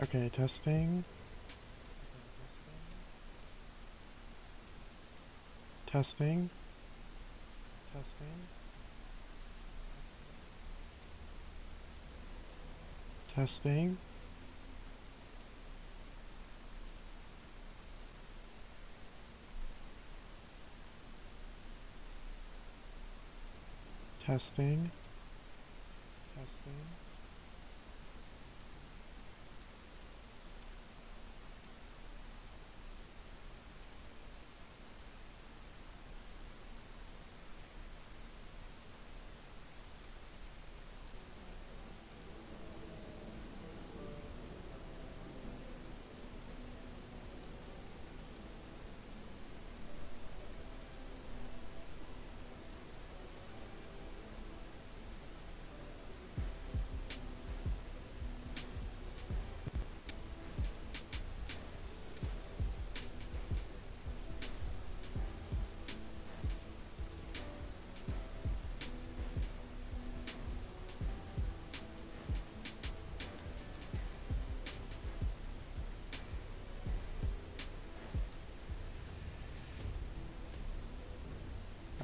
Okay, testing. Testing. Testing. Testing. Testing. Testing.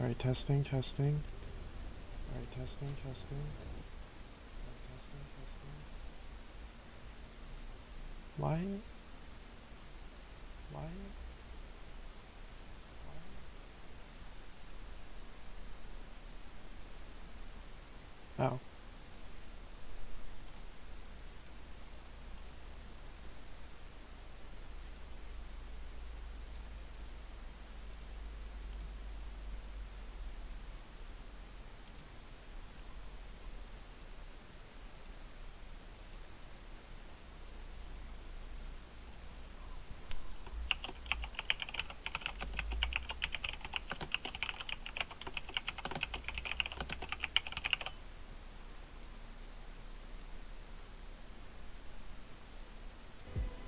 Alright, testing, testing. Alright, testing, testing. Alright, testing, testing. Why? Why? Why? Oh.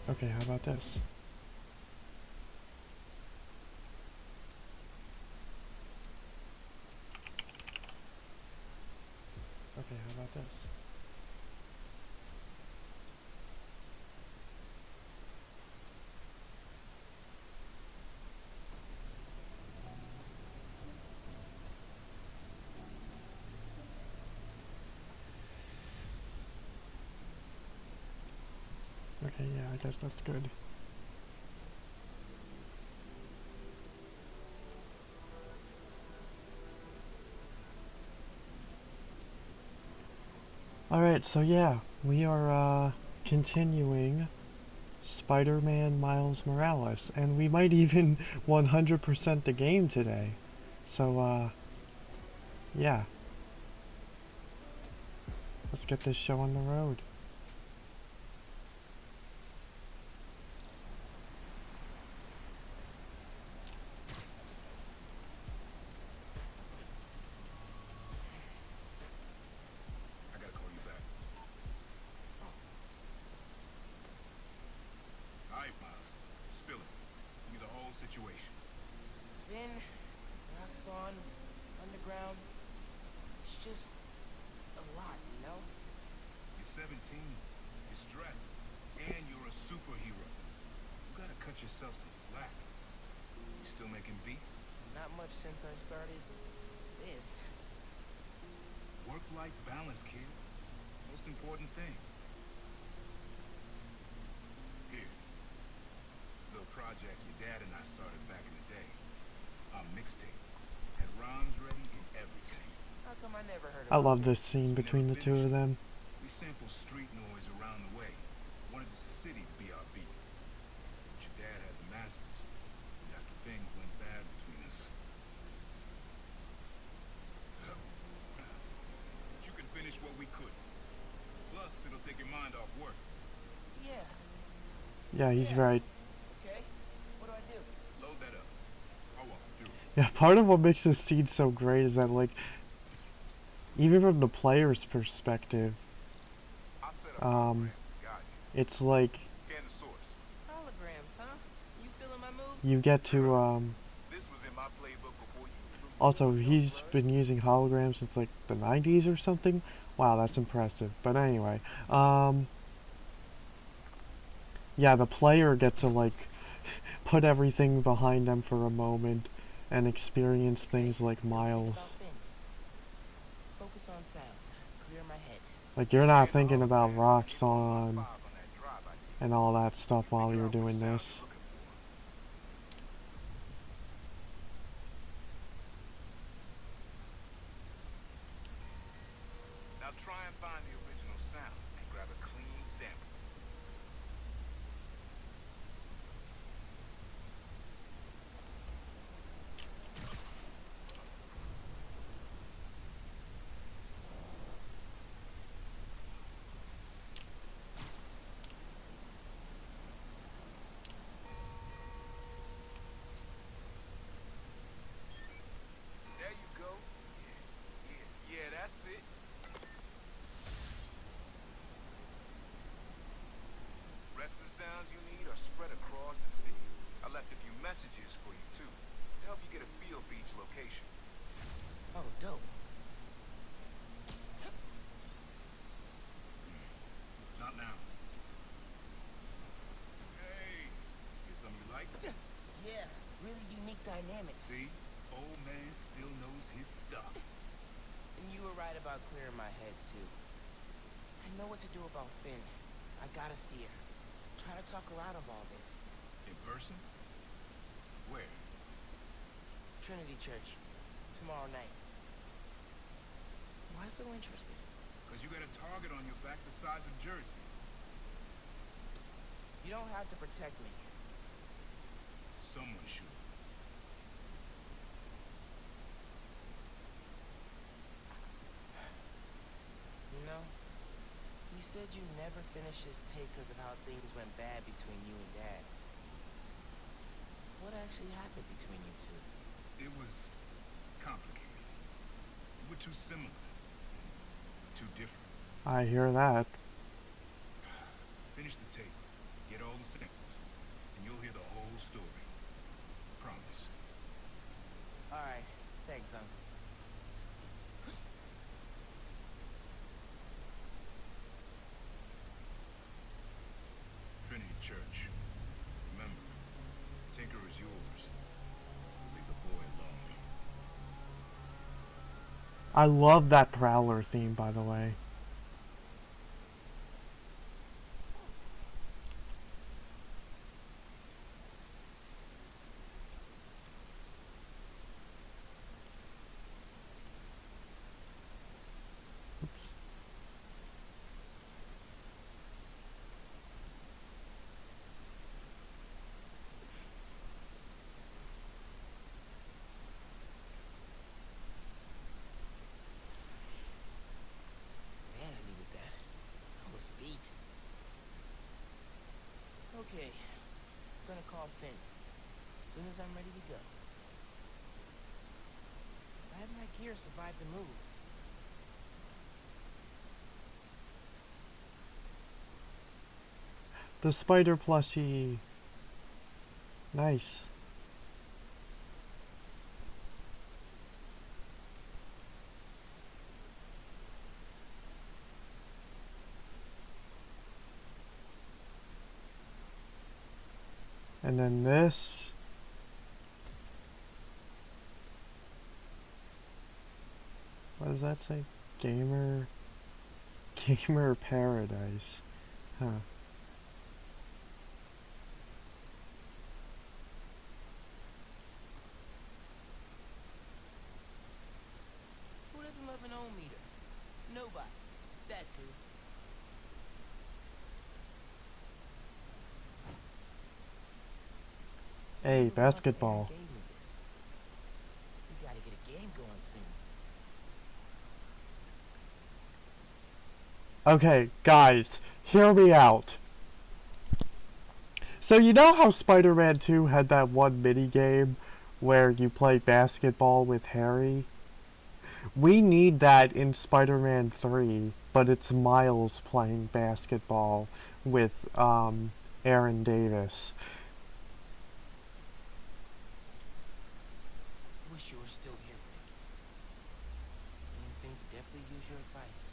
Okay, how about this? Okay, how about this? Okay, yeah, I guess that's good. Alright, so yeah, we are continuing Spider-Man Miles Morales, and we might even 100% the game today. So, yeah. Let's get this show on the road. Underground, it's just a lot, you know? You're 17, you're stressed, and you're a superhero. You gotta cut yourself some slack. You still making beats? Not much since I started this. Work-life balance, kid. Most important thing. Here. Little project your dad and I started back in the day. Our mixtape. Had rhymes ready and everything. How come I never heard I about love this scene between the two of them. We sampled street noise around the way. Wanted the city to be our beat. But your dad had the masters. And after things went bad between us. But you can finish what we could. Plus, it'll take your mind off work. Yeah. Yeah, he's right. Okay. What do I do? Load that up. I'll walk you through. Yeah, part of what makes this scene so great is that, like, even from the player's perspective, I'll set up holograms to guide you. it's like Scan the source. Holograms, huh? You stealing my moves? you get to, This was in my playbook before you. also, he's been using holograms since, like, the 90s or something. Wow, that's impressive. But anyway, yeah, the player gets to like put everything behind them for a moment and experience things like Think Miles. about Finn. Focus on sounds. Clear my head. Like you're It's not getting thinking harder, about man, so get those Roxxon files on that drive I gave and you. all that stuff while Figure you're out which doing sound this. you're looking for. Now try and find the original sound and grab a clean sample. There you go. Yeah, that's it. Rest of the sounds you need are spread across the city. I left a few messages for you too, to help you get a feel for each location. Oh, dope. Not now. Hey, get some you like? Yeah, really unique dynamics. See? Old man still knows his stuff. And you were right about clearing my head, too. I know what to do about Finn. I gotta see her. Try to talk her out of all this. In person? Where? Trinity Church. Tomorrow night. Why so interested? Because you got a target on your back the size of Jersey. You don't have to protect me. Someone should. You know, you said you never finished this tape because of how things went bad between you and Dad. What actually happened between you two? It was complicated. We're too similar. Too different. I hear that. Finish the tape. Get all the samples. And you'll hear the whole story. Promise. Alright, thanks, Uncle. Trinity Church. Remember, Tinker is yours. Leave the boy alone. I love that Prowler theme, by the way. Man, I needed that. I was beat. Okay, I'm gonna call Finn. As soon as I'm ready to go. I had my gear survive the move. The spider plushie. Nice. And then this. What does that say? Gamer Paradise. Huh. Who doesn't love an ohm meter? Nobody. That's who. Hey, Aaron basketball. gave me this. We gotta get a game going soon. Okay, guys, hear me out. So you know how Spider-Man 2 had that one mini-game where you play basketball with Harry? We need that in Spider-Man 3, but it's Miles playing basketball with Aaron Davis. Wish you were still here, Rick. Anything could definitely use your advice.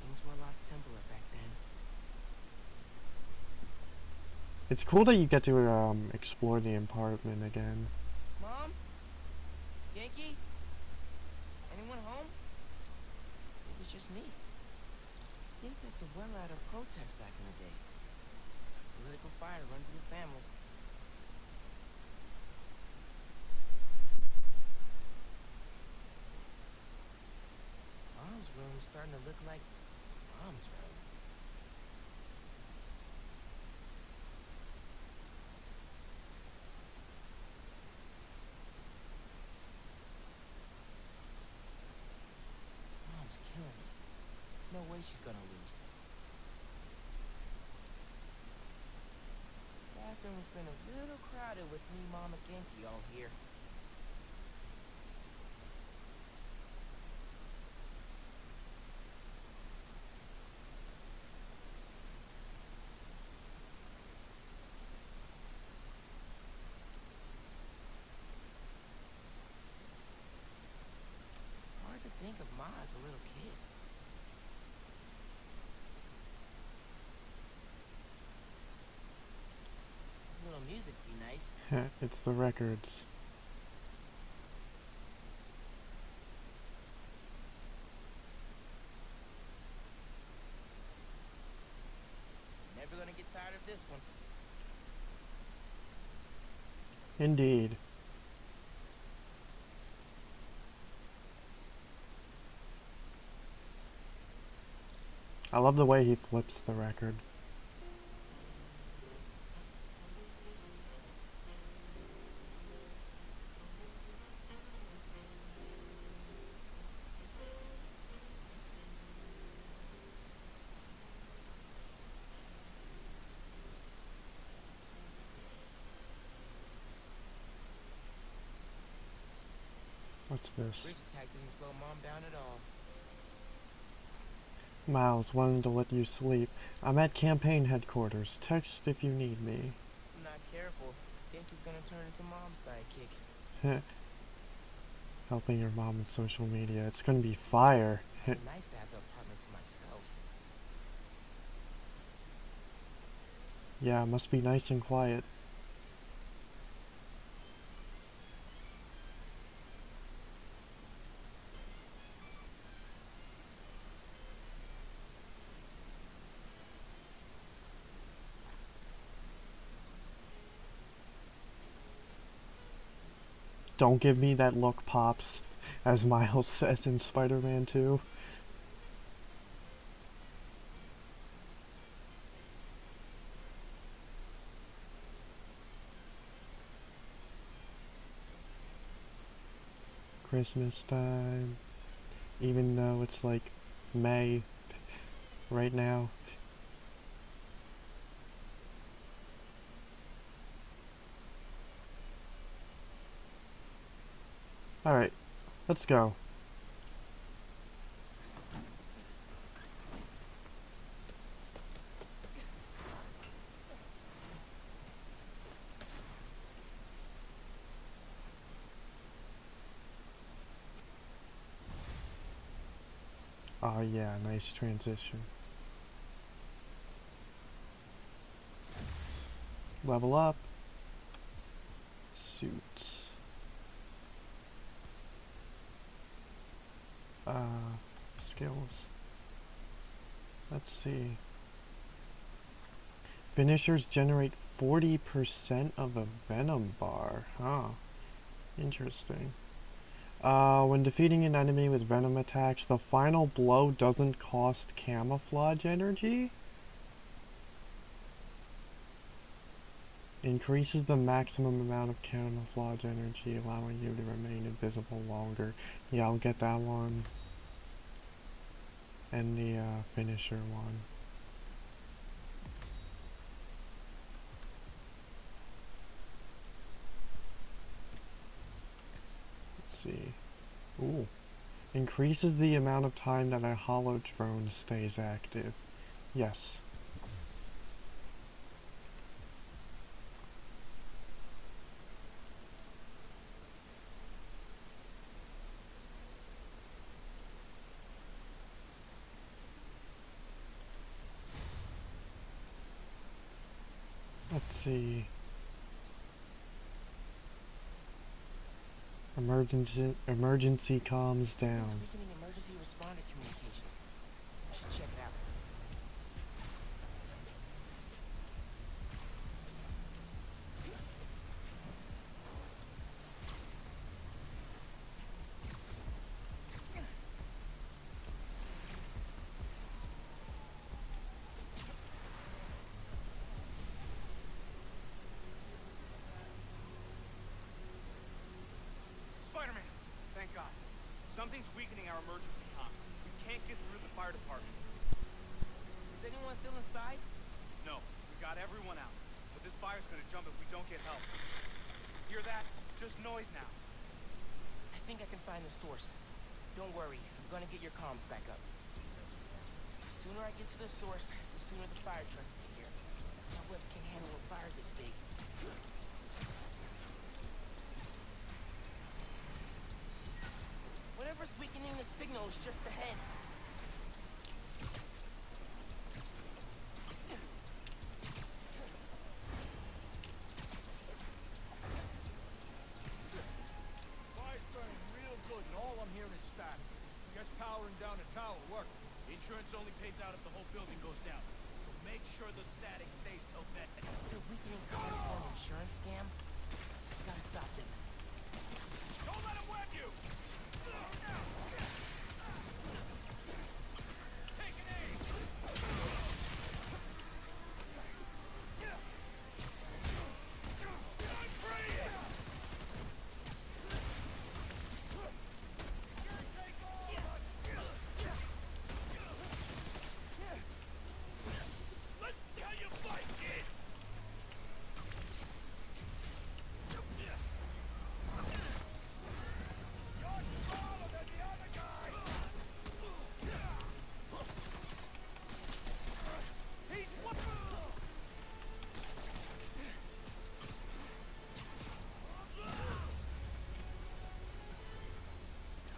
Things were a lot simpler back then. It's cool that you get to explore the apartment again. Mom? Yankee? Anyone home? Maybe it's just me. I think that's a well out of protest back in the day. Political fire runs in the family. Mom's room's starting to look like Mom's room. Mom's killing it. No way she's gonna lose. Bathroom's been a little crowded with me, Mom, and Genki all here. Hard to think of Ma as a little kid. A little music would be nice. It's the records. Never gonna get tired of this one. Indeed. I love the way he flips the record. What's this? Bridge attack didn't slow Mom down at all. Miles, wanted to let you sleep. I'm at campaign headquarters. Text if you need me. I'm not careful. Genki's gonna turn into Mom's sidekick. Helping your mom with social media. It's gonna be fire. Nice to have the apartment to myself. Yeah, it must be nice and quiet. Don't give me that look, Pops, as Miles says in Spider-Man 2. Christmas time. Even though it's like May right now. Alright, let's go. Oh yeah, nice transition. Level up. Suits. Skills. Let's see. Finishers generate 40% of a venom bar. Huh. Interesting. When defeating an enemy with venom attacks, the final blow doesn't cost camouflage energy? Increases the maximum amount of camouflage energy, allowing you to remain invisible longer. Yeah, I'll get that one. And the finisher one. Let's see. Ooh. Increases the amount of time that a hollow drone stays active. Yes. Let's see. Emergency comms Something's down. weakening emergency responder communications. I should check it out. Spider-Man! Thank God. Something's weakening our emergency comms. We can't get through the fire department. Is anyone still inside? No, we got everyone out. But this fire's gonna jump if we don't get help. Hear that? Just noise now. I think I can find the source. Don't worry, I'm gonna get your comms back up. The sooner I get to the source, the sooner the fire trucks get here. My webs can't handle a fire this big. Whatever's weakening the signal is just ahead. Fire's burning real good, and all I'm hearing is static. Guess powering down the tower worked. Insurance only pays out if the whole building goes down. So make sure the static stays till then. The weakening comms for an insurance scam? Gotta stop them. Don't let him web you! Take an aim! I'm free! Let's tell you fight, kid! You're smaller than the other guy! He's what?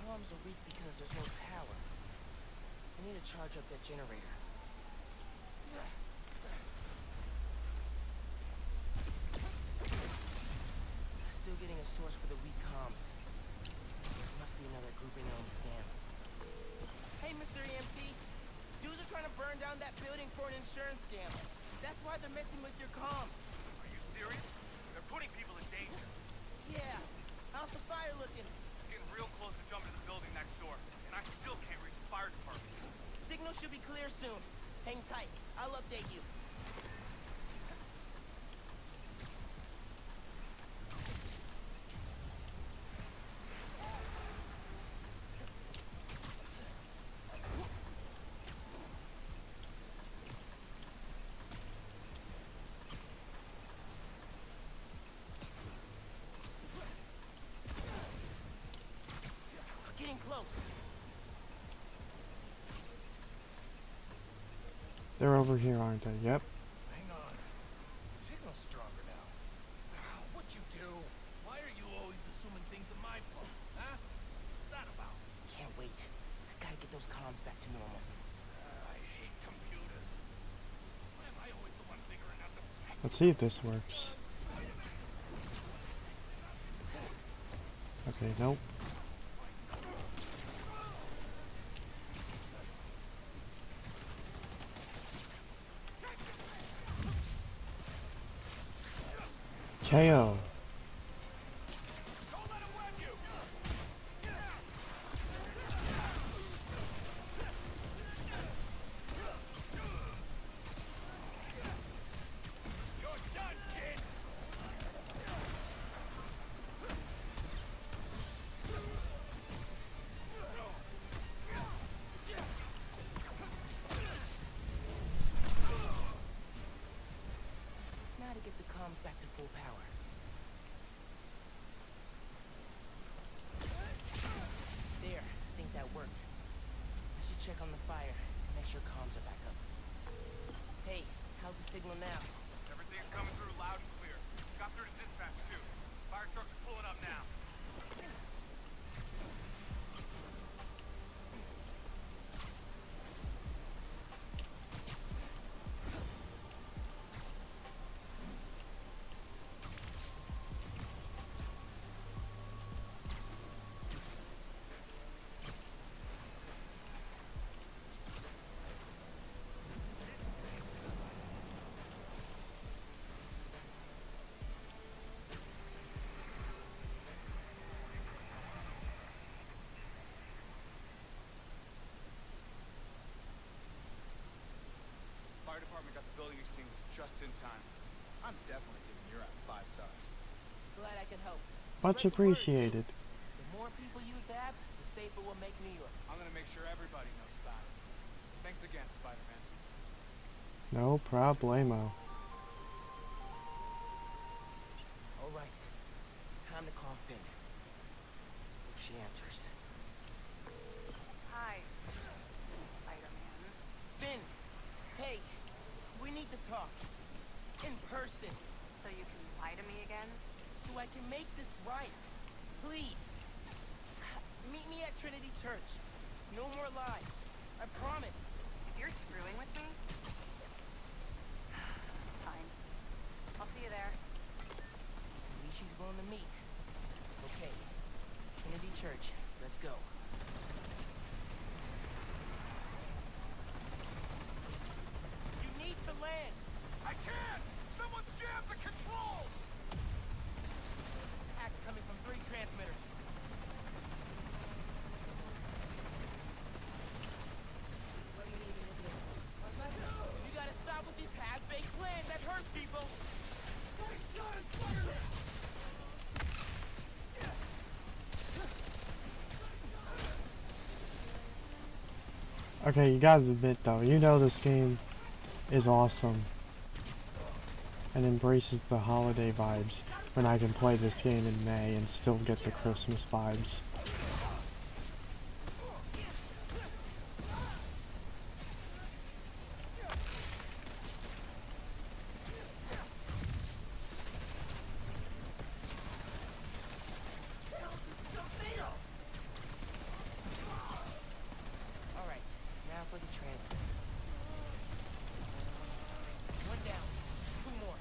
Comms are weak because there's no power. I need to charge up that generator. Still getting a source for the weak comms. Must be another grouping on the scam. Hey, Mr. EMP. Dudes are trying to burn down that building for an insurance scam. That's why they're messing with your comms. Are you serious? They're putting people in danger. Yeah. How's the fire looking? It's getting real close to jumping to the building next door. And I still can't reach the fire department. Signal should be clear soon. Hang tight. I'll update you. We're getting close. They're over here, aren't they? Yep. Hang on. The signal's stronger now. What'd you do? Why are you always assuming things are my fault? Huh? What's that about? Can't wait. I gotta get those comms back to normal. I hate computers. Why am I always the one figuring out the tech? Let's see if this works. Okay, nope. KO. Don't let him web you! You're done, kid! Now to get the comms back to full power. There, I think that worked. I should check on the fire and make sure comms are back up. Hey, how's the signal now? Everything's coming through loud and clear. It's got through to dispatch too. Fire trucks are pulling up now. time. I'm definitely giving your app 5 stars. Glad I could help. Much Spread the word, too. appreciated. The more people use the app, the safer we'll make New York. I'm gonna make sure everybody knows about it. Thanks again, Spider-Man. No problemo. All right. Time to call Finn. Hope she answers. Hi, Spider-Man. Finn! Hey! We need to talk. In person. So you can lie to me again? So I can make this right. Please. Meet me at Trinity Church. No more lies. I promise. If you're screwing with me... Fine. I'll see you there. At least she's willing to meet. Okay. Trinity Church. Let's go. You need to land. I can't! Someone's jammed the controls! Attacks coming from 3 transmitters. What do you need me to do? You gotta stop with this half-baked plan that hurts people. Okay, you gotta admit though, you know this game is awesome and embraces the holiday vibes when I can play this game in May and still get the Christmas vibes. All right, now for the transfer. One down. 2 more.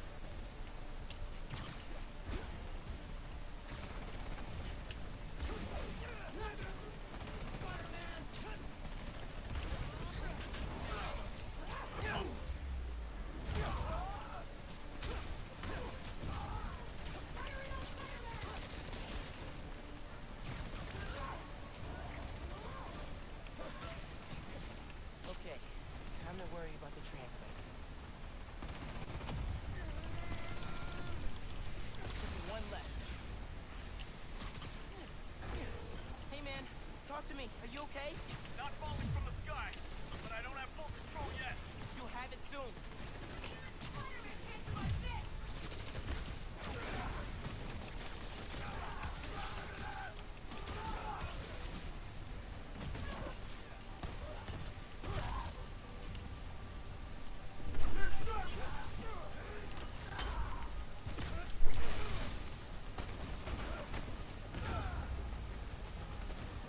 Okay, time to worry about the transfer. Just 1 left. Hey man, talk to me. Are you okay? Not falling from the sky, but I don't have full control yet. You'll have it soon.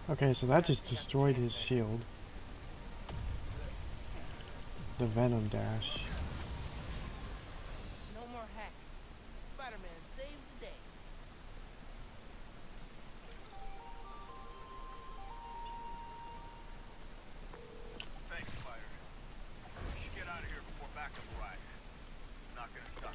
Okay, so that just destroyed his shield. The Venom Dash. No more hacks. Spider-Man saves the day. Thanks, Spider. We should get out of here before backup arrives. Not gonna stop.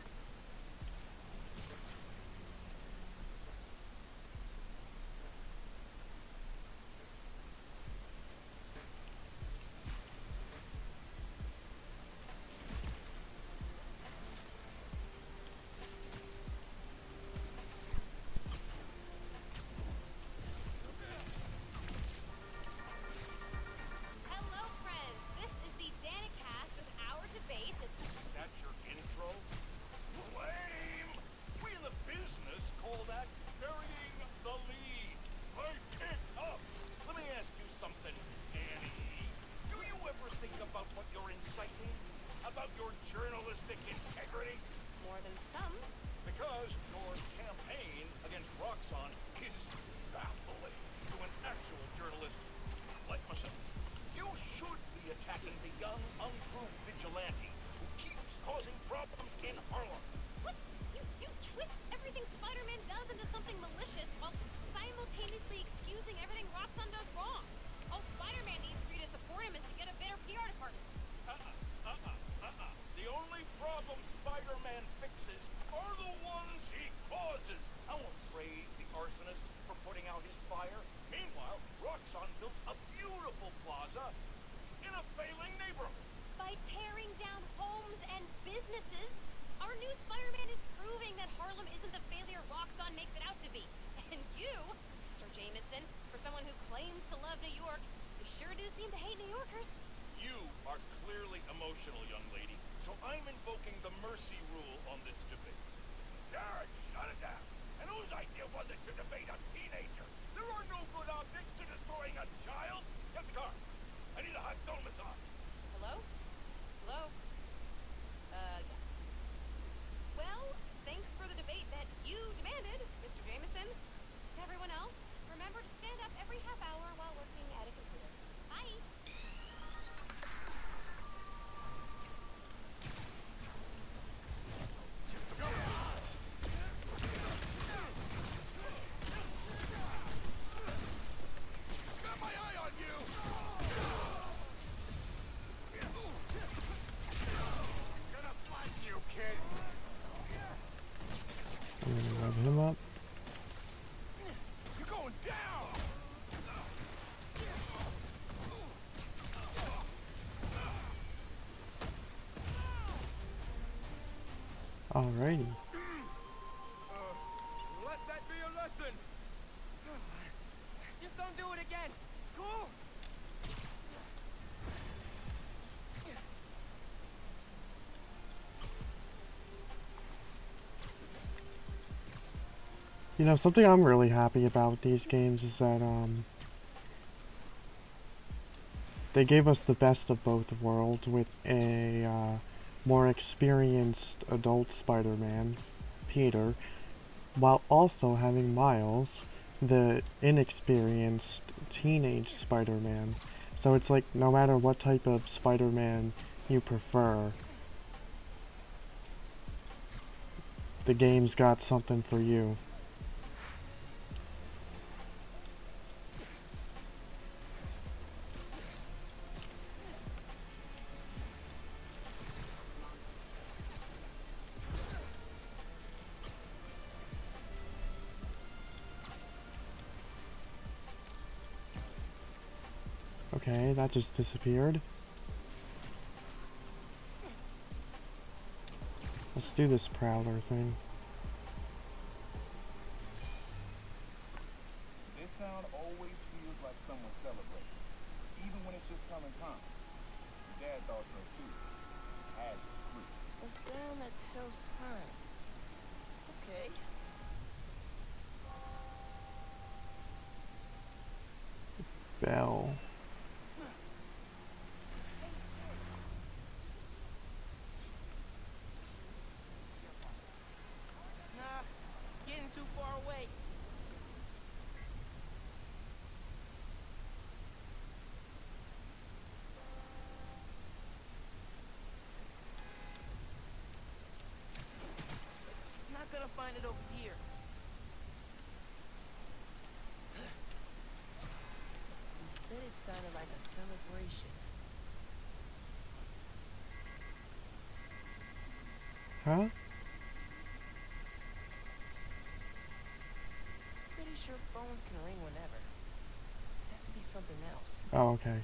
Grab him up. You're going down! Alrighty. Let that be a lesson! Just don't do it again. Cool? You know, something I'm really happy about with these games is that, they gave us the best of both worlds with a, more experienced adult Spider-Man, Peter, while also having Miles, the inexperienced teenage Spider-Man. So it's like, no matter what type of Spider-Man you prefer, the game's got something for you. Okay, that just disappeared. Let's do this Prowler thing. This sound always feels like someone's celebrating, even when it's just telling time. Your dad thought so too, so he had to include it. A sound that tells time. Okay. Bell. Nah, getting too far away. Not gonna find it over here. You said it sounded like a celebration. Huh? Pretty sure phones can ring whenever. Has to be something else. Oh, okay.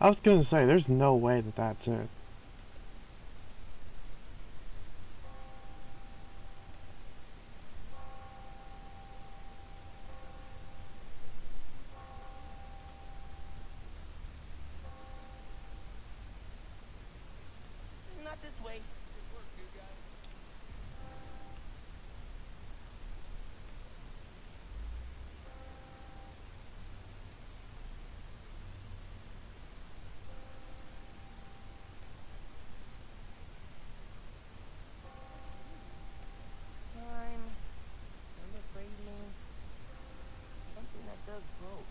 I was gonna say, there's no way that that's it. Not this way. Time. Celebrating. Something that does both.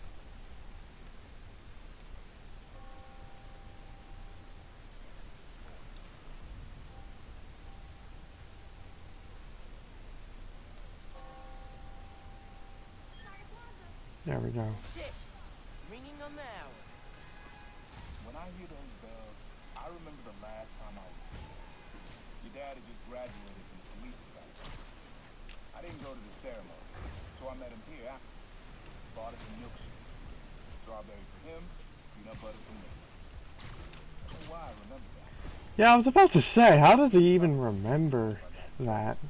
There we go. Shit. Ringing on the hour. When I hear those bells, I remember the last time I was here. Your dad had just graduated from the police academy. I didn't go to the ceremony, so I met him here after. Bought us some milkshakes. Strawberry for him, peanut butter for me. I don't know why I remember that. Yeah, I was about to say, how does he even remember that?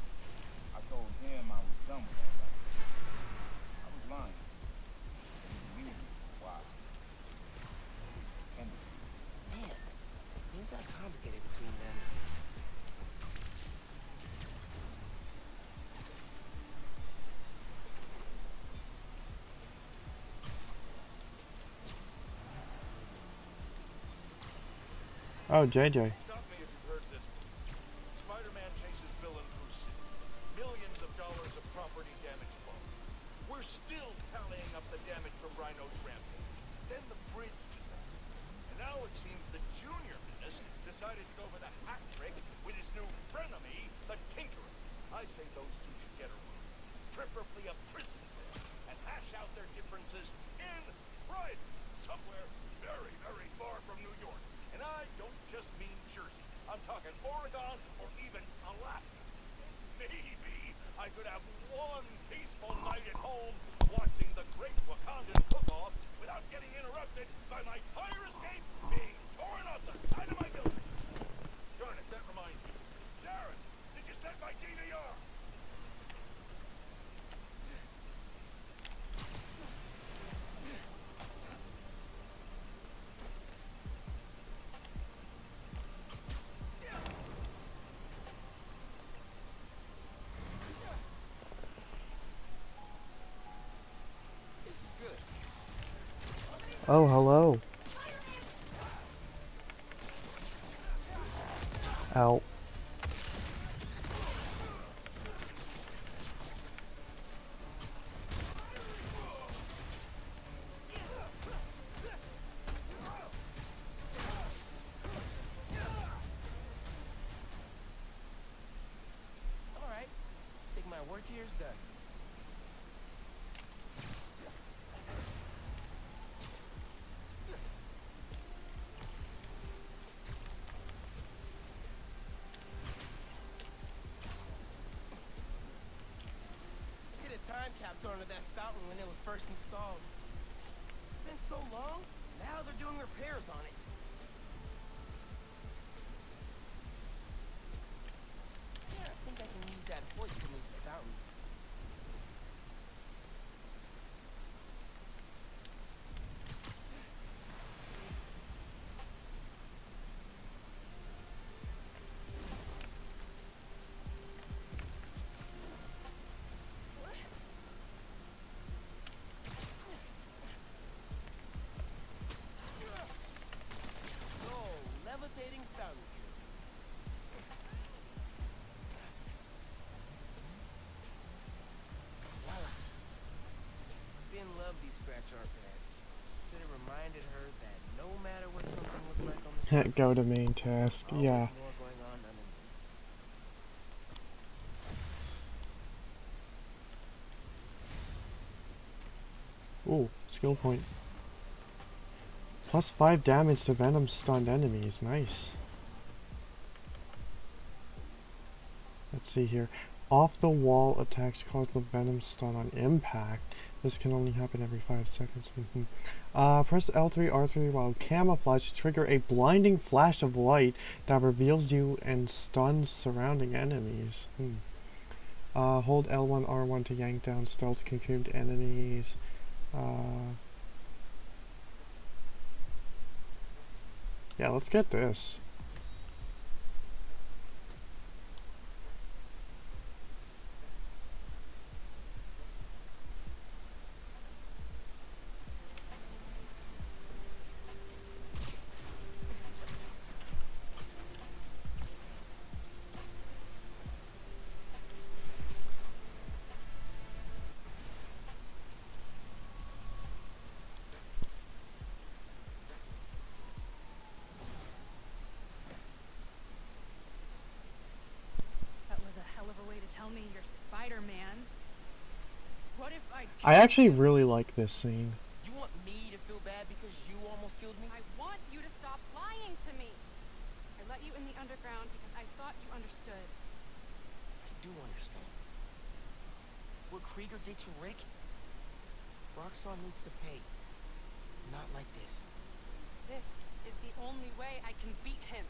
I told him I was done with all that. I was lying. He believed me for a while. At least pretended to. Man, things got complicated between them. Oh, JJ. Stop me if you've heard this. Spider-Man chases villain through city. Millions of dollars of property damage involved. We're still tallying up the damage from Rhino's rampage. Then the bridge disaster. And now it seems the Junior Menace decided to go for the hat trick with his new frenemy, the Tinkerer. I say those two should get a room, preferably a prison cell, and hash out their differences Oh, hello. Ow. Alright. Think my work here's done. Did a time capsule under that fountain when it was first installed. It's been so long, now they're doing repairs on it. Yeah, I think I can use that hoist to move the fountain. Levitating fountain cube. Voila. Finn loved these scratch art pads. Said it reminded her that no matter what something looked like on the surface, Go to main task. always Yeah. more going on underneath. Ooh, skill point. Plus 5 damage to venom stunned enemies. Nice. Let's see here. Off the wall attacks cause the venom stun on impact. This can only happen every 5 seconds. Press L3, R3 while camouflage to trigger a blinding flash of light that reveals you and stuns surrounding enemies. Hold L1, R1 to yank down stealth cocooned enemies. Yeah, let's get this. That was a hell of a way to tell me you're Spider-Man. What if I I actually really like this scene. You want me to feel bad because you almost killed me? I want you to stop lying to me. I let you in the underground because I thought you understood. I do understand. What Krieger did to Rick, Roxxon needs to pay. Not like this. This is the only way I can beat him.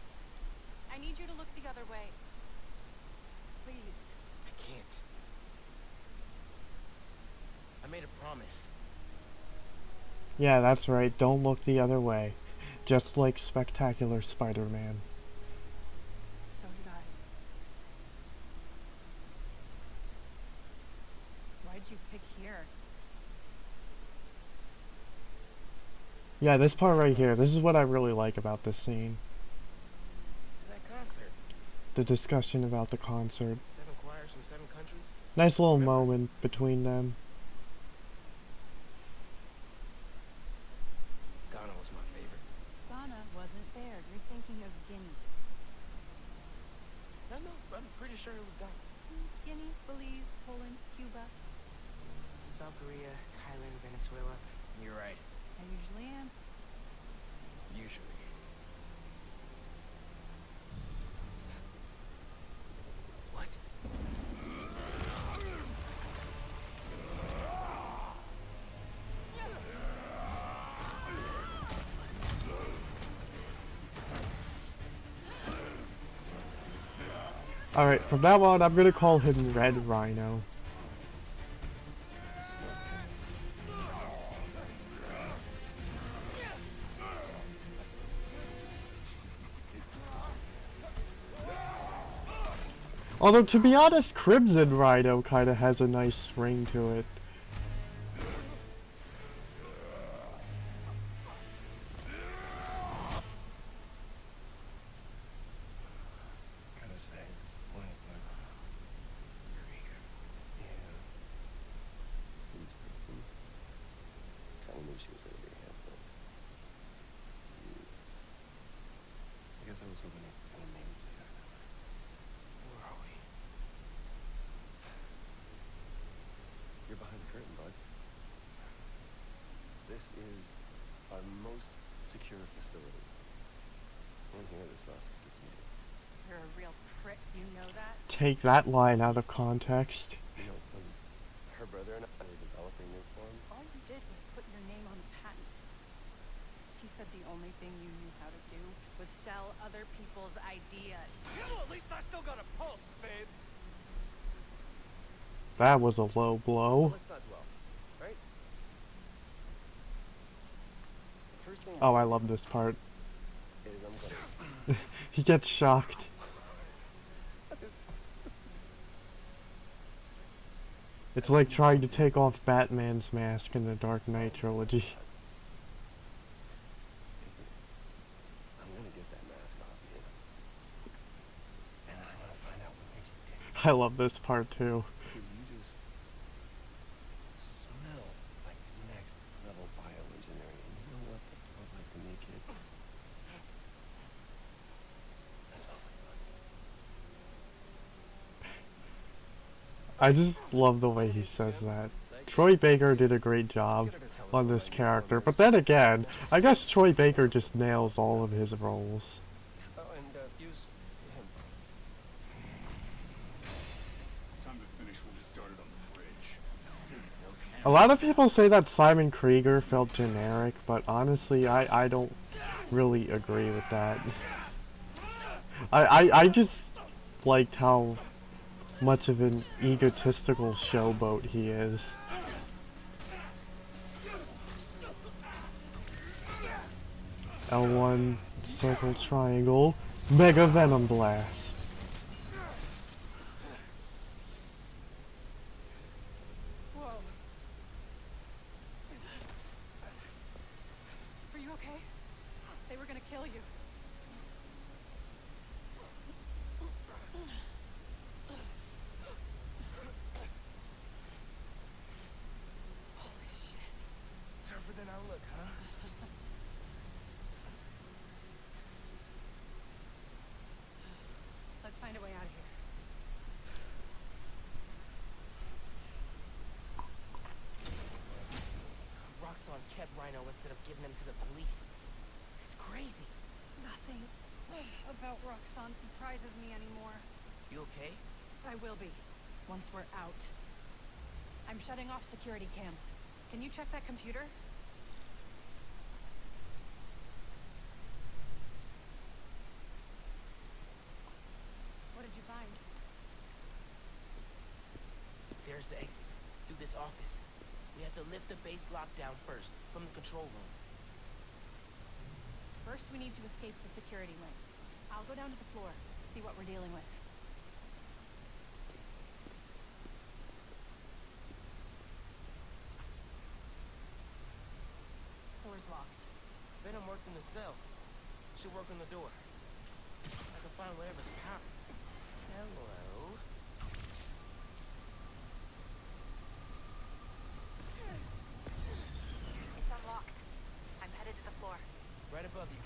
I need you to look the other way. Please. I can't. I made a promise. Yeah, that's right. Don't look the other way. Just like Spectacular Spider-Man. So did I. Why'd you pick here? Yeah, this part right here. This is what I really like about this scene. To that concert. The discussion about the concert. 7 choirs from 7 countries. Nice little Remember? moment between them. Ghana was my favorite. Ghana wasn't there. You're thinking of Guinea. No, I'm pretty sure it was Ghana. Guinea, Belize, Poland, Cuba. South Korea, Thailand, Venezuela. You're right. I usually am. Usually. What? Alright, from now on, I'm gonna call him Red Rhino. Although, to be honest, Crimson Rhino kinda has a nice ring to it. guess I was hoping I could kind of maybe see that. Where are we? You're behind the curtain, bud. This is our most secure facility. In here, the sausage gets made. You're a real prick, you know that? Take that line out of context. You know, when her brother and I were developing new form, All you did was put your name on the patent. He said the only thing you knew how to do was sell other people's ideas. Yeah, well, at least I still got a pulse, babe. That was a low blow. let's not dwell, right? The first thing Oh, I love this part. is I'm gonna... He gets shocked. It's like trying to take off Batman's mask in the Dark Knight trilogy. I'm gonna get that mask off you. And I'm gonna find out what makes you tick. I love this part too. Because you just smell like next level bioengineering. And you know what that smells like to me, kid? That smells like blood. I just love the way he says that. Troy Baker did a great job on this character, but then again, I guess Troy Baker just nails all of his roles. Oh, and use him. Time to finish what we started on the bridge. A lot of people say that Simon Krieger felt generic, but honestly, I don't really agree with that. I just liked how much of an egotistical showboat he is. L1, circle, triangle, Mega Venom Blast. Whoa. Are you okay? They were gonna kill you. Holy shit. Tougher than I look, huh? Let's find a way out of here. Roxxon kept Rhino instead of giving him to the police. It's crazy. Nothing about Roxxon surprises me anymore. You okay? I will be, once we're out. I'm shutting off security cams. Can you check that computer? What did you find? There's the exit. Through this office. We have to lift the base lockdown first, from the control room. First, we need to escape the security link. I'll go down to the floor, see what we're dealing with. Door's locked. Venom worked in the cell. Should work on the door. I can find whatever's power. Hello? It's unlocked. I'm headed to the floor. Right above you.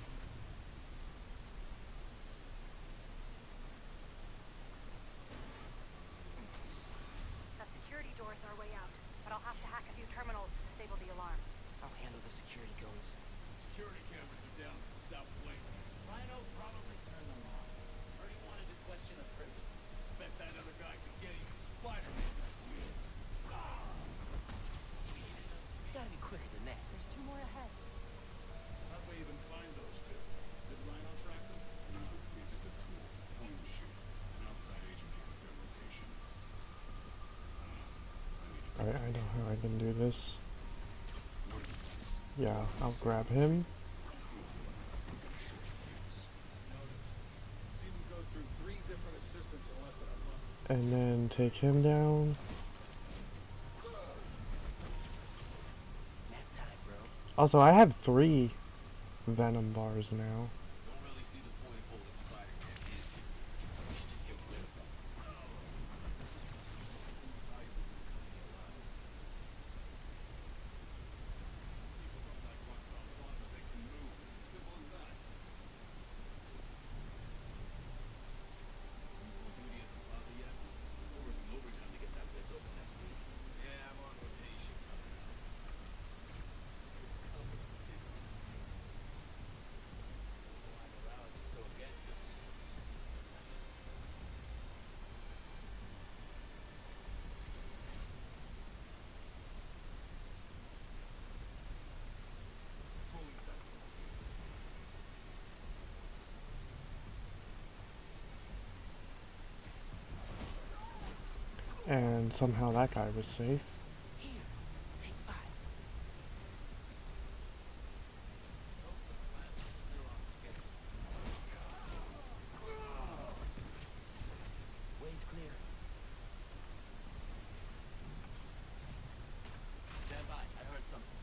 That security door is our way out, but I'll have to hack a few terminals to disable the alarm. I'll handle the security goons. Security cameras are down at the south wing. Rhino probably turned them on. Or he wanted to question a prison. Bet that other guy could get even Spider-Man to squeal. Gotta be quicker than that. There's two more ahead. How'd we even find those two? Did Rhino track them? No, he's just a tool. Pulling the chute. An outside agent gave us their location. I know how I can do this. What are these? Yeah, I'll grab him. Notice. See him go through 3 different assistants in less than a month. And then take him down. Nap time, bro. Also, I have 3 Venom bars now. Don't really see the point of holding Spider-Man hands here. We should just get rid of him. People don't like one-on-one, but they can move. Simple as that. and somehow that guy was safe. Here, take 5. Hope the class is still on schedule. Way's clear. Stand by. I heard something.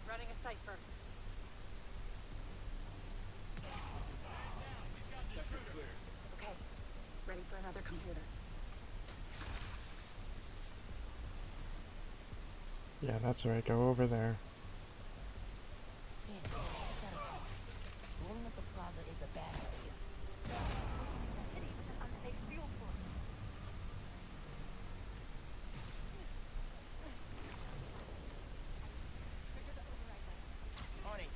Running a cipher. Sector clear. Okay. Ready for another computer. Yeah, that's right. Go over there. Man, I gotta talk. Blowing up the plaza is a bad idea. The city with an unsafe fuel source. Trigger the override button. On it.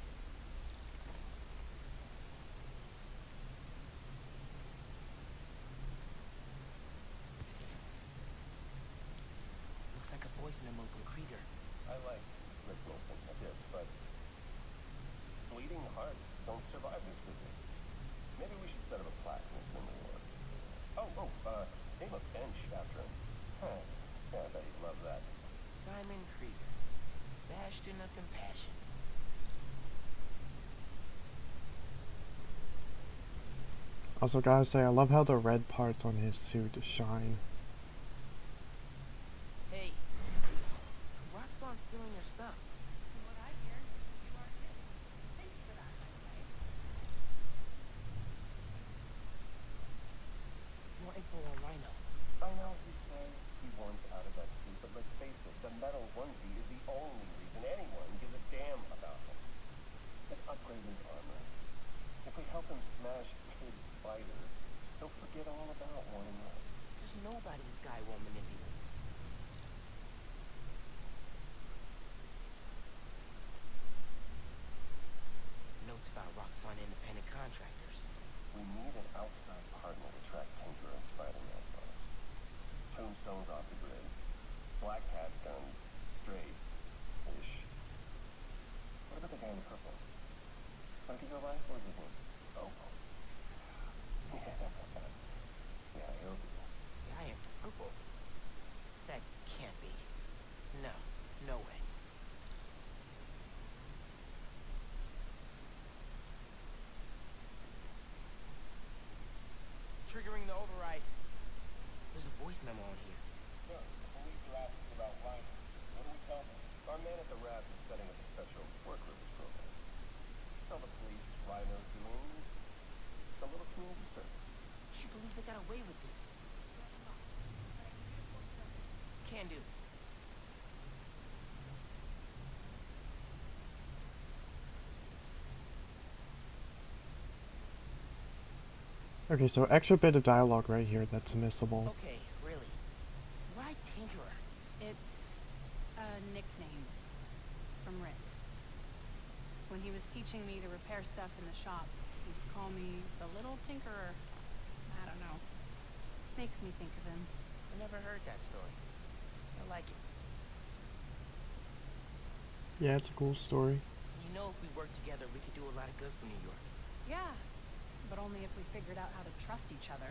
Looks like a voice memo from Krieger. I liked Rick Wilson, I did, but bleeding hearts don't survive this business. Maybe we should set up a plaque in his memory. Name a bench after him. Huh. Yeah, I bet he'd love that. Simon Krieger. Bastion of Compassion. Also, gotta say, I love how the red parts on his suit shine. Hey. Roxxon's stealing your stuff. From what I hear, you are too. Thanks for that, by the way. More info on Rhino. I know he says he wants out of that suit, but let's face it, the metal onesie is the only reason anyone gives a damn about him. Let's upgrade his armor. If we help him smash Kid Spider, he'll forget all about wanting out. There's nobody this guy won't manipulate. Notes about Roxxon independent contractors. We need an outside partner to track Tinker and Spider-Man plus. Tombstone's off the grid. Black Cat's gone straight-ish. What about the guy in purple? What did he go by? What was his name? Oh. Yeah, he'll do. Guy in purple? That can't be. No, no way. Triggering the override. There's a voice memo on here. Sir, the police are asking about Rhino. What do we tell them? Our man at the raft is setting up a special work release program. Tell the police Rhino's doing a little community service. Can't believe they got away with this. Can do. Okay, so extra bit of dialogue right here that's missable. Okay, really. Why Tinkerer? It's a nickname from Rick. When he was teaching me to repair stuff in the shop, he'd call me the little tinkerer. I don't know. Makes me think of him. I never heard that story. I like it. Yeah, it's a cool story. You know, if we work together, we could do a lot of good for New York. Yeah, but only if we figured out how to trust each other.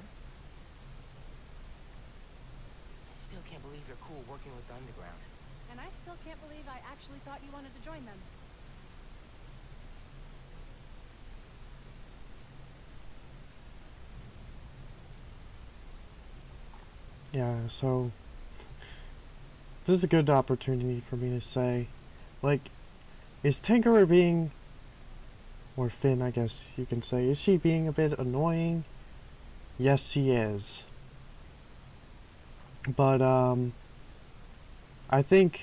I still can't believe you're cool working with the Underground. And I still can't believe I actually thought you wanted to join them. Yeah, so this is a good opportunity for me to say, like, is Tinkerer being, or Finn, I guess you can say, is she being a bit annoying? Yes, she is. But, I think,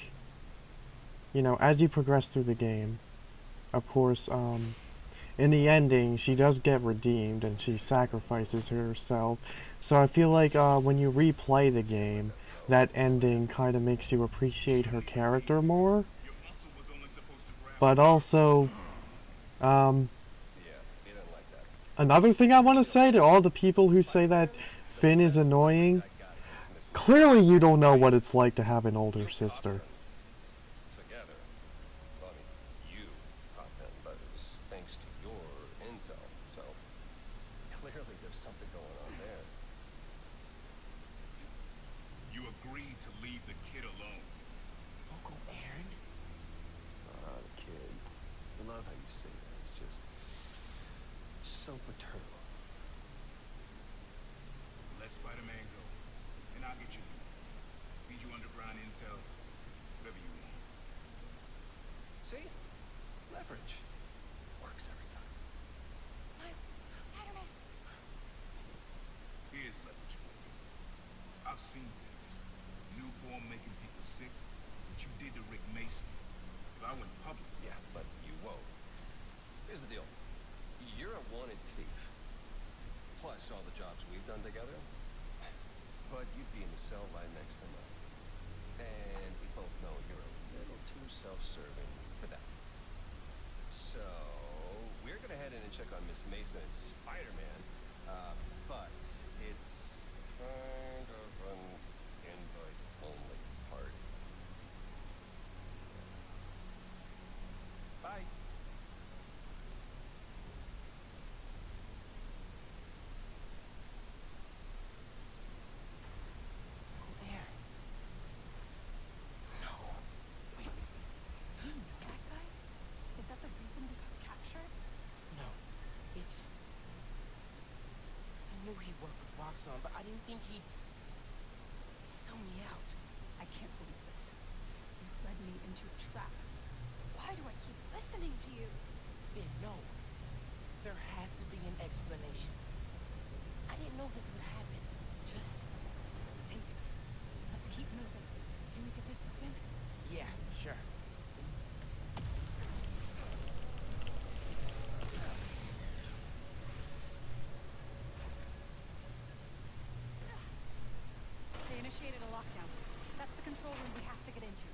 you know, as you progress through the game, of course, in the ending, she does get redeemed and she sacrifices herself. So I feel like when you replay the game, that ending kind of makes you appreciate her character more. But also, Yeah, he didn't like that. another thing I want to say to all the people who say that Finn is annoying, clearly you don't know what it's like to have an older sister. Together. Well, I mean, you caught them, but it was thanks to your intel, so clearly there's something going on there. so paternal? Let Spider-Man go, and I'll get you new. Feed you underground intel, whatever you want. See? Leverage. Works every time. Spider-Man. Here's leverage for you. I've seen things. Newborn making people sick. What you did to Rick Mason. If I went public, Yeah, but you won't. Here's the deal. You're a wanted thief. Plus all the jobs we've done together. But you'd be in the cell right next to mine. And we both know you're a little too self-serving for that. So, we're gonna head in and check on Miss Mason and Spider-Man. But it's kind of an invite-only party. Bye. There. No. Wait. Do you know that guy? Is that the reason we got captured? No. It's... I knew he worked with Roxxon, but I didn't think he'd... sell me out. I can't believe this. You led me into a trap. Why do I keep listening to you? Ben, no. There has to be an explanation. I didn't know this would happen. Just save it. Let's keep moving. Can we get this open? Yeah, sure. They initiated a lockdown. That's the control room we have to get into.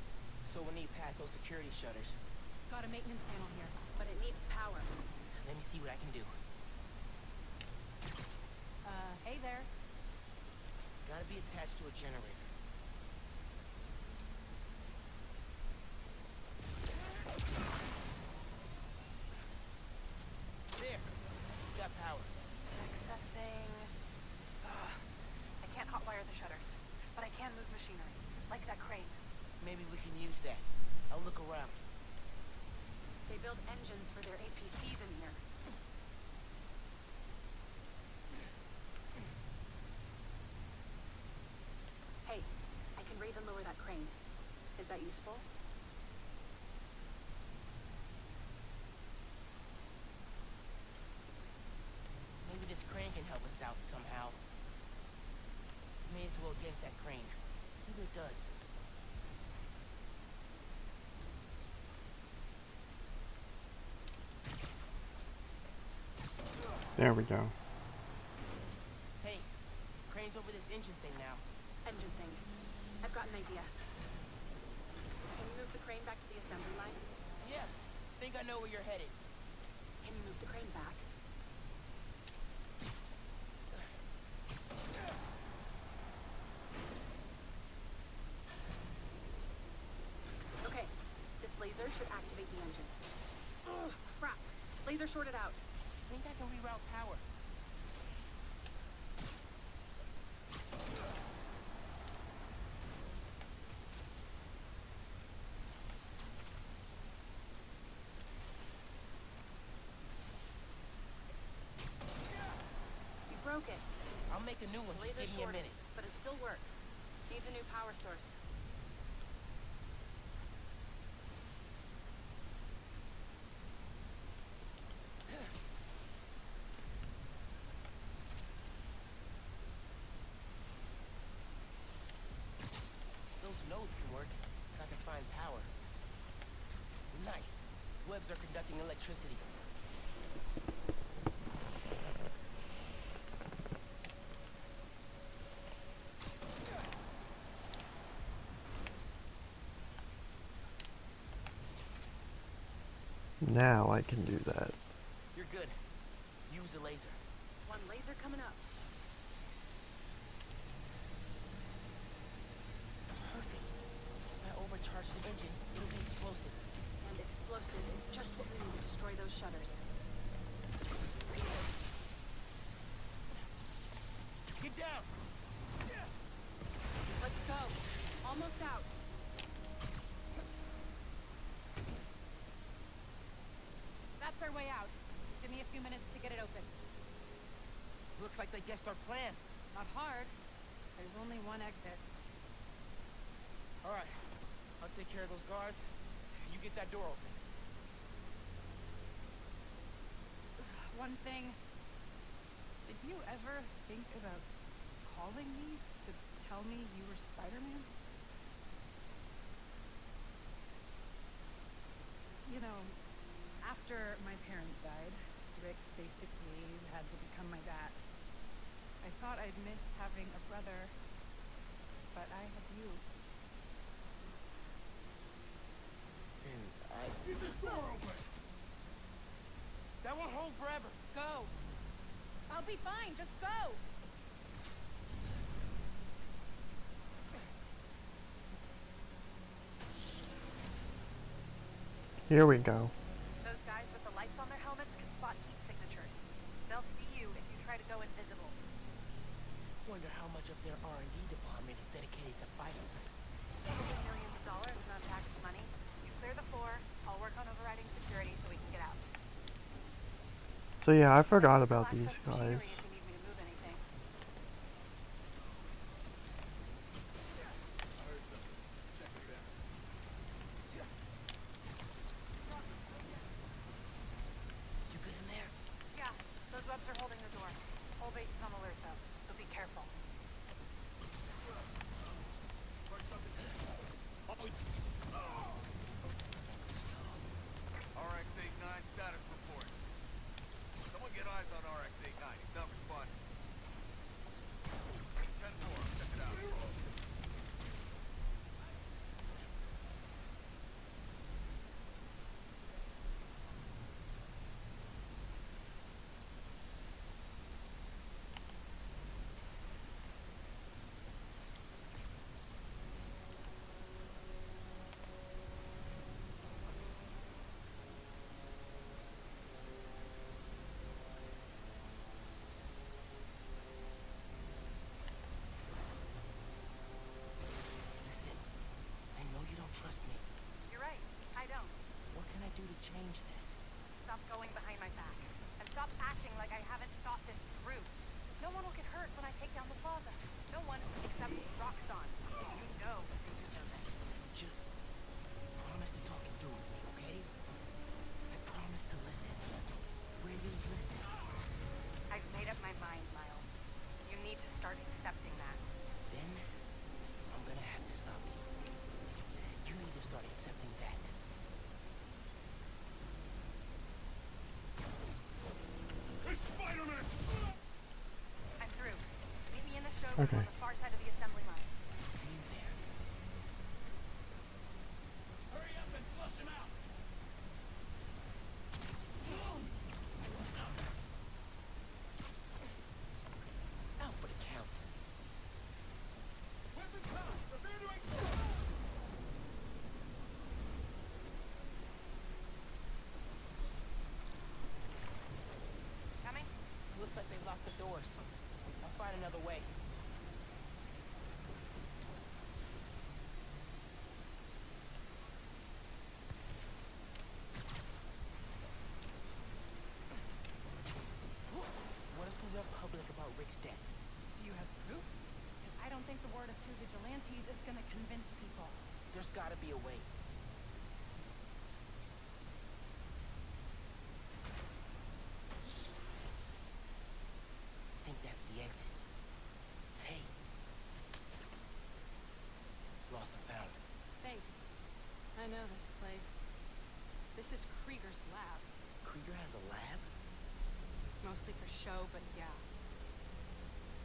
So we need past those security shutters. Got a maintenance panel here, but it needs power. Let me see what I can do. Hey there. Gotta be attached to a generator. There. Got power. Accessing... I can't hotwire the shutters, but I can move machinery, like that crane. Maybe we can use that. I'll look around. They build engines for their APCs in here. Hey, I can raise and lower that crane. Is that useful? Maybe this crane can help us out somehow. May as well get that crane. See what it does. There we go. Hey, crane's over this engine thing now. Engine thing. I've got an idea. Can you move the crane back to the assembly line? Yeah, think I know where you're headed. Can you move the crane back? Okay, this laser should activate the engine. Ugh, crap. Laser shorted out. Think I can reroute power. You broke it. I'll make a new one. Just Laser give me a shorted, minute. but it still works. Needs a new power source. Those nodes can work. I can find power. Nice. Webs are conducting electricity. Now I can do that. You're good. Use the laser. One laser coming up. Perfect. If I overcharge the engine, it'll be explosive. And explosive is just what we need to destroy those shutters. Get down! Let's go! Almost out. That's our way out. Give me a few minutes to get it open. Looks like they guessed our plan. Not hard. There's only one exit. All right, I'll take care of those guards. You get that door open. One thing. Did you ever think about calling me to tell me you were Spider-Man? You know, after my parents died, Rick basically had to become my dad. I thought I'd miss having a brother, but I have you. And I... Get this door open! That won't hold forever. Go! I'll be fine, just go! Here we go. Those guys with the lights on their helmets can spot heat signatures. They'll see you if you try to go invisible. Wonder how much of their R&D department is dedicated to fighting us. Probably millions of dollars in untaxed money. You clear the floor, I'll work on overriding security so we can get out. So yeah, I forgot Still about these access guys. machinery if you need me to move anything. I heard something. Check it out. You good in there? Yeah, those webs are holding the door. Whole base is on alert though, so be careful. RX-89 status report. Someone get eyes on RX-89. He's not responding. 10-4, check it out. Listen, I know you don't trust me. You're right, I don't. What can I do to change that? Stop going behind my back. And stop acting like I haven't thought this through. No one will get hurt when I take down the plaza. No one except Roxxon. You know they deserve it. Just promise to talk it through with me, okay? I promise to listen. Really listen. I've made up my mind, Miles. You need to start accepting that. Then, I'm gonna have to stop you. You need to start accepting that. Hey, Spider-Man! I'm through. Meet me in the showroom Okay. on the far side of the assembly line. See you there. Hurry up and flush him out! Out for the count. Weapons out! Prepare to explode! Coming? Looks like they locked the doors. I'll find another way. What if we went public about Rick's death? Do you have proof? Because I don't think the word of two vigilantes is gonna convince people. There's gotta be a way. I think that's the exit. Hey. Lost and found. Thanks. I know this place. This is Krieger's lab. Krieger has a lab? Mostly for show, but yeah.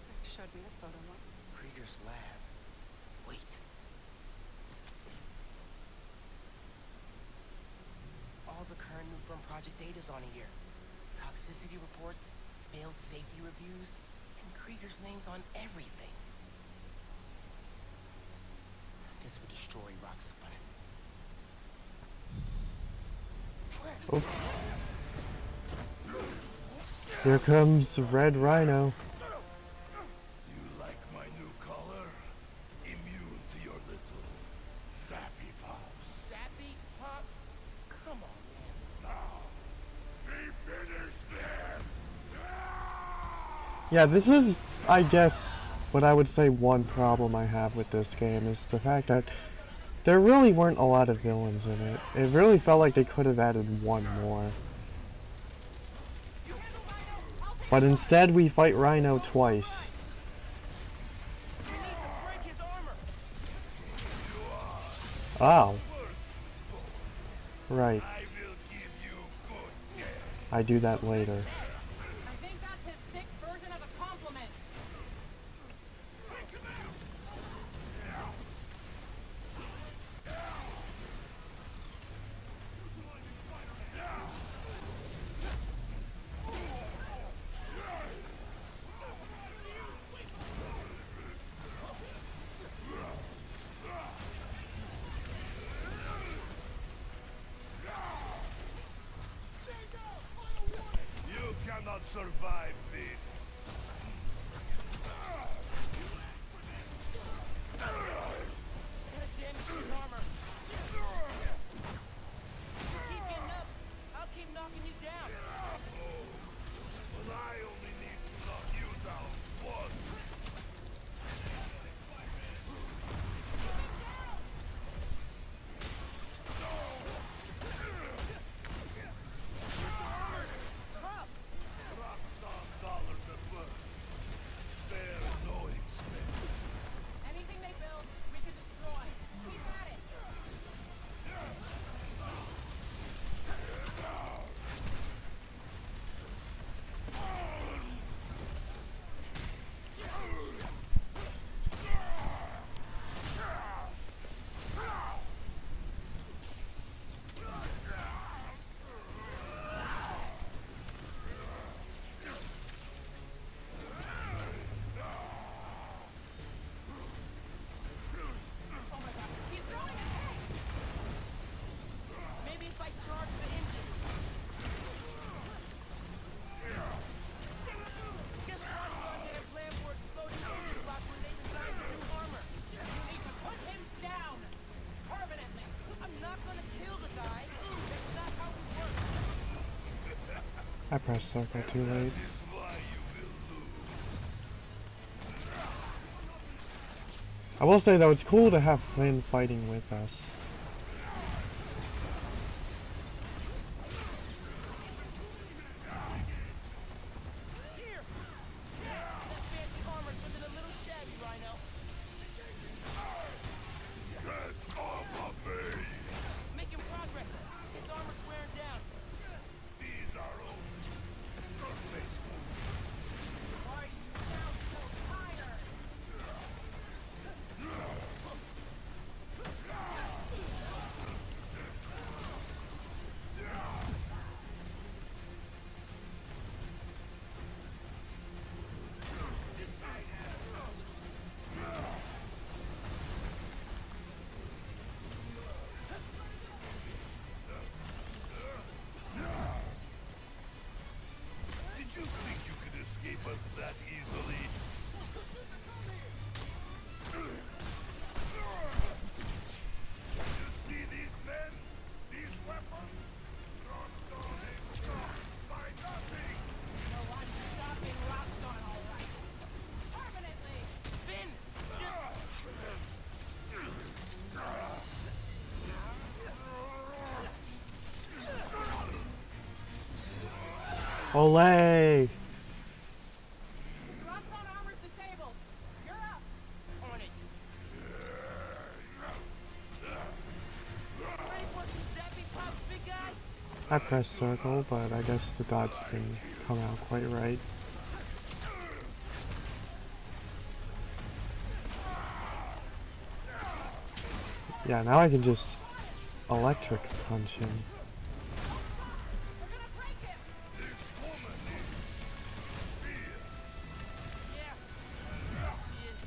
Rick showed me a photo once. Krieger's lab. Wait. All the current news from Project Data's on here. Toxicity reports, failed safety reviews, and Krieger's name's on everything. This would destroy Roxxon. Oh. Here comes Red Rhino. You like my new color? Immune to your little zappy pops. Zappy Pops? Come on, man. Now, we finish this! Yeah, this is, I guess, what I would say one problem I have with this game is the fact that there really weren't a lot of villains in it. It really felt like they could have added one more. But instead we fight Rhino twice. You need to break his armor. Oh. Right. I will give you good care. I do that later. I think that's his sick version of a compliment. You cannot survive this. Gotta damage his armor. Keep getting up. I'll keep knocking you down. But I only need to knock you down once. Up. Roxanne dollars at work. Spare no expense. Anything they build, we can destroy. Keep at it. He's throwing a tank. Maybe if I charge the engine. Guess Roxxon had a plan for exploding engine blocks when they designed the new armor. You need to put him down. Permanently. I'm not gonna kill the guy. That's not how it works. I pressed circle too late. This is why you will lose. I will say though, it's cool to have Flynn fighting with us. Here. That fancy armor's looking a little shabby, Rhino. Get off of me! Making progress. His armor's wearing down. These are only surface wounds. Why do you sound so tired? Did you think you could escape us that easily? You see these men? These weapons? Roxxon is stopped by nothing! No, I'm stopping Roxxon, all right. Permanently. Finn! Olay! Roxxon armor's disabled. You're up. On it. Ready for some zappy pop, big guy? I pressed circle, but I guess the dodge didn't come out quite right. Yeah, now I can just electric punch him. We're gonna break him. This woman is fierce. Yeah. She is.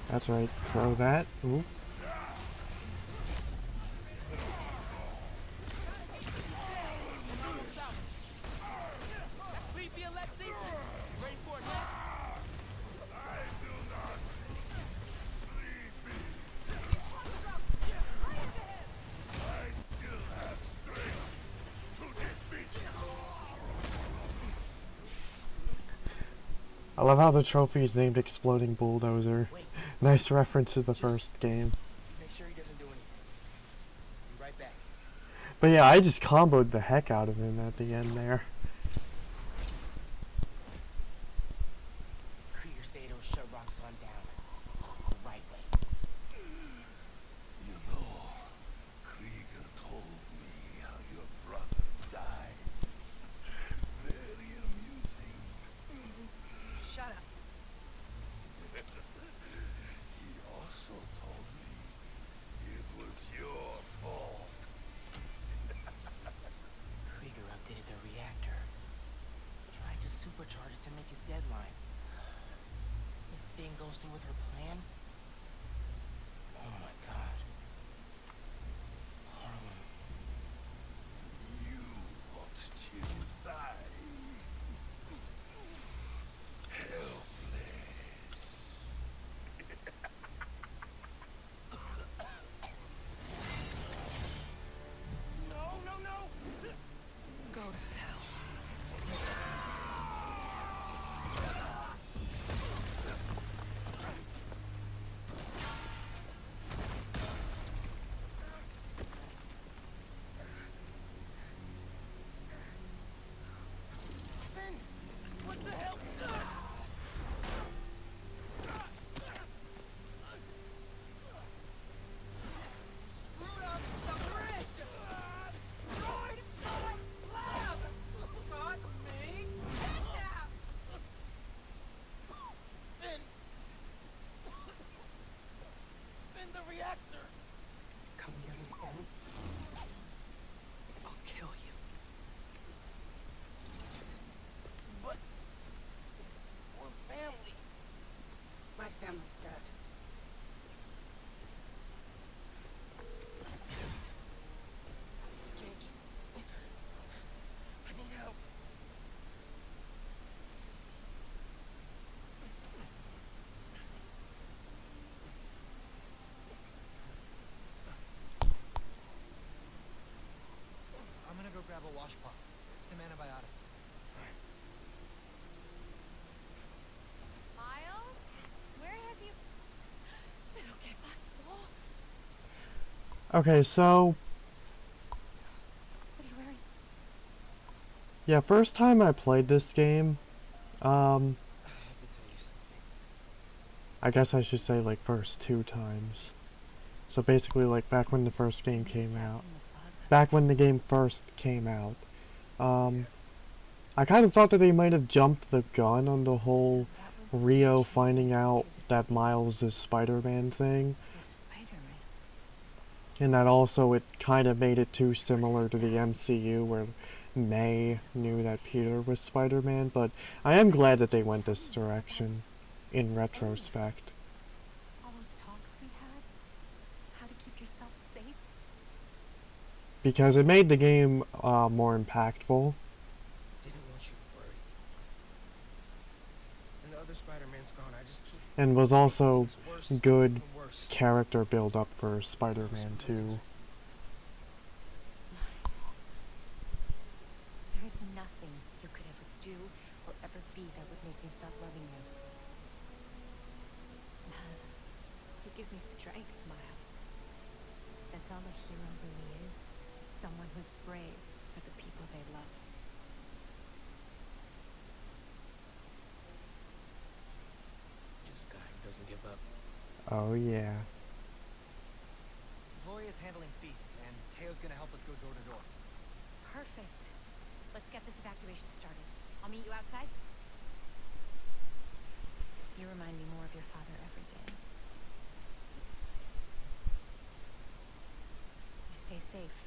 That's right, throw that. Ooh. Almost out. That creepy Alexi? You ready for it, man? I love how the trophy is named Exploding Bulldozer. Wait. Nice reference to the Just- first game. Make sure he doesn't do anything. Be right back. But yeah, I just comboed the heck out of him at the end there. Krieger said he'll shut Roxxon down. The right way. You know, Krieger told me how your brother died. Very amusing. Shut up. He also told me it was your fault. Krieger updated the reactor. Tried to supercharge it to make his deadline. If Finn goes through with her plan... Oh my god. Harlem. You watched him die. Helpless. No! Go to hell. Finn! What the hell? Screwed up the bridge! Destroyed my lab! Not me! Kidnapped! Finn! Finn, the reactor! Come get me, Finn. I'll kill you. But... we're family. My family's dead. Genki. I need help. I'm gonna go grab a washcloth. Some antibiotics. Miles? Where have you... ¿Pero qué pasó? Okay, so What are you wearing? yeah, first time I played this game, I have to tell you something. I guess I should say like first 2 times. So basically like back when the first game came out. Back when the game first came out. I kind of thought that they might have jumped the gun on the whole Rio finding out that Miles is Spider-Man thing. Spider-Man. And that also it kind of made it too similar to the MCU where May knew that Peter was Spider-Man, but I am glad that they went this direction in retrospect. All those talks we had? How to keep yourself safe? Because it made the game more impactful. Didn't want you to worry. And the other Spider-Man's gone. I just keep... And was also It's worse good and worse. character build up for Spider-Man 2. Nice. There is nothing you could ever do or ever be that would make me stop loving you. None. You give me strength, Miles. That's all a hero really is. Someone who's brave for the people they love. Just a guy who doesn't give up. Oh yeah. Gloria's handling Feast, and Teo's gonna help us go door to door. Perfect. Let's get this evacuation started. I'll meet you outside. You remind me more of your father every day. You stay safe.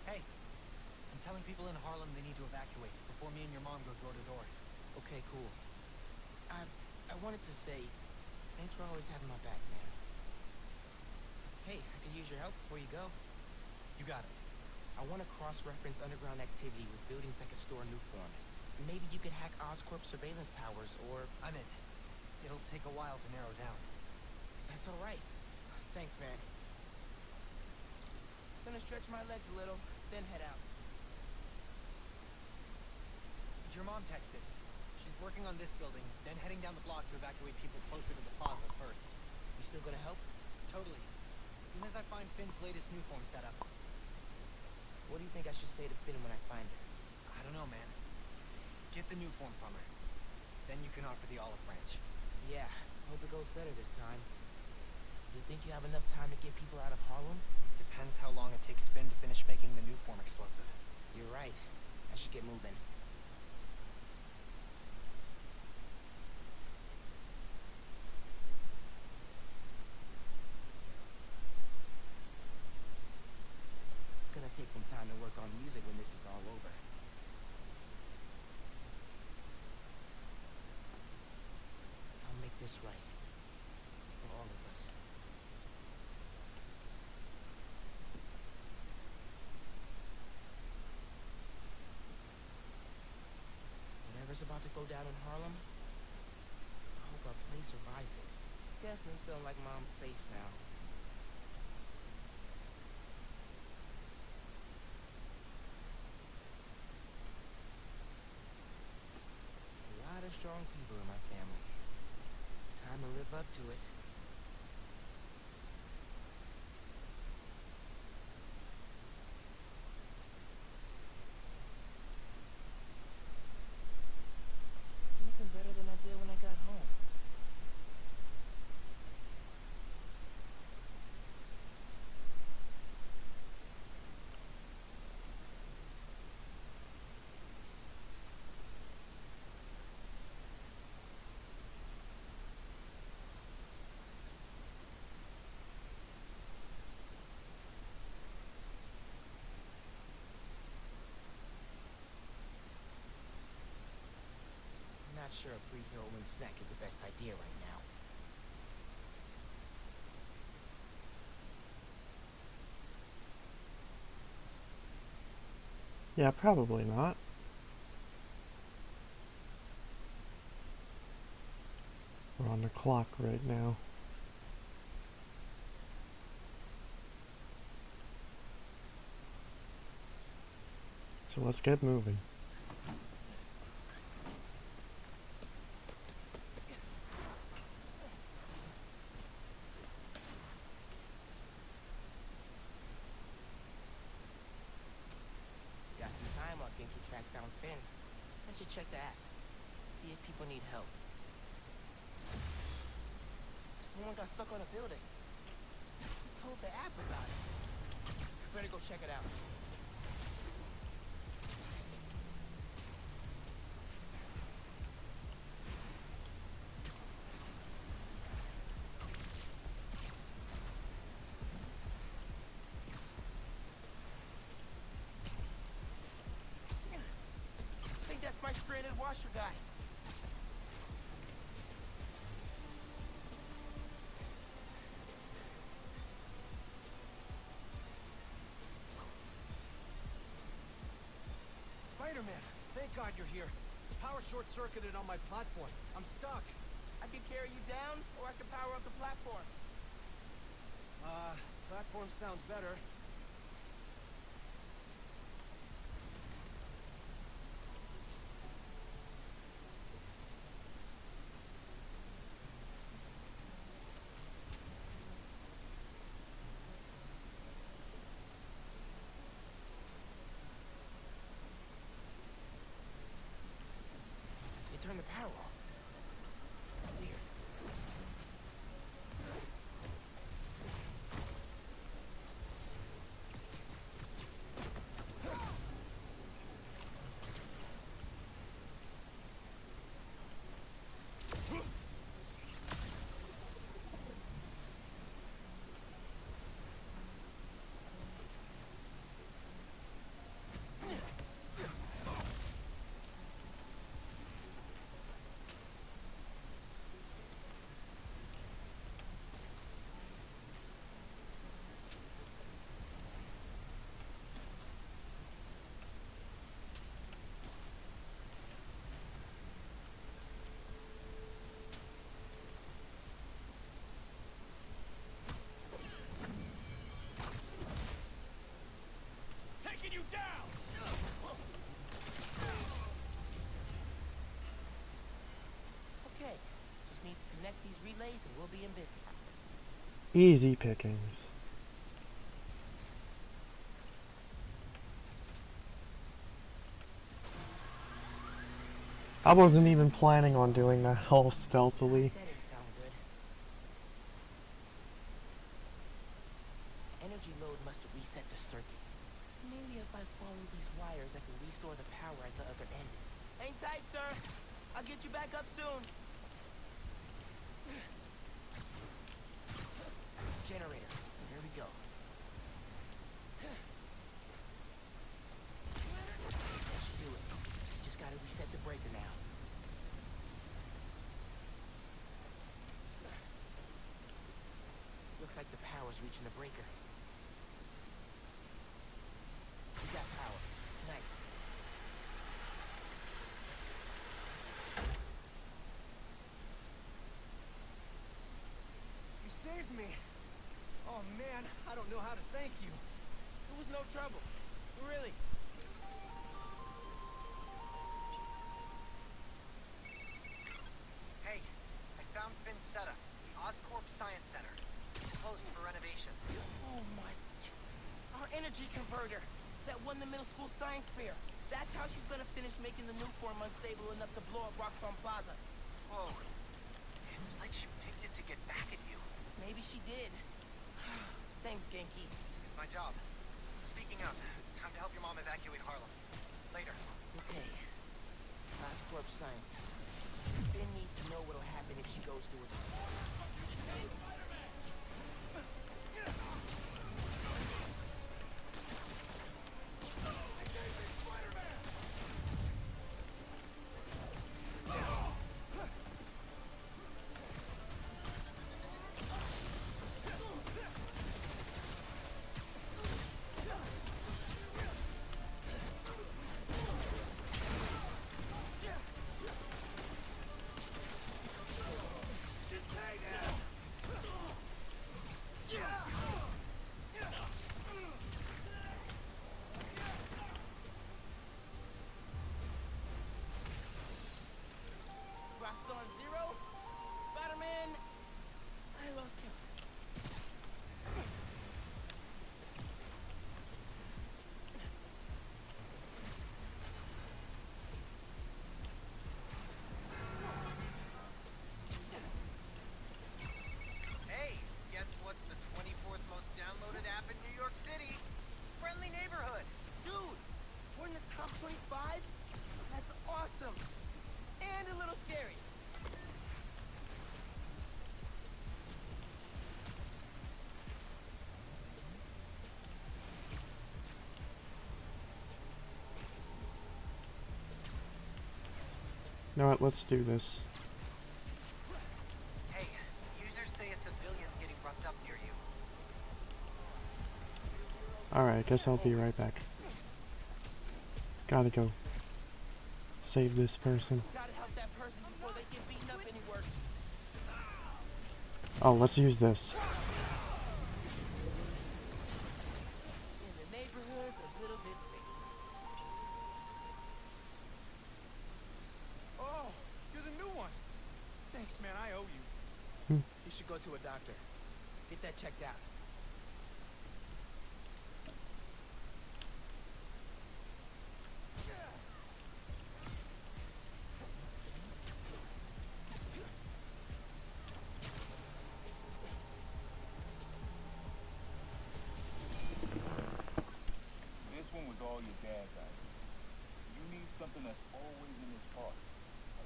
Hey, I'm telling people in Harlem they need to evacuate before me and your mom go door to door. Okay, cool. I wanted to say, thanks for always having my back, man. Hey, I could use your help before you go. You got it. I want to cross-reference underground activity with buildings that could store Nuform. Maybe you could hack Oscorp surveillance towers, or... I'm in. It'll take a while to narrow down. That's alright. Thanks, man. Gonna stretch my legs a little, then head out. Your mom texted. She's working on this building, then heading down the block to evacuate people closer to the plaza first. You still gonna help? Totally. As soon as I find Finn's latest new form setup. What do you think I should say to Finn when I find her? I don't know, man. Get the new form from her. Then you can offer the olive branch. Yeah, hope it goes better this time. You think you have enough time to get people out of Harlem? Depends how long it takes Finn to finish making the new form explosive. You're right. I should get moving. Gonna take some time to work on music when this is all over. I'll make this right. For all of us. Whatever's about to go down in Harlem, I hope our place survives it. Definitely feeling like Mom's space now. A lot of strong people in my family. Time to live up to it. Looking better than I did when I got home. I'm not sure a pre-hero wing snack is the best idea right now. Yeah, probably not. We're on the clock right now. So let's get moving. Got some time while Ginksy tracks down Finn. I should check the app. See if people need help. Someone got stuck on a building. She told the app about it. Better go check it out. I think that's my stranded washer guy. Spider-Man! Thank God you're here. The power short-circuited on my platform. I'm stuck. I can carry you down, or I can power up the platform. Platform sounds better. They turned the power off. Weird. disconnect these relays and we'll be in business. Easy pickings. I wasn't even planning on doing that all stealthily. That didn't sound good. Energy load must have reset the circuit. Maybe if I follow these wires, I can restore the power at the other end. Hang tight, sir. I'll get you back up soon. Generator. Here we go. That should do it. Just gotta reset the breaker now. Looks like the power's reaching the breaker. We got power. Nice. You saved me. Oh man, I don't know how to thank you. It was no trouble. Really. Hey, I found Vincetta, the Oscorp Science Center. It's closed for renovations. Oh my. Our energy converter that won the middle school science fair. That's how she's gonna finish making the new form unstable enough to blow up Roxxon Plaza. Whoa. It's like she picked it to get back at you. Maybe she did. Thanks, Genki. It's my job. Speaking of, time to help your mom evacuate Harlem. Later. Okay. Oscorp Science. Finn needs to know what'll happen if she goes through with it. Roxxon Zero, Spider-Man, I lost count. Hey, guess what's the 24th most downloaded app in New York City? Friendly Neighborhood. Dude, we're in the top 25? That's awesome. And a little scary. You know what, let's do this. Hey, users say a civilian's getting roughed up near you. Alright, guess I'll be right back. Gotta go. Save this person. Gotta help that person before they get beaten up any worse. Oh, let's use this. In the neighborhood's a little bit safe. Oh, you're the new one. Thanks, man. I owe you. You should go to a doctor. Get that checked out. This one was all your dad's idea. You need something that's always in this park.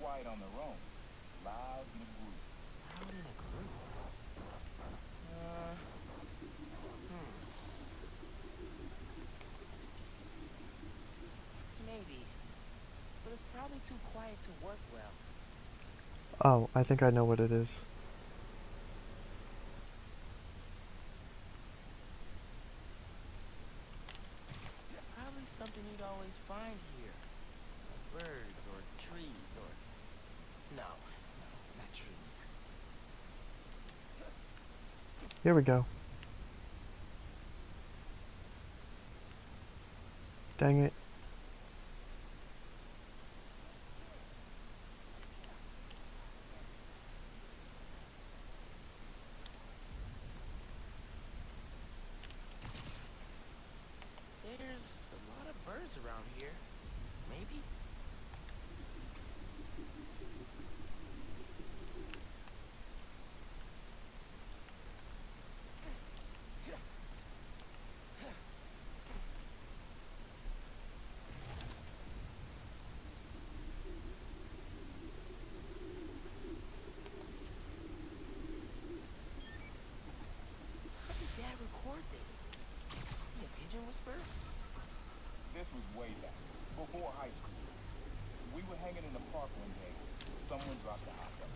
Quiet on their own. Loud in a group. Out in a group. Maybe. But it's probably too quiet to work well. Oh, I think I know what it is. Probably something you'd always find here. Birds or trees or... No, not trees. Here we go. Dang it. there's a lot of birds around here. Maybe? How did Dad record this? Is he a pigeon whisperer? This was way back, before high school. We were hanging in the park one day. Someone dropped a hot dog.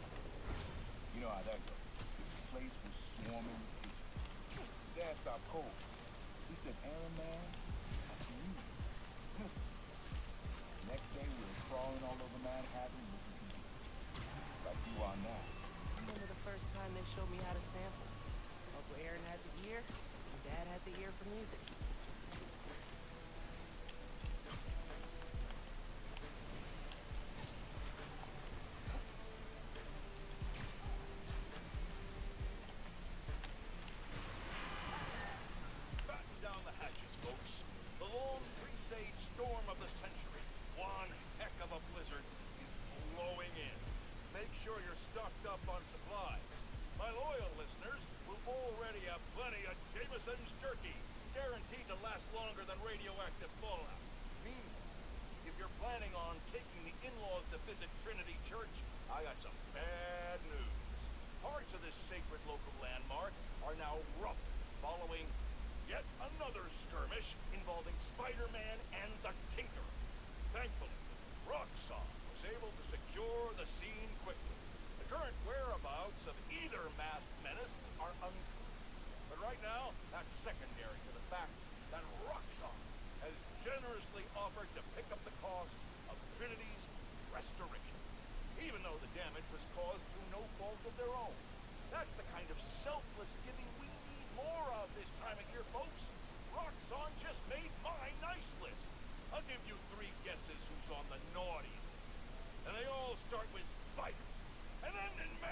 You know how that goes. The place was swarming with pigeons. Dad stopped cold. He said, Aaron, man, that's some music. Listen. Next day, we were crawling all over Manhattan looking for beats. Like you are now. I remember the first time they showed me how to sample. Uncle Aaron had the ear, and Dad had the ear for music. Batten down the hatches, folks. The long presage storm of the century, one heck of a blizzard, is blowing in. Make sure you're stocked up on supplies. My loyal listeners will already have plenty of Jameson's jerky, guaranteed to last longer than radioactive fallout. Meanwhile, if you're planning on taking the in-laws to visit Trinity Church, I got some bad news. Parts of this sacred local landmark are now rough following yet another skirmish involving Spider-Man and the Tinker. Thankfully, Roxxon was able to secure the scene quickly. The current whereabouts of either masked menace are unclear. But right now, that's secondary to the fact that Roxxon has generously offered to pick up the cost of Trinity's restoration, even though the damage was caused through no fault of their own. That's the kind of selfless giving we need more of this time of year, folks. Roxxon just made my nice list. I'll give you 3 guesses who's on the naughty list. And they all start with Spider. And then Man!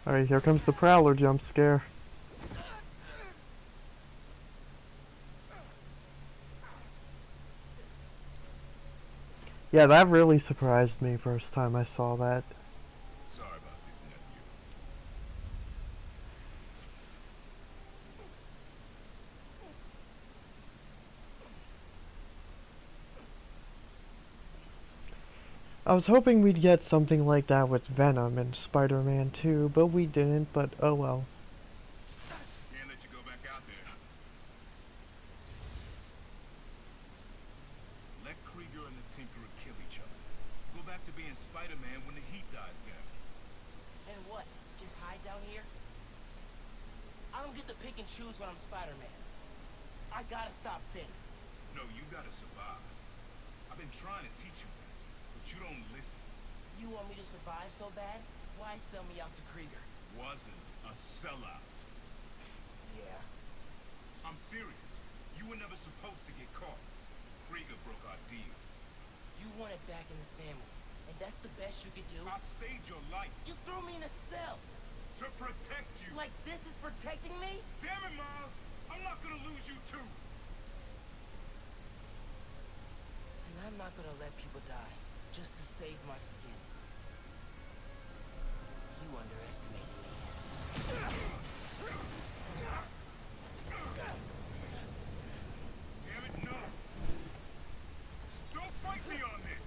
Alright, here comes the Prowler jump scare. Yeah, that really surprised me first time I saw that. Sorry about this, nephew. I was hoping we'd get something like that with Venom and Spider-Man 2, but we didn't, but oh well. Can't let you go back out there. Let Krieger and the Tinkerer kill each other. Go back to being Spider-Man when the heat dies down. And what? Just hide down here? I don't get to pick and choose when I'm Spider-Man. I gotta stop Finn. No, you gotta survive. I've been trying to teach you that, but you don't listen. You want me to survive so bad? Why sell me out to Krieger? Wasn't a sellout. Yeah. I'm serious. You were never supposed to get caught. Krieger broke our deal. You want it back in the family, and that's the best you could do? I saved your life You threw me in a cell! to protect you. Like this is protecting me? Damn it, Miles! I'm not gonna lose you too. And I'm not gonna let people die just to save my skin. You underestimated me. Damn it, no! Don't fight me on this!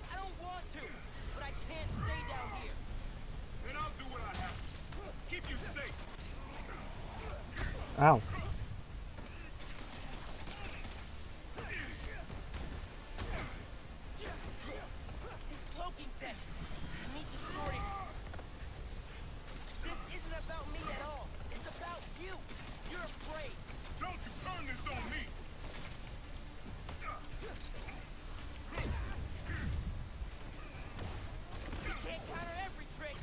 I don't want to, but I can't stay down here. Then I'll do what I have to. Keep you safe. Ow. His cloaking tech. I need to sort it. This isn't about me at all. It's about you. You're afraid. Don't you turn this on me! You can't counter every trick.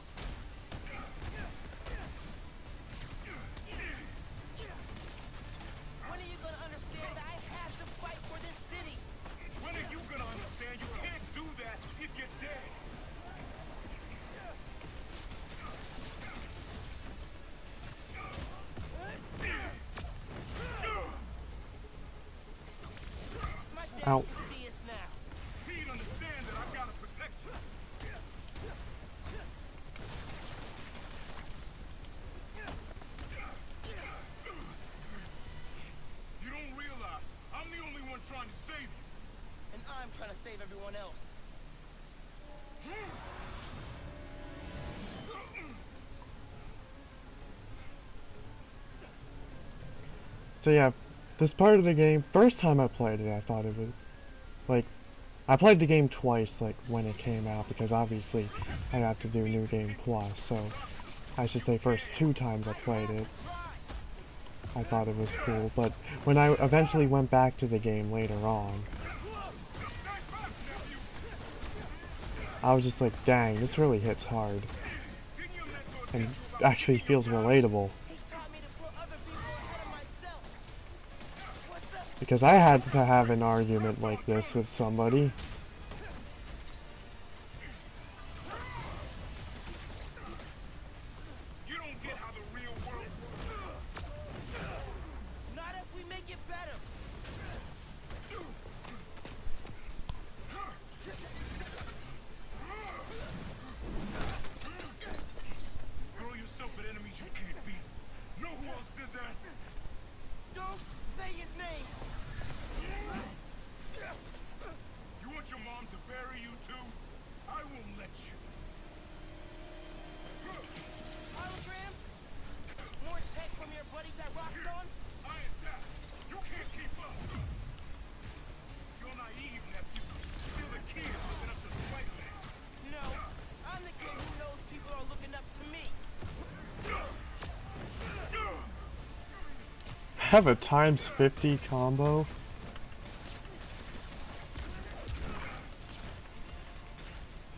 Ow. You see us now. He'd understand that I've got to protect you. You don't realize I'm the only one trying to save you. And I'm trying to save everyone else. So yeah, this part of the game, first time I played it, I thought it was, like, I played the game twice, like, when it came out, because obviously I had to do New Game Plus, so I should say first 2 times I played it, I thought it was cool, but when I eventually went back to the game later on, I was just like, dang, this really hits hard, and actually feels relatable. He taught me to put other people ahead of myself. What's up? Because I had to have an argument like this with somebody. You don't get how the real world works. Not if we make it better. Throw yourself at enemies you can't beat. Know who else did that? Don't say his name. You want your mom to bury you too? I won't let you. Holograms? More tech from your buddies at Rockstone? I attack. You can't keep up. You're naive, nephew. You're the kid looking up to Spider-Man. No, I'm the kid who knows people are looking up to me. Have a times 50 combo.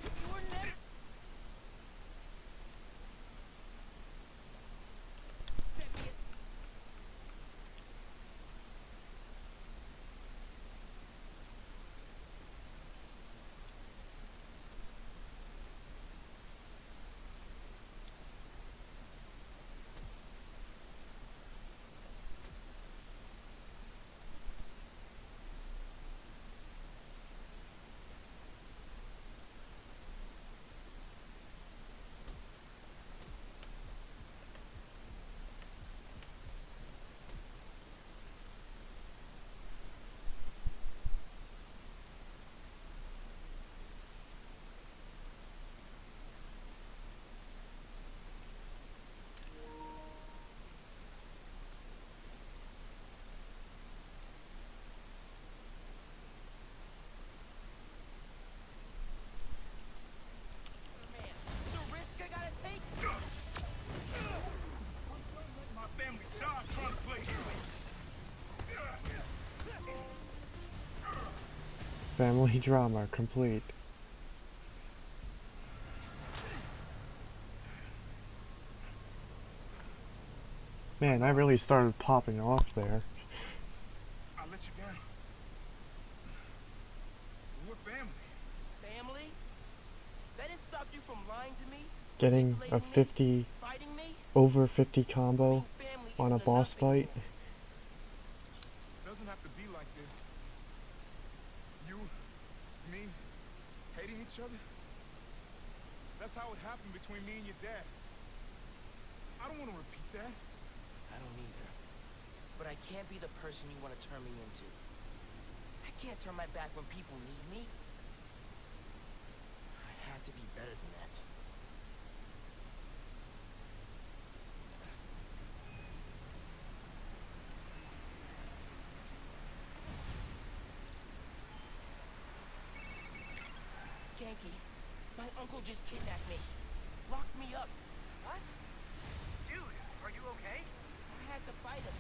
You were never... Man, the risk I gotta take? My family died trying to play hero. Family drama complete. Man, I really started popping off there. I let you down. We're family. Family? That didn't stop you from lying to me? Getting a manipulating me, 50, fighting me? over 50 combo Being family on a isn't boss enough fight. anymore. Doesn't have to be like this. You, me, hating each other? That's how it happened between me and your dad. I don't want to repeat that. I don't either. But I can't be the person you want to turn me into. I can't turn my back when people need me. I have to be better than that. Genki, my uncle just kidnapped me. Locked me up. What? Dude, are you okay? I had to fight him.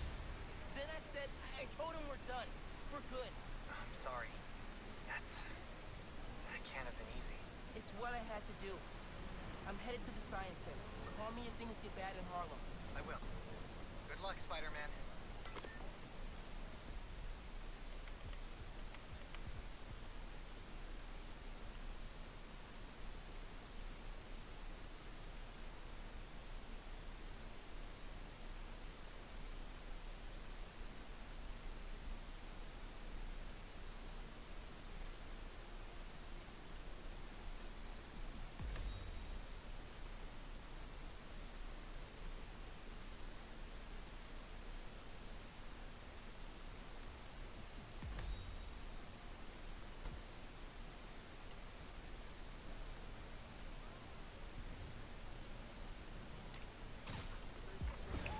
Then I told him we're done. For good. I'm sorry. That can't have been easy. It's what I had to do. I'm headed to the science center. Call me if things get bad in Harlem. I will. Good luck, Spider-Man.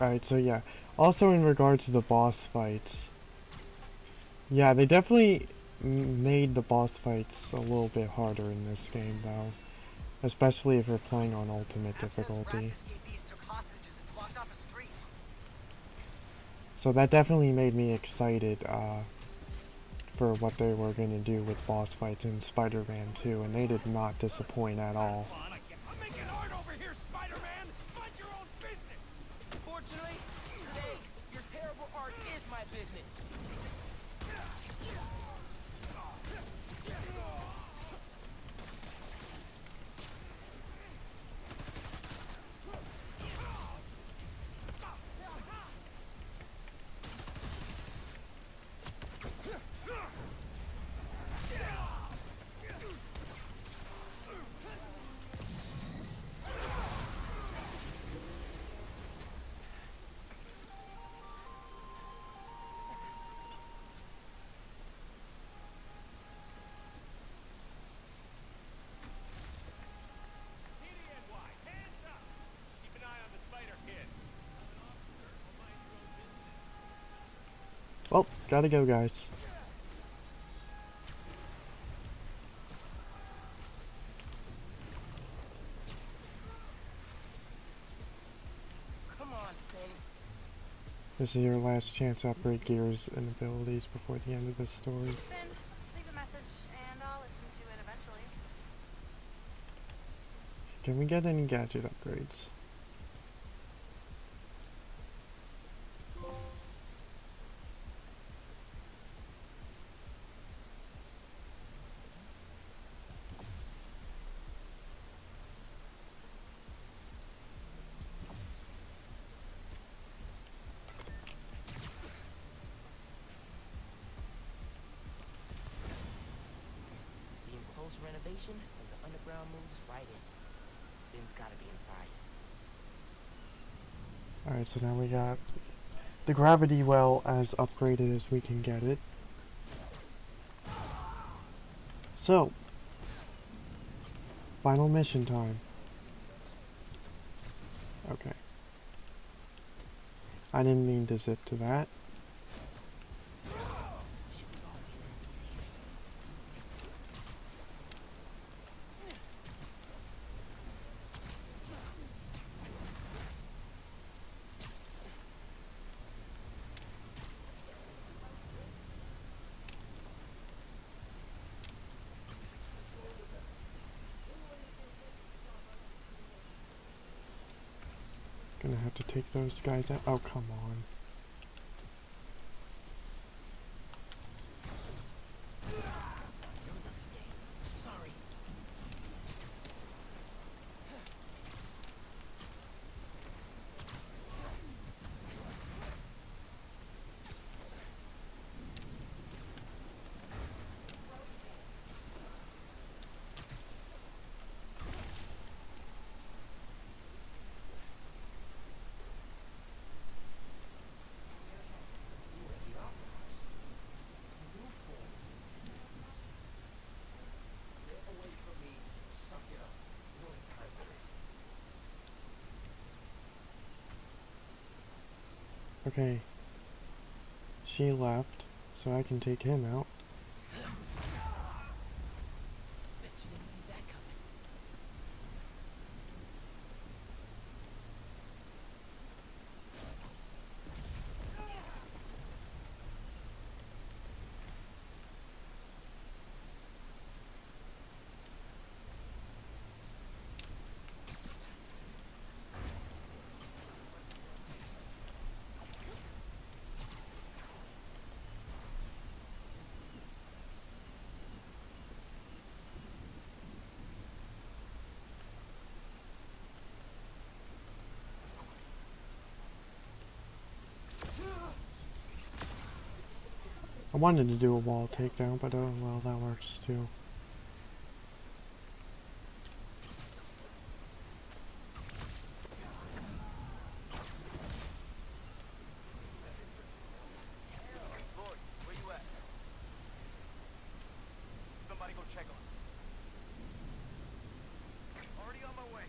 Alright, so yeah. Also in regards to the boss fights. Yeah, they definitely made the boss fights a little bit harder in this game, though. Especially if you're playing on ultimate difficulty. So that definitely made me excited for what they were going to do with boss fights in Spider-Man 2, and they did not disappoint at all. I'm making art over here, Spider-Man! Mind your own business! Fortunately, today, your terrible art is my business. TDNY, hands up! Keep an eye on the Spider Kid. I'm an officer. Well, mind your own business. Well, gotta go, guys. Come on, Finn. This is your last chance to upgrade gears and abilities before the end of this story. Finn, leave a message and I'll listen to it eventually. Can we get any gadget upgrades? See him close renovation, and the underground moves right in. Finn's gotta be inside. Alright, so now we got the gravity well as upgraded as we can get it. So, final mission time. Okay. I didn't mean to zip to that. She was always this easy. Gonna have to take those guys out. Oh, come on. Sorry. Okay. She left, so I can take him out. Bet you didn't see that coming. I wanted to do a wall takedown, but oh well, that works too. Lloyd, where you at? Somebody go check on him. Already on my way.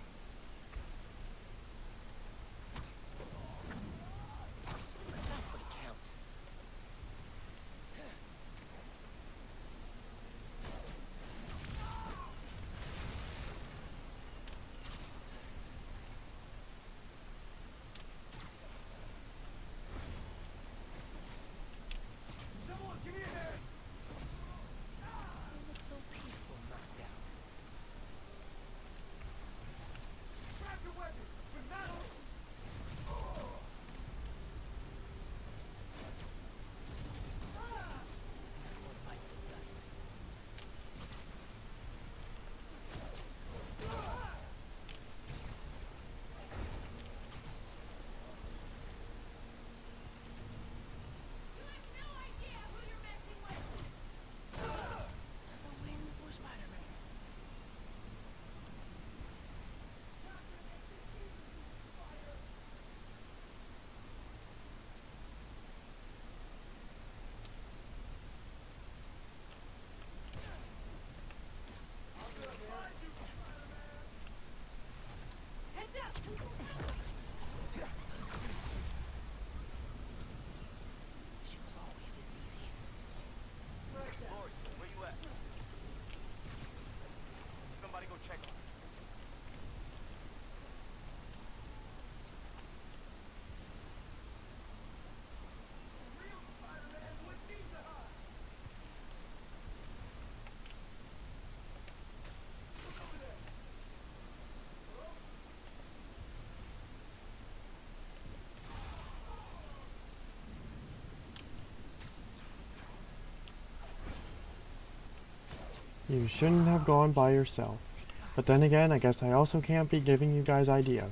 You shouldn't have gone by yourself. But then again, I guess I also can't be giving you guys ideas.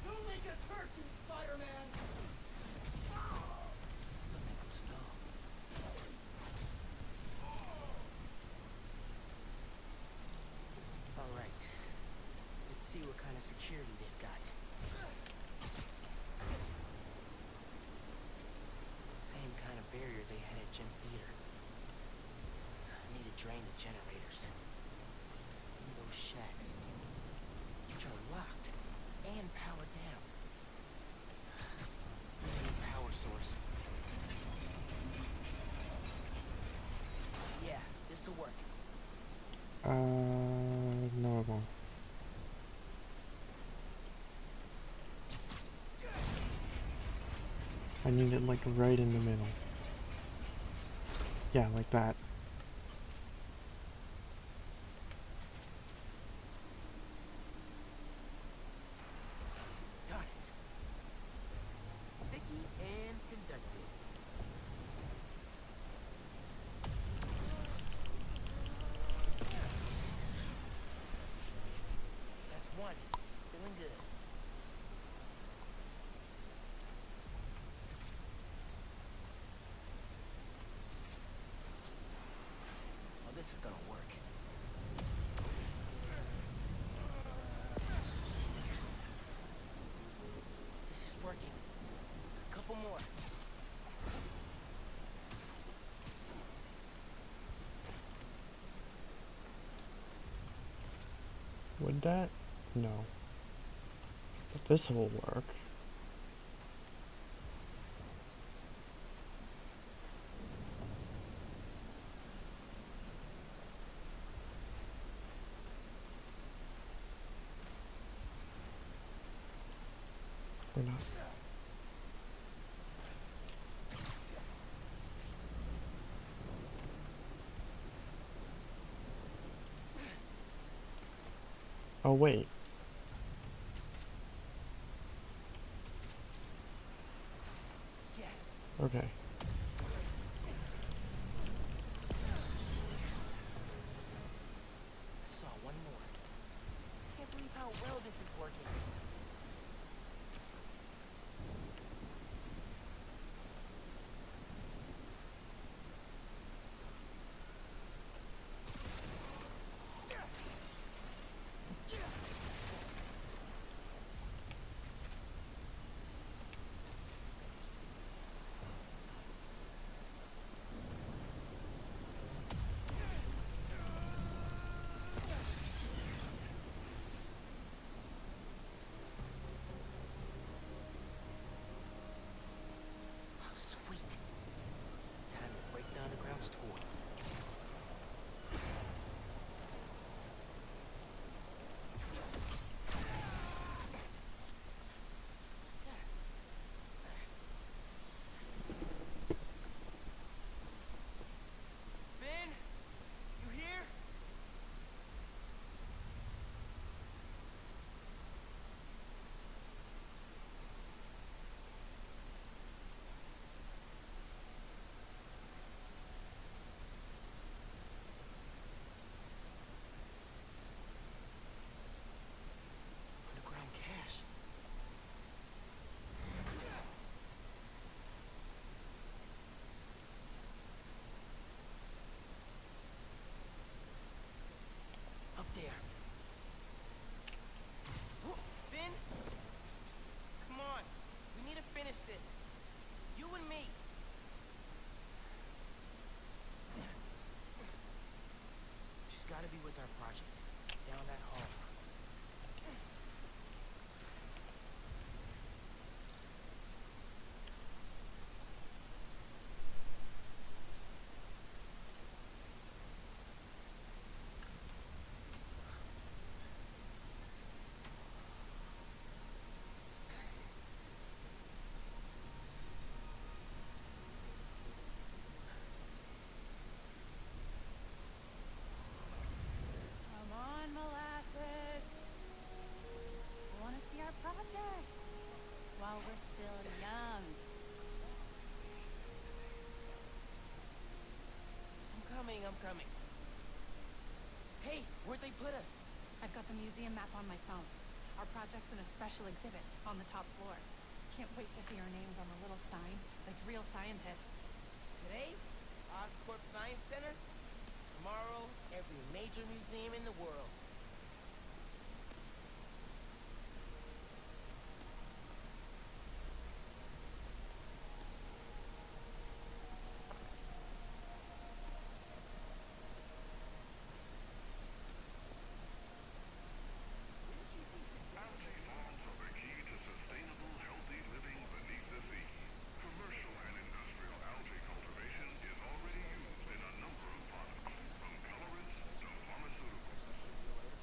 Don't make us hurt you, Spider-Man! This'll make him stop. Alright. Let's see what kind of security they've got. Same kind of barrier they had at Gym Theater. I need to drain the generators. In those shacks, which are locked and powered down. Need a power source. Yeah, this'll work. No it won't. I need it like right in the middle. Yeah, like that. Got it. Sticky and conductive. That's one. Feeling good. Oh, this is gonna work. This is working. A couple more. Would that? No. But this will work. Or not. Oh wait. Yes. Okay. I saw one more. Can't believe how well this is working. the museum map on my phone. Our project's in a special exhibit on the top floor. Can't wait to see our names on the little sign, like real scientists. Today, Oscorp Science Center. Tomorrow, every major museum in the world. Algae farms are the key to sustainable, healthy living beneath the sea. Commercial and industrial algae cultivation is already used in a number of products, from colorants to pharmaceuticals.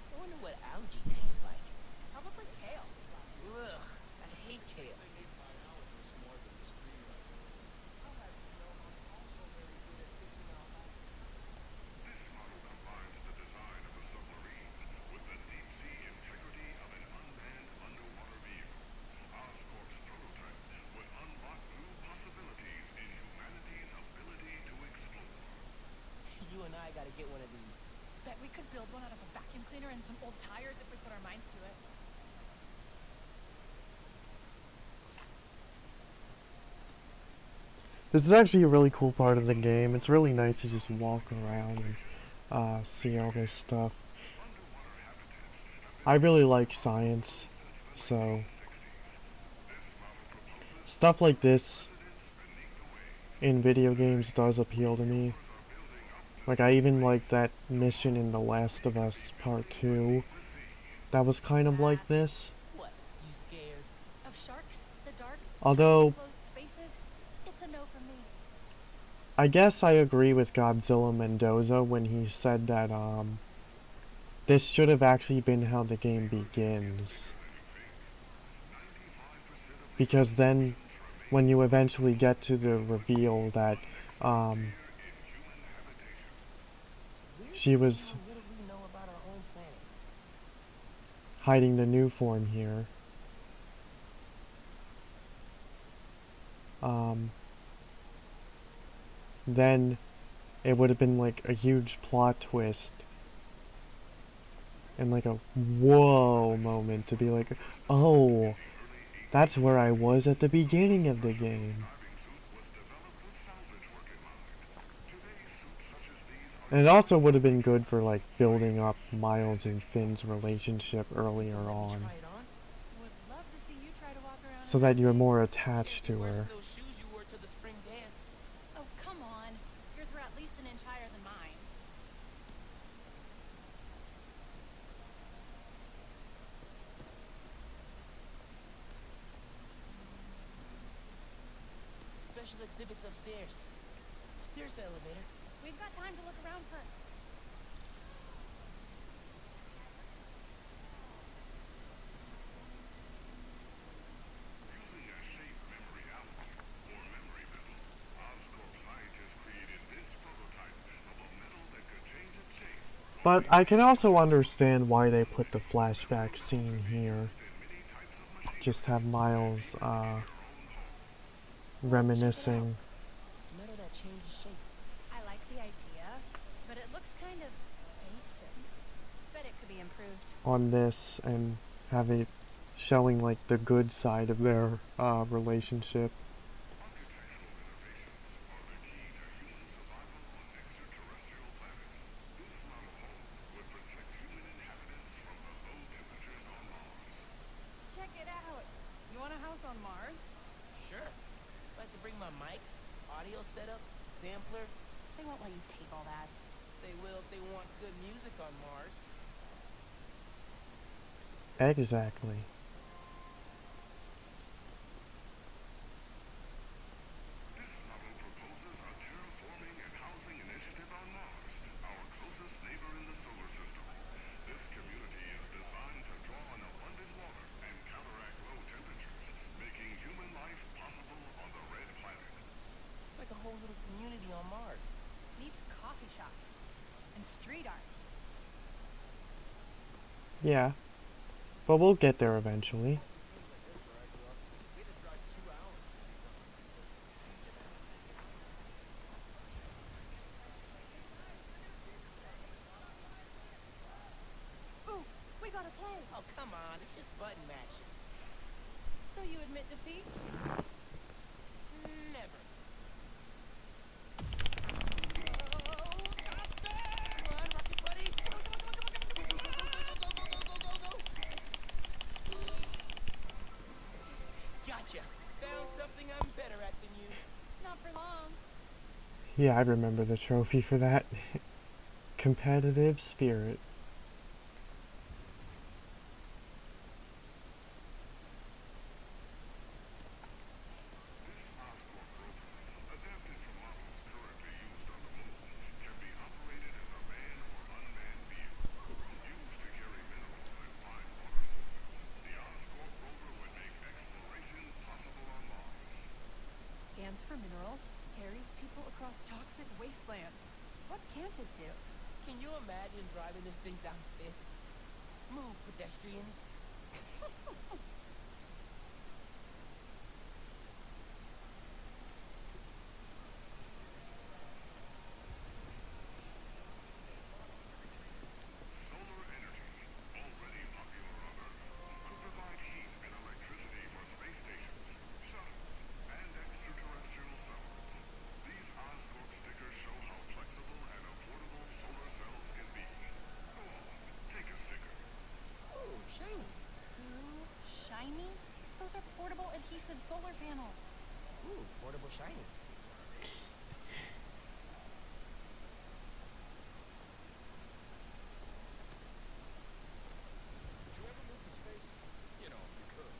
I wonder what algae tastes like. Probably kale. Ugh, I hate kale. This model combines the design of a submarine with the deep-sea integrity of an unmanned underwater vehicle. Oscorp's prototype would unlock new possibilities in humanity's ability to explore. You and I gotta get one of these. Bet we could build one out of a vacuum cleaner and some old tires if we put our minds to it. This is actually a really cool part of the game. It's really nice to just walk around and see all this stuff. I really like science, so stuff like this in video games does appeal to me. Like, I even like that mission in The Last of Us Part 2 that was kind of like this. What? You scared? Of sharks, the dark, Although, closed spaces, it's a no for me. I guess I agree with Godzilla Mendoza when he said that, this should have actually been how the game begins. Because then, when you eventually get to the reveal that, she was How little we know about our own planet. hiding the new form here. Then it would have been like a huge plot twist and like a whoa moment to be like, oh, that's where I was at the beginning of the game. And it also would have been good for like building up Miles and Finn's relationship earlier on, Try it on? Would love to see you try to walk around so in that you're thing. more attached to Where's her. those shoes you wore to the spring dance? Oh, come on. Yours were at least an inch higher than mine. Special exhibits upstairs. There's the elevator. We've got time to look around first. Using a shape memory alloy, or memory metal, Oscorp scientists created this prototype of a metal that could change its shape. But I can also understand why they put the flashback scene here. Just have Miles, reminiscing. Metal that changes shape. I like the idea, but it looks kind of basic. Bet it could be improved. On this and have it showing like the good side of their relationship. Architectural innovations are the key to human survival on extraterrestrial planets. This model home would protect human inhabitants from the low temperatures on Mars. Check it out. You want a house on Mars? Sure. If I could bring my mics, audio setup, sampler, They won't let you take all that. they will if they want good music on Mars. Exactly. This model proposes a terraforming and housing initiative on Mars, our closest neighbor in the solar system. This community is designed to draw on abundant water and counteract low temperatures, making human life possible on the red planet. It's like a whole little community on Mars. Needs coffee shops and street art. Yeah. But we'll get there eventually. Ooh, we got a It's just button matching. So you admit defeat? Never. Gotcha. Found something I'm better at than you. Not for long. Yeah, I remember the trophy for that. Competitive spirit. Scans for minerals, carries people across toxic wastelands. What can't it do? Can you imagine driving this thing down Fifth? Move, pedestrians. Ooh, shiny. Ooh, shiny? Those are portable adhesive solar panels. Ooh, portable shiny. Would you ever move to space? You know, if you could.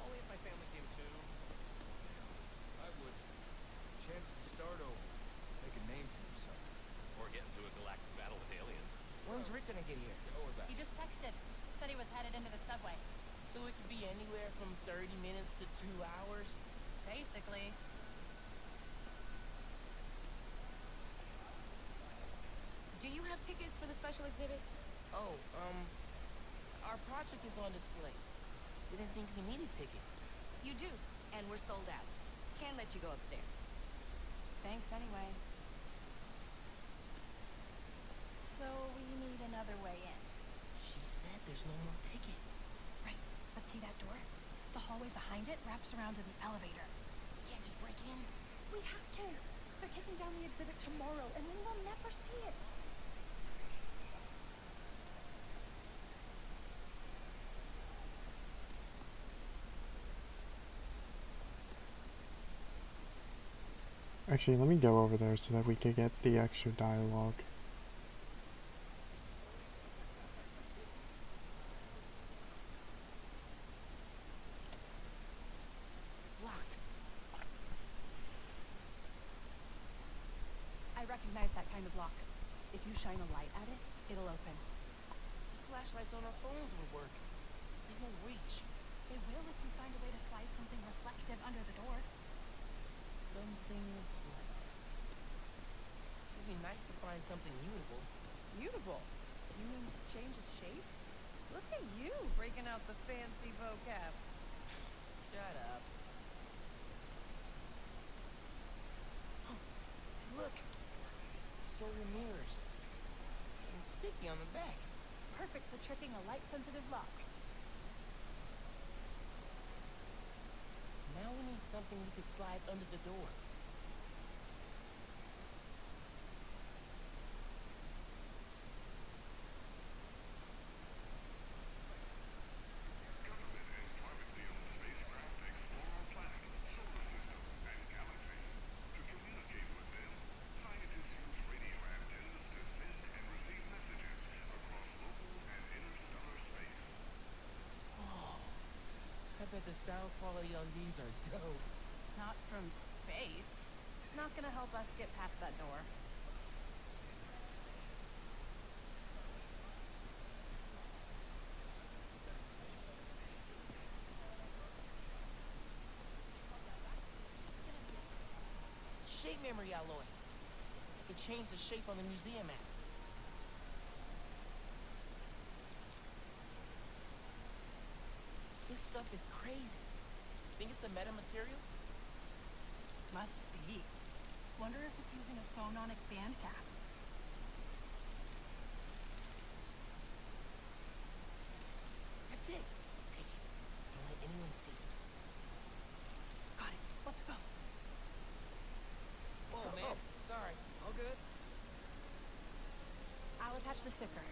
Only if my family came too. Yeah, I would. Chance to start over. Make a name for yourself. Or get into a galactic battle with aliens. When's Rick gonna get here? Yeah, or that. He just texted. Said he was headed into the subway. So it could be anywhere from 30 minutes to 2 hours? Basically. Do you have tickets for the special exhibit? Oh, our project is on display. Didn't think we needed tickets. You do, and we're sold out. Can't let you go upstairs. Thanks anyway. So we need another way in. She said there's no more tickets. Right. Let's see that door. The hallway behind it wraps around to the elevator. Can't just break in. We have to. They're taking down the exhibit tomorrow, and we will never see it. Actually, let me go over there so that we can get the extra dialogue. Locked. I recognize that kind of lock. If you shine a light at it, it'll open. Flashlights on our phones would work. They won't reach. They will if we find a way to slide something reflective under the door. Something reflective. It'd be nice to find something mutable. Mutable? You mean changes shape? Look at you breaking out the fancy vocab. Shut up. Look. Solar mirrors. And sticky on the back. Perfect for tricking a light-sensitive lock. Now we need something we could slide under the door. I bet the sound quality on these are dope. Not from space. Not gonna help us get past that door. Shape memory alloy. I can change the shape on the museum map. This stuff is crazy. Think it's a metamaterial? Must be. Wonder if it's using a phononic band cap. That's it. anyone see? Got it. Let's go. Whoa, man. Sorry. All good. I'll attach the sticker.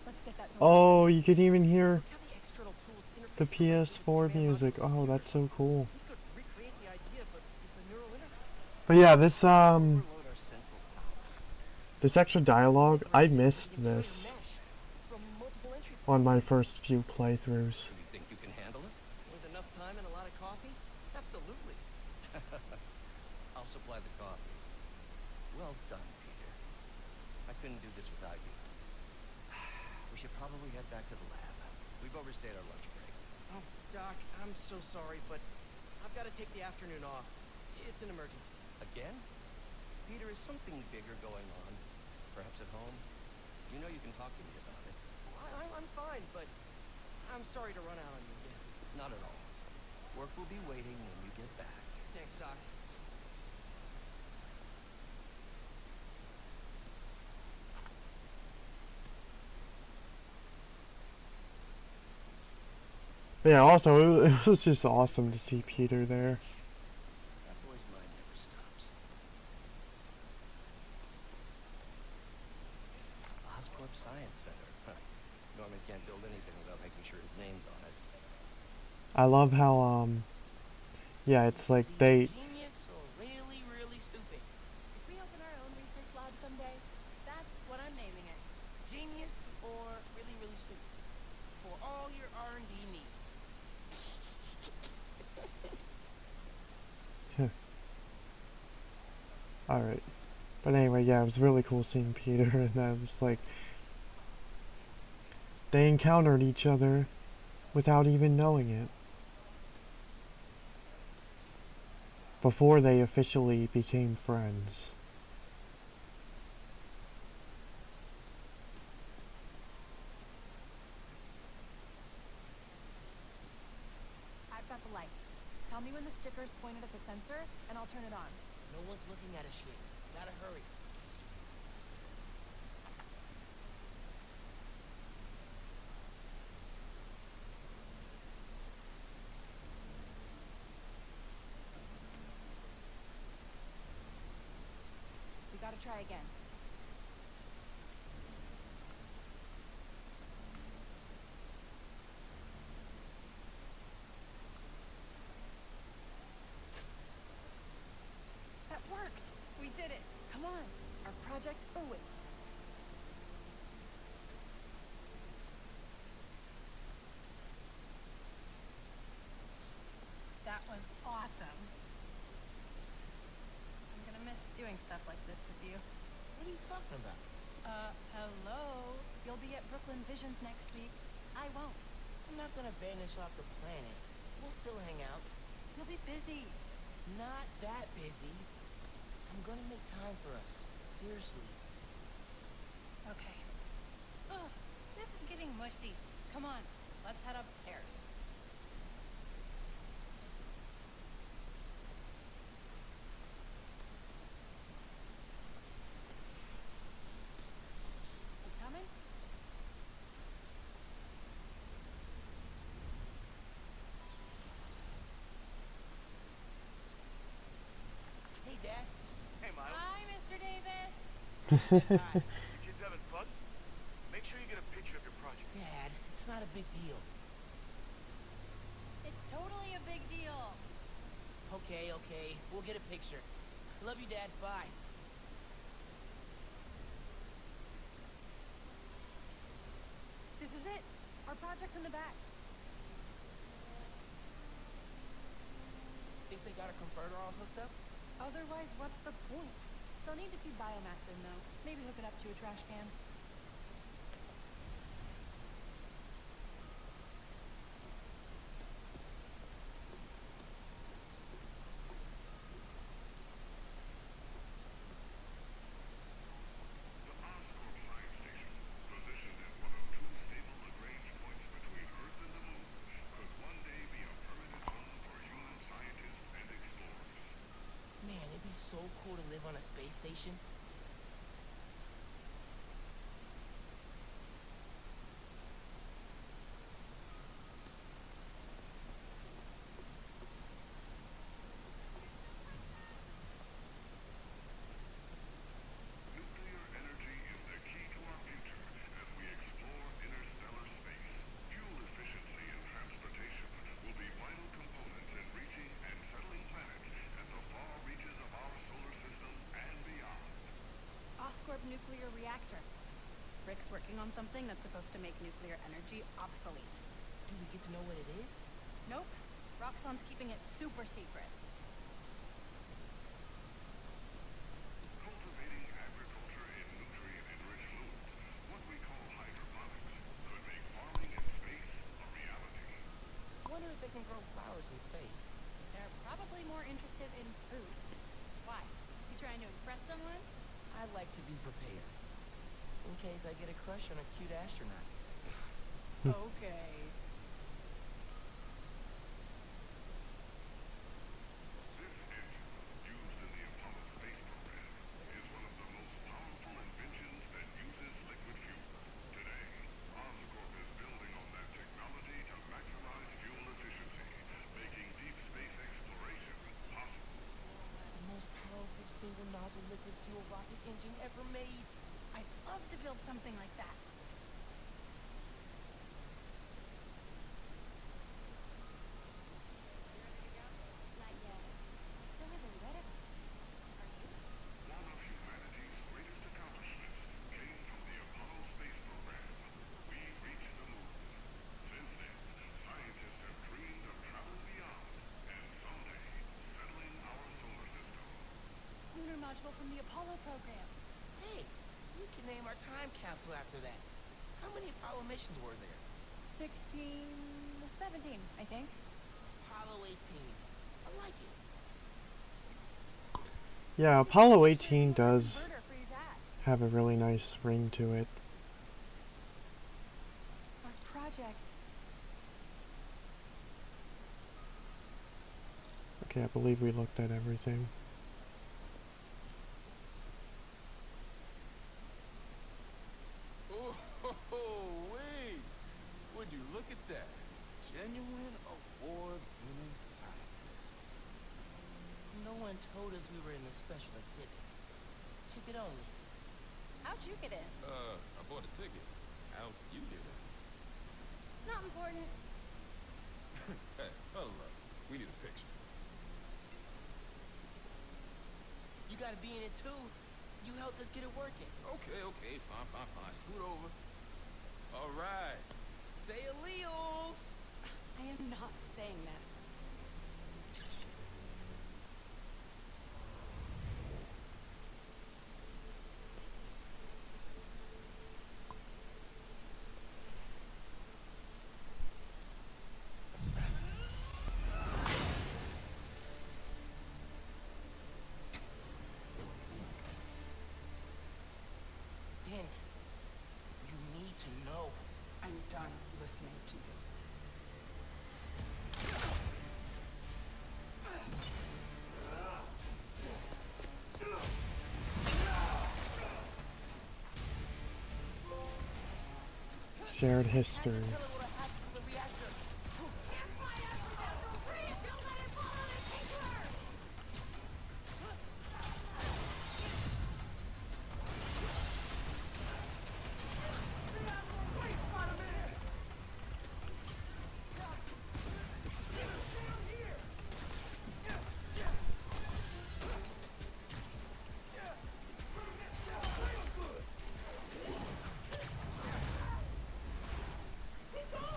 Let's get that. Oh, you can even hear Look how the external tools the interface directly with PS4 command music. modules on Oh, the that's so cool. We could recreate the idea, but with a neural interface. But yeah, this Overload our central power. this extra dialogue, I Separate missed the interior this mesh from multiple entry on points. my first few playthroughs. You think you can handle it? With enough time and a lot of coffee? Absolutely. I'll supply the coffee. Well done, Peter. I couldn't do this without you. We should probably head back to the lab. We've overstayed our lunch break. Oh, Doc, I'm so sorry, but I've got to take the afternoon off. It's an emergency. Again? Peter, is something bigger going on? Perhaps at home? You know you can talk to me about it. I'm fine, but I'm sorry to run out on you again. Not at all. Work will be waiting when you get back. Thanks, Doc. But yeah, also, it was just awesome to see Peter there. That boy's mind never stops. Oscorp Science Center. Huh. Norman can't build anything without making sure his name's on it. I love how, yeah, it's like they, Genius or really, really stupid? If we open our own research lab someday, that's what I'm naming it. Genius or really, really stupid? For all your R&D needs. alright. But anyway, yeah, it was really cool seeing Peter, and I was like, they encountered each other without even knowing it. Before they officially became friends. I've got the light. Tell me when the sticker's pointed at the sensor, and I'll turn it on. No one's looking at us yet. Gotta hurry. We gotta try again. That worked! We did it! Come on! Our project awaits. That was awesome. I'm gonna miss doing stuff like this with you. What are you talking about? Hello? You'll be at Brooklyn Visions next week. I won't. I'm not gonna vanish off the planet. We'll still hang out. You'll be busy. Not that busy. I'm gonna make time for us. Seriously. Okay. Ugh, this is getting mushy. Come on, let's head upstairs. You coming? Hey, Dad. Hey, Miles. Hi, Mr. Davis. Hi. You kids having fun? Make sure you get a picture of your project. Dad, it's not a big deal. It's totally a big deal. Okay, okay. We'll get a picture. Love you, Dad. Bye. This is it. Our project's in the back. Think they got a converter all hooked up? Otherwise, what's the point? They'll need to feed biomass in, though. Maybe hook it up to a trash can. The Oscorp Science Station, positioned at one of two stable Lagrange points between Earth and the Moon, could one day be a permanent home for human scientists and explorers. Man, it'd be so cool to live on a space station. working on something that's supposed to make nuclear energy obsolete. Do we get to know what it is? Nope. Roxxon's keeping it super secret. Cultivating agriculture in nutrient-enriched fluids, what we call hydroponics, could make farming in space a reality. Wonder if they can grow flowers in space. They're probably more interested in food. Why? You trying to impress someone? I like to be prepared. In case I get a crush on a cute astronaut. Okay. This engine, used in the Apollo space program, is one of the most powerful inventions that uses liquid fuel. Today, Oscorp is building on that technology to maximize fuel efficiency, making deep space exploration possible. The most powerful single nozzle liquid fuel rocket engine ever made. I'd love to build something like that. Not yet. I still haven't read everything. Are you? One of humanity's greatest accomplishments came from the Apollo space program. We reached the moon. Since then, scientists have dreamed of travel beyond and someday settling our solar system. Lunar module from the Apollo program. Hey, we can name our time capsule after that. How many Apollo missions were there? 16, 17, I think. Apollo 18. I like it. Yeah, Apollo 18 does Converter for your dad. have a really nice ring to it. Our project. Okay, I believe we looked at everything. Oh, wait! Would you look at that? Genuine award-winning scientists. No one told us we were in a special exhibit. Ticket only. How'd you get in? I bought a ticket. How'd you get it? Not important. Hey, hold up. We need a picture. You gotta be in it too. You helped us get it working. Okay, fine. Scoot over. All right. Say alleles. I am not saying that. Ben, you need to know. I'm done listening to you. Shared history. Tell her what happened to the reactor. He's gone!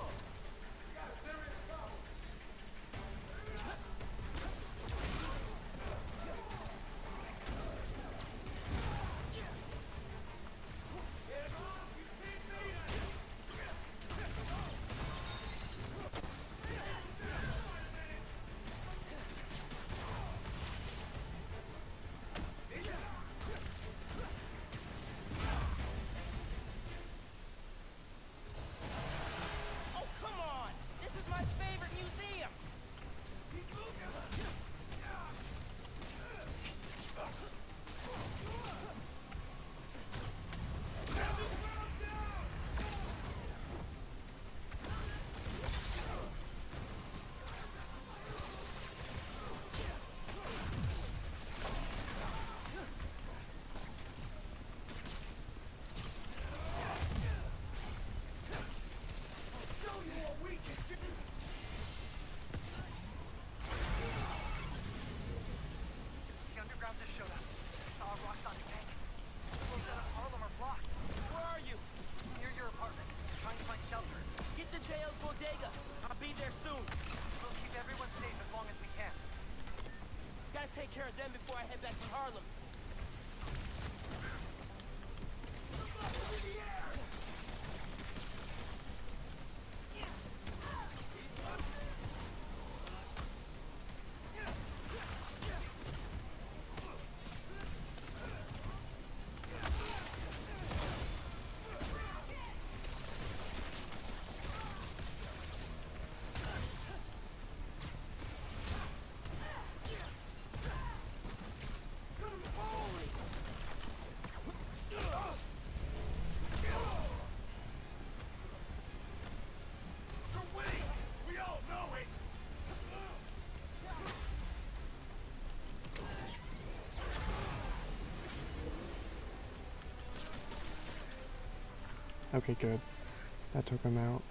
Okay, good. That took him out.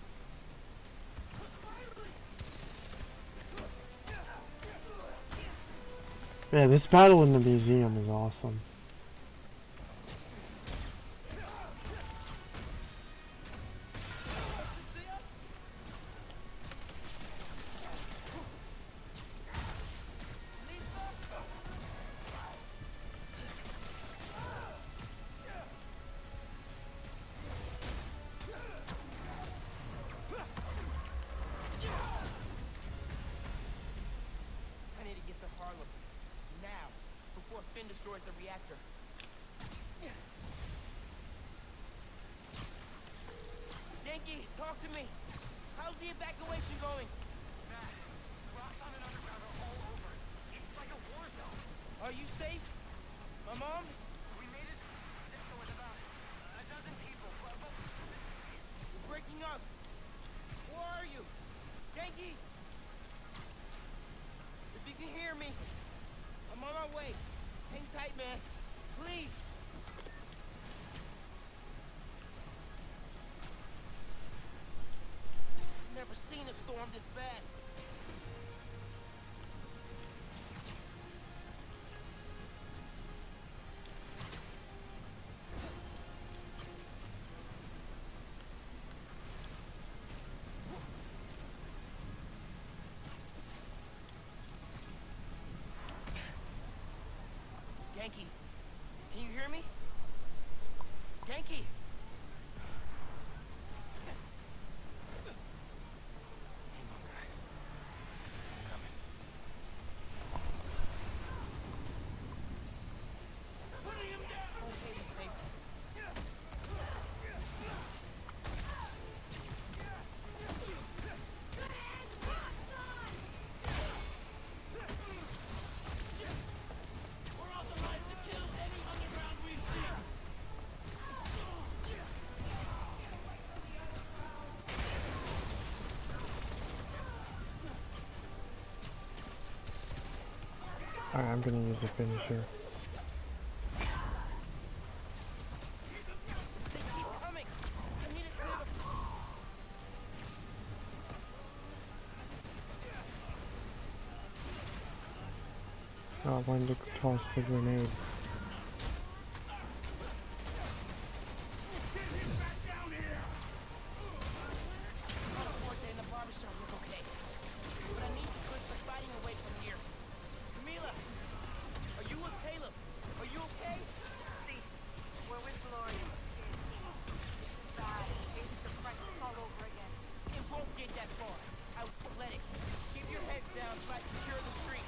Yeah, this battle in the museum is awesome. I need to get to Harlem. Now. Before Finn destroys the reactor. Yankee, talk to me. How's the evacuation going? Matt, Roxxon and Underground are all over. It's like a war zone. Are you safe? My mom? We made it with about a dozen people, but You're breaking up. Where are you? Yankee! If you can hear me, I'm on my way. Hang tight, man. Please. Never seen a storm this bad. Yankee, can you hear me? Yankee! Hang on, guys. I'm coming. Putting him down! Okay, he's safe. We're authorized to kill any underground we see! Alright, I'm gonna use a finisher. They keep coming! I need to clear the... Oh, I wanted to toss the grenade. In the barbershop look okay. But I need to put some fighting away from here. Camila! Are you with Caleb? Are you okay? See, we're with Gloria. This is bad. It's the crisis all over again. It won't get that far. I won't let it. Keep your heads down so I secure the street.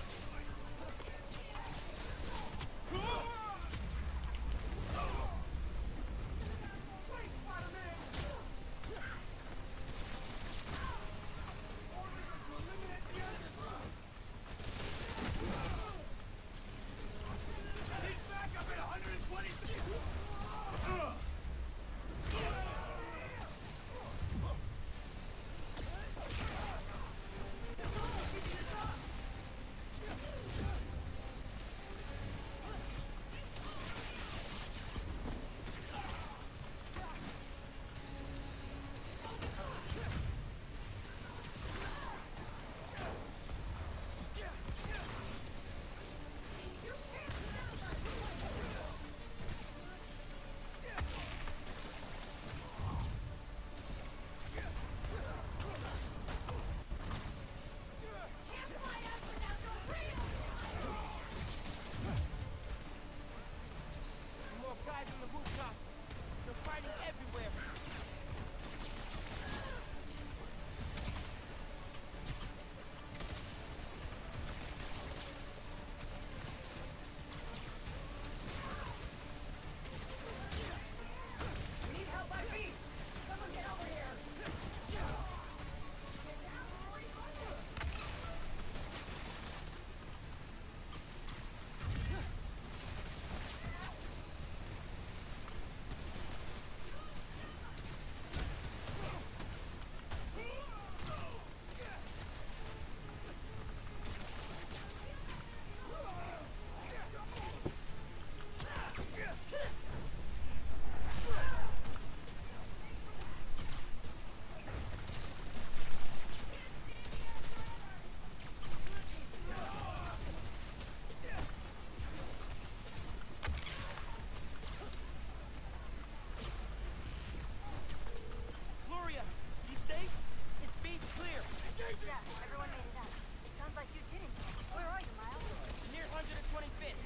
Yeah, everyone made it out. Sounds like you didn't. Where are you, Miles? Near 125th.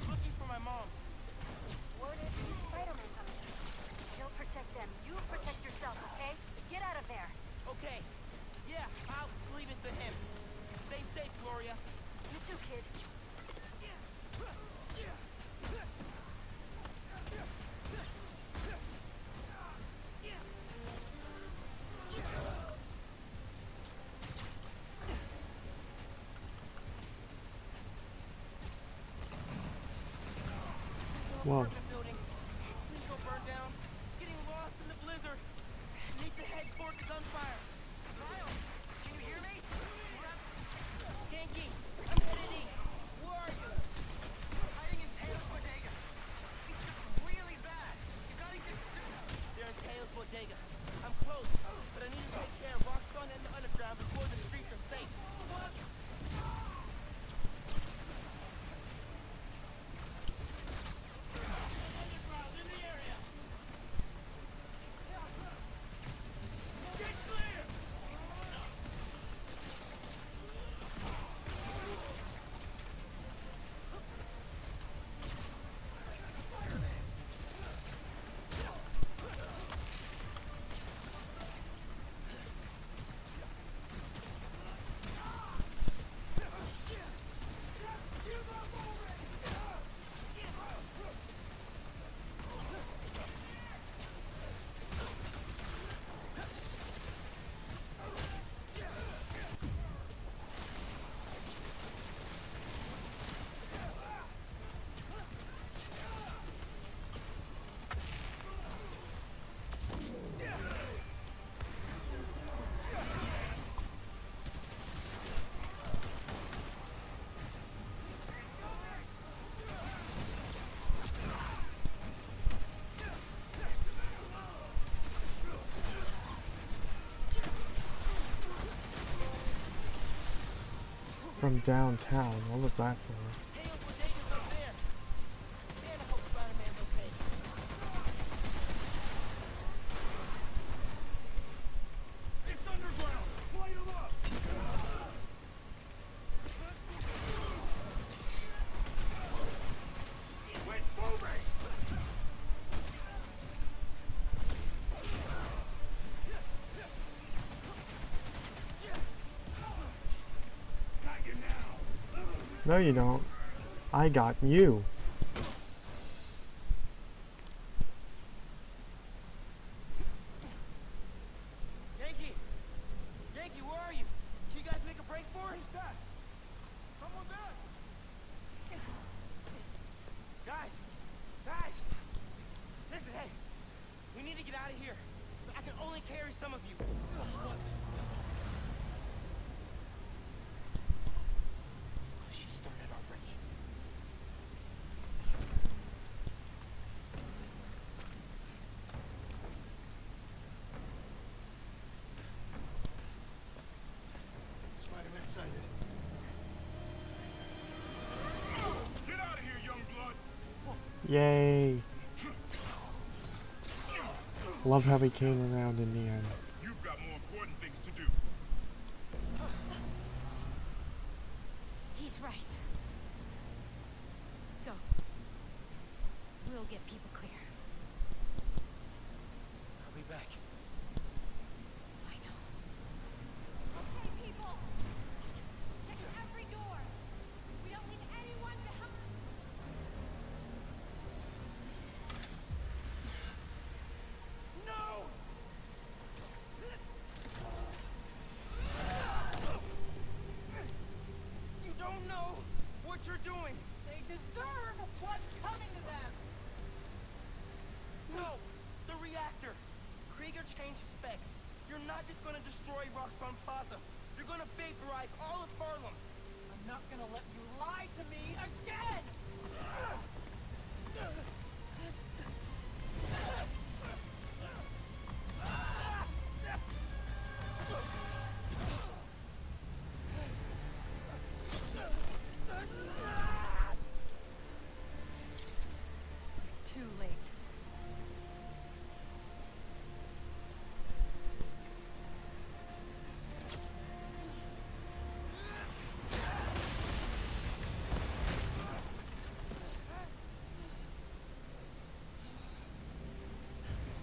Looking for my mom. Word is these Spider-Man's on the case. He'll protect them. You protect yourself, okay? Get out of there. Okay. Yeah, I'll leave it to him. Stay safe, Gloria. You too, kid. Whoa. Apartment building. Please don't burn down. Getting lost in the blizzard. Need to head toward the gunfire. Miles, can you hear me? Genki, I'm headed east. Where are you? Hiding in Taylor's bodega. It's just really bad. You gotta get They're in Taylor's bodega. I'm close, but I need to take care of Roxxon and the underground before the streets are safe. What? From downtown. What was that for? Taylor's bodega's up there. Man, I hope Spider-Man's okay. It's underground! Light 'em up! Quit moving! Got you now! No, you don't. I got you. Yankee! Yankee, where are you? Can you guys make a break for it? Who's that? Someone there? Guys! Guys! Listen, hey! We need to get out of here. I can only carry some of you. She started already. Spider-Man sighted. Get out of here, young blood! Yay. Love how he came around in the end. You've got more important things to do. He's right. Go. We'll get people clear. I'll be back. I know. Okay, people. Check every door. We don't need anyone to help. No! You don't know what you're doing. They deserve what's coming to them. No! The reactor! Krieger changed his specs. You're not just gonna destroy Roxxon Plaza. You're gonna vaporize all of Harlem. I'm not gonna let you lie to me again! Too late.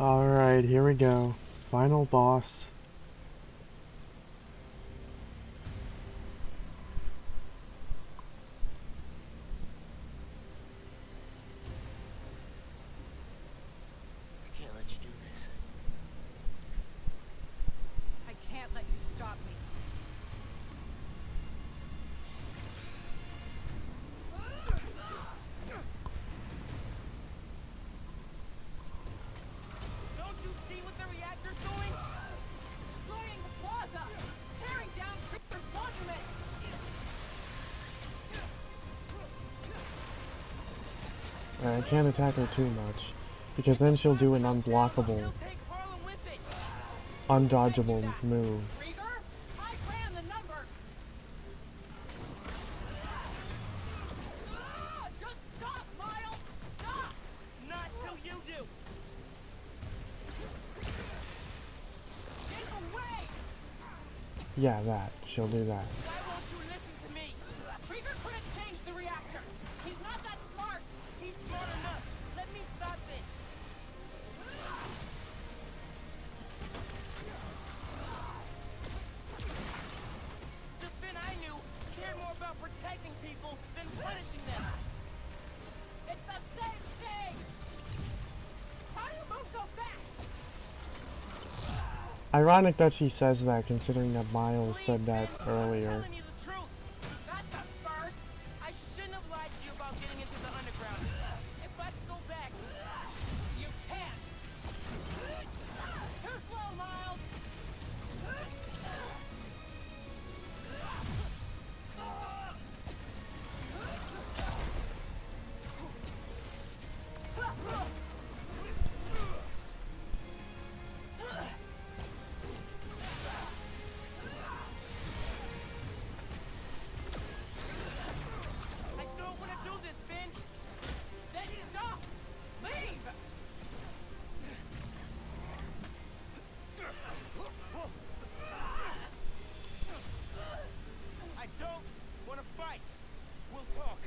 Alright, here we go. Final boss. I can't let you do this. I can't let you stop me. Don't you see what the reactor's doing? Destroying the plaza! Tearing down Creeper's monument! I can't attack her too much, because then she'll do an unblockable, She'll take Harlem with it. undodgeable move. Krieger, I ran the numbers! Just stop, Miles! Stop! Not till you do. Get away! Yeah, that. She'll do that. Why won't you listen to me? Krieger couldn't change the reactor! He's not that smart! He's smart enough. Let me stop this. The Finn I knew cared more about protecting people than punishing them. It's the same thing! How do you move so fast? Ironic that she says that, considering that Miles said that Please, earlier. I'm telling you the truth. That's a first! I shouldn't have lied to you about getting into the underground. If I could go back, You can't! Too slow, Miles! I don't want to do this, Finn. Then stop! Leave! I don't want to fight. We'll talk.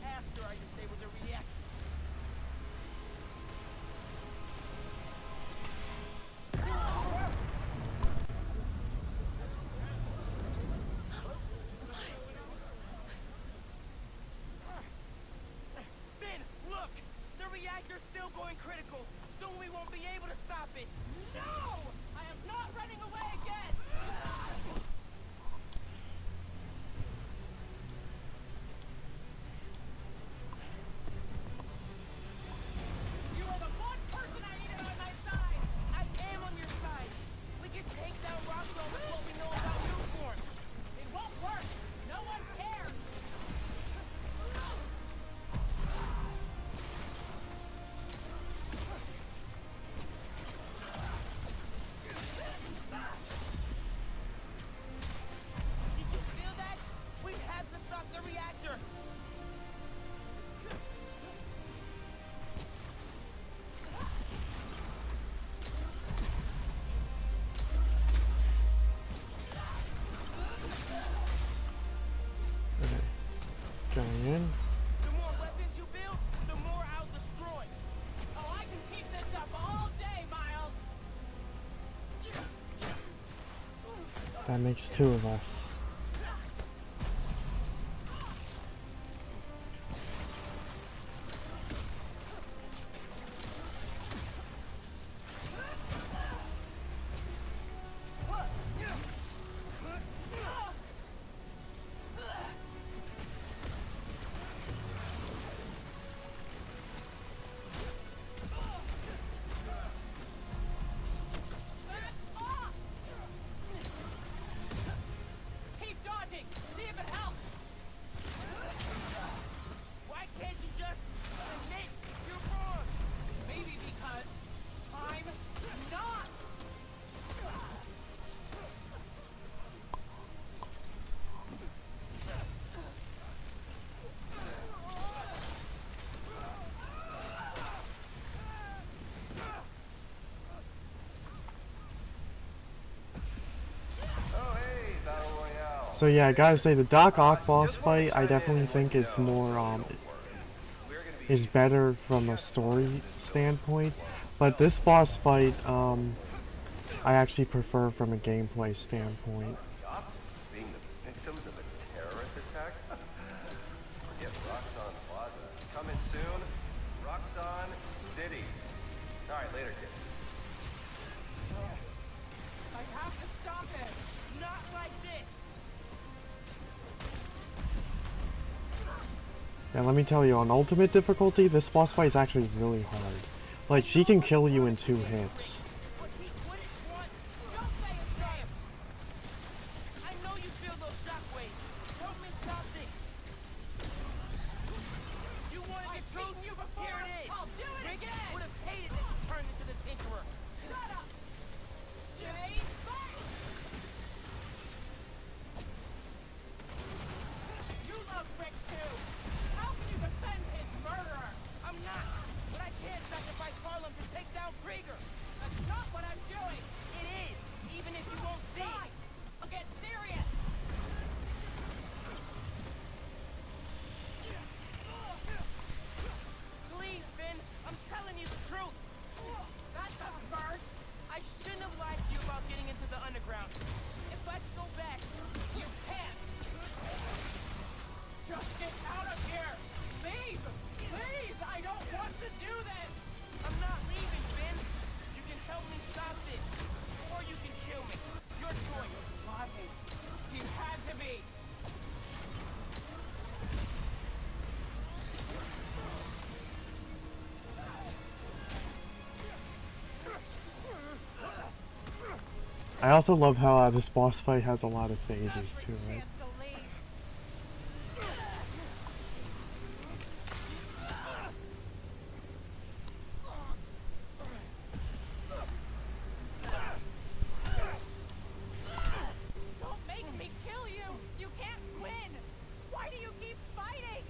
After I disable the reactor. Finn, look! The reactor's still going critical. Soon we won't be able to stop it. No! I am not running away again! You are the one person I needed on my side! I am on your side. We can take down Rockdome with what we know about new forms. It won't work! No one cares! Did you feel that? We have to stop the reactor. Okay. Going in. The more weapons you build, the more I'll destroy. Oh, I can keep this up all day, Miles! That makes two of us. Back off! Keep dodging! See if it helps! Why can't you just admit you're wrong? Maybe because I'm not! So yeah, I gotta say the Doc Ock boss fight, I definitely think is more We're gonna be is better from a story standpoint, but this boss fight, I actually prefer from a gameplay standpoint. Yup, being the victims of a terrorist attack? Forget Roxxon Plaza. Coming soon, Roxxon City. Alright, later, kid. I have to stop it! Not like this! And let me tell you, on ultimate difficulty, this boss fight is actually really hard. Like, she can kill you in 2 hits. But he wouldn't want... Don't say it's damn! I know you feel those shockwaves. Help me stop this. You wanted the truth? You before. Here it is. I'll do it Rick again. would have hated this to turn into the Tinkerer. Shut up! Stay back! You love Rick too. How can you defend his murderer? I'm not. But I can't sacrifice Harlem to take down Krieger. That's not what I'm doing! It is, even if you won't see it. Fine! I'll get serious! Please, Ben. I'm telling you the truth. That's a first! I shouldn't have lied to you about getting into the underground. If I could go back, You can't! Just get out of here! Leave! Please! I don't want to do this! I'm not leaving, Ben. You can help me stop this, or you can kill me. Your choice. Lying. You had to be! I also love how this boss fight has a lot of phases to it. Chance to leave. Don't make me kill you! You can't win! Why do you keep fighting?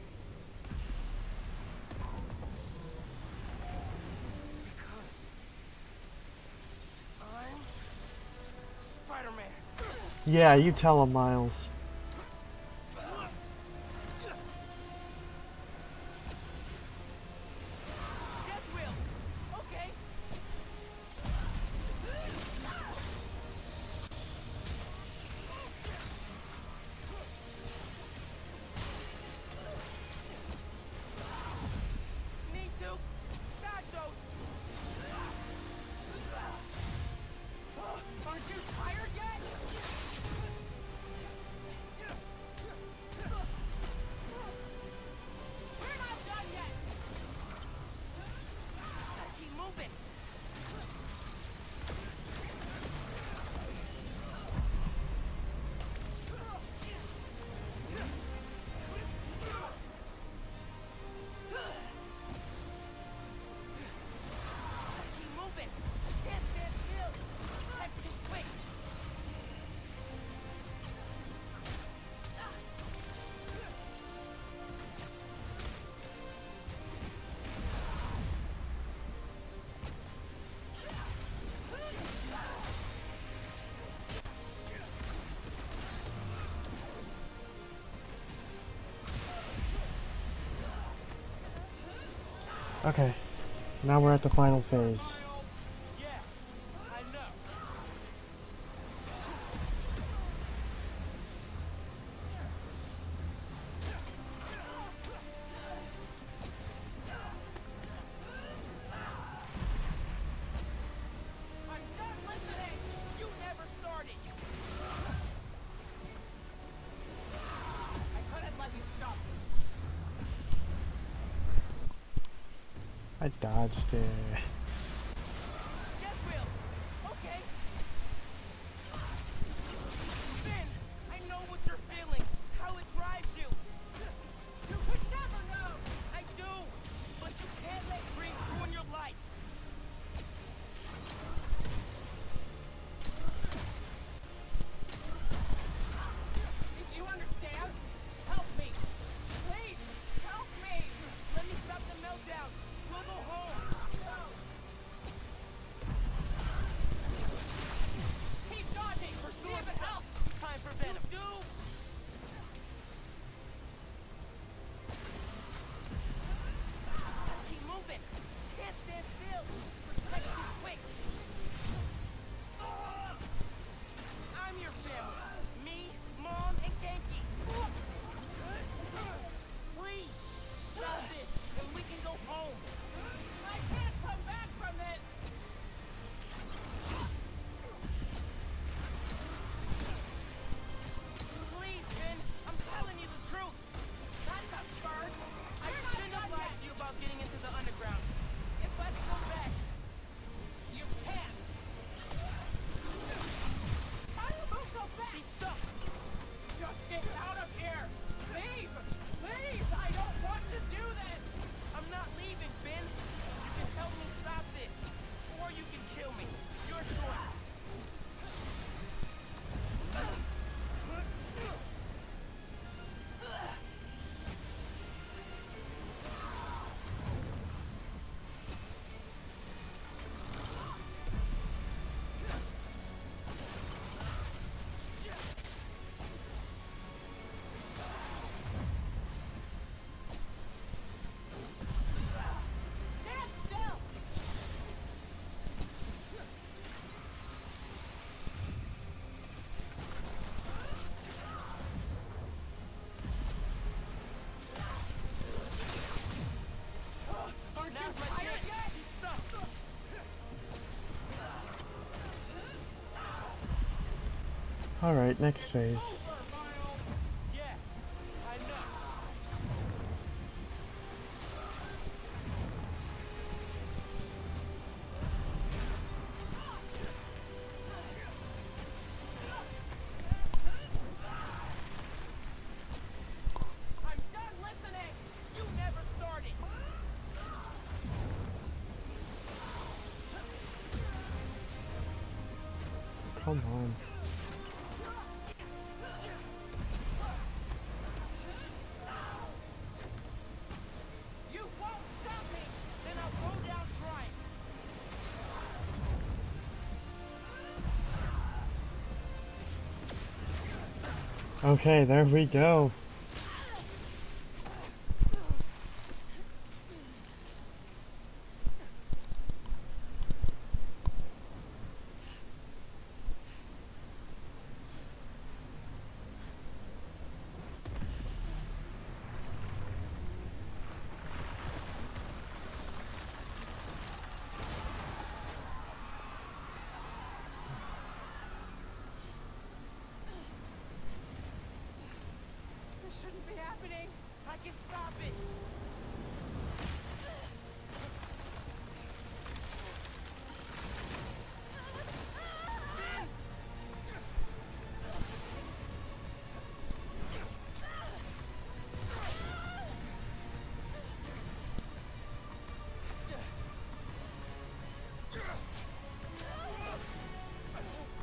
Because I'm Spider-Man. Yeah, you tell him, Miles. Death wheels. Okay. Need to start those. Aren't you tired yet? We're not done yet! Gotta keep moving. Keep moving. Can't stand still. Time to be quick. Okay, now we're at the final phase. Yeah, I know. I'm done listening! You never started. I couldn't let you stop. I dodged it. Death wheels. Okay. Ben, I know what you're feeling. How it drives you. You could never know! I do. But you can't let grief ruin your life. Do you understand? Help me! Please, help me! Let me stop the meltdown. We'll go home. Alright, next phase. Yeah, I know. I'm done listening! You never started! Come on. You won't stop me! Then I'll go down trying! Okay, there we go. This shouldn't be happening! I can stop it!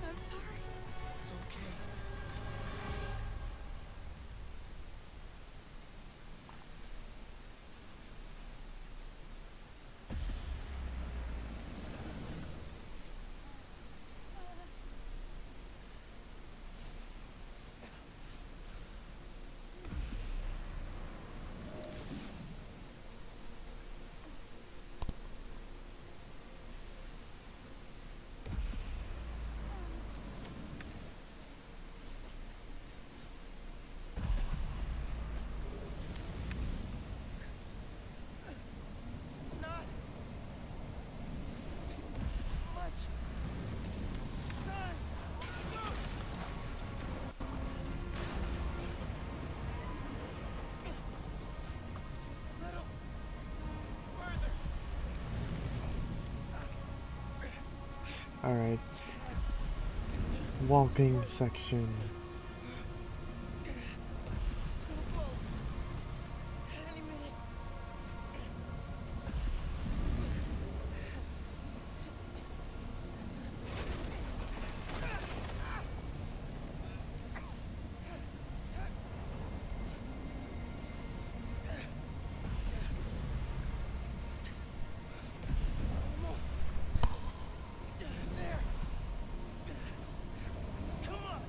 I'm sorry. It's okay. Not much time. Little further. Alright. Walking section. It's gonna blow. Any minute. Almost there. Come on.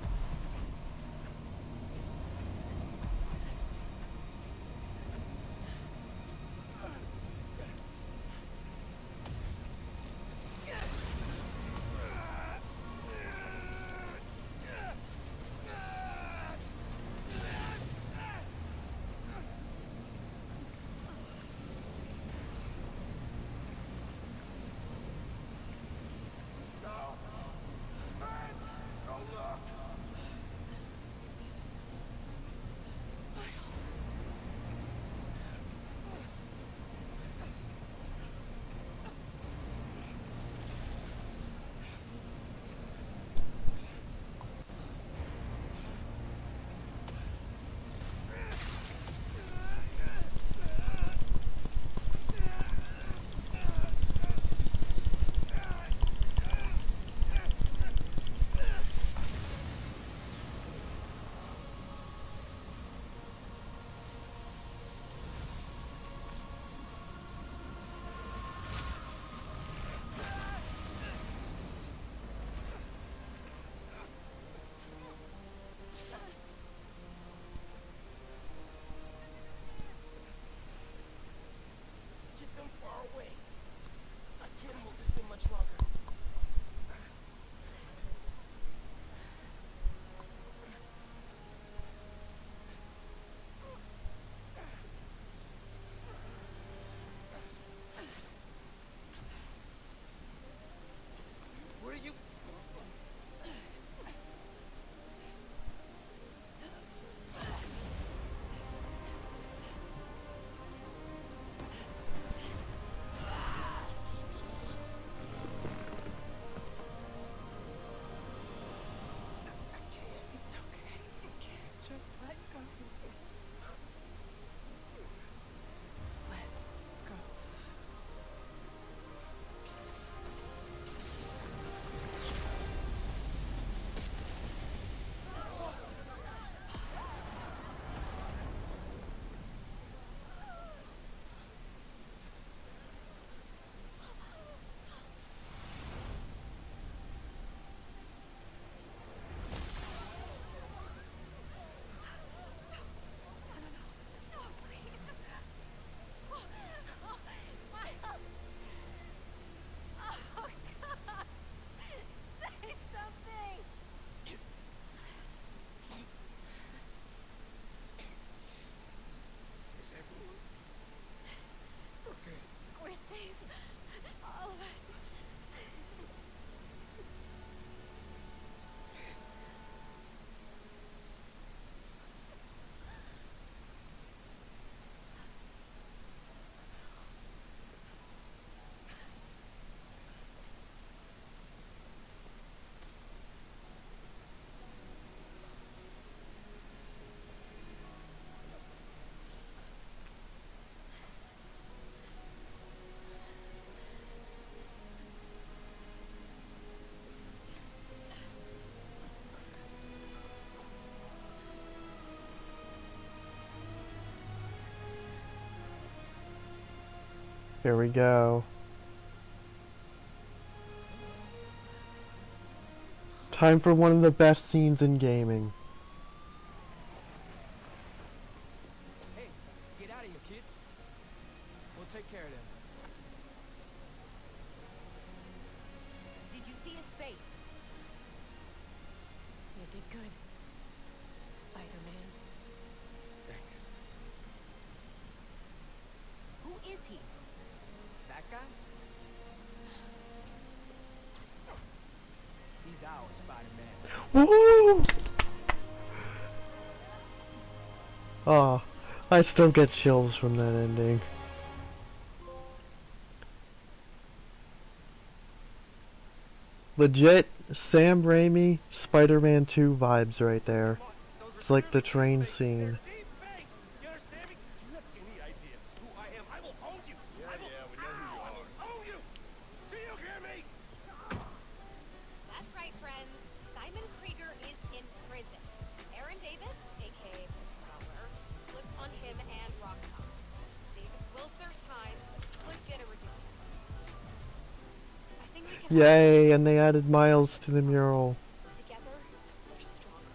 Here we go. Time for one of the best scenes in gaming. Hey, get out of here, kid. We'll take care of them. Did you see his face? You did good, Spider-Man. Thanks. Who is he? That guy? He's our Spider-Man. Woo! Oh, I still get chills from that ending. Legit Sam Raimi Spider-Man 2 vibes right there. It's like the train scene. You understand me? Do you have any idea who I am? I will own you. Yeah, we know who you are. Own you. Do you hear me? That's right, friends. Simon Krieger is in prison. Aaron Davis, aka Prowler, flipped on him and Roxxon. Davis will serve time, but could get a reduced sentence. I think we can help Yay, and they added Miles to the mural. together. We're stronger.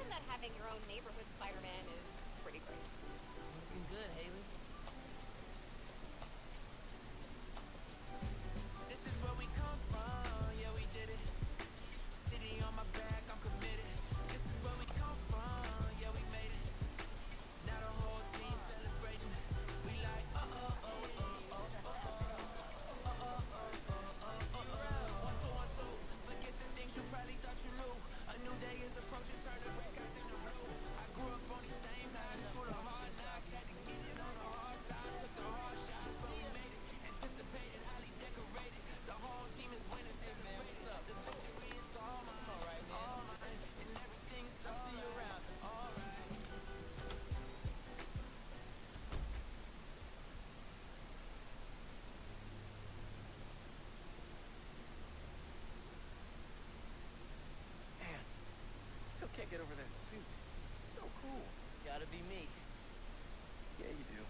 And that having your own neighborhood Spider-Man is pretty great. Looking good, Haley. This is where we come from, yeah, we did it. City on my back, I'm committed. This is where we come from, yeah, we made it. Now the whole team celebrating. We like, one, two. Forget the things you probably thought you knew. A new day is approaching, turn the gray skies into blue. I grew up on these same nights, school of hard knocks. Had to get it on the hard time, took the hard shots, but we made it. Anticipated, highly decorated. The whole team is winning, celebrated. The victory is all mine, all mine. And everything is all see you around, all right. Man, I still can't get over that suit. It's so cool. Gotta be me. Yeah, you do.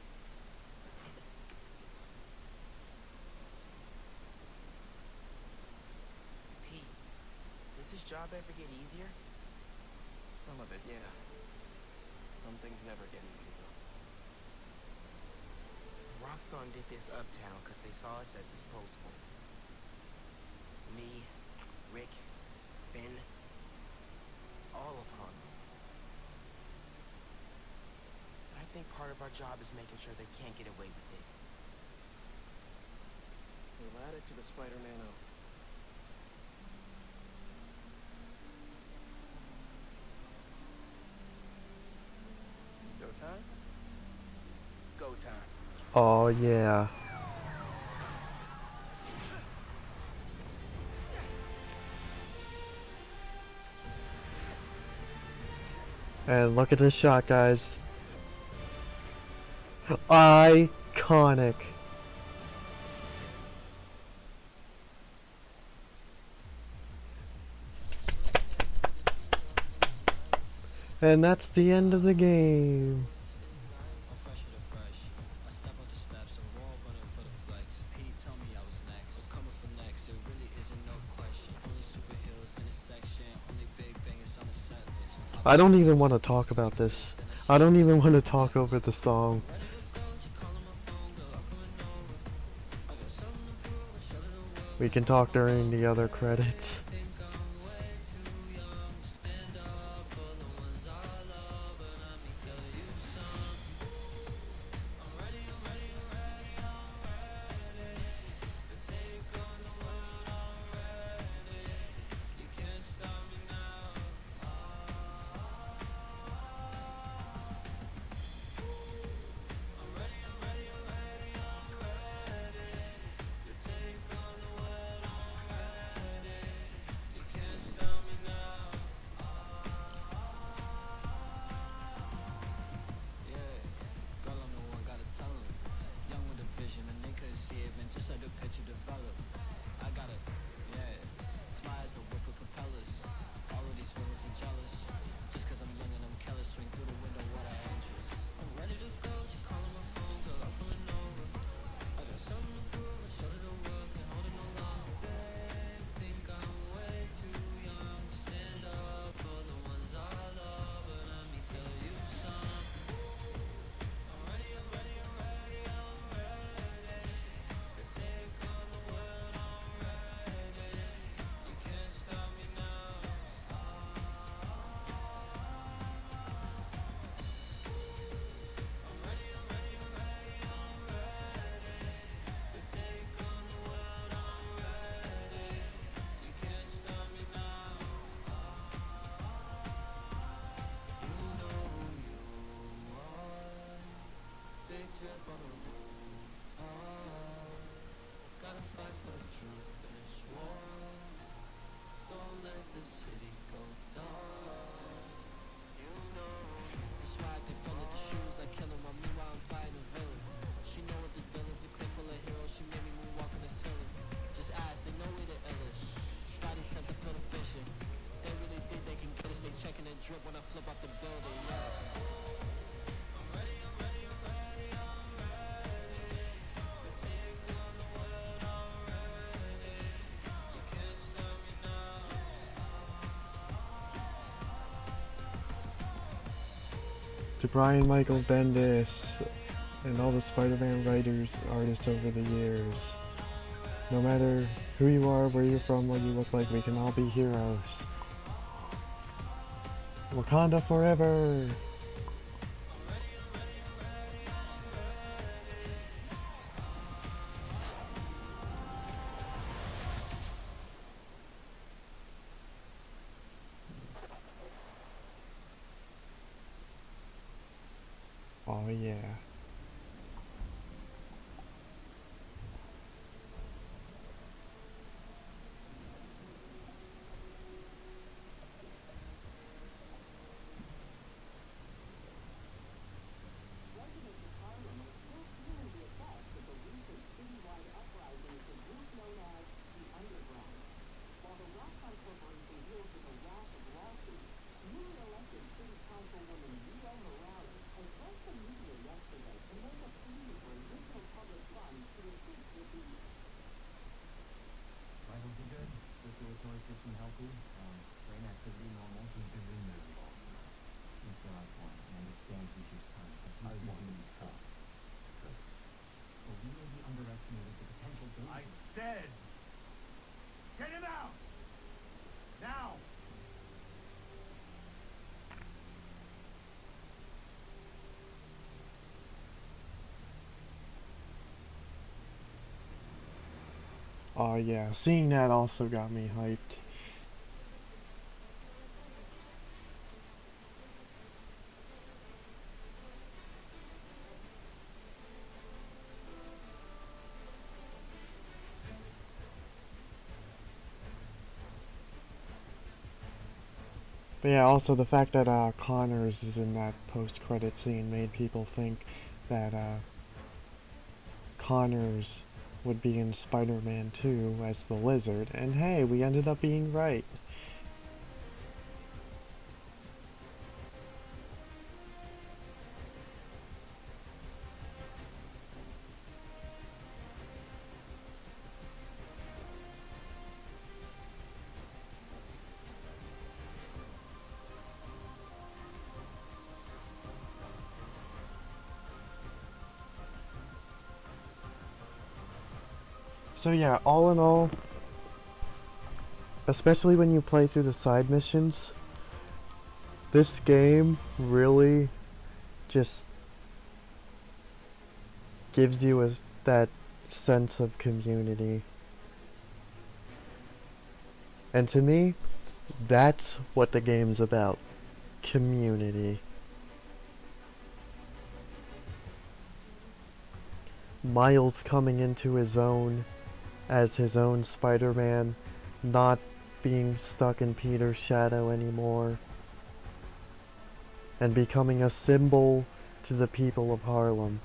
Pete, does this job ever get easier? Some of it, yeah. Some things never get easy, though. Roxxon did this uptown because they saw us as disposable. Me, Rick, Ben, all of Harlem. But I think part of our job is making sure they can't get away with it. We'll add it to the Spider-Man oath. Go time? Go time. Oh yeah. And look at this shot, guys. Iconic. And that's the end of the game. I'm fresher than fresh. I step up the steps and we're all running for the flex. Pete told me I was next. We're coming for next. It really isn't no question. Only superheroes in this section. Only big bangers on the set list. I don't even want to talk about this. I don't even want to talk over the song. We can talk during the other credits. checking the drip when I flip up the building, yeah. To Brian Michael Bendis and all the Spider-Man writers, artists over the years. No matter who you are, where you're from, what you look like, we can all be heroes. Wakanda forever! Oh yeah. I said, get him out! Now! Oh yeah, seeing that also got me hyped. But yeah, also the fact that Connors is in that post-credit scene made people think that Connors would be in Spider-Man 2 as the Lizard, and hey, we ended up being right. So yeah, all in all, especially when you play through the side missions, this game really just gives you that sense of community. And to me, that's what the game's about. Community. Miles coming into his own as his own Spider-Man, not being stuck in Peter's shadow anymore, and becoming a symbol to the people of Harlem.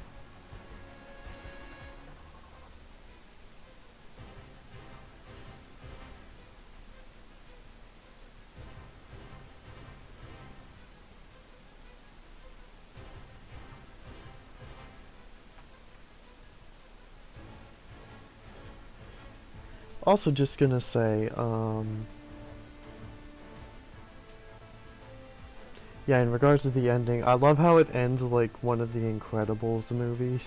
Also just gonna say, yeah, in regards to the ending, I love how it ends like one of the Incredibles movies,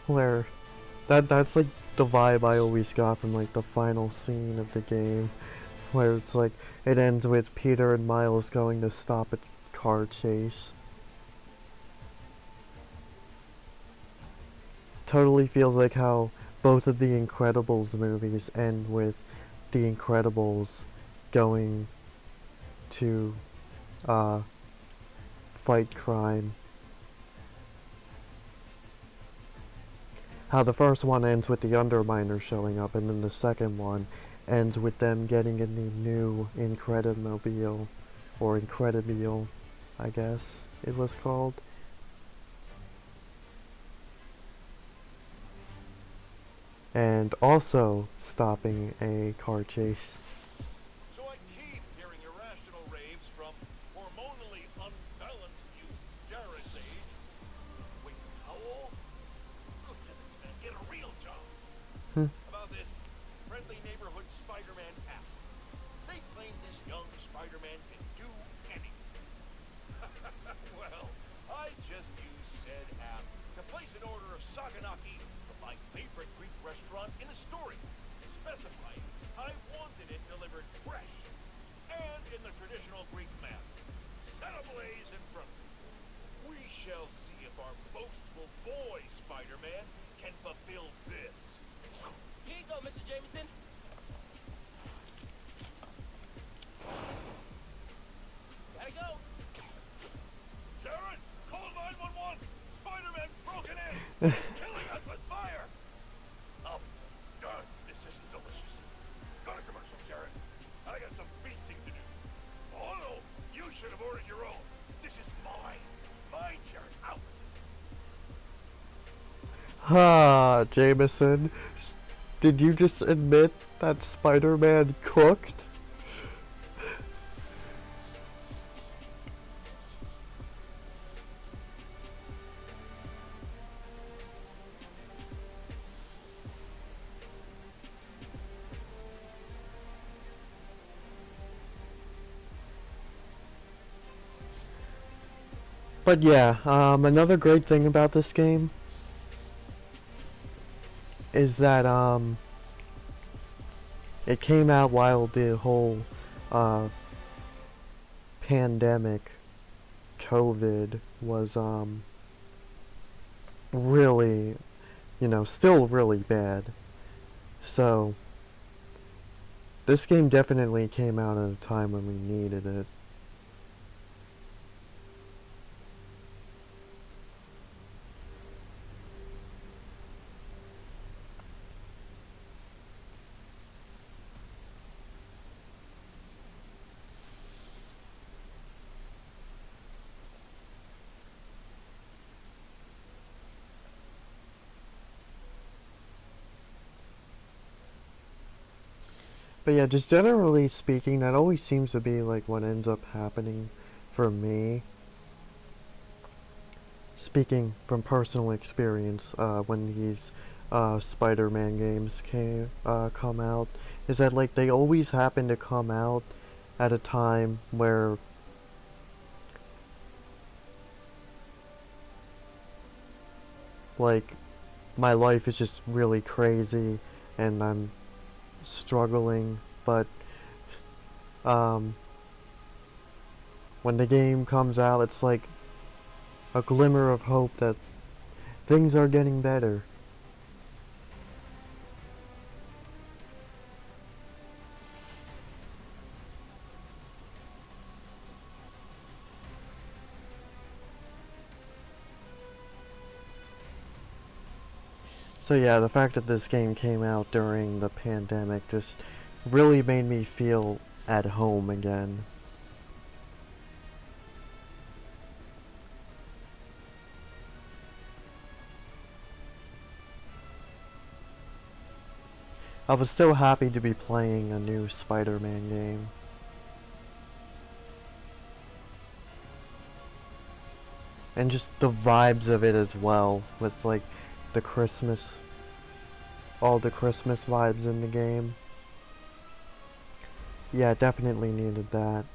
where that's like the vibe I always got from like the final scene of the game, where it's like it ends with Peter and Miles going to stop a car chase. Totally feels like how both of the Incredibles movies end with the Incredibles going to fight crime. How the first one ends with the Underminer showing up, and then the second one ends with them getting in the new Incredimobile, or Incredibile, I guess it was called. And also stopping a car chase. So I keep hearing irrational raves from Spider-Man can do anything. Well, I just used said app to place an order of saganaki from my favorite Greek restaurant in Astoria, specifying I wanted it delivered fresh and in the traditional Greek manner, set ablaze in front of me. We shall see if our boastful boy Spider-Man can fulfill this. Here you go, Mr. Jameson. Gotta go. Sharon, call 911. Spider-Man's broken in. He's killing us with fire. Oh, God, this isn't delicious. Go to commercial, Sharon. I got some feasting to do. Oh, no, you should have ordered your own. This is mine. Mine, Sharon. Out. Ha, Jameson. Did you just admit that Spider-Man cooked? But yeah, another great thing about this game is that, it came out while the whole, pandemic, COVID, was, really, still really bad. So, this game definitely came out at a time when we needed it. But yeah, just generally speaking, that always seems to be like what ends up happening for me. Speaking from personal experience, when these Spider-Man games come out, is that like they always happen to come out at a time where like my life is just really crazy and I'm struggling, but when the game comes out, it's like a glimmer of hope that things are getting better. So yeah, the fact that this game came out during the pandemic just really made me feel at home again. I was so happy to be playing a new Spider-Man game. And just the vibes of it as well, with like the Christmas, all the Christmas vibes in the game. Yeah, definitely needed that.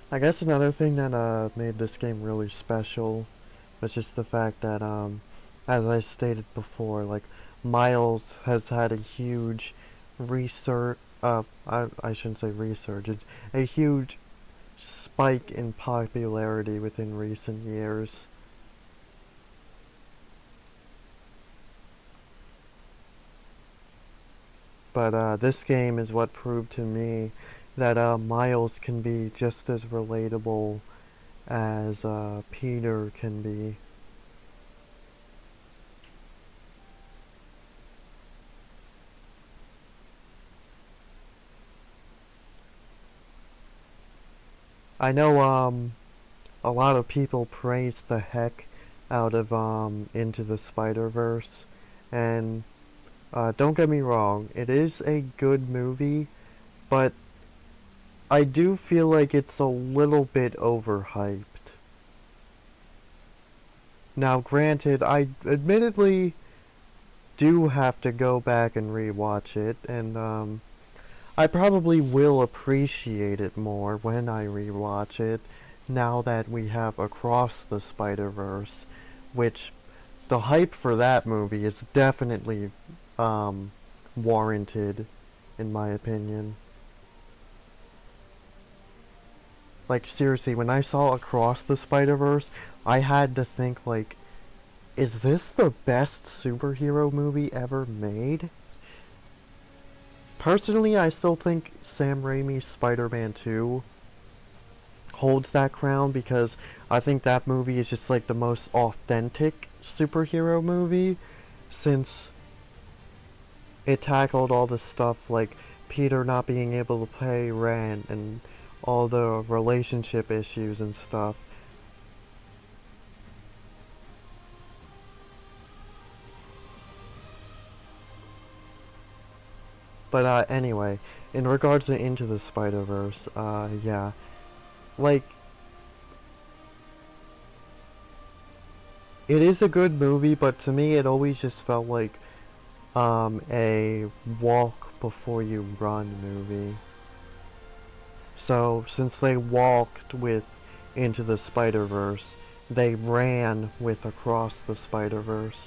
I guess another thing that made this game really special was just the fact that as I stated before, like Miles has had a huge research I shouldn't say resurgence, a huge spike in popularity within recent years. But this game is what proved to me that Miles can be just as relatable as Peter can be. I know a lot of people praise the heck out of Into the Spider-Verse, and don't get me wrong, it is a good movie, but I do feel like it's a little bit overhyped. Now granted, I admittedly do have to go back and rewatch it, and I probably will appreciate it more when I rewatch it, now that we have Across the Spider-Verse, which the hype for that movie is definitely warranted, in my opinion. Like seriously, when I saw Across the Spider-Verse, I had to think like, is this the best superhero movie ever made? Personally, I still think Sam Raimi's Spider-Man 2 holds that crown because I think that movie is just like the most authentic superhero movie, since it tackled all the stuff like Peter not being able to pay rent and all the relationship issues and stuff. But anyway, in regards to Into the Spider-Verse, yeah, like, it is a good movie, but to me it always just felt like a walk before you run movie. So since they walked with Into the Spider-Verse, they ran with Across the Spider-Verse.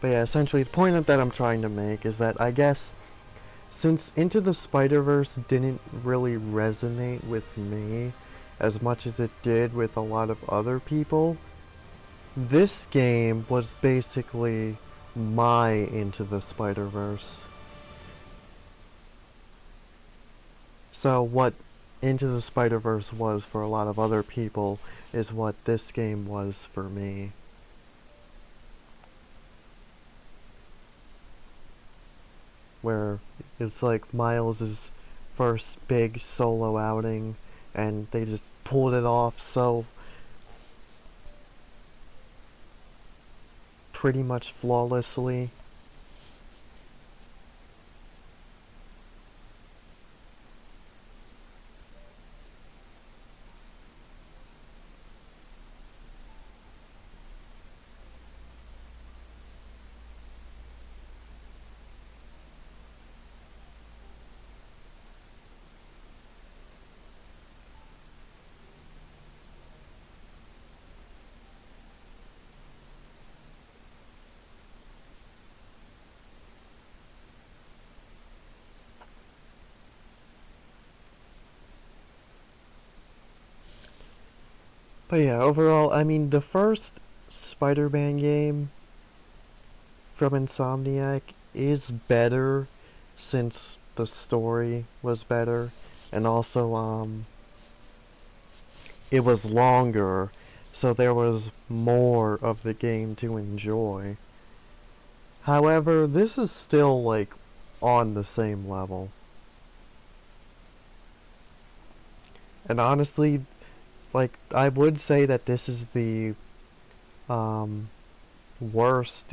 But yeah, essentially the point that I'm trying to make is that I guess since Into the Spider-Verse didn't really resonate with me as much as it did with a lot of other people, this game was basically my Into the Spider-Verse. So what Into the Spider-Verse was for a lot of other people is what this game was for me. Where it's like Miles' first big solo outing, and they just pulled it off so pretty much flawlessly. But yeah, overall, I mean, the first Spider-Man game from Insomniac is better since the story was better, and also, it was longer, so there was more of the game to enjoy. However, this is still, like, on the same level. And honestly, like, I would say that this is the worst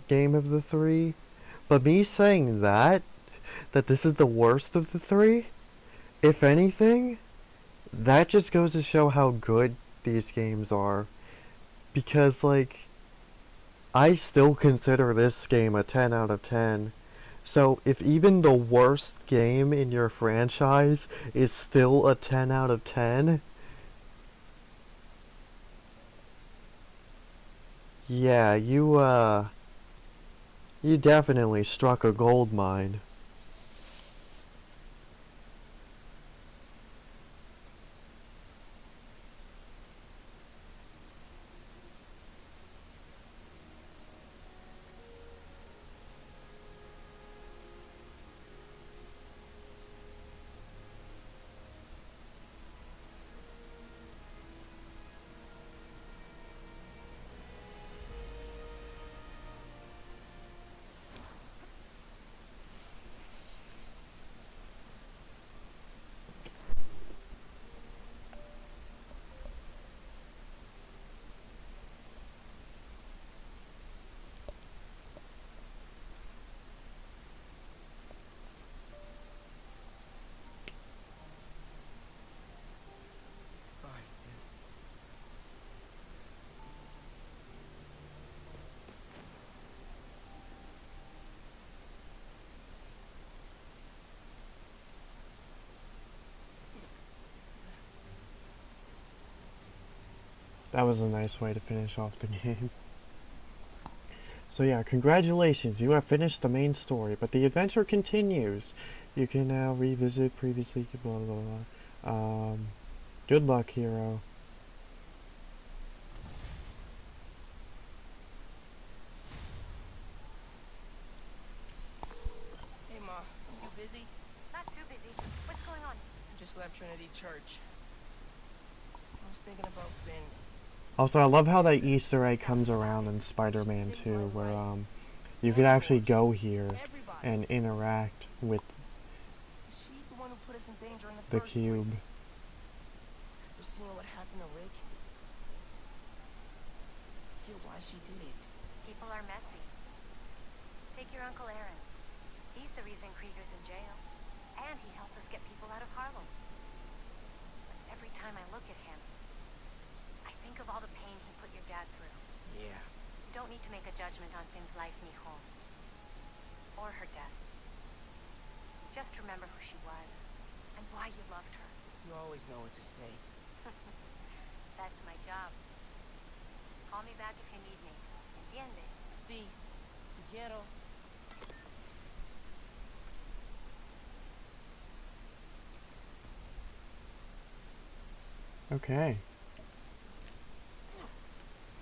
game of the three. But me saying that this is the worst of the three, if anything, that just goes to show how good these games are. Because, like, I still consider this game a 10 out of 10. So if even the worst game in your franchise is still a 10 out of 10? Yeah, you definitely struck a gold mine. That was a nice way to finish off the game. So yeah, congratulations, you have finished the main story, but the adventure continues. You can now revisit previously blah blah blah. Good luck, hero. Hey, Ma, you busy? Not too busy. What's going on? I just left Trinity Church. I was thinking about Finn. Also, I love how that Easter egg comes around in Spider-Man 2, where you could actually go here and interact with She's the one who put us in danger in the first cube. place. After seeing what happened to Rick, I feel why she did it. People are messy. Take your Uncle Aaron. He's the reason Krieger's in jail. And he helped us get people out of Harlem. But every time I look at him, I think of all the pain he put your dad through. Yeah. You don't need to make a judgment on Finn's life, mijo. Or her death. Just remember who she was, and why you loved her. You always know what to say. That's my job. Call me back if you need me. Entiende? Sí. Te quiero. Okay.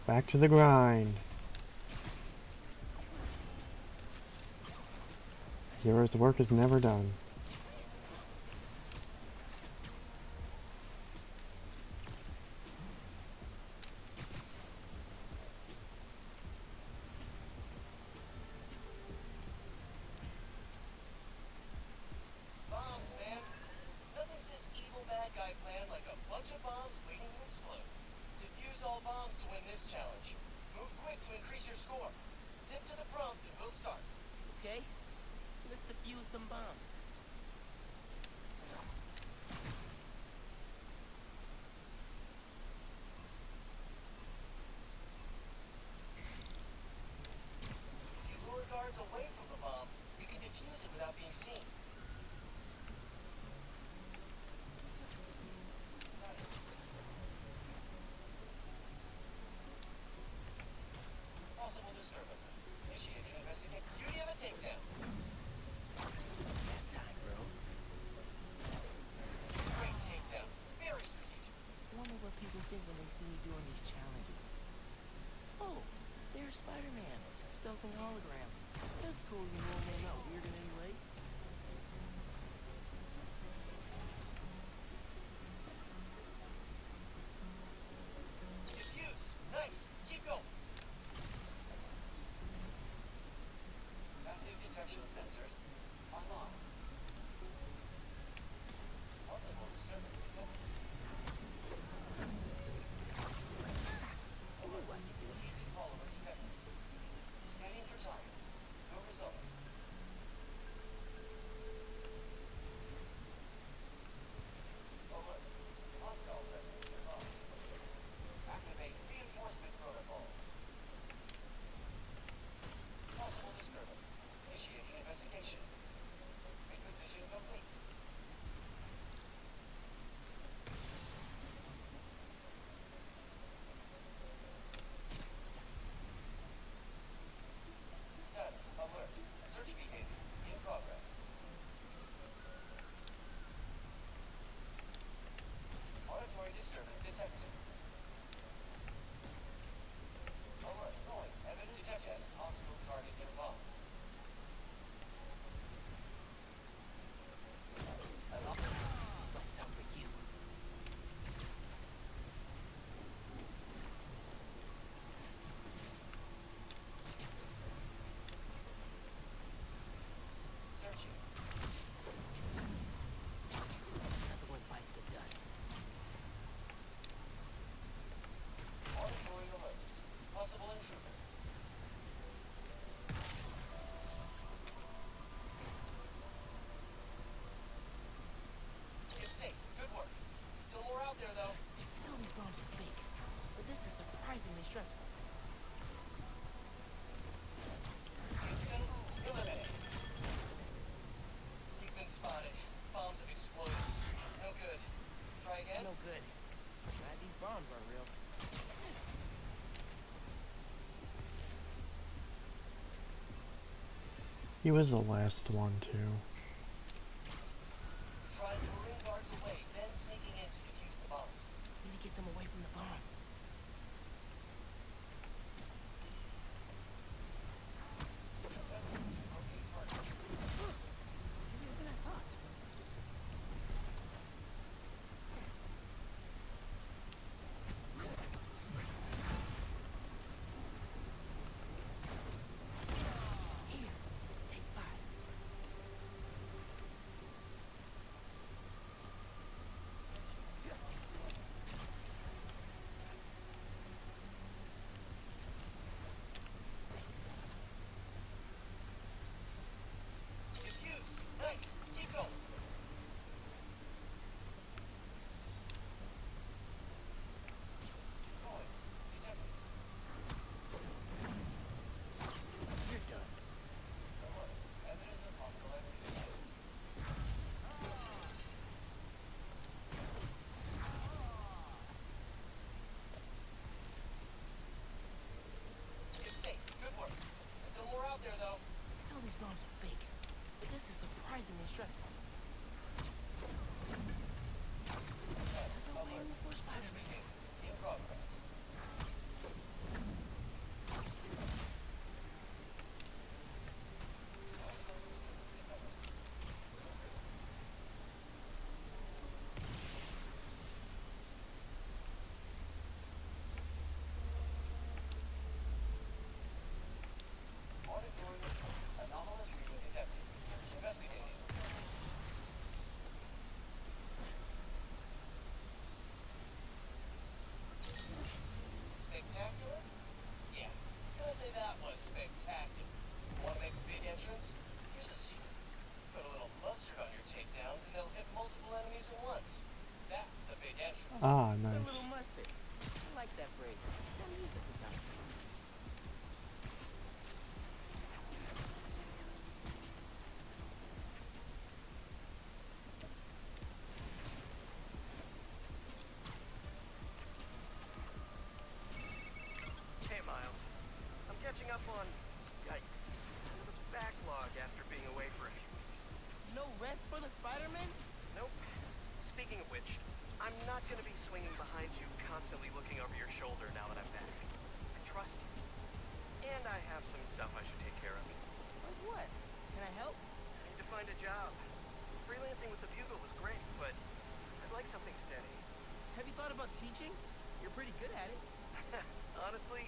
Back to the grind. Hero's work is never done. Bombs, man. Nothing says evil bad guy plan like a bunch of bombs waiting to explode. Defuse all bombs to win this challenge. Move quick to increase your score. Zip to the prompt and we'll start. Okay? Let's defuse some bombs. If you lure guards away from the bomb, we can defuse it without being seen. Possible disturbance. Initiating investigation. Duty of a takedown. That time, bro. Great takedown. Very strategic. I wonder what people think when they see me doing these challenges. Oh, there's Spider-Man. Stealthing holograms. That's totally normal, not weird in any way. Diffuse. Nice. Keep going. Passive detection sensors online. Multiple disturbance detected. Adhesive polymer detected. Scanning for target. No result. surprisingly stressful. Eliminated. You've been spotted. Bombs have exploded. No good. Try again? No good. Glad these bombs aren't real. He was the last one too. Try luring guards away, then sneaking in to defuse the bombs. Need to get them away from the bomb. Easier than I thought. Here, take 5. Defused. Nice. Keep going. Going. Detected. You're done. Don't worry. Evidence of hostile activity. It's safe. Good work. Still more out there, though. I know these bombs are fake, but this is surprisingly stressful. I've been waiting for Spider-Man. In progress. Auditorium. Anomalous reading detected. Investigating. Spectacular? Yeah. Gonna say that was spectacular. Want to make a big entrance? Here's a secret. Put a little mustard on your takedowns and they'll hit multiple enemies at once. That's a big entrance. Ah, A nice. little mustard. I like that phrase. Don't use it sometimes. Hey, Miles. I'm catching up on... Yikes. Kind of a backlog after being away for a few weeks. No rest for the Spider-Man? Nope. Speaking of which, I'm not gonna be swinging behind you, constantly looking over your shoulder now that I'm back. I trust you. And I have some stuff I should take care of. Like what? Can I help? I need to find a job. Freelancing with the Bugle was great, but I'd like something steady. Have you thought about teaching? You're pretty good at it. Honestly,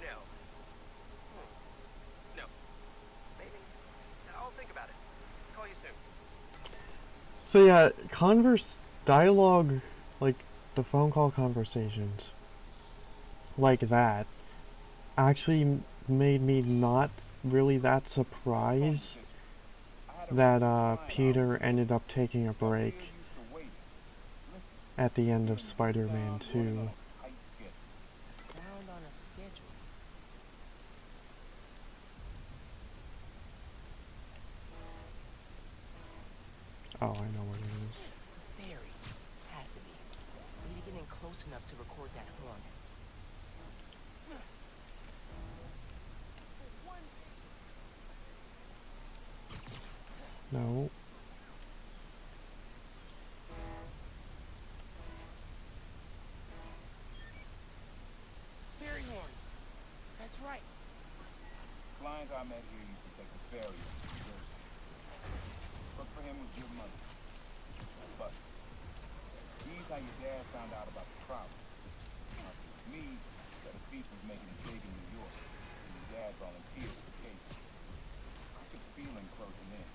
no. No. Maybe. I'll think about it. Call you soon. So yeah, dialogue, like the phone call conversations, like that, actually made me not really that surprised that Peter ended up taking a break at the end of Spider-Man 2. A sound on a schedule. Oh, I know what it is. Fairy. Has to be. Need to get in close enough to record that horn. No. Fairy horns. That's right. Client I met here used to take the ferry to New Jersey. Work for him was good money. Busted. He's how your dad found out about the problem. To me, that a thief was making it big in New York, and your dad volunteered for the case. I could feel him closing in.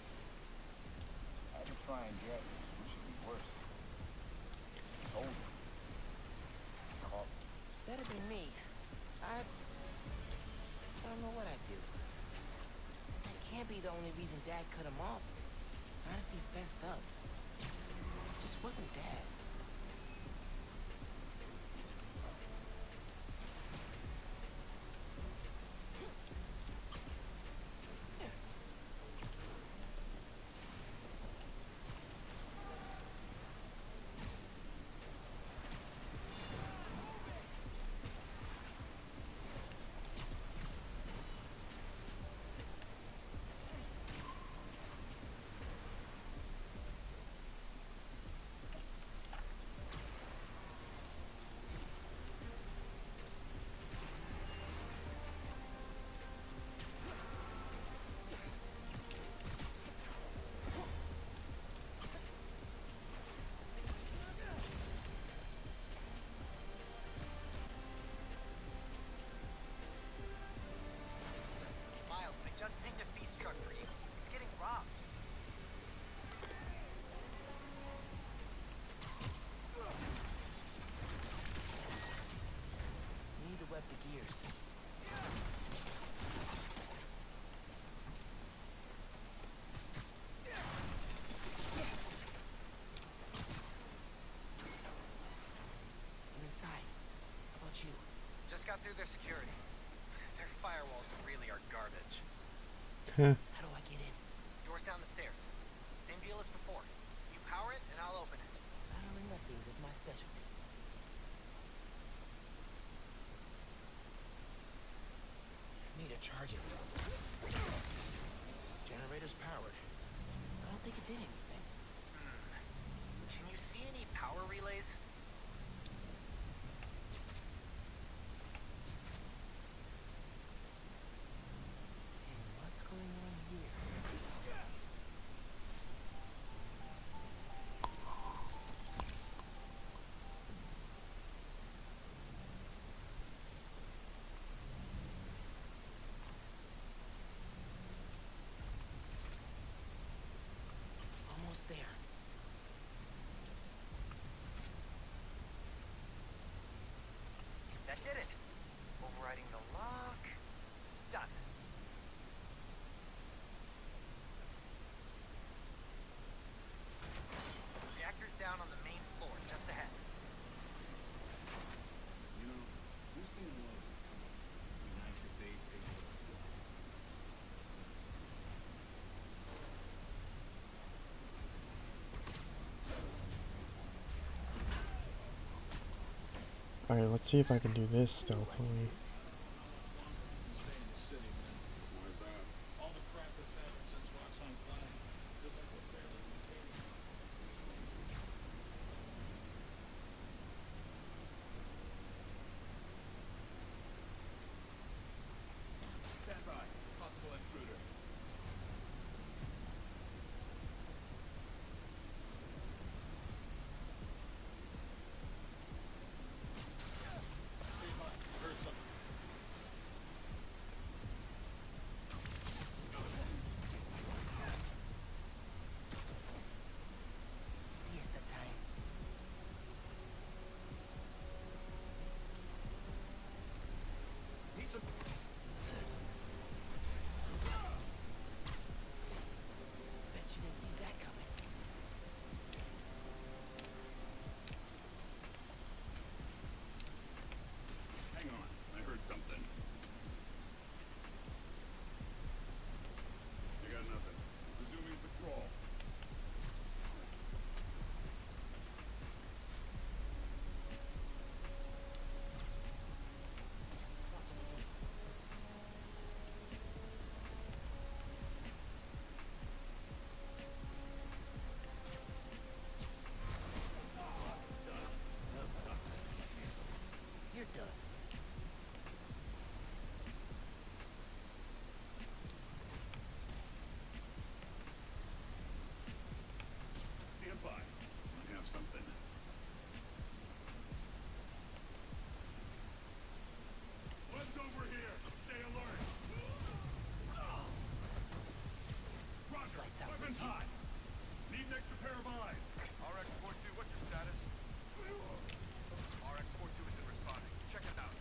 I had to try and guess which should be worse. I told him. Caught me. That'd be me. I don't know what I'd do. That can't be the only reason Dad cut him off. Not if he fessed up. It just wasn't Dad. The gears. Yes. I'm inside. How about you? Just got through their security. Their firewalls really are garbage. Huh. How do I get in? Doors down the stairs. Same deal as before. You power it, and I'll open it. Powering up things is my specialty. Need to charge it. Generator's powered. I don't think it did anything. Can you see any power relays? And what's going on here? Almost there. That did it. Overriding the lock. Done. Reactor's down on the main floor, just ahead. You know, this thing was be nice if they stayed as it was. Alright, let's see if I can do this stealthily. Stay in the city, man. Why is that? All the crap that's happened since Roxxon died. Feels like we're barely maintaining. Stand by. Possible intruder. Stay by. Heard something. Siesta time. Need some. Bet you didn't see that coming. Hang on. I heard something. I got nothing. Resuming patrol. You're done. Stand by. I have something. What's over here? Stay alert. Roger. Lights out. Weapons hot. Need an extra pair of eyes. RX-42, what's your status? RX-42 isn't responding. Check it out.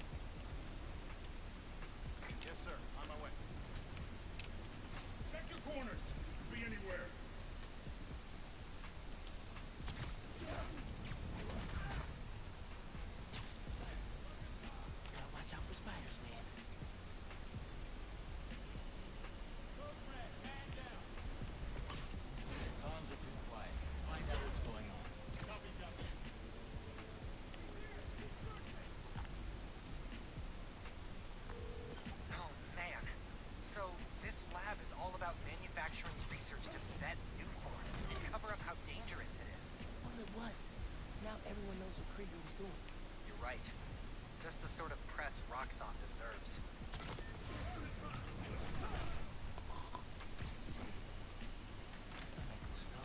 Yes, sir. On my way. Check your corners. Could be anywhere. Gotta watch out for spiders, man. Comms are too quiet. Find out what's going on. Copy, copy. Oh, man. So, this lab is all about manufacturing research to vet new form and cover up how dangerous it is. Well, it was. Now everyone knows what Krieger was doing. You're right. Just the sort of press Roxxon deserves. Eso me gustó.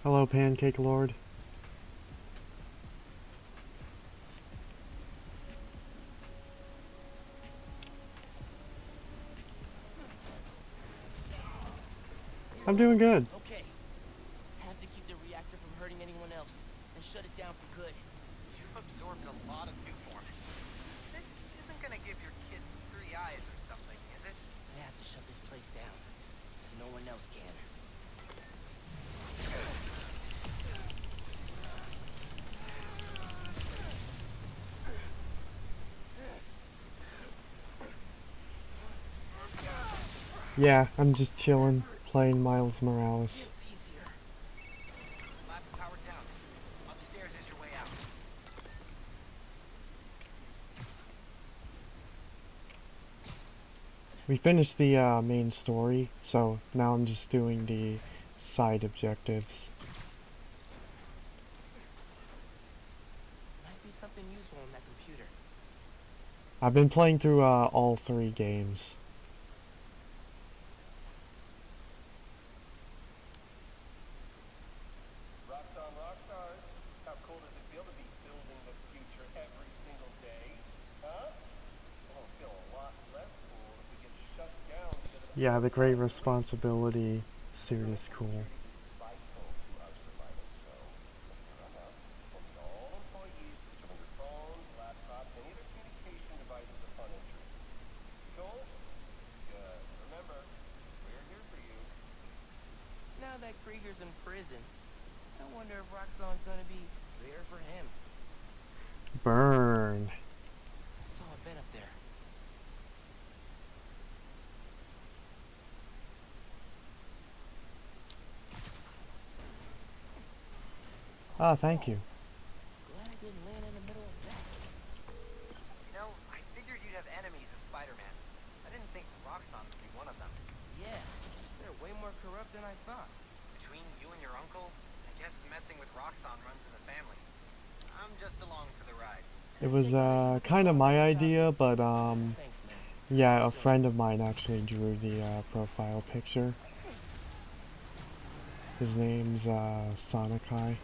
Hello, Pancake Lord. I'm doing good. Okay. Have to keep the reactor from hurting anyone else and shut it down for good. You've absorbed a lot of new form. This isn't gonna give your kids 3 eyes or something, is it? I have to shut this place down. No one else can. Yeah, I'm just chilling, playing Miles Morales. Gets easier. Lab's powered down. Upstairs is your way out. We finished the main story, so now I'm just doing the side objectives. Might be something useful on that computer. I've been playing through all 3 games. Rocks on Rockstars. How cool does it feel to be building the future every single day? Huh? Oh, it'll feel a lot less cool if we get shut down because of Yeah, the Great Responsibility suit is cool. vital to our survival. So, from here on out, we'll need all employees to surrender phones, laptops, any other communication devices upon entry. Cool? Good. Remember, we're here for you. Now that Krieger's in prison, I wonder if Roxxon's gonna be there for him. Burn. I saw a vent up there. Ah, thank you. Glad I didn't land in the middle of that. You know, I figured you'd have enemies as Spider-Man. I didn't think Roxxon would be one of them. Yeah, they're way more corrupt than I thought. Between you and your uncle, I guess messing with Roxxon runs in the family. I'm just along for the ride. It was kind of my idea, but Thanks, man. yeah, a friend of mine actually drew the profile picture. His name's Sonikai.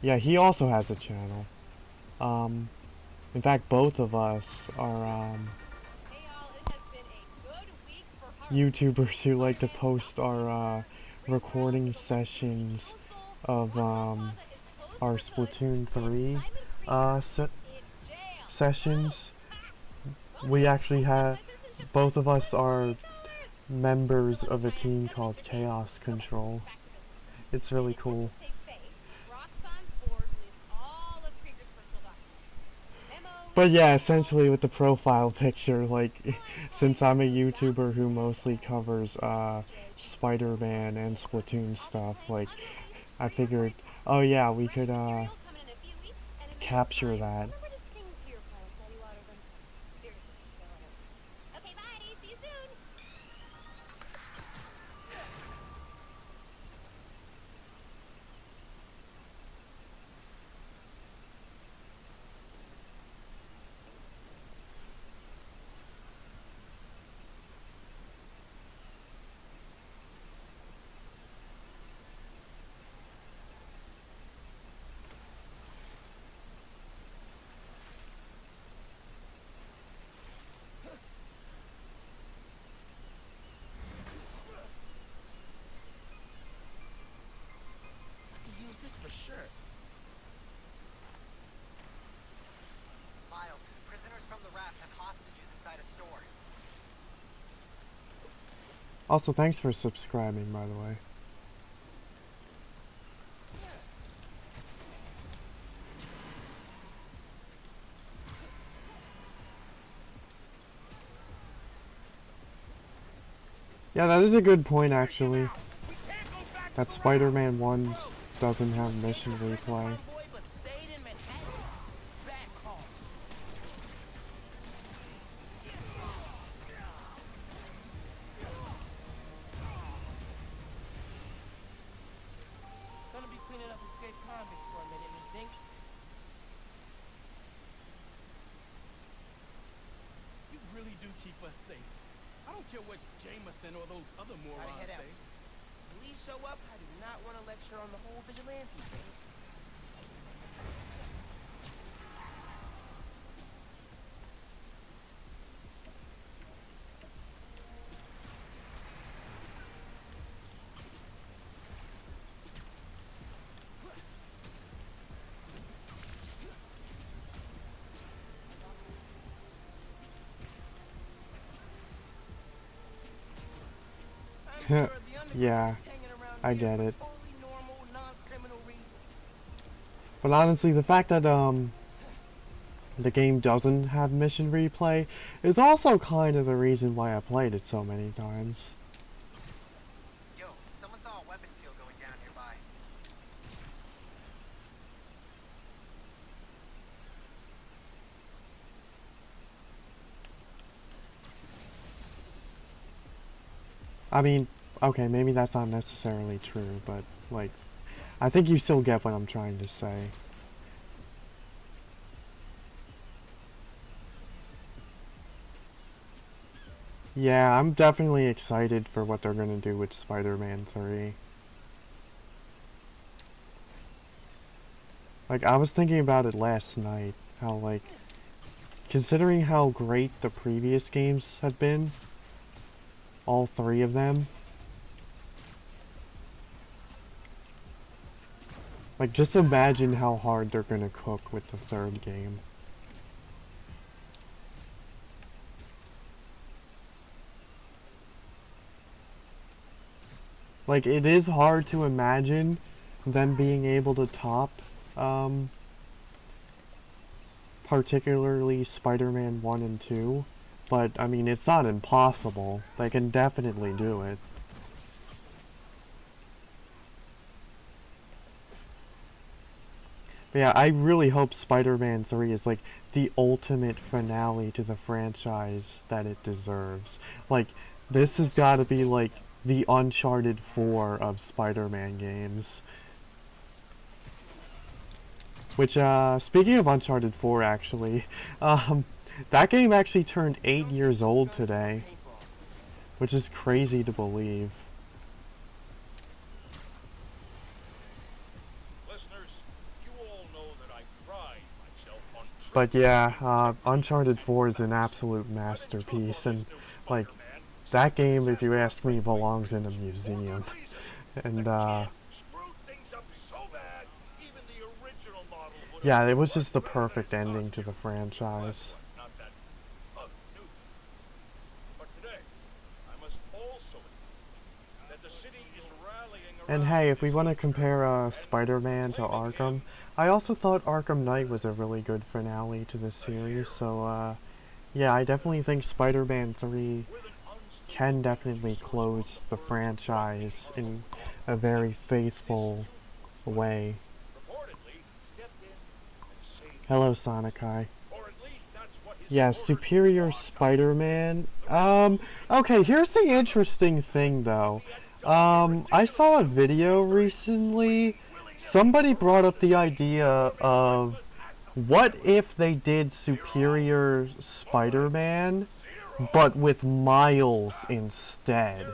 Yeah, he also has a channel. In fact, both of us are Hey y'all, it has been a good week for Harvey. YouTubers who like to post our recording sessions of our Splatoon 3 sessions. We actually have, both of us are members of a team called Chaos Control. It's really cool. But yeah, essentially with the profile picture, like, since I'm a YouTuber who mostly covers Spider-Man and Splatoon stuff, like, I figured, oh yeah, we could capture that. Okay, bye. See you soon. Use this for sure. Miles, prisoners from the raft have hostages inside a store. Also, thanks for subscribing, by the way. Yeah, that is a good point, actually. That Spider-Man 1 doesn't have mission replay. Gonna be cleaning up escaped convicts for a minute, methinks. care what Jameson or those other Gotta morons head out. say. Police show up, I do not want to lecture on the whole vigilante thing. I'm sure the underground Yeah, is hanging around I here get for it. totally normal, non-criminal reasons. But honestly, the fact that the game doesn't have mission replay is also kind of the reason why I played it so many times. Yo, someone saw a weapons deal going down nearby. I mean, okay, maybe that's not necessarily true, but like, I think you still get what I'm trying to say. Yeah, I'm definitely excited for what they're gonna do with Spider-Man 3. Like, I was thinking about it last night, how like, considering how great the previous games have been, all three of them, like, just imagine how hard they're gonna cook with the third game. Like, it is hard to imagine them being able to top, particularly Spider-Man 1 and 2, but, I mean, it's not impossible. They can definitely do it. But yeah, I really hope Spider-Man 3 is, like, the ultimate finale to the franchise that it deserves. Like, this has gotta be, like, the Uncharted 4 of Spider-Man games. Which, speaking of Uncharted 4, actually, that game actually turned 8 years old today, which is crazy to believe. Listeners, you all know that I pride myself on But yeah, Uncharted 4 is an absolute masterpiece, and, like, that game, if you ask me, belongs in a museum. And, yeah, it was just the perfect ending to the franchise. And hey, if we want to compare Spider-Man to Arkham, I also thought Arkham Knight was a really good finale to the series, so yeah, I definitely think Spider-Man 3 can definitely close the franchise in a very faithful way. Hello, Sonic-Eye. Yeah, Superior Spider-Man. Okay, here's the interesting thing, though. I saw a video recently. Somebody brought up the idea of what if they did Superior Spider-Man, but with Miles instead?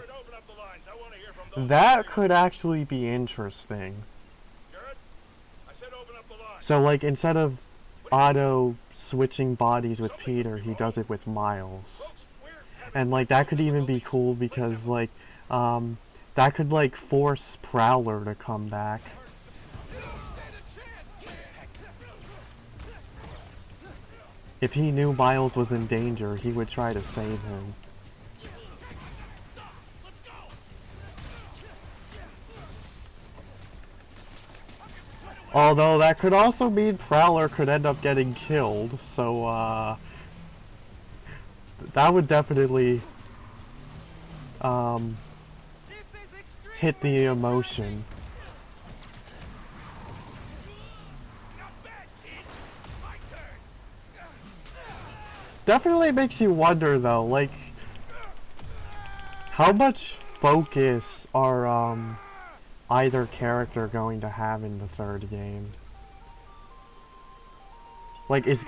That could actually be interesting. So, like, instead of Otto switching bodies with Peter, he does it with Miles. And, like, that could even be cool because, like, that could, like, force Prowler to come back. If he knew Miles was in danger, he would try to save him. Although that could also mean Prowler could end up getting killed, so that would definitely hit the emotion. Definitely makes you wonder though, like, how much focus are either character going to have in the third game? Like, is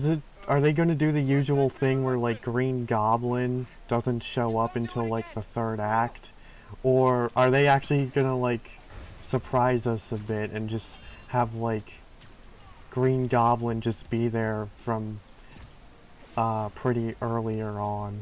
it are they gonna do the usual thing where like Green Goblin doesn't show up until like the third act? Or are they actually gonna like surprise us a bit and just have like Green Goblin just be there from pretty earlier on?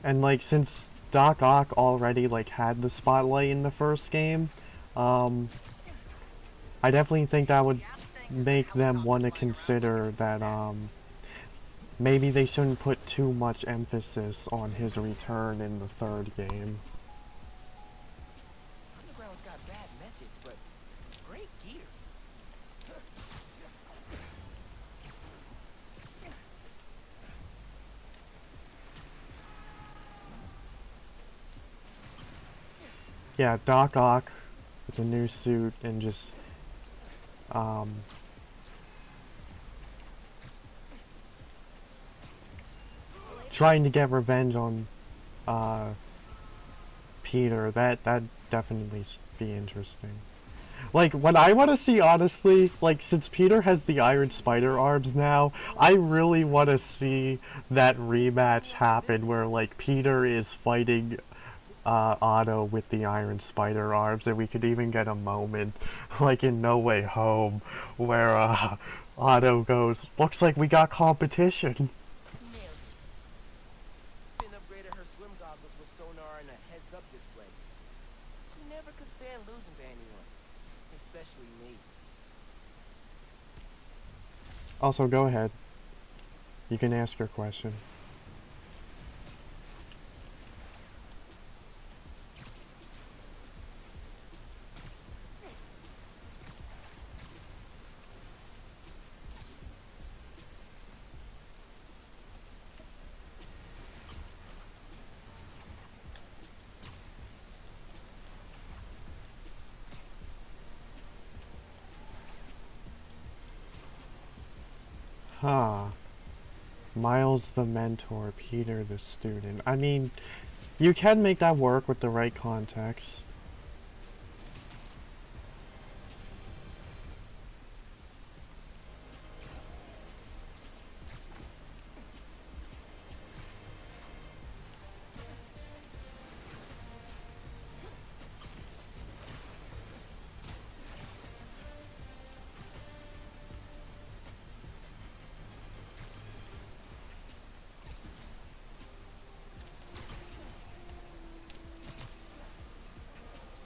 And like since Doc Ock already like had the spotlight in the first game, I definitely think that would make them want to consider that maybe they shouldn't put too much emphasis on his return in the third game. Underground's got bad methods, but great gear. Yeah, Doc Ock with a new suit and just trying to get revenge on Peter. That'd definitely be interesting. Like, what I want to see, honestly, like, since Peter has the Iron Spider arms now, I really want to see that rematch happen where, like, Peter is fighting Otto with the Iron Spider arms, and we could even get a moment, like in No Way Home, where Otto goes, "Looks like we got competition." Nailed it. Finn upgraded her swim goggles with sonar and a heads-up display. She never could stand losing to anyone, especially me. Also, go ahead. You can ask your question. Huh. Miles the mentor, Peter the student. I mean, you can make that work with the right context.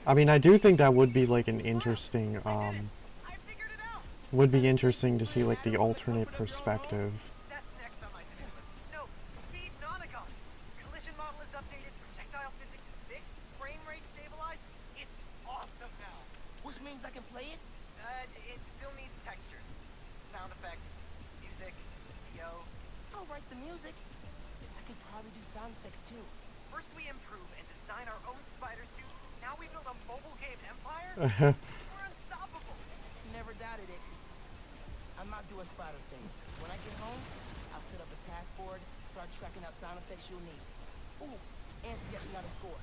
I mean, I do think that would be like an interesting, would be interesting to see like the alternate perspective. That's next on my to-do list. No, speed nonagon. Collision model is updated, projectile physics is fixed, frame rate stabilized. It's awesome now. Which means I can play it? It still needs textures, sound effects, music, video. I'll write the music. I could probably do sound effects too. First we improve and design our own spider suit. Now we build a mobile game empire? We're unstoppable. Never doubted it. I'm not doing spider things. When I get home, I'll set up a task board, start tracking out sound effects you'll need. Ooh, and sketching out a score.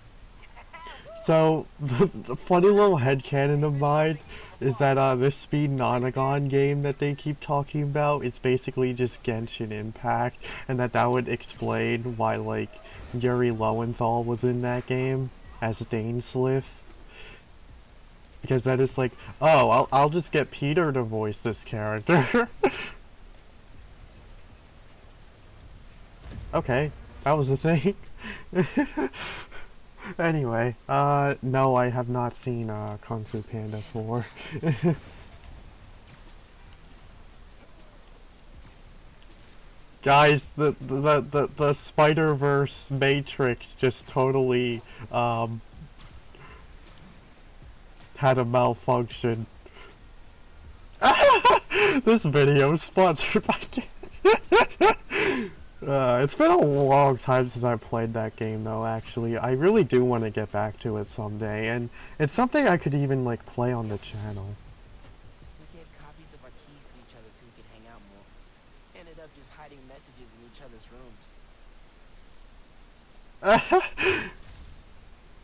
So, the funny little headcanon of mine is that this Speed Nonagon game that they keep talking about is basically just Genshin Impact, and that would explain why, like, Yuri Lowenthal was in that game as Dainsliff. Because that is like, oh, I'll just get Peter to voice this character. Okay, that was the thing. Anyway, no, I have not seen Kung Fu Panda 4. Guys, the Spider-Verse Matrix just totally had a malfunction. This video is sponsored by it's been a long time since I played that game though, actually. I really do want to get back to it someday, and it's something I could even like play on the channel. We gave copies of our keys to each other so we could hang out more. Ended up just hiding messages in each other's rooms.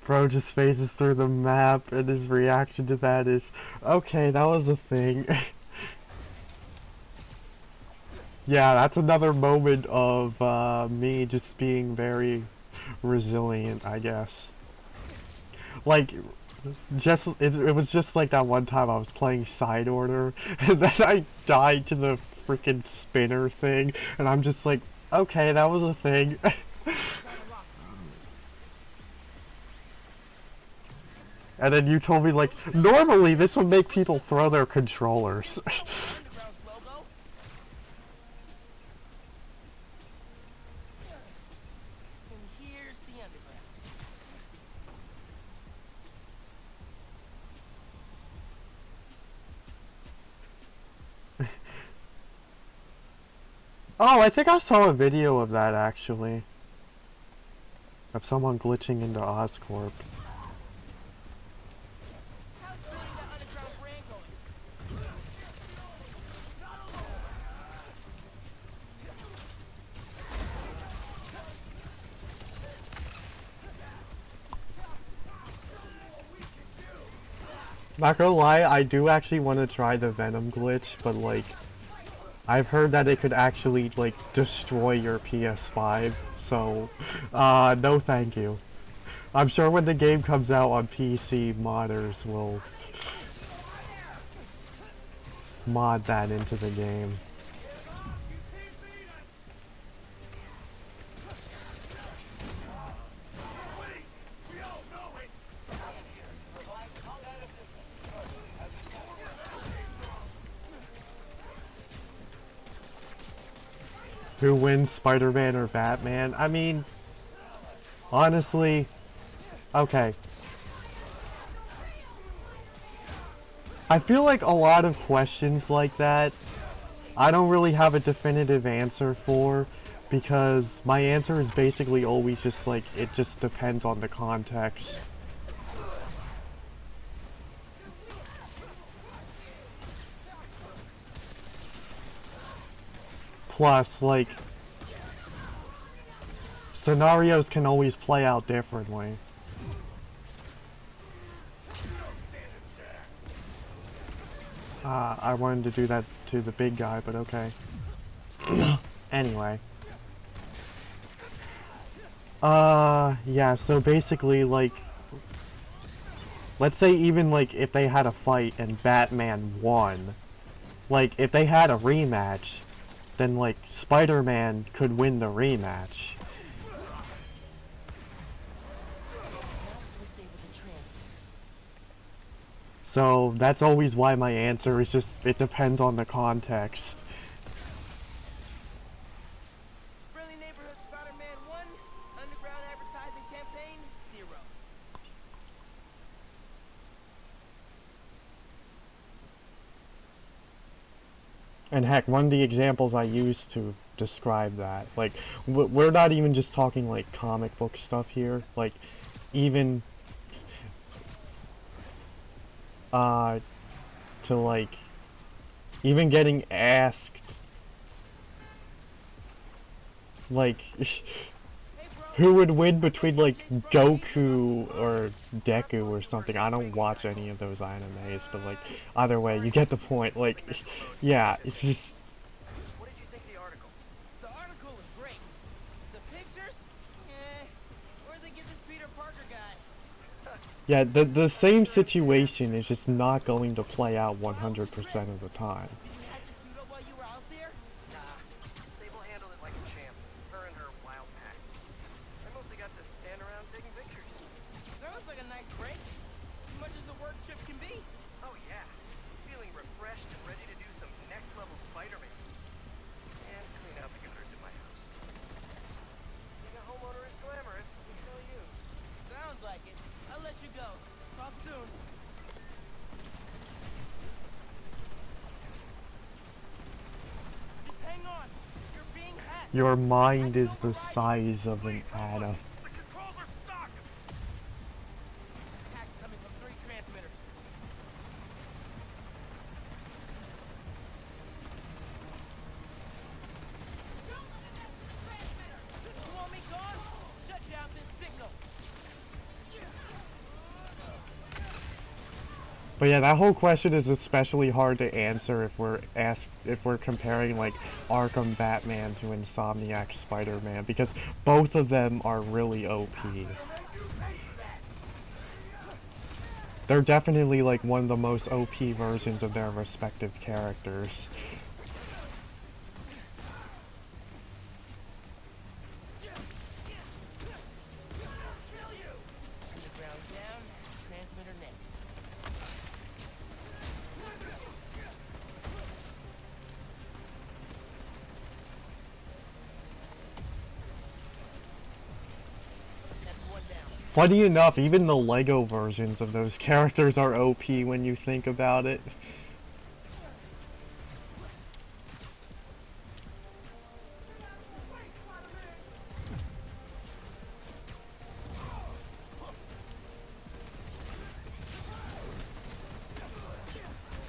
Bro just phases through the map, and his reaction to that is, okay, that was a thing. Yeah, that's another moment of me just being very resilient, I guess. Like, it was just like that one time I was playing side order, and then I died to the freaking spinner thing, and I'm just like, okay, that was a thing. And then you told me, like, normally this would make people throw their controllers. Underground's logo. And here's the underground. Oh, I think I saw a video of that, actually. Of someone glitching into Oscorp. How's building that underground brand going? Not gonna lie, I do actually want to try the Venom glitch, but like, I've heard that it could actually like destroy your PS5, so no thank you. I'm sure when the game comes out on PC, modders will mod that into the game. Who wins, Spider-Man or Batman? I mean, honestly, okay. I feel like a lot of questions like that, I don't really have a definitive answer for, because my answer is basically always just like, it just depends on the context. Plus, like, scenarios can always play out differently. I wanted to do that to the big guy, but okay. Anyway. Yeah, so basically, like, let's say even, like, if they had a fight and Batman won, like, if they had a rematch, then, like, Spider-Man could win the rematch. Disable the transmitter. So, that's always why my answer is just, it depends on the context. Friendly Neighborhood Spider-Man 1, underground advertising campaign 0. And heck, one of the examples I used to describe that, like, we're not even just talking, like, comic book stuff here, like, even, to, like, even getting asked, like, who would win between, like, Goku or Deku or something? I don't watch any of those animes, but, like, either way, you get the point, like, yeah, it's just... What did you think of the article? The article was great. The pictures? Where'd they get this Peter Parker guy? Yeah, the same situation is just not going to play out 100% of the time. Did you have to suit up while you were out there? Nah, Sable handled it like a champ. Her and her wild pack. I mostly got to stand around taking pictures. Sounds like a nice break. As much as a work trip can be. Oh yeah, feeling refreshed and ready to do some next level Spider-Man. And clean out the gutters in my house. Being a homeowner is glamorous, let me tell you. Sounds like it. I'll let you go. Talk soon. Just hang on. You're being hacked. Your mind is the size of an atom. The controls are stuck! Hack's coming from 3 transmitters. You want me gone? Shut down this But yeah, that whole question is especially hard to answer if we're comparing like Arkham Batman to Insomniac Spider-Man, because both of them are really OP. They're definitely like one of the most OP versions of their respective characters. Underground down, transmitter next. That's one down. Funny enough, even the Lego versions of those characters are OP when you think about it.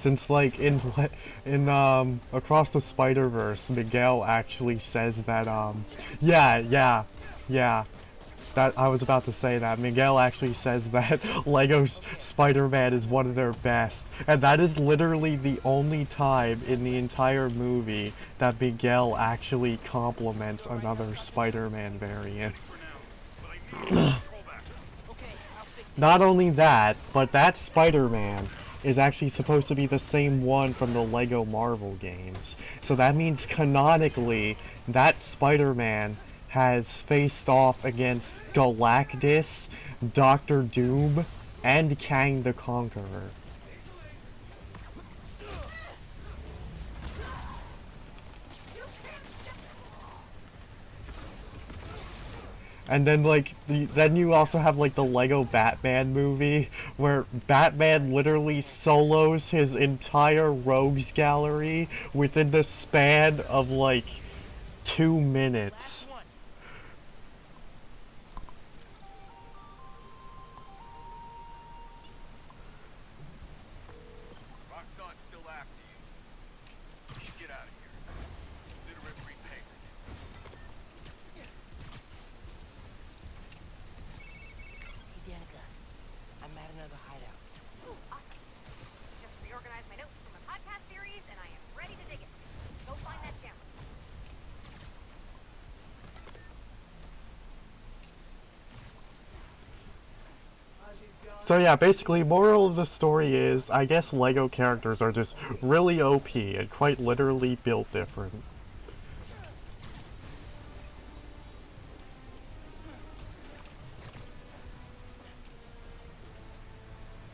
Since like in Across the Spider-Verse, Miguel actually says that yeah, that I was about to say that Miguel actually says that Lego's Spider-Man is one of their best, and that is literally the only time in the entire movie that Miguel actually compliments another Spider-Man variant. Not only that, but that Spider-Man is actually supposed to be the same one from the Lego Marvel games. So that means canonically, that Spider-Man has faced off against Galactus, Doctor Doom, and Kang the Conqueror. And then like then you also have like the Lego Batman movie where Batman literally solos his entire rogues gallery within the span of like 2 minutes. Last one. Roxxon's still after you. You should get out of here. Consider it repayment. Hey, Danica. I'm at another hideout. Ooh, awesome. Just reorganized my notes from a podcast series, and I am ready to dig it. Go find that jammer. So yeah, basically, moral of the story is, I guess Lego characters are just really OP and quite literally built different.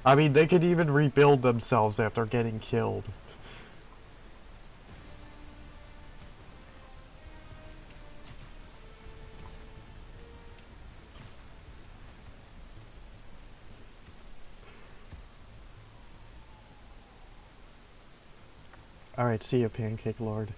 I mean, they could even rebuild themselves after getting killed. Alright, see ya, Pancake Lord.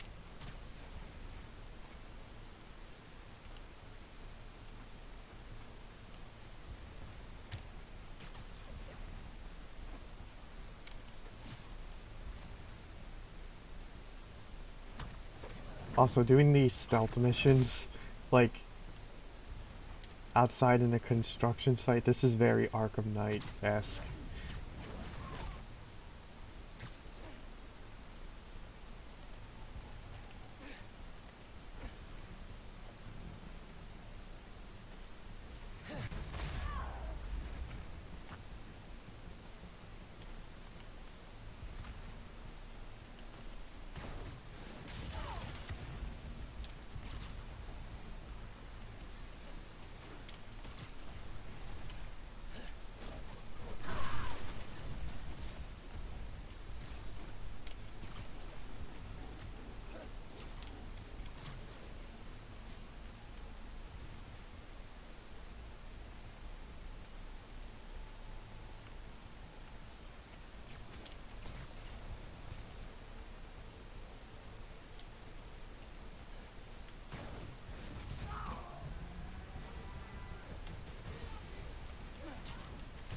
Also, doing these stealth missions, like, outside in a construction site, this is very Arkham Knight-esque.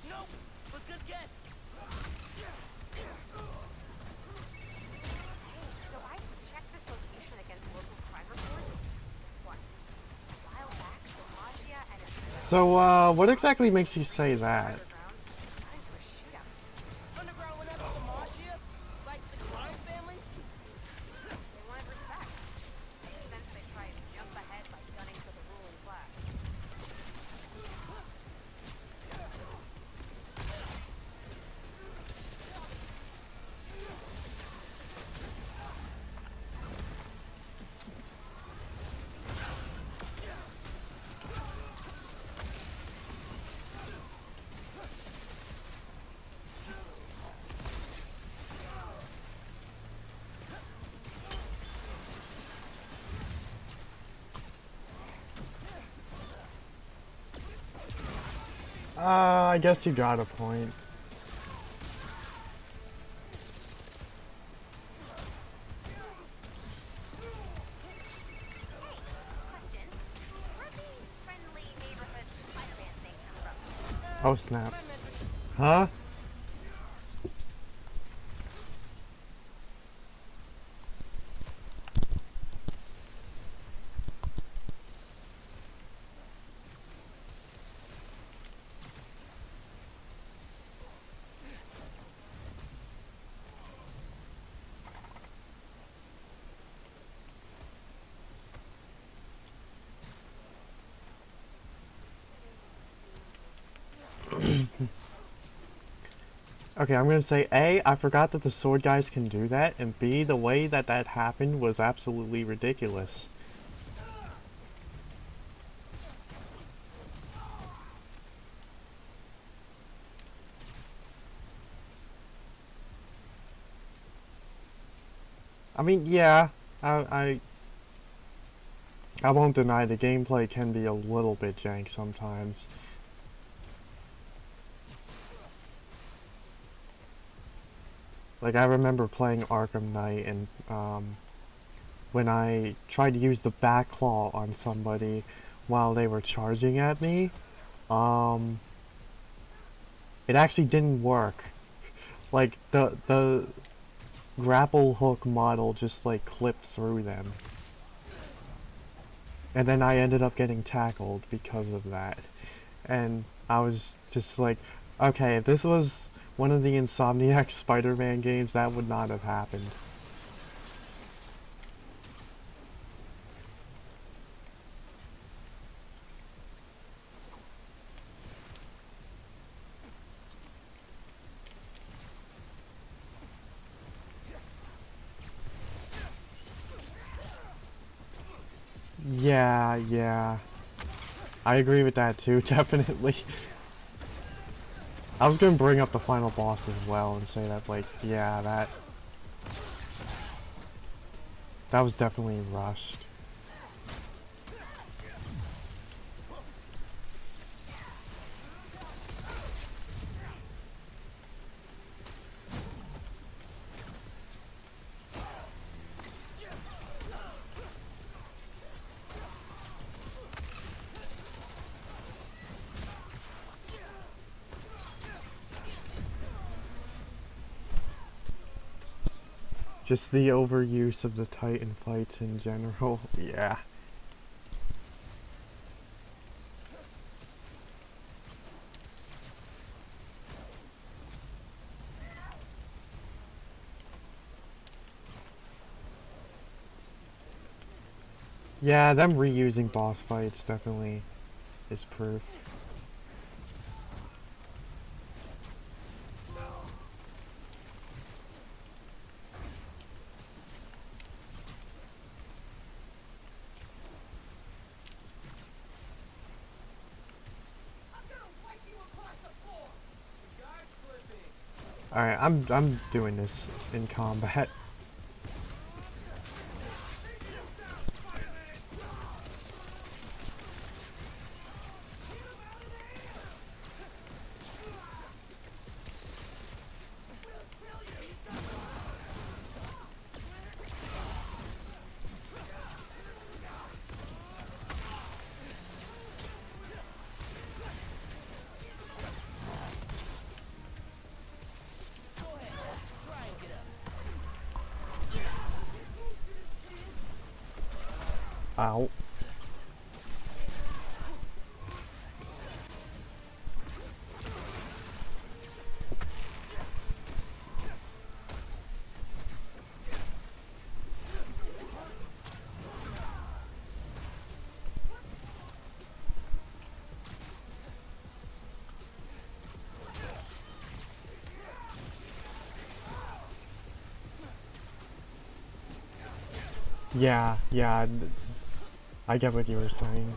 Nope, but good guess. So I checked this location against local crime reports. Guess what? A while back, Magia and his So, what exactly makes you say that? underground got into a shootout. Underground I guess you got a point. Question. Where'd the friendly neighborhood Spider-Man thing come from? Oh snap. Huh? Okay, I'm gonna say A, I forgot that the sword guys can do that, and B, the way that that happened was absolutely ridiculous. I mean, yeah, I, I won't deny the gameplay can be a little bit jank sometimes. Like, I remember playing Arkham Knight, and, when I tried to use the back claw on somebody while they were charging at me, it actually didn't work. Like, the grapple hook model just, like, clipped through them. And then I ended up getting tackled because of that. And I was just like, okay, if this was one of the Insomniac Spider-Man games, that would not have happened. Yeah. I agree with that too, definitely. I was gonna bring up the final boss as well and say that, like, yeah, that was definitely rushed. Just the overuse of the Titan fights in general, yeah. Yeah, them reusing boss fights definitely is proof. Alright, I'm doing this in combat. Ow. Yeah, I get what you were saying.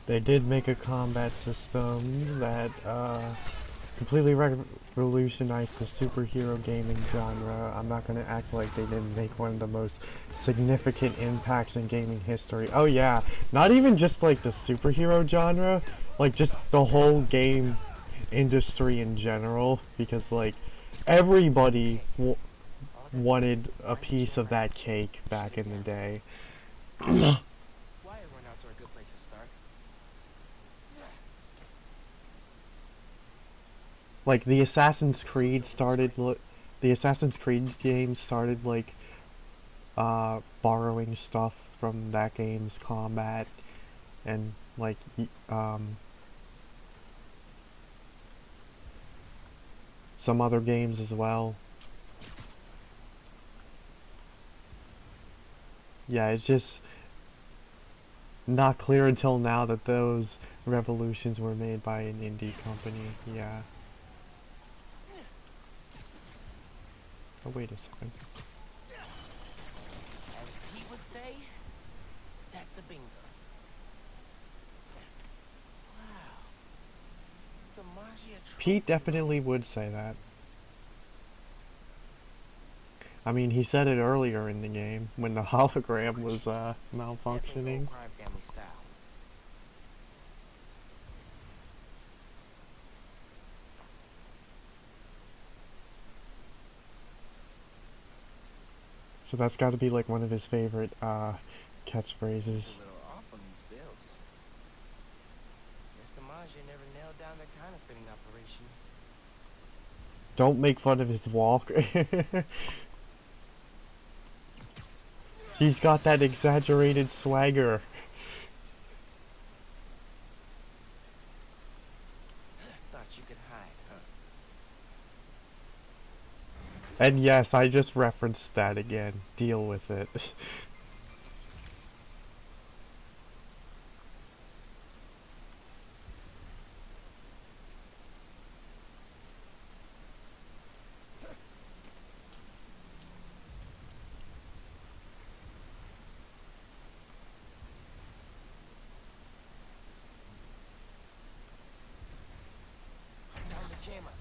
They did make a combat system that completely revolutionized the superhero gaming genre. I'm not gonna act like they didn't make one of the most significant impacts in gaming history. Oh yeah, not even just like the superhero genre, like just the whole game industry in general, because like everybody wanted a piece of that cake back in the day. Wire runouts are a good place to start. Like the Assassin's Creed started, the Assassin's Creed games started like borrowing stuff from that game's combat and like some other games as well. Yeah, it's just not clear until now that those revolutions were made by an indie company. Yeah. Oh, wait a second. As he would say, that's a bingo. Wow. It's a Magia trophy. Pete definitely would say that. I mean, he said it earlier in the game when the hologram was malfunctioning. Crime family style. So that's got to be like one of his favorite catchphrases. A little off on these bills. Guess the Magia never nailed down their counterfeiting operation. Don't make fun of his walk. He's got that exaggerated swagger. Thought you could hide, huh? And yes, I just referenced that again. Deal with it. Down the jammer.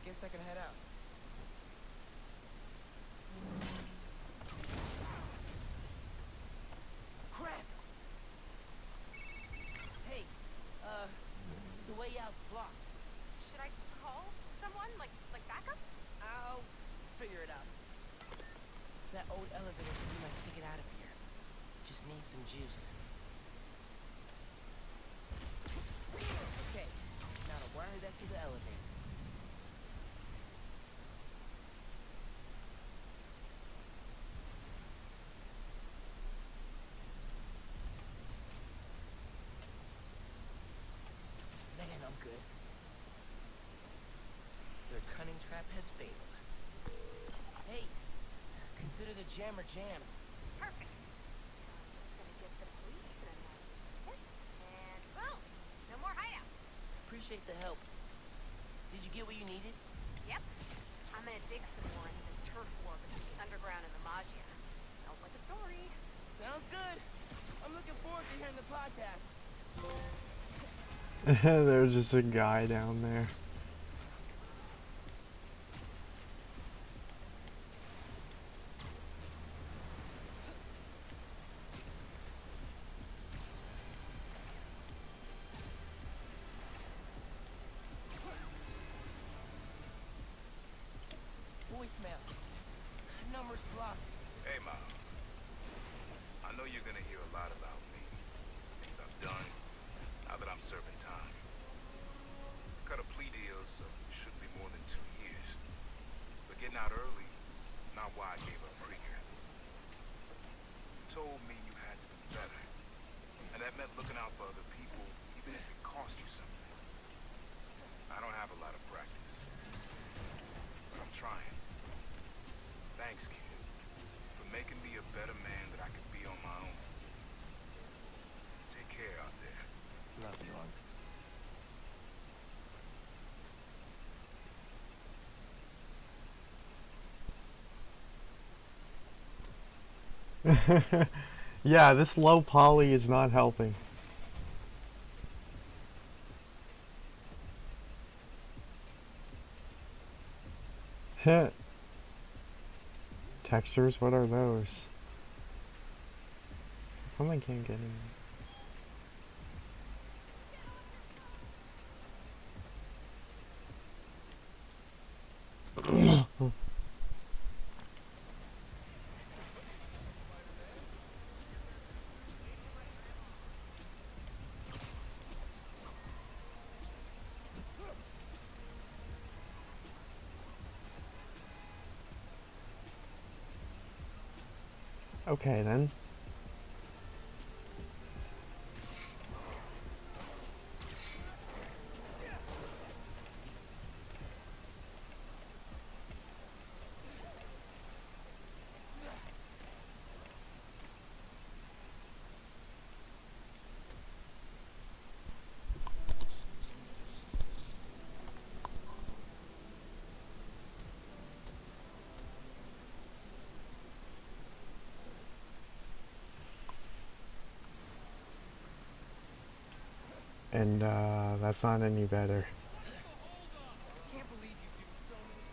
Guess I can head out. Crap! Hey, the way out's blocked. Should I call someone? Like backup? I'll figure it out. That old elevator could be my ticket out of here. Just need some juice. Okay, now to wire that to the elevator. Man, I'm good. Their cunning trap has failed. Hey, consider the jammer jammed. Perfect. I'm just gonna get the police in a nice tip. And boom! No more hideouts. Appreciate the help. Did you get what you needed? Yep. I'm gonna dig some more into this turf war between the underground and the Magia. Smells like a story. Sounds good. I'm looking forward to hearing the podcast. There's just a guy down there. Voicemail. Number's blocked. Hey, Miles. I know you're gonna hear a lot about me. Things I've done, now that I'm serving time. Cut a plea deal, so it shouldn't be more than 2 years. But getting out early is not why I gave up Krieger. You told me you had to do better. And that meant looking out for other people, even if it cost you something. I don't have a lot of practice. But I'm trying. Thanks, kid, for making me a better man that I could be on my own. Take care out there. Love you, Unc. Yeah, this low poly is not helping. Textures, what are those? How come I can't get in? Okay then. And that's not any better. Can't believe you do so many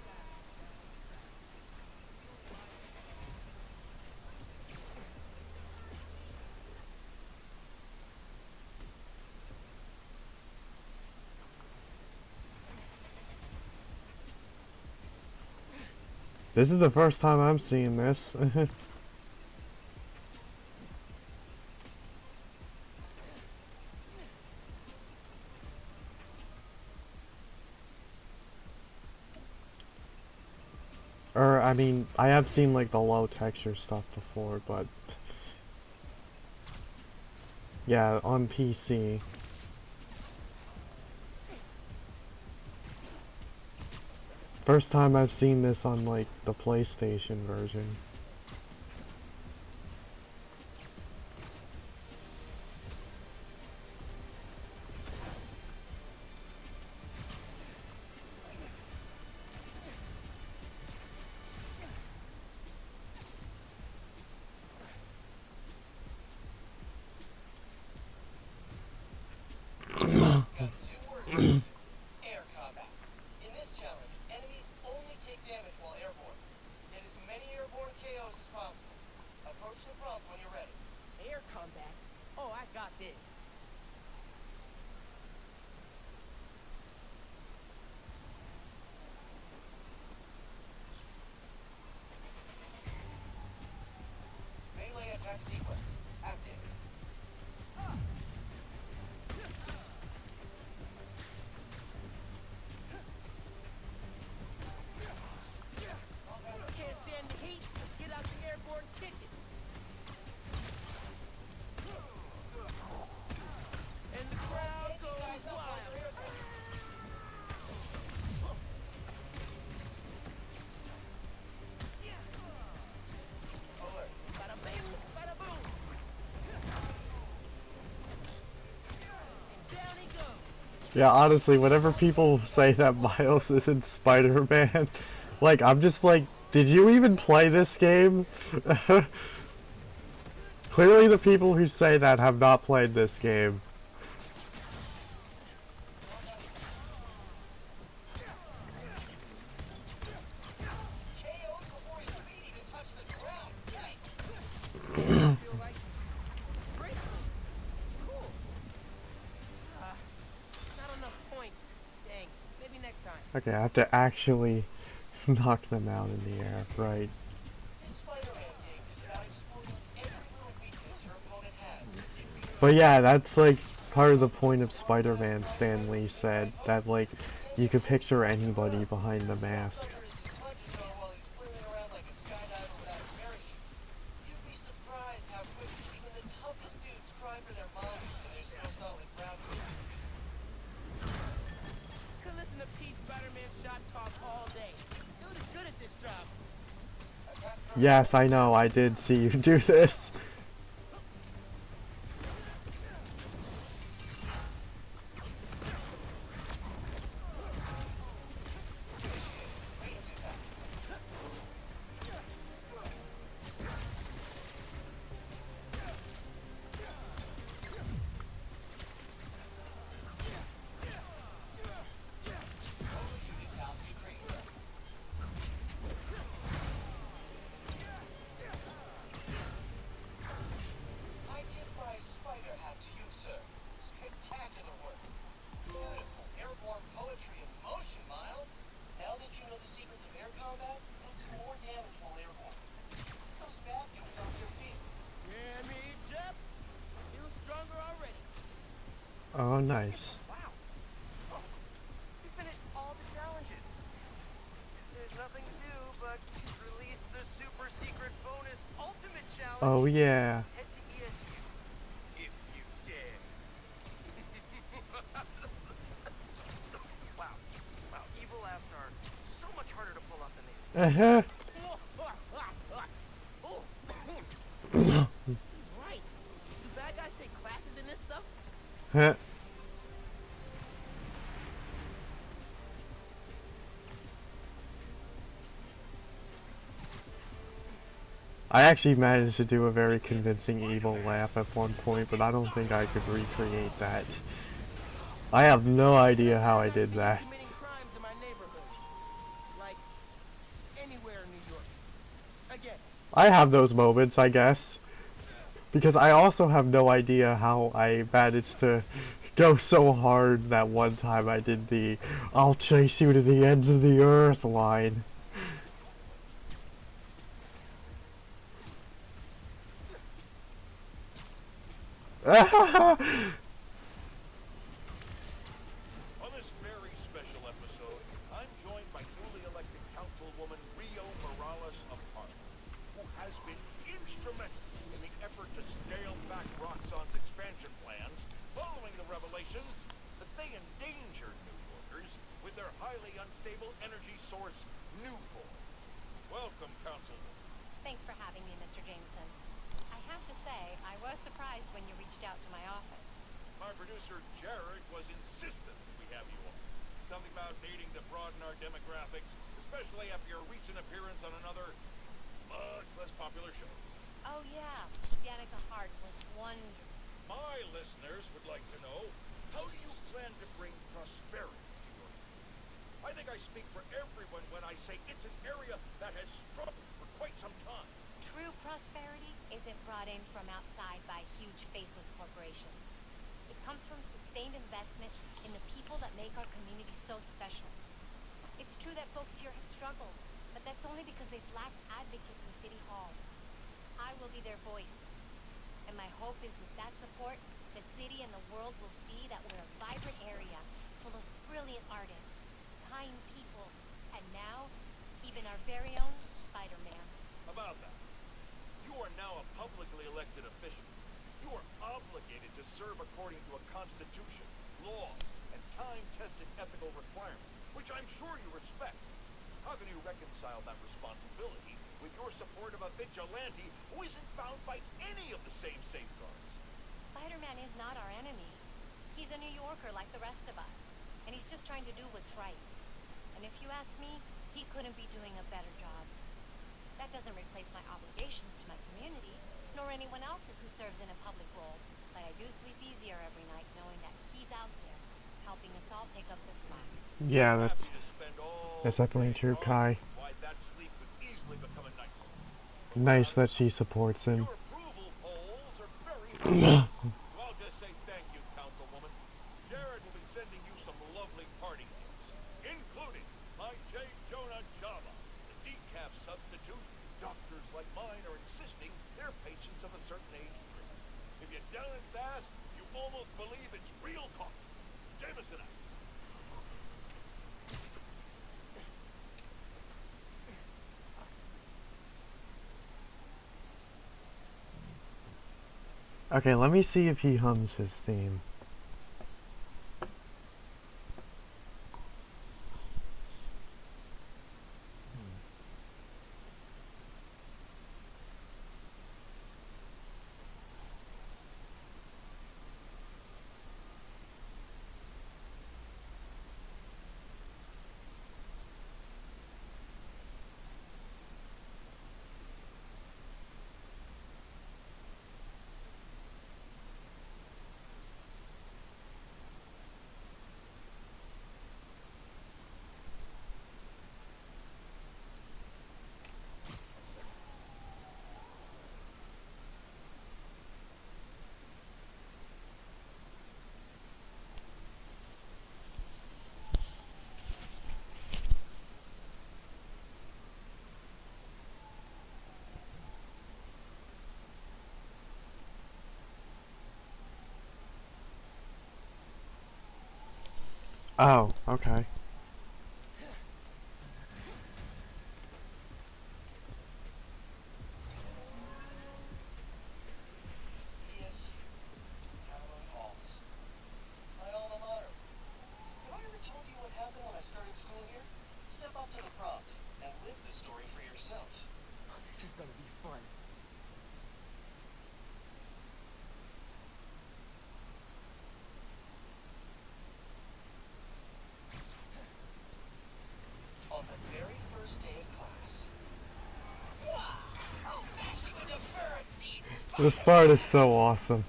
This is the first time I'm seeing this. Or, I mean, I have seen like the low texture stuff before, but yeah, on PC. First time I've seen this on like the PlayStation version. Air combat. In this challenge, enemies only take damage while airborne. Get as many airborne KOs as possible. Approach the prompt when you're ready. Air combat? Oh, I got this. Melee attack sequence. Active. Can't stand the heat? Get out the airborne ticket. And the crowd goes wild. Alert. Bada bing, bada boom. And down he goes. Yeah, honestly, whenever people say that Miles isn't Spider-Man, like, I'm just like, did you even play this game? Clearly the people who say that have not played this game. KO'd before his feet even touch the ground. Yikes. Feel like great. Cool. Not enough points. Dang. Maybe next time. Okay, I have to actually knock them out in the air, right? This Spider-Man game is about exploiting every little weakness your opponent has. But yeah, that's like part of the point of Spider-Man, Stan Lee said, that like, you could picture anybody behind the mask. Could listen to Pete Spider-Man shot talk all day. Dude is good at this job. Yes, I know, I did see you do this. nice. Wow. Oh, we finished all the challenges. Guess there's nothing to do but release the super secret bonus ultimate challenge. Oh yeah. Head to ESU if you dare. Wow. Wow, evil laughs are so much harder to pull off than they seem. Uh-huh. Oh, he's right. Do bad guys take classes in this stuff? I actually managed to do a very convincing evil laugh at one point, but I don't think I could recreate that. I have no idea how I did that. Committing crimes in my neighborhood. Like, anywhere in New York. Again. I have those moments, I guess. Because I also have no idea how I managed to go so hard that one time I did the "I'll chase you to the ends of the earth" line. On this very special episode, I'm joined by newly elected councilwoman Rio Morales of Park, who has been instrumental in the effort to scale back Roxxon's expansion plans following the revelations that they endangered New Yorkers with their highly unstable energy source, Newport. Welcome, councilwoman. Thanks for having me, Mr. Jameson. I have to say, I was surprised when you reached out to my office. My producer, Jared, was insistent we have you on. Something about needing to broaden our demographics, especially after your recent appearance on another, much less popular show. Oh yeah, Danica Hart was wonderful. My listeners would like to know, how do you plan to bring prosperity to your area? I think I speak for everyone when I say it's an area that has struggled for quite some time. True prosperity isn't brought in from outside by huge faceless corporations. It comes from sustained investment in the people that make our community so special. It's true that folks here have struggled, but that's only because they've lacked advocates in City Hall. I will be their voice. And my hope is with that support, the city and the world will see that we're a vibrant area full of brilliant artists, kind people, and now, even our very own Spider-Man. About that, you are now a publicly elected official. You are obligated to serve according to a constitution, laws, and time-tested ethical requirements, which I'm sure you respect. How can you reconcile that responsibility with your support of a vigilante who isn't bound by any of the same safeguards? Spider-Man is not our enemy. He's a New Yorker like the rest of us, and he's just trying to do what's right. And if you ask me, he couldn't be doing a better job. That doesn't replace my obligations to my community, nor anyone else's who serves in a public role. But I do sleep easier every night knowing that he's out there, helping us all pick up the slack. Yeah, Happy to spend all that's definitely true, Kai. why that sleep could easily become a nightmare. Nice that she supports him. Your approval polls are very high. So I'll just say thank you, councilwoman. Jared will be sending you some lovely party gifts, including my J. Jonah Java, the decaf substitute. Doctors like mine are insisting their patients of a certain age drink. If you down it fast, you almost believe it's real coffee. Jameson out. Okay, let me see if he hums his theme. Oh, okay. ESU, Calhoun Halls. My alma mater. Have I ever told you what happened when I started school here? Step up to the prompt and live the story for yourself. This is gonna be fun. On the very first day of class. Wow! I'll match you into bird seed! This part is so awesome.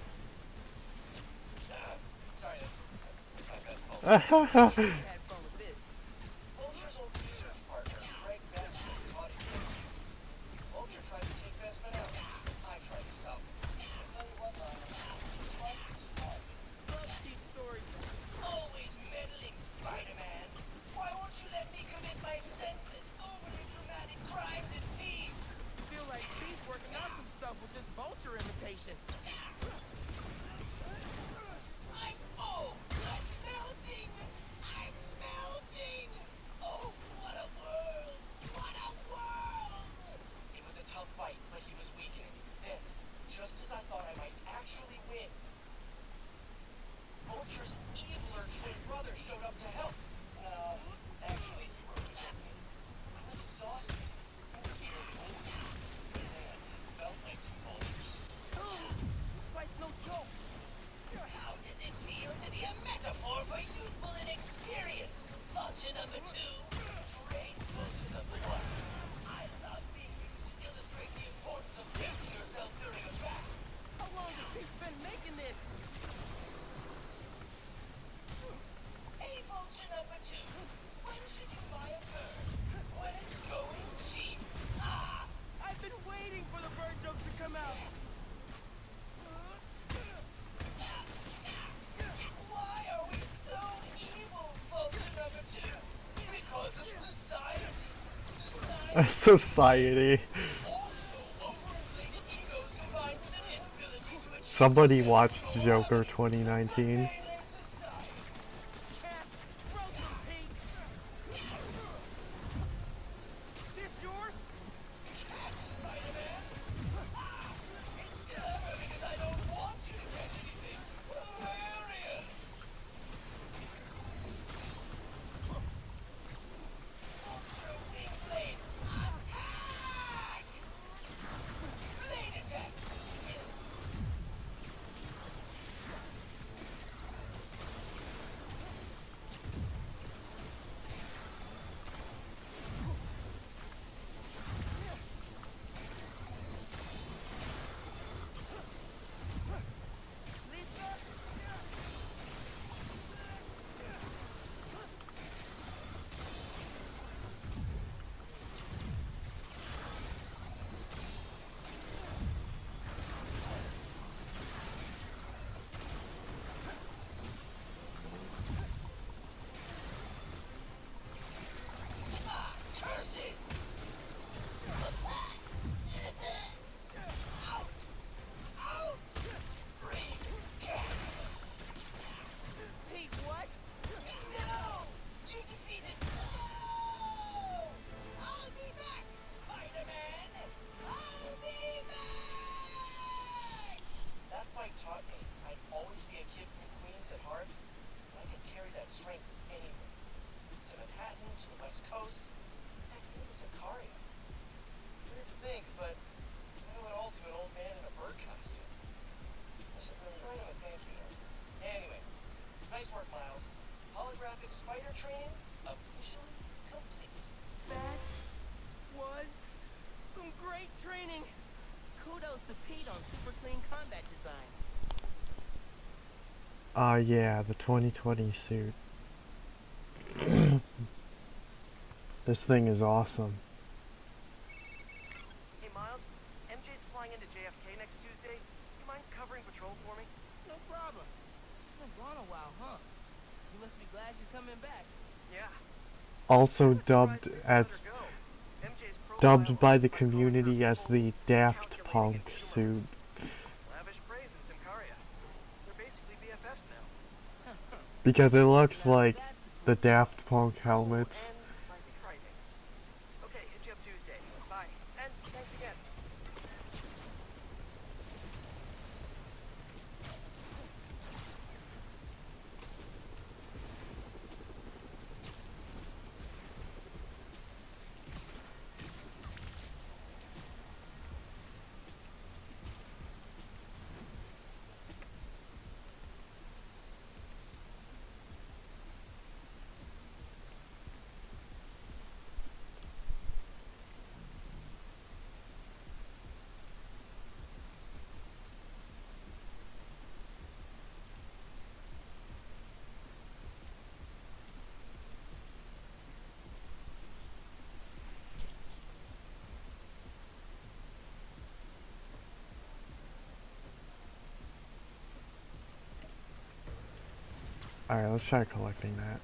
Sorry, I've got Had fun with this. Vulture's old research partner, Greg Bestman, taught it to me. Vulture tried to take Bestman out. I tried to stop him. I'll tell you what, Lionel. This fight was fun. Love cheap stories. Always meddling, Spider-Man. Why won't you let me commit my senseless, overly dramatic crimes in peace? Feel like Pete's working out some stuff with this vulture imitation. I'm melting! I'm melting! Oh, what a world! What a world! It was a tough fight, but he was weakening. Then, just as I thought I might actually win, Vulture's eviler twin brother showed up to help. Actually, he wrote it for me. I was exhausted. Man, felt like two vultures. This fight's no joke. How does it feel to be a metaphor for youthful inexperience? Vulture number 2, great vulture number 1. I love being used to illustrate the importance of pacing yourself during a battle. How long has Pete been making this? Hey, vulture number 2, when should you buy a bird? When it's going cheap. Ah! I've been waiting for the bird jokes to come out. Why are we so evil, vulture number 2? Because of society. Society. Overinflated egos combined with an inability to achieve Somebody watched Joker 2019. Cat, throw some, Pete. This yours? Spider-Man? It's clever because I don't want you to catch anything. Hilarious! Ultra Wing Blade, attack! Blade attack! Lisa? Curses! Out! Breathe! Pete, what? No! You defeated... No! I'll be back, Spider-Man! I'll be back! That fight taught me I'd always be a kid from Queens at heart. I could carry that strength anywhere. To Manhattan, to the West Coast, heck, even to Sicario. Weird to think, but I owe it all to an old man in a bird costume. I should really write him a thank you note. Anyway, nice work, Miles. Holographic spider training officially complete. That was some great training. Kudos to Pete on super clean combat design. Yeah, the 2020 suit. This thing is awesome. Hey, Miles. MJ's flying into JFK next Tuesday. You mind covering patrol for me? No problem. She's been gone a while, huh? You must be glad she's coming back. Yeah. Also I'm surprised dubbed Sue as let her go. MJ's profile dubbed by the opens calling her community as the cold, Daft calculating, Punk and suit. humorless. Lavish praise in Sicaria. They're basically BFFs now. Because it looks Now like that's The Daft Punk helmets. And slightly frightening. Okay, hit you up Tuesday. Bye. And thanks again. Alright, let's try collecting that.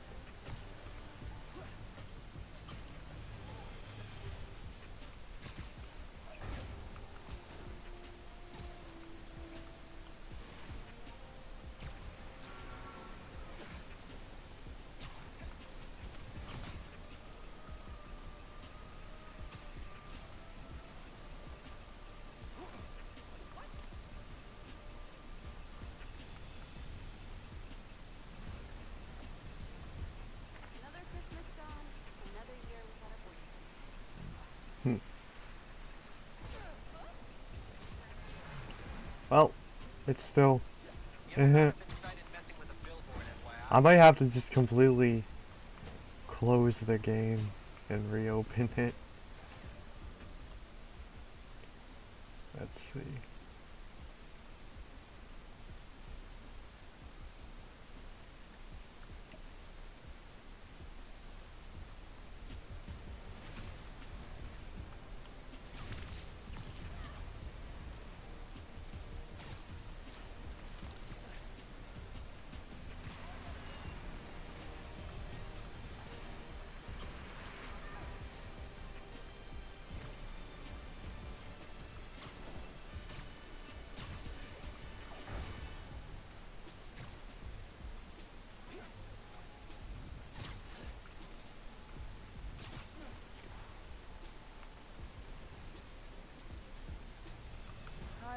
Another Christmas gone, another year without a boyfriend. Well, it's still... You know, I've been sighted messing with a billboard, FYI. I might have to just completely close the game and reopen it. Let's see.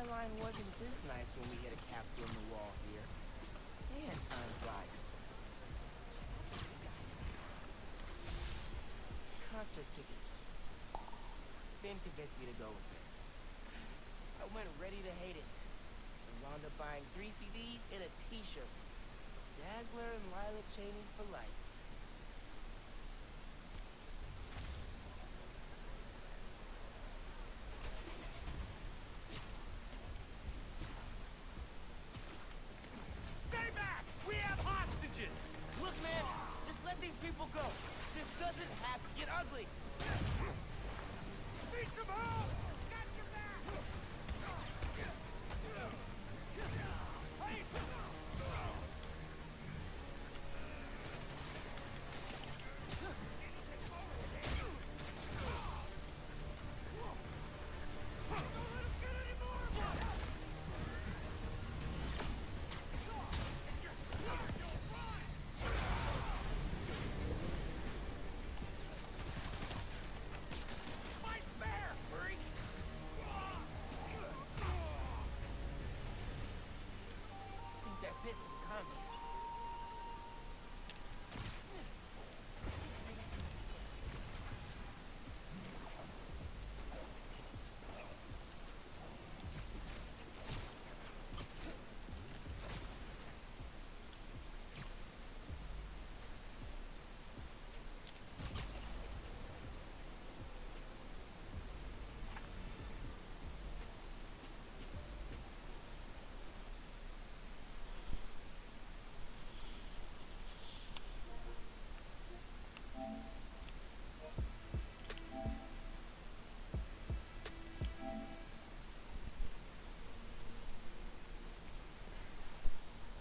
Highline wasn't this nice when we hit a capsule in the wall here. Man, time flies. Concert tickets. Finn convinced me to go with him. I went ready to hate it. And wound up buying 3 CDs and a t-shirt. Dazzler and Lila Cheney for life. Stay back! We have hostages! Look, man, just let these people go. This doesn't have to get ugly. Need some help! Got your back! Hey! Fight fair, freak! I think that's it for the convicts.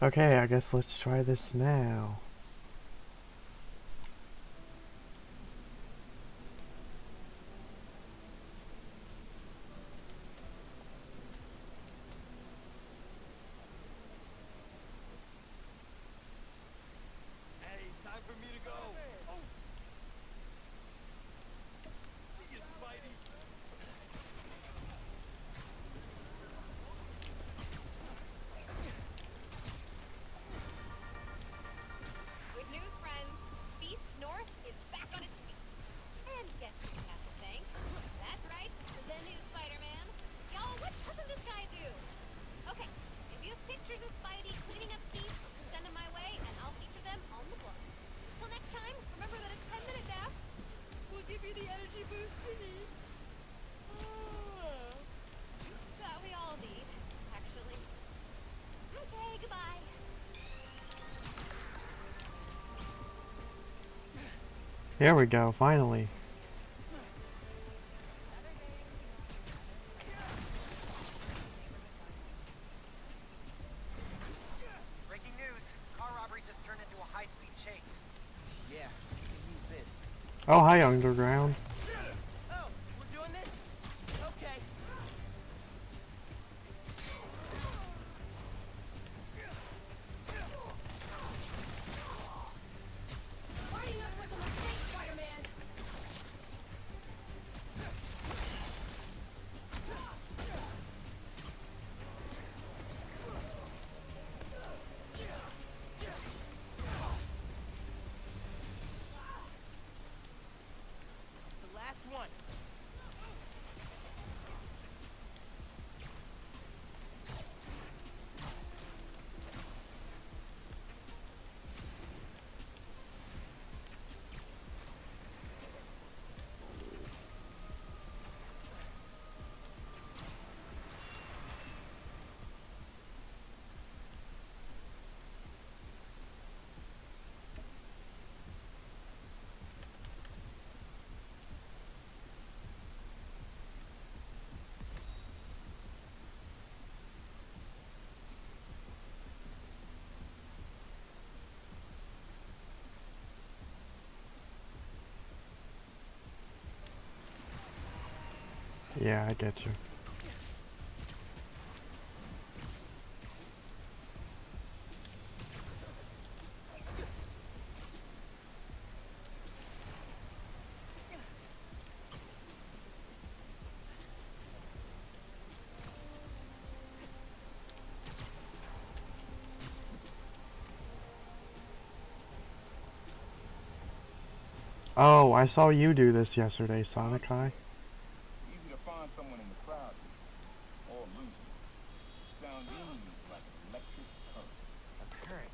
Okay, I guess let's try this now. Hey, time for me to go? Here we go, finally. Breaking news. Car robbery just turned into a high-speed chase. Yeah, we can use this. Oh, hi, Underground. Oh, we're doing this? Okay. Lining up was a mistake, Spider-Man! It's the last one. Yeah, I get you. Oh, I saw you do this yesterday, Sonic High. Easy to find someone in the crowd, or lose them. Sounds needs like an electric current.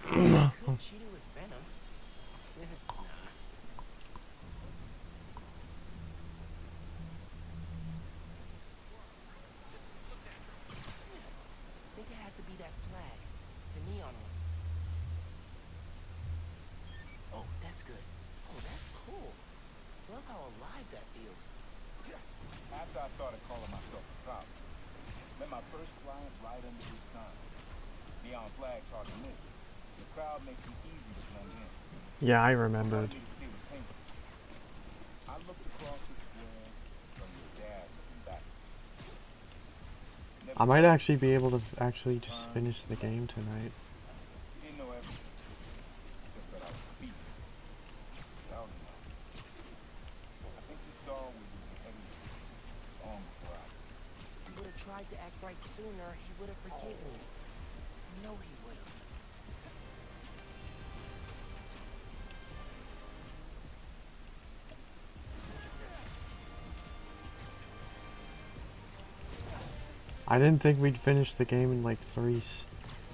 A current. Could shoot it with venom. Nah. I think it has to be that flag. The neon one. Oh, that's good. Oh, that's cool. Love how alive that feels. After I started calling myself a cop, met my first client right under this sign. Neon flag's hard to miss. The crowd makes it easy to blend in. Yeah, I Wanted remembered. me to stay with painting. I looked across the square and saw your dad looking back. Never I might said actually be able to actually just finish the game tonight. he didn't know everything. Just that I was beat. That was enough. I think he saw where we were headed long before I did. If he would have tried to act right sooner, he would have forgiven you. I know he would have. I didn't think we'd finish the game in like three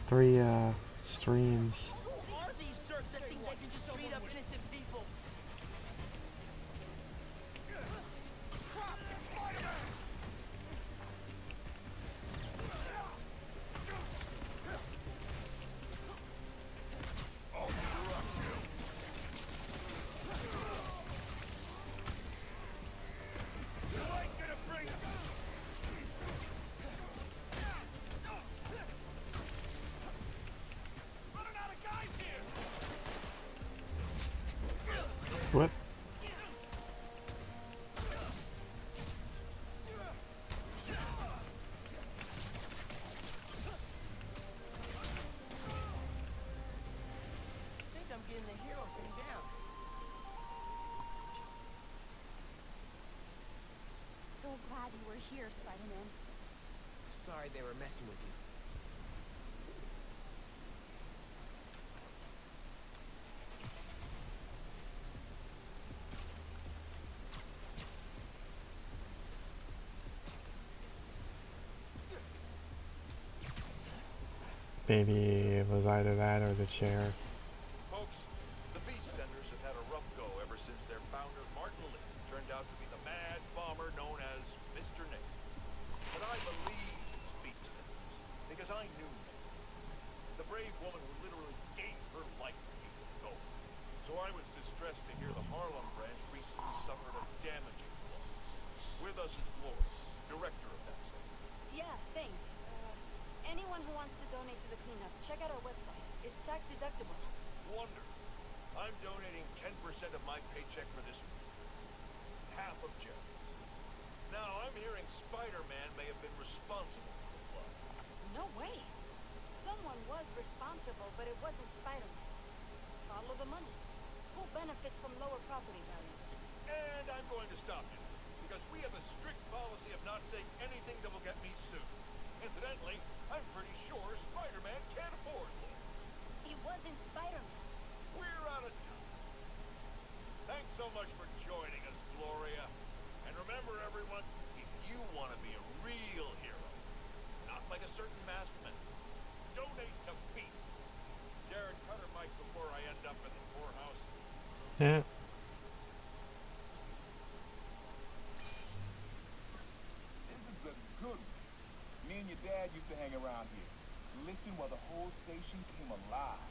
streams. Who are these jerks that think they can just beat up innocent people? What? I think I'm getting the hero thing down. So glad you were here, Spider-Man. Sorry they were messing with you. Maybe it was either that or the chair. Folks, the Beast Senders have had a rough go ever since their founder, Martin Lee, turned out to be the mad bomber known as Mr. Nick. But I believe Beast Senders, because I knew Nick. The brave woman who literally gave her life to keep it going. So I was distraught distressed to hear the Harlem branch recently suffered a damaging blow. With us is Gloria, director of that saga. Yeah, thanks. Anyone who wants to donate to the cleanup, check out our website. It's tax deductible. Wonderful. I'm donating 10% of my paycheck for this week. Half of Jerry. Now, I'm hearing Spider-Man may have been responsible for the flood. No way. Someone was responsible, but it wasn't Spider-Man. Follow the money. Who benefits from lower property values? And I'm going to stop you, because we have a strict policy of not saying anything that will get me sued. Incidentally, I'm pretty sure Spider-Man can't afford lawyers. He wasn't Spider-Man. We're out of time. Thanks so much for joining us, Gloria. And remember, everyone, if you want to be a real hero, not like a certain masked man, donate to peace. Jared, cut her mic before I end up in the poorhouse. Yeah. This is a good one. Me and your dad used to hang around here. Listen while the whole station came alive.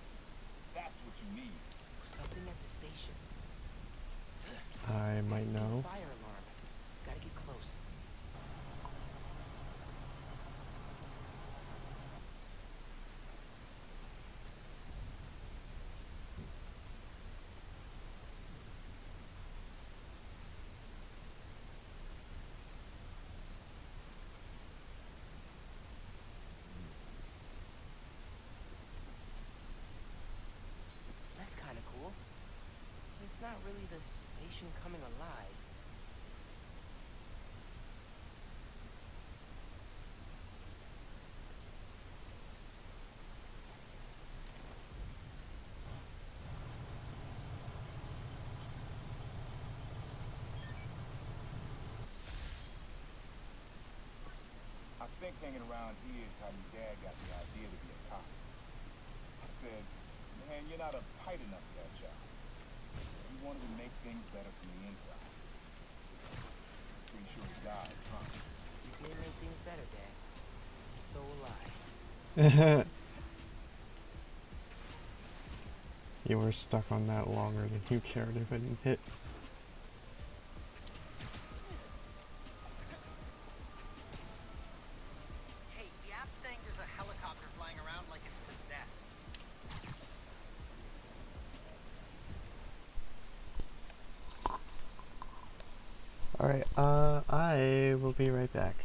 That's what you need. Something at the station. I might Must be a know. fire alarm. Gotta get close. That's kind of cool. It's not really the station coming alive. I think hanging around here is how your dad got the idea to be a cop. I said, man, you're not uptight enough for that job. He wanted to make things better from the inside. Pretty sure he died trying. You did make things better, Dad. So will I. You were stuck on that longer than you cared if it hit. Hey, the app's saying there's a helicopter flying around like it's possessed. Alright, I will be right back.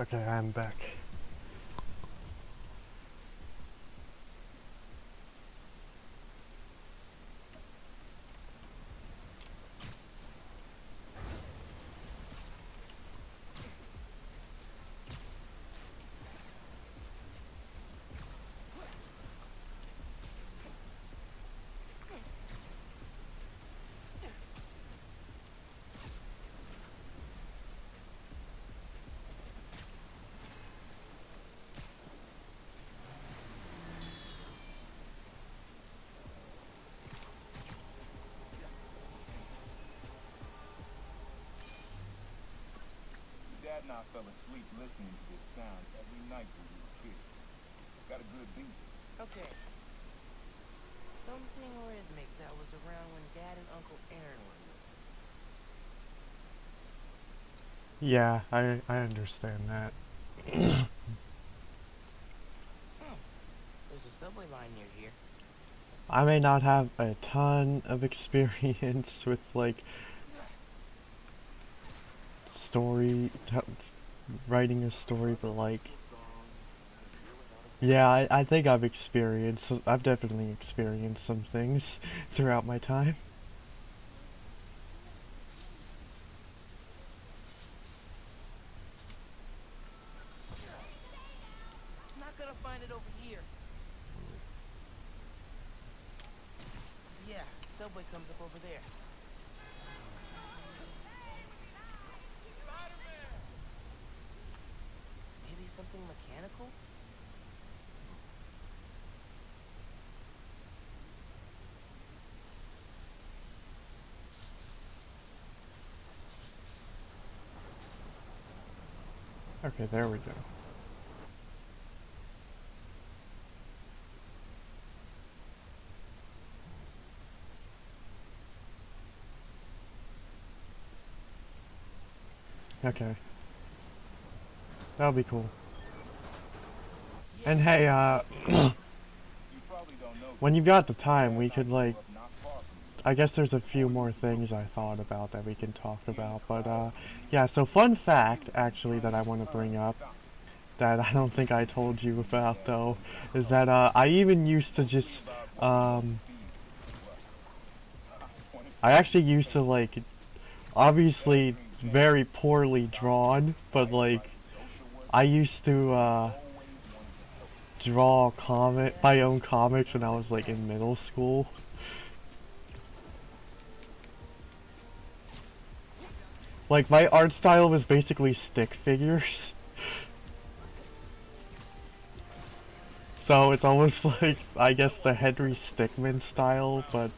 Okay, I'm back. Your dad and I fell asleep listening to this sound every night when we were kids. It's got a good beat. Okay. Something rhythmic that was around when Dad and Uncle Aaron were living. Yeah, I understand that. There's a subway line near here. I may not have a ton of experience with like writing a story, but like, yeah, I think I've definitely experienced some things throughout my time. I'm not gonna find it over here. Yeah, subway comes up over there. Maybe something mechanical? Okay, there we go. Okay. That'll be cool. And hey, when you've got the time, we could like, I guess there's a few more things I thought about that we can talk about, but yeah, so fun fact, actually, that I want to bring up, that I don't think I told you about, though, is that I even used to just, I actually used to, like, obviously very poorly drawn, but like, I used to draw my own comics when I was like in middle school. Like, my art style was basically stick figures. So it's almost like, I guess, the Henry Stickmin style, but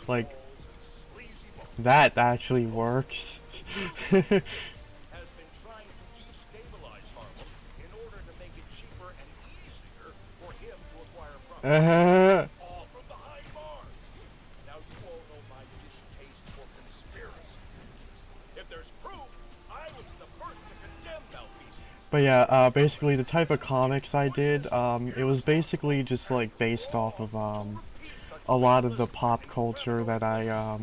like, that actually works. Has been trying to destabilize Harlem in order to make it cheaper and easier for him to acquire property. All from behind bars. Now you all know my distaste for conspiracy. If there's proof, I was the first to condemn malfeasance. But yeah, basically the type of comics I did, it was basically just like based off of a lot of the pop culture that I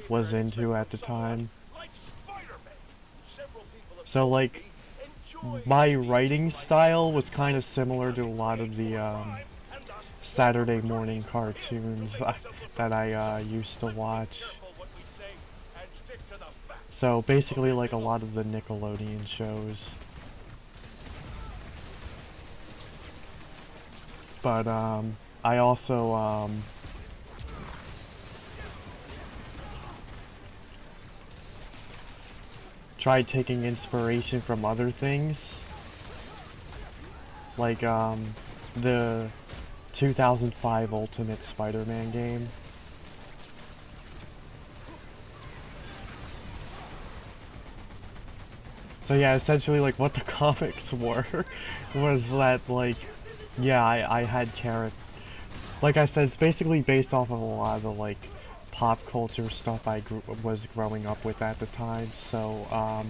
was into at the time. So like, my writing style was kind of similar to a lot of the Saturday morning cartoons that I used to watch. So basically like a lot of the Nickelodeon shows. But I also tried taking inspiration from other things, like the 2005 Ultimate Spider-Man game. So yeah, essentially like what the comics were was that, like, yeah, I had like I said, it's basically based off of a lot of the like pop culture stuff I was growing up with at the time. So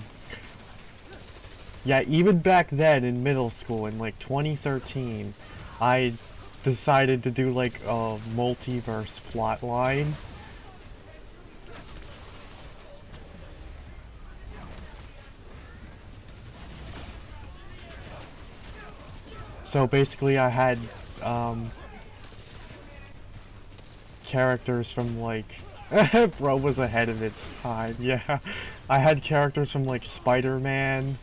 yeah, even back then in middle school in like 2013, I decided to do like a multiverse plotline. So basically I had characters from like bro was ahead of its time. Yeah, I had characters from like Spider-Man,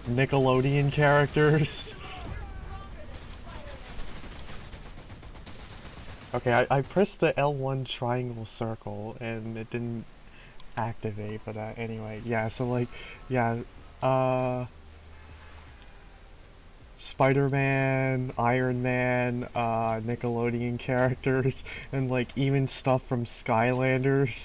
Nickelodeon characters. Okay, I pressed the L1 triangle circle and it didn't activate, but anyway, yeah, so like, yeah, Spider-Man, Iron Man, Nickelodeon characters, and like even stuff from Skylanders.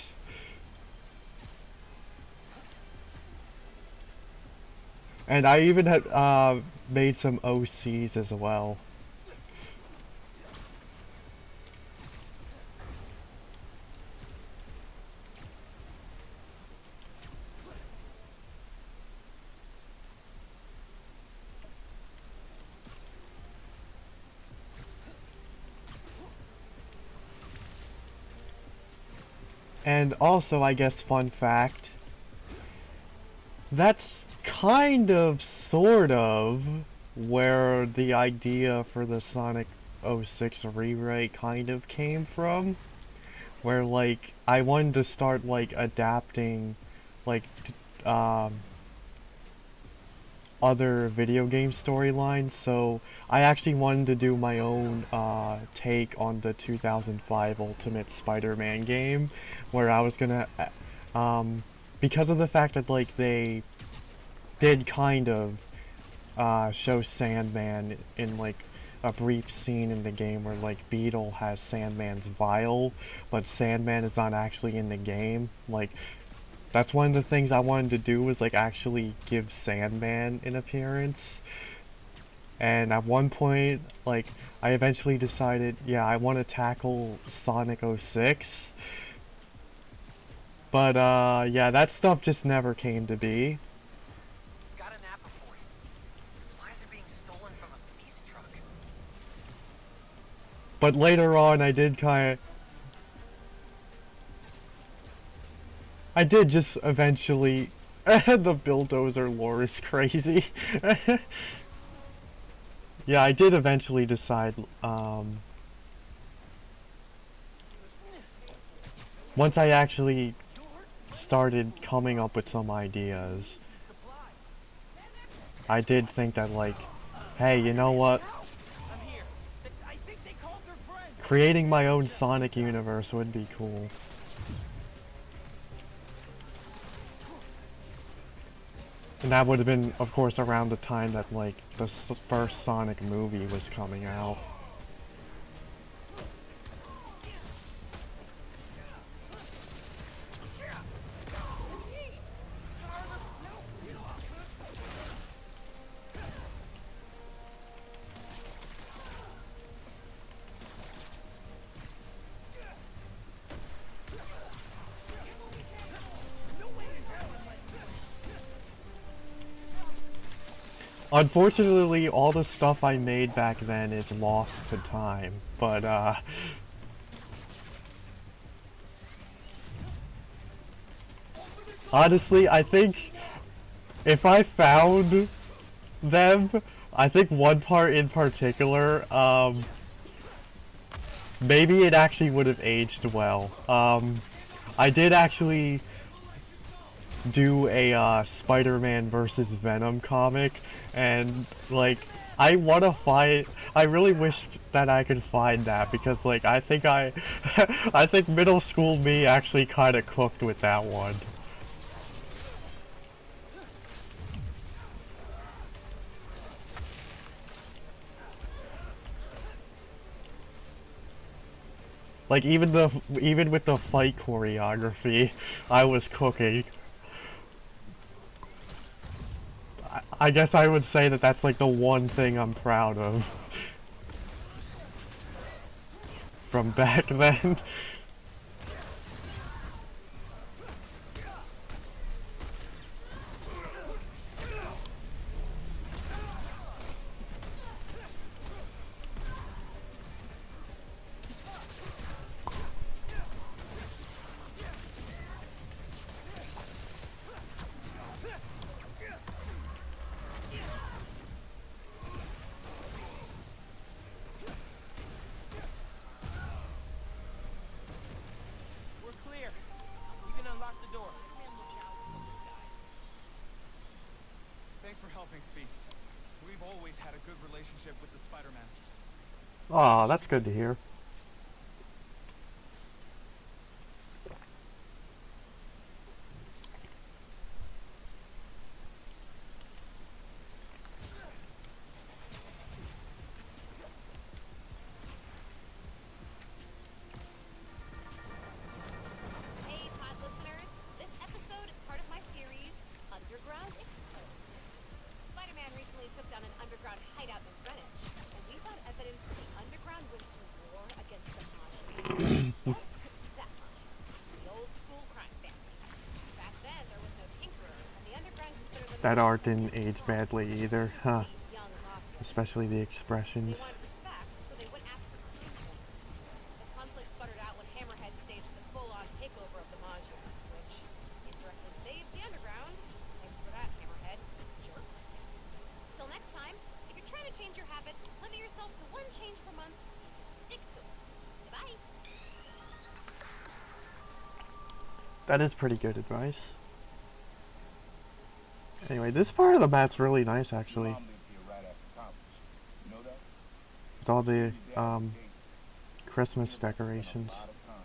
And I even had made some OCs as well. And also, I guess, fun fact, that's kind of, sort of, where the idea for the Sonic 06 rewrite kind of came from. Where, like, I wanted to start, like, adapting, like, other video game storylines, so I actually wanted to do my own take on the 2005 Ultimate Spider-Man game, where I was gonna, because of the fact that like they did kind of show Sandman in like a brief scene in the game where like Beetle has Sandman's vial, but Sandman is not actually in the game, like that's one of the things I wanted to do was like actually give Sandman an appearance. And at one point, like, I eventually decided, yeah, I want to tackle Sonic 06. But, yeah, that stuff just never came to be. Got an apple for you. Supplies are being stolen from a feast truck. But later on, I did just eventually... the Bulldozer lore is crazy. Yeah, I did eventually decide, once I actually started coming up with some ideas, I did think that, like, hey, you know what? Creating my own Sonic universe would be cool. And that would have been, of course, around the time that, like, the first Sonic movie was coming out. Unfortunately, all the stuff I made back then is lost to time, but, honestly, I think if I found them, I think one part in particular, maybe it actually would have aged well. I did actually do a Spider-Man versus Venom comic, and like I really wish that I could find that, because like I think I think middle school me actually kind of cooked with that one. Like even with the fight choreography, I was cooking. I guess I would say that that's like the one thing I'm proud of from back then. always had a good relationship with the Spider-Man. Aw, that's good to hear. Hey, pod listeners. This episode is part of my series, Underground Exposed. Spider-Man recently took down an underground hideout in Greenwich, and we found evidence that the underground went to war against the Mafia. Yes, that Mafia. The old school crime family. Back then, there was no Tinkerer, and the underground considered That themselves art the didn't new age boss badly of either, huh? the young Mafia. Especially the They expressions. wanted respect, so they went after crime families. The conflict sputtered out when Hammerhead staged the full-on takeover of the Maggia, which indirectly saved the underground. Thanks for that, Hammerhead. Jerk. Till next time, if you're trying to change your habits, limit yourself to one change per month so you can stick to it. Bye. That is pretty good advice. Anyway, this part of the map's really nice, actually. Mom lived here right after college. You know that? With all the, Your dad was gay. Christmas Me and us spent decorations. a lot of time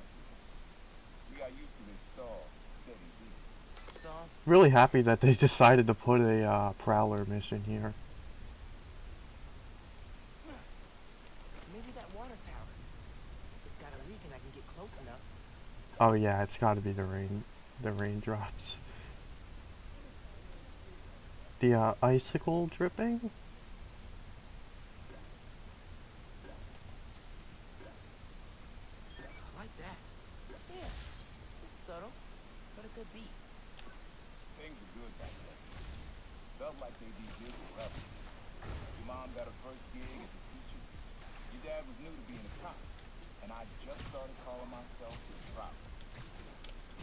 here. We got used to this soft, steady beat. Soft. Really happy that they decided to put a, Prowler mission here. Maybe that water tower. If it's got a leak and I can get close enough. Oh yeah, it's gotta be the raindrops. The, icicle dripping? I like that. Yeah. It's subtle, but a good beat. Things were good back then. Felt like they'd be good forever. Your mom got her first gig as a teacher. Your dad was new to being a cop, and I just started calling myself the Prowler.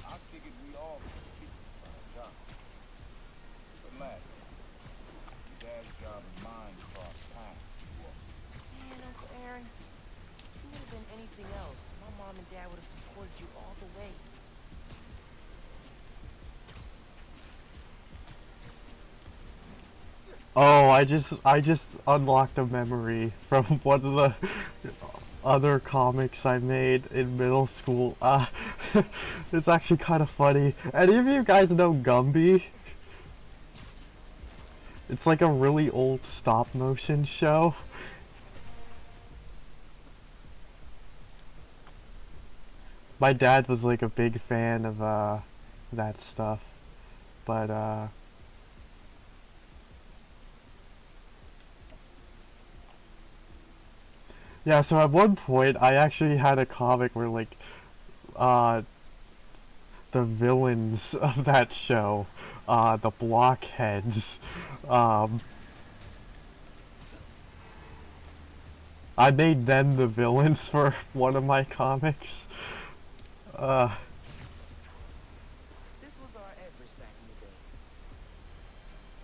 I figured we all kept secrets about our jobs. But last time, your dad's job and mine crossed paths. Man, Uncle Aaron, if you would have been anything else, my mom and dad would have supported you all the way. Oh, I just unlocked a memory from one of the other comics I made in middle school. It's actually kind of funny. Any of you guys know Gumby? It's like a really old stop motion show. My dad was like a big fan of that stuff, but yeah, so at one point I actually had a comic where like the villains of that show, the blockheads, I made them the villains for one of my comics. This was our Everest back in the day.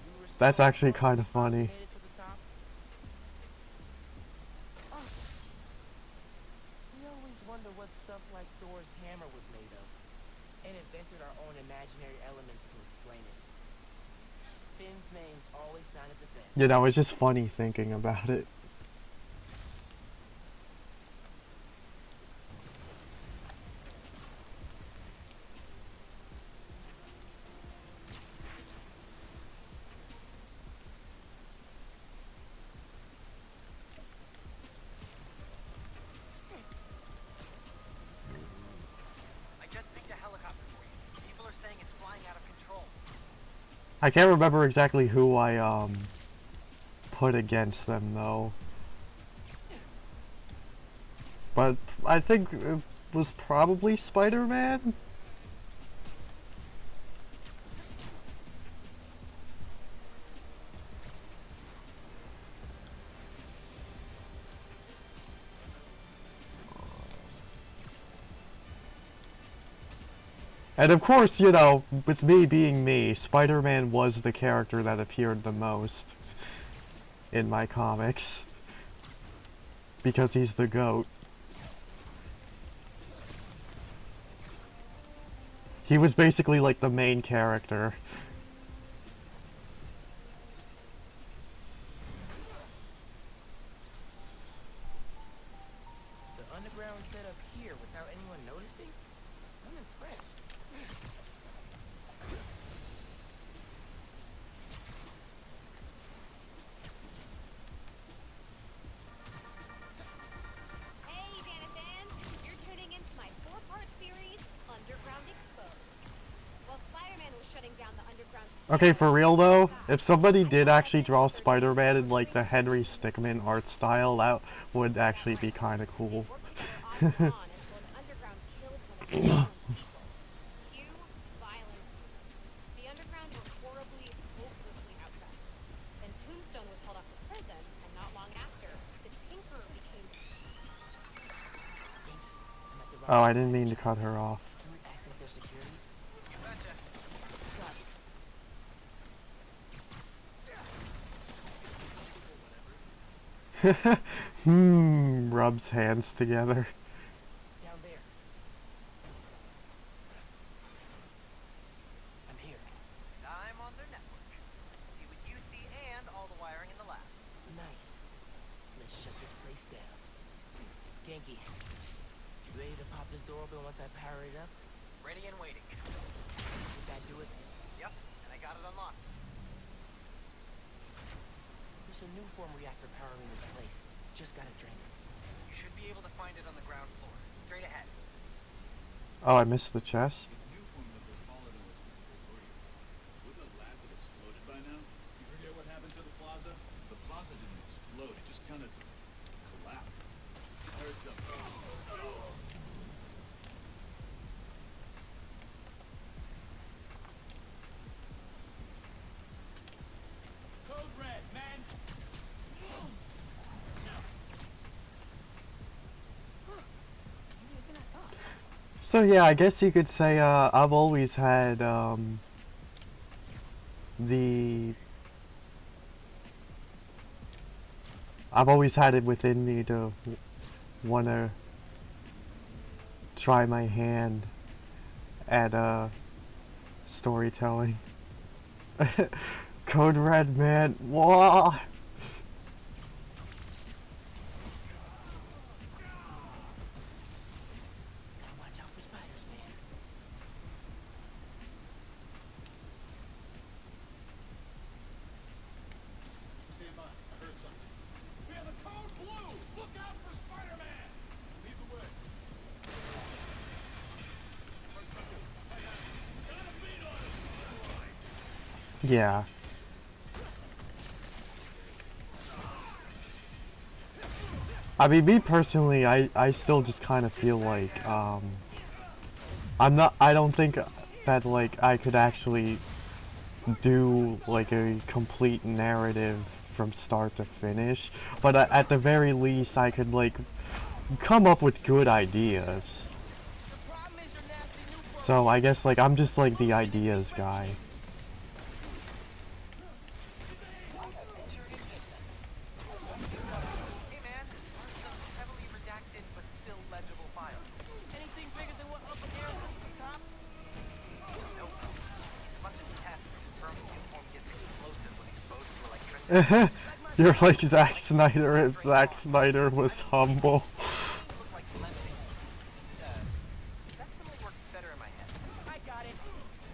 We were That's so actually far kind of funny. made it to the top. Awesome. We always wonder what stuff like Thor's hammer was made of, and invented our own imaginary elements to explain it. Finn's names always sounded the best. You know, it's just funny thinking about it. I just picked a helicopter for you. People are saying it's flying out of control. I can't remember exactly who I put against them though. But I think it was probably Spider-Man? And of course, you know, with me being me, Spider-Man was the character that appeared the most in my comics. Because he's the GOAT. He was basically like the main character. underground setup here without anyone noticing? I'm impressed. Hey, Dana fans! You're tuning into my 4-part series, Underground Exposed. While Spider-Man was shutting down the underground... Okay, for real though, if somebody did actually draw Spider-Man in like the Henry Stickmin art style, that would actually be kind of cool. until an underground killed one of the people. Cue violent humor. The underground were horribly, hopelessly outgunned. Then Tombstone was held up to prison, and not long after, the Tinkerer became... Oh, I didn't mean to cut her off. Can we access their security? Gotcha. Copy. Rubs hands together. Down there. I'm here. I'm on their network. See what you see and all the wiring in the lab. Nice. Let's shut this place down. Genki, you ready to pop this door open once I power it up? Ready and waiting. Think that do it? Yep, and I got it unlocked. There's a new form reactor powering this place. Just gotta drain it. You should be able to find it on the ground floor. Straight ahead. Oh, I missed the chest. If Newform was as volatile as people worry about, wouldn't the labs have exploded by now? You forget what happened to the plaza? The plaza didn't explode, it just kind of collapsed. There's the... Code red, man! Easier than I thought. So yeah, I guess you could say I've always had I've always had it within me to want to try my hand at storytelling. Code Red, man. Whoa! Gotta watch out for spiders, man. Stand by, I heard something. We have a code blue! Look out for Spider-Man! Lead the way. Yeah. I mean, me personally, I still just kind of feel like, I don't think that, like, I could actually do, like, a complete narrative from start to finish, but at the very least, I could, like, come up with good ideas. So, I guess, like, I'm just, like, the ideas guy. Hey man, some heavily redacted but still legible files. Anything bigger than what Up in Air was for cops? Nope. It's a bunch of tests confirming Newform gets explosive when exposed to electricity. You're like Zack Snyder if Zack Snyder was humble. Look like lemonade. That symbol works better in my head. I got it.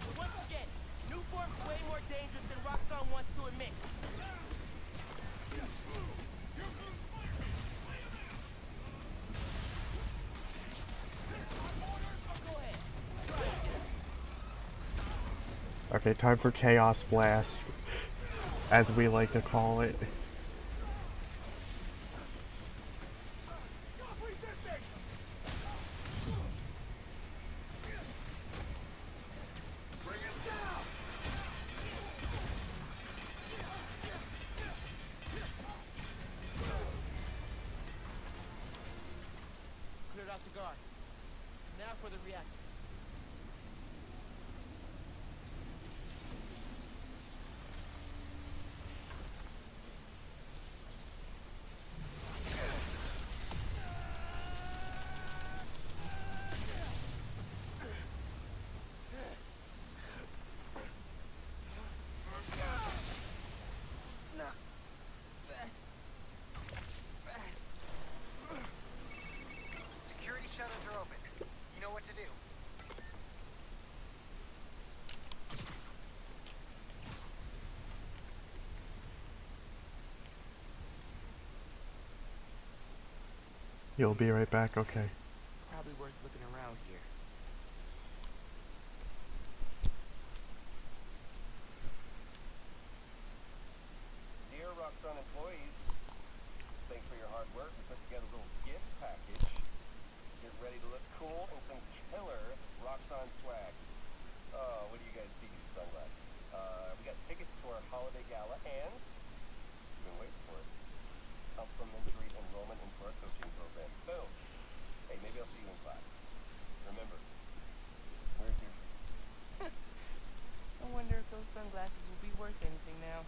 But once again, Newform's way more dangerous than Rockstar wants to admit. Okay, time for Chaos Blast, as we like to call it. Cleared out the guards. Now for the reactor. You'll be right back, okay. Probably worth looking around here. Dear Roxxon employees, thanks for your hard work. We put together a little gift package. Get ready to look cool in some killer Roxxon swag. Oh, what do you guys see these sunglasses? We got tickets to our holiday gala and you've been waiting for it. Complimentary enrollment into our coaching program. Boom. Hey, maybe I'll see you in class. Remember, we're here. I wonder if those sunglasses will be worth anything now.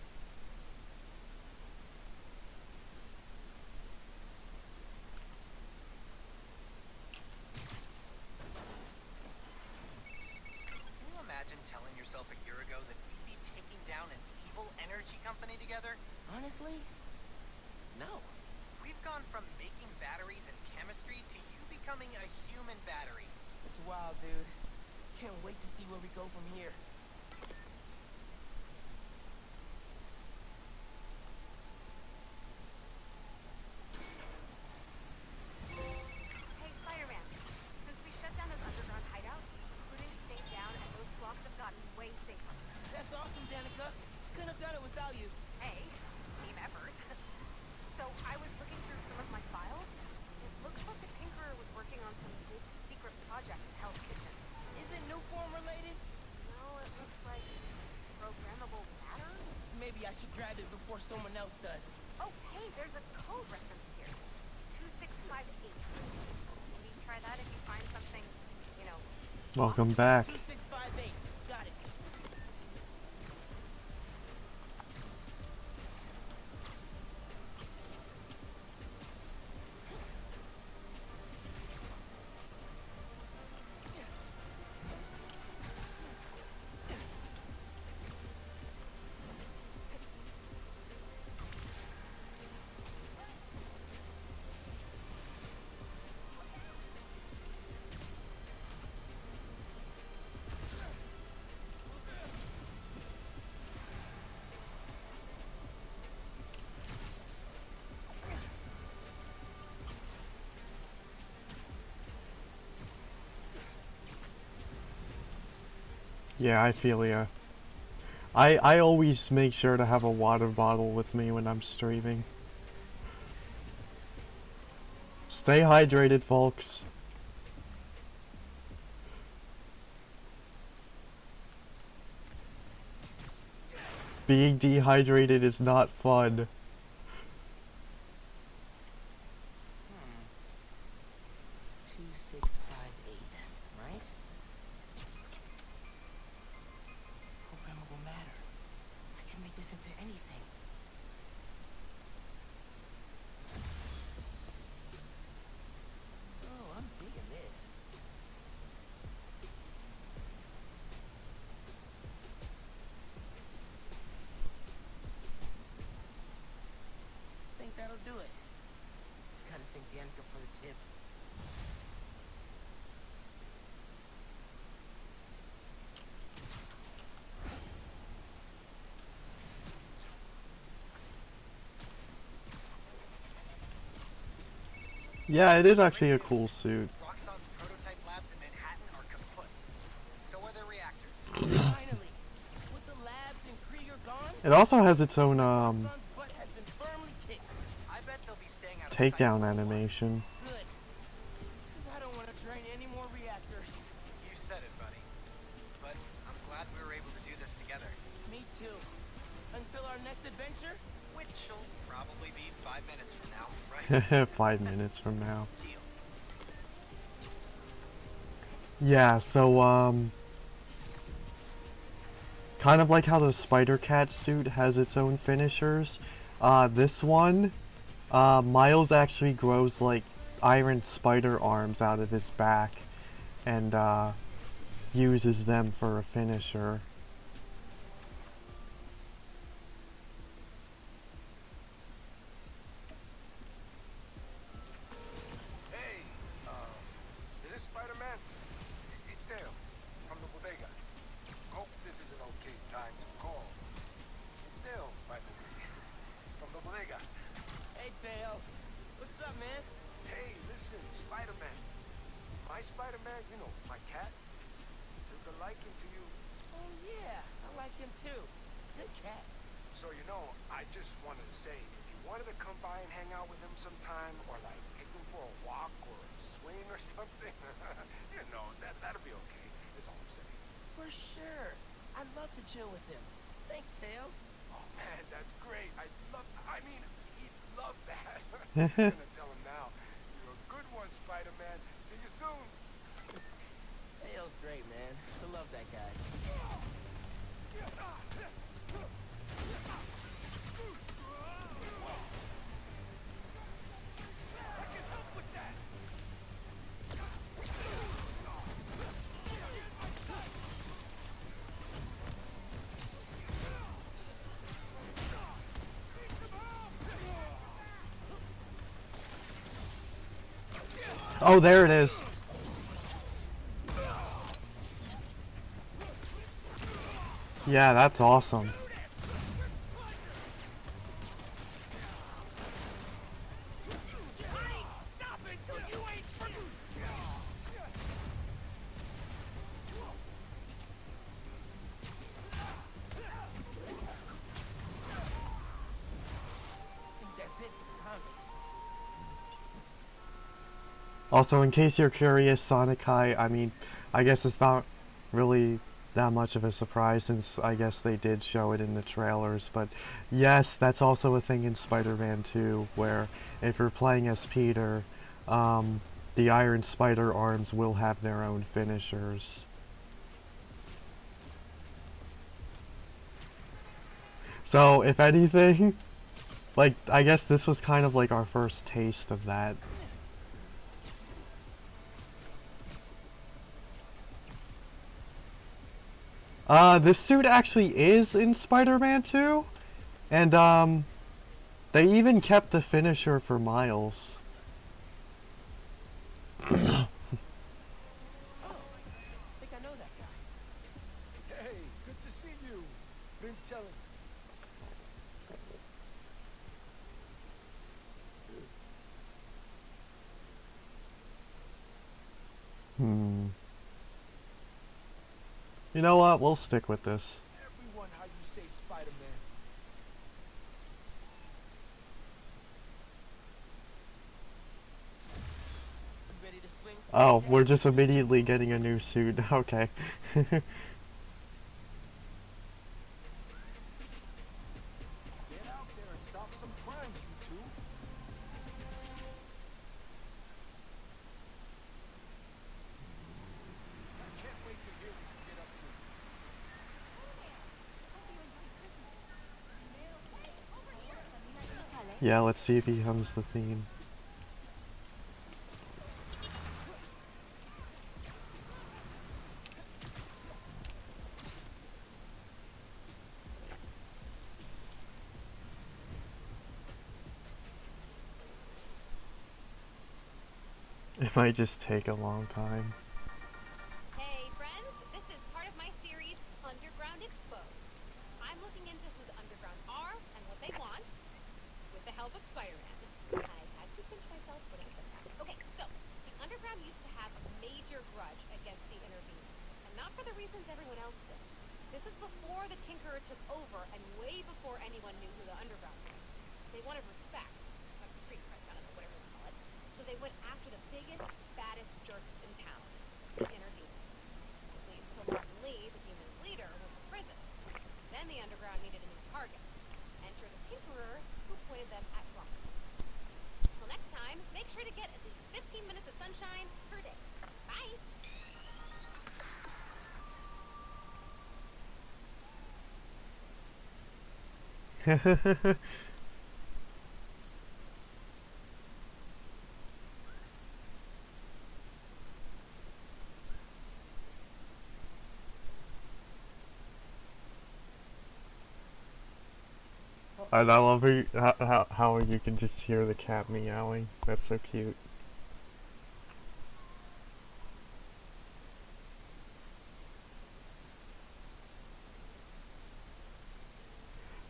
Can you imagine telling yourself a year ago that we'd be taking down an evil energy company together? Honestly? No. We've gone from making batteries and chemistry to you becoming a human battery. It's wild, dude. Can't wait to see where we go from here. Hey, Spider-Man. Since we shut down those underground hideouts, looting stayed down and those blocks have gotten way safer. That's awesome, Danica. Couldn't have done it without you. Hey, team effort. So I was looking through some of my files. It looks like the Tinkerer was working on some big secret project in Hell's Kitchen. Is it new form related? No, it looks like programmable matter? Maybe I should grab it before someone else does. Oh, hey, there's a code referenced here. 2658. Maybe try that if you find something, you know. Welcome back. 2658. Got it. Yeah, I feel ya. I always make sure to have a water bottle with me when I'm streaming. Stay hydrated, folks. Being dehydrated is not fun. 2658, right? Programmable matter. I can make this into anything. Oh, I'm digging this. Think that'll do it. Gotta thank Danica for the tip. Yeah, it is actually a cool suit. Roxxon's prototype labs in Manhattan are kaput. So are their reactors. Finally, with the labs and Krieger gone, It also has its own Roxxon's butt has been firmly kicked. I bet they'll be staying out of takedown sight for a while. animation. Good. Because I don't want to drain any more reactors. You said it, buddy. But I'm glad we were able to do this together. Me too. Until our next adventure? Which'll probably be 5 minutes from now, right? 5 minutes from now. Deal. Yeah, so, kind of like how the Spider-Cat suit has its own finishers, this one, Miles actually grows, like, iron spider arms out of his back, and, uses them for a finisher. Hey, is this Spider-Man? It's Dale, from the bodega. Hope this is an okay time to call. It's Dale, by the way, from the bodega. Hey, Teo. What's up, man? Hey, listen. listen, Spider-Man. My Spider-Man, you know, my cat, took a liking to you. Oh yeah, I like him too. Good cat. So, you know, I just wanted to say, if you wanted to come by and hang out with him sometime, or like take him for a walk or a swing or something, you know, that'll be okay. That's all I'm saying. For sure. I'd love to chill with him. Thanks, Teo. Oh man, that's great. I mean, he'd love that. I'm gonna tell him now. You're a good one, Spider-Man. See you soon. Teo's great, man. I love that guy. I can help with that. Oh, there it is. Yeah, that's awesome. Stop until you ain't free. I think that's it for comics. Also, in case you're curious, Sonic High, I mean, I guess it's not really that much of a surprise since I guess they did show it in the trailers, but yes, that's also a thing in Spider-Man 2, where if you're playing as Peter, the Iron Spider arms will have their own finishers. So, if anything, like, I guess this was kind of like our first taste of that. This suit actually is in Spider-Man 2, and, they even kept the finisher for Miles. Oh, I think I know that guy. Hey, good to see you. Been telling. You know what? We'll stick with this. Everyone, how you say Spider-Man. some Oh, we're just immediately getting a new suit. Okay. Get out there and stop some crimes, you two. I can't wait to hear what you get up to. Yeah, let's see if he hums the theme. It might just take a long time. Hey, friends, this is part of my series, Underground Exposed. I'm looking into who the Underground are and what they want, with the help of Spider-Man. I had to pinch myself when I said that. Okay, so, the Underground used to have a major grudge against the Intervenants, and not for the reasons everyone else did. This was before the Tinkerer took over, and way before anyone knew who the Underground were. They wanted respect, not street cred, I don't know, whatever you call it. So they went after the biggest, baddest jerks in town, the Inner Demons. At least till Martin Lee, the Demons' leader, went to prison. Then the Underground needed a new target. Enter the Tinkerer, who pointed them at Roxy. Till next time, make sure to get at least 15 minutes of sunshine per day. Bye! I love how you can just hear the cat meowing. That's so cute.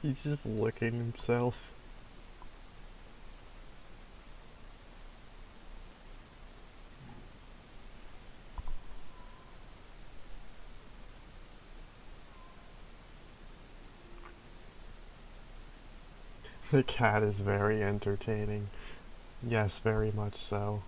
He's just licking himself. The cat is very entertaining. Yes, very much so.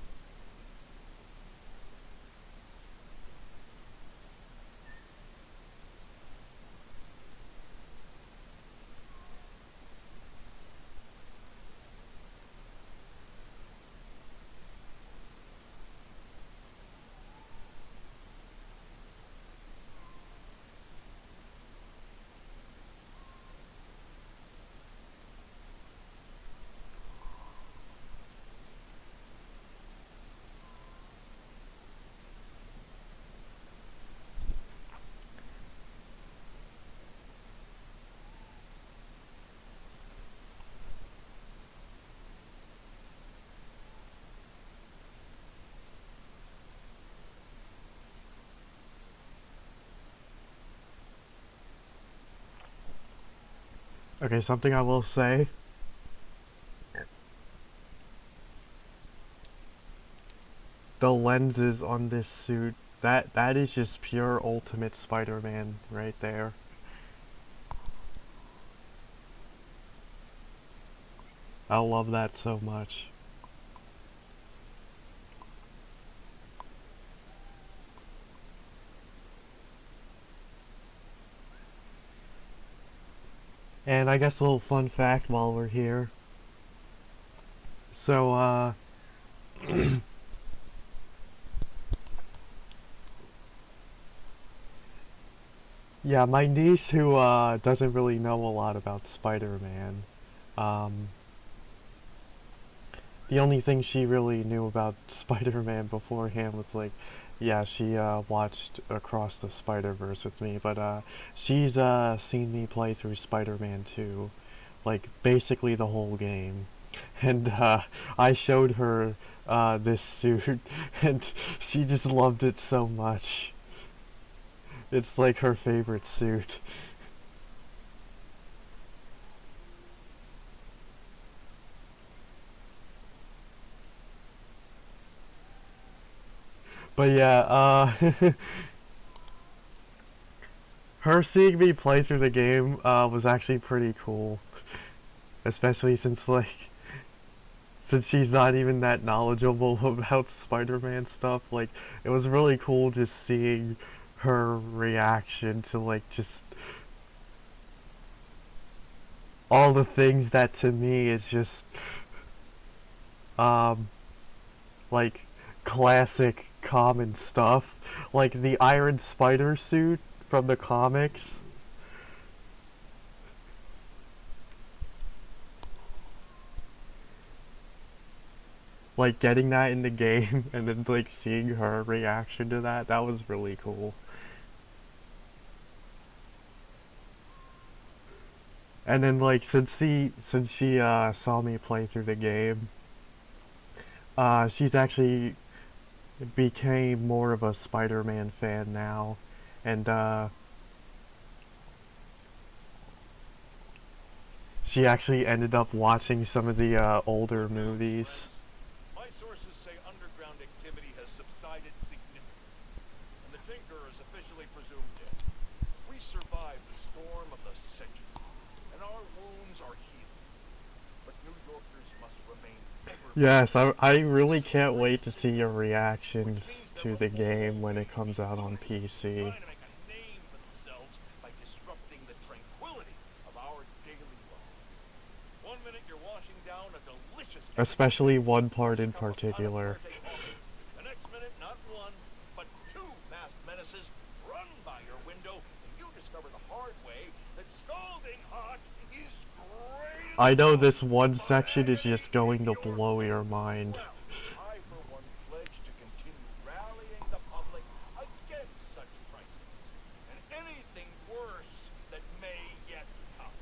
Okay, something I will say. The lenses on this suit, that is just pure Ultimate Spider-Man right there. I love that so much. And I guess a little fun fact while we're here. So, yeah, my niece who, doesn't really know a lot about Spider-Man, um, the only thing she really knew about Spider-Man beforehand was like, yeah, she watched Across the Spider-Verse with me, but she's seen me play through Spider-Man 2, like basically the whole game. And I showed her this suit, and she just loved it so much. It's like her favorite suit. But yeah, her seeing me play through the game was actually pretty cool. Especially since she's not even that knowledgeable about Spider-Man stuff. Like, it was really cool just seeing her reaction to like just all the things that to me is just um like classic common stuff. Like the Iron Spider suit from the comics. Like getting that in the game and then like seeing her reaction to that, that was really cool. And then like since she saw me play through the game, she's actually became more of a Spider-Man fan now, and she actually ended up watching some of the older movies. My sources say underground activity has subsided significantly, and the Tinker is officially presumed dead. We survived the storm of the century, and our wounds are healed. But New Yorkers must remain ever. Yes, I really can't wait to see your reactions to the game when it comes out on PC. Trying to make a name for themselves by disrupting the tranquility of our daily lives. One minute you're washing down a delicious Especially one part in particular. the next minute, not one, but two masked menaces run by your window, and you discover the hard way that scalding hot is great. I know this one section is just going to blow your mind. I, for one, pledge to continue rallying the public against such prices, and anything worse that may yet come.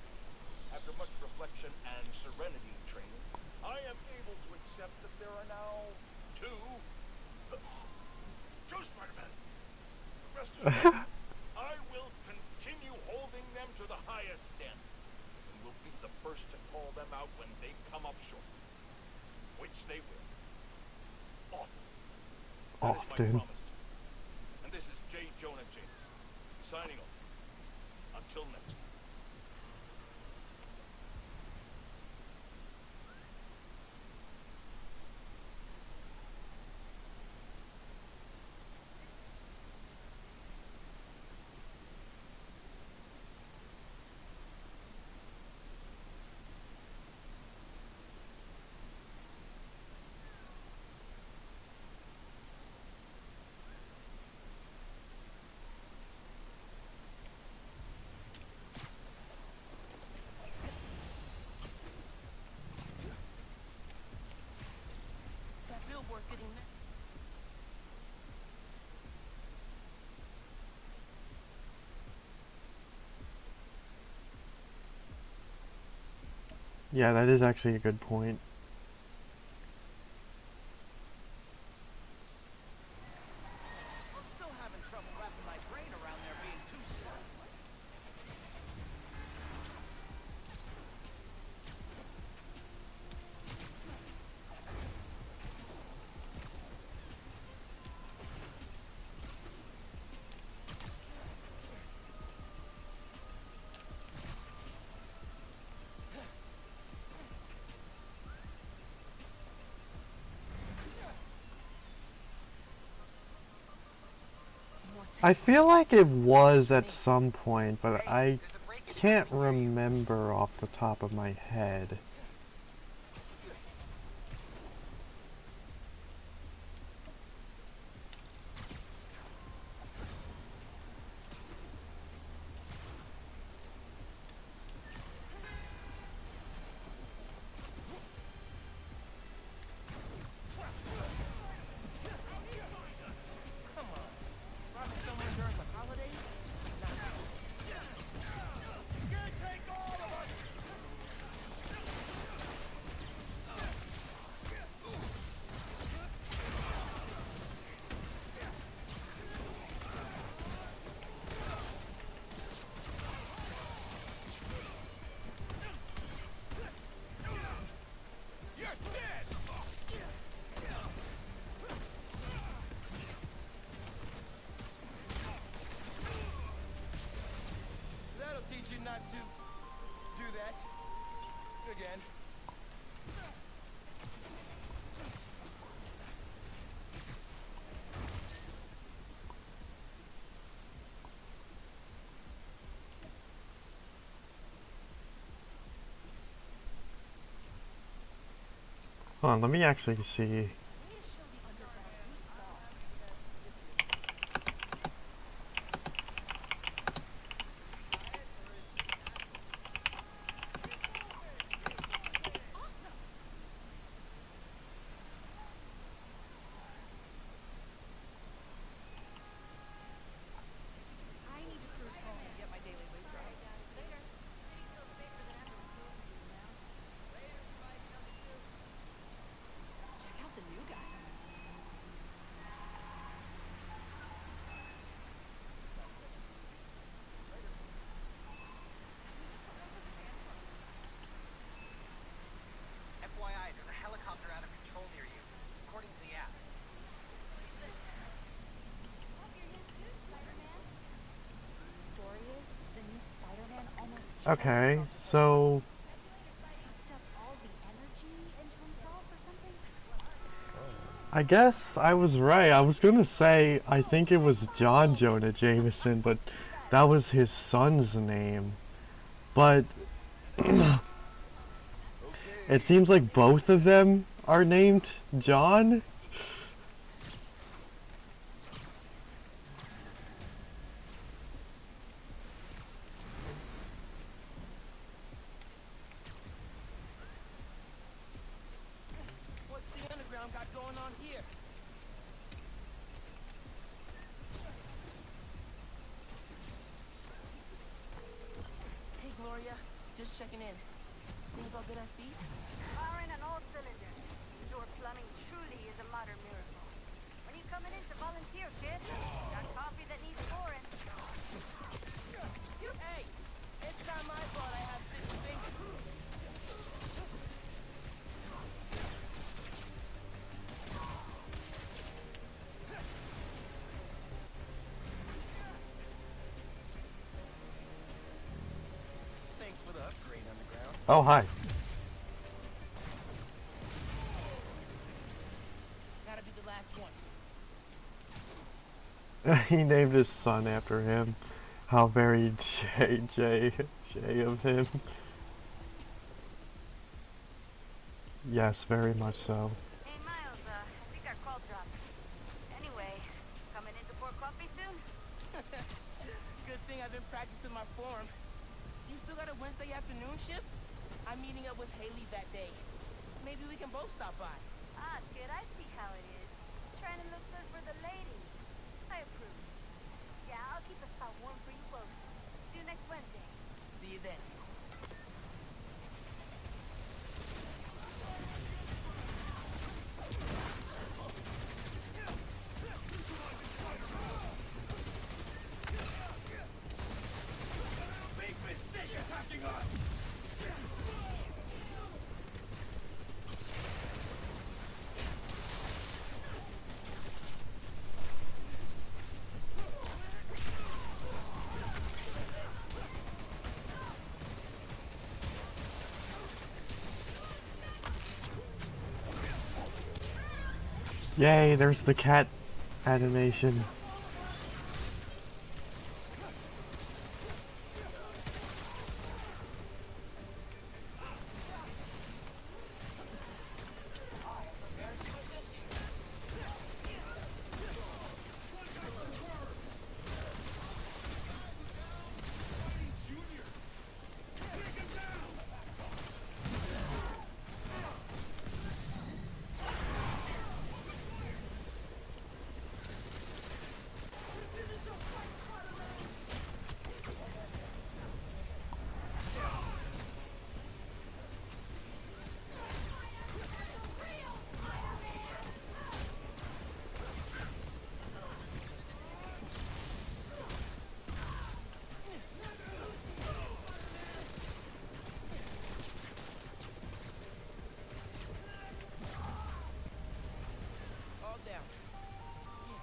After much reflection and serenity training, I am able to accept that there are now two Spider-Men. Rest assured, I will continue holding them to the highest standard, and will be the first to call them out when they come up short. Which they will. Often. That is my Often. promise to you. And this is J. Jonah James, signing off. Until next time. getting mad. Yeah, that is actually a good point. I'm still having trouble wrapping my brain around there being too small. I feel like it was at some point, but I can't remember off the top of my head. Come on. Robbing someone during the holidays? That'll teach you not to do that again. Hold on, let me actually see. I need to cruise home and get my daily loot right. Check out the new guy. FYI, there's a helicopter out of control near you, according to the app. Story is, the new Spider-Man almost Okay, so sucked up all the energy into himself or something? I guess I was right. I was gonna say I think it was John Jonah Jameson, but that was his son's name. But it seems like both of them are named John. What's the underground got going on here? Hey, Gloria. Just checking in. Things all good at Feast? Firing on all cylinders. Your plumbing truly is a modern miracle. When you coming in to volunteer, kid? Got coffee that needs pouring. Hey! It's not my fault I have fish fingers. Thanks for the upgrade, Underground. Oh, hi. Gotta be the last one. He named his son after him. How very J of him. Yes, very much so. Hey, Miles, I think our call dropped. Anyway, coming in to pour coffee soon? Good thing I've been practicing my form. You still got a Wednesday afternoon shift? I'm meeting up with Haley that day. Maybe we can both stop by. Ah, kid, I see how it is. keep a spot warm for you both. See you next Wednesday. See you then. Big mistake attacking us! Yay, there's the cat animation. All down. Yeah.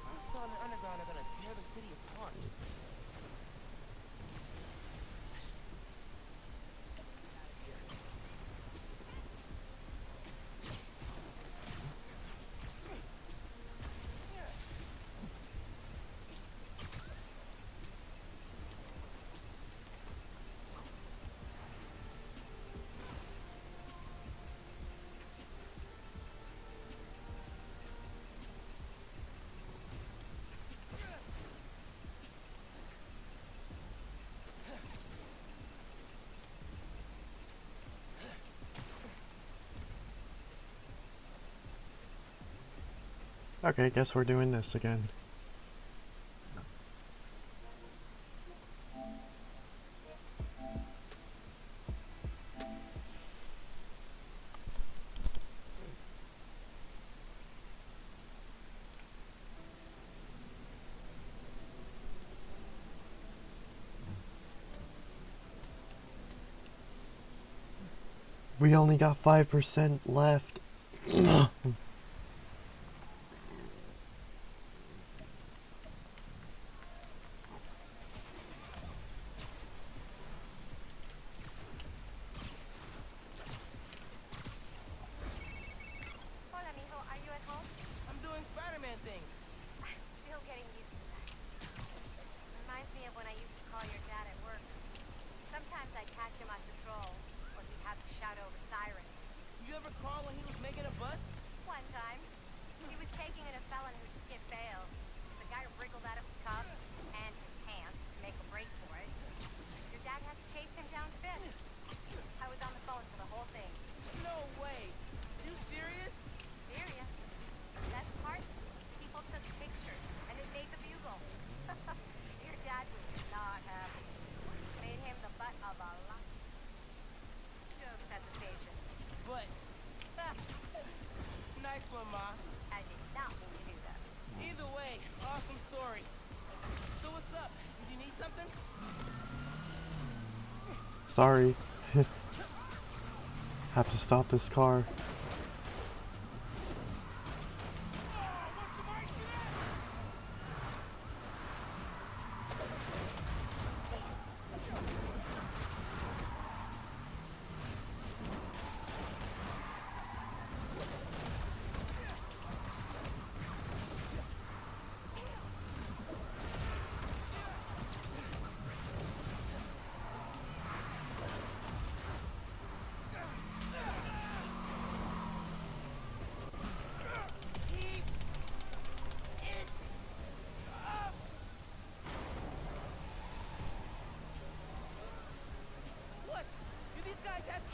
Roxxon and Underground are gonna tear the city apart. Okay, guess we're doing this again. We only got 5% left. Hola, mijo. Are you at home? I'm doing Spider-Man things. I'm still getting used to that. Reminds me of when I used to call your dad at work. Sometimes I'd catch him on patrol, or he'd have to shout over sirens. You ever call when he was making a bus? One time, he was taking in a felon who'd skip bail. The guy wriggled out of his cuffs and his pants to make a break for it. Your dad had to chase him down Fifth. I was on the phone for the whole thing. No way. You serious? Serious. The best part? People took pictures, and it made the bugle. Your dad was not happy. Made him the butt of a lot of jokes at the station. But... nice one, Ma. I did not mean to do that. Either way, awesome story. So what's up? Did you need something? Sorry. Have to stop this car.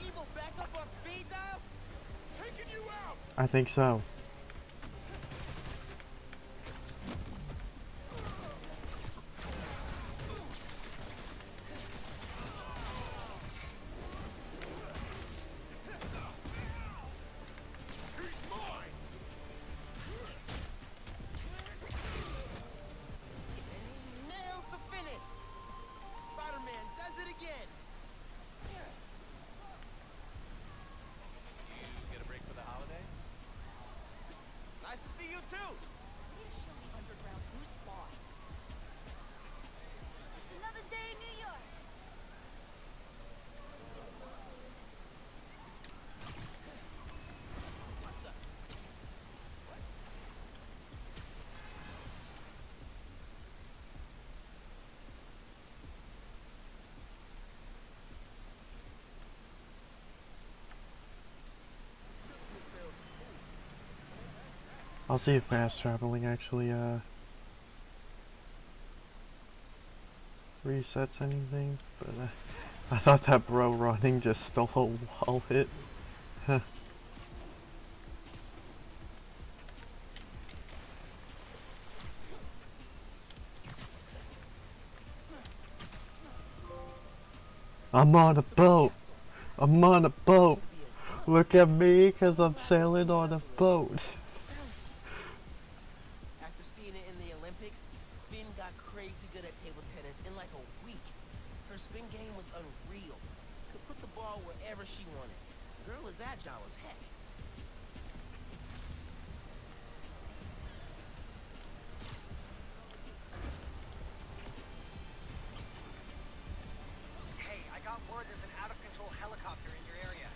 Evil back up on speed dial? Taking you out! I think so. too! Way to show the underground who's boss. It's another day in New York. I'll see if fast traveling actually resets anything, but I thought that bro running just stole a wall hit. I'm on a boat. I'm on a boat. Look at me, 'cause I'm sailing on a boat. After seeing it in the Olympics, Finn got crazy good at table tennis in like a week. Her spin game was unreal. Could put the ball wherever she wanted. The girl is agile as heck. Hey, I got word there's an out-of-control helicopter in your area.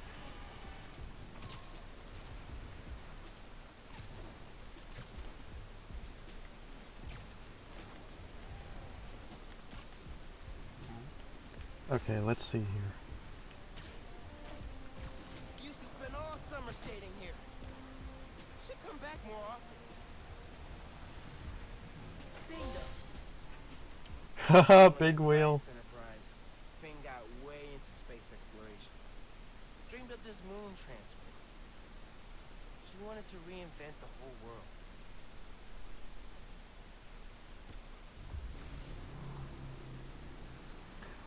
Okay, let's see here. Used to spend all summer skating here. Should come back more often. Bingo. Haha, big wheel. Science Enterprise. Finn got way into space exploration. Dreamed up this moon transport. She wanted to reinvent the whole world.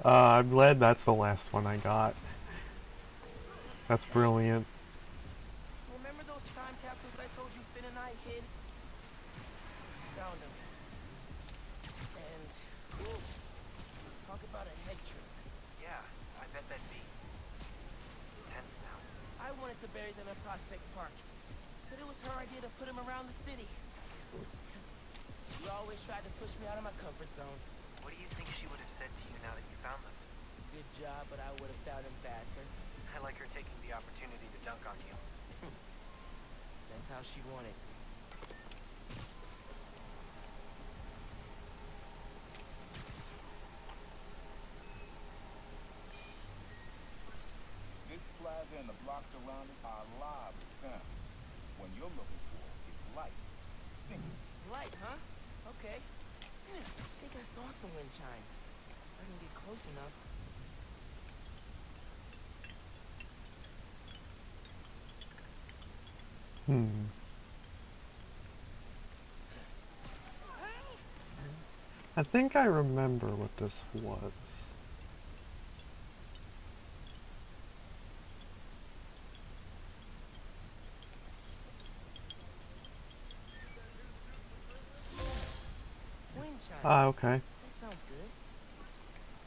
I'm glad that's the last one I got. That's brilliant. Remember those time capsules I told you Finn and I hid? Found them. And, ooh, talk about a head trip. Yeah, I bet that'd be intense now. I wanted to bury them in Prospect Park, but it was her idea to put them around the city. She always tried to push me out of my comfort zone. What do you think she would have said to you now that you found them? Good job, but I would have found him faster. I like her taking the opportunity to dunk on you. That's how she wanted. This plaza and the blocks around it are alive with sound. What you're looking for is light, distinct. Light, huh? Okay. I think I saw some wind chimes. I can get close enough. I think I remember what this was. Wind chimes. Ah, okay. That sounds good.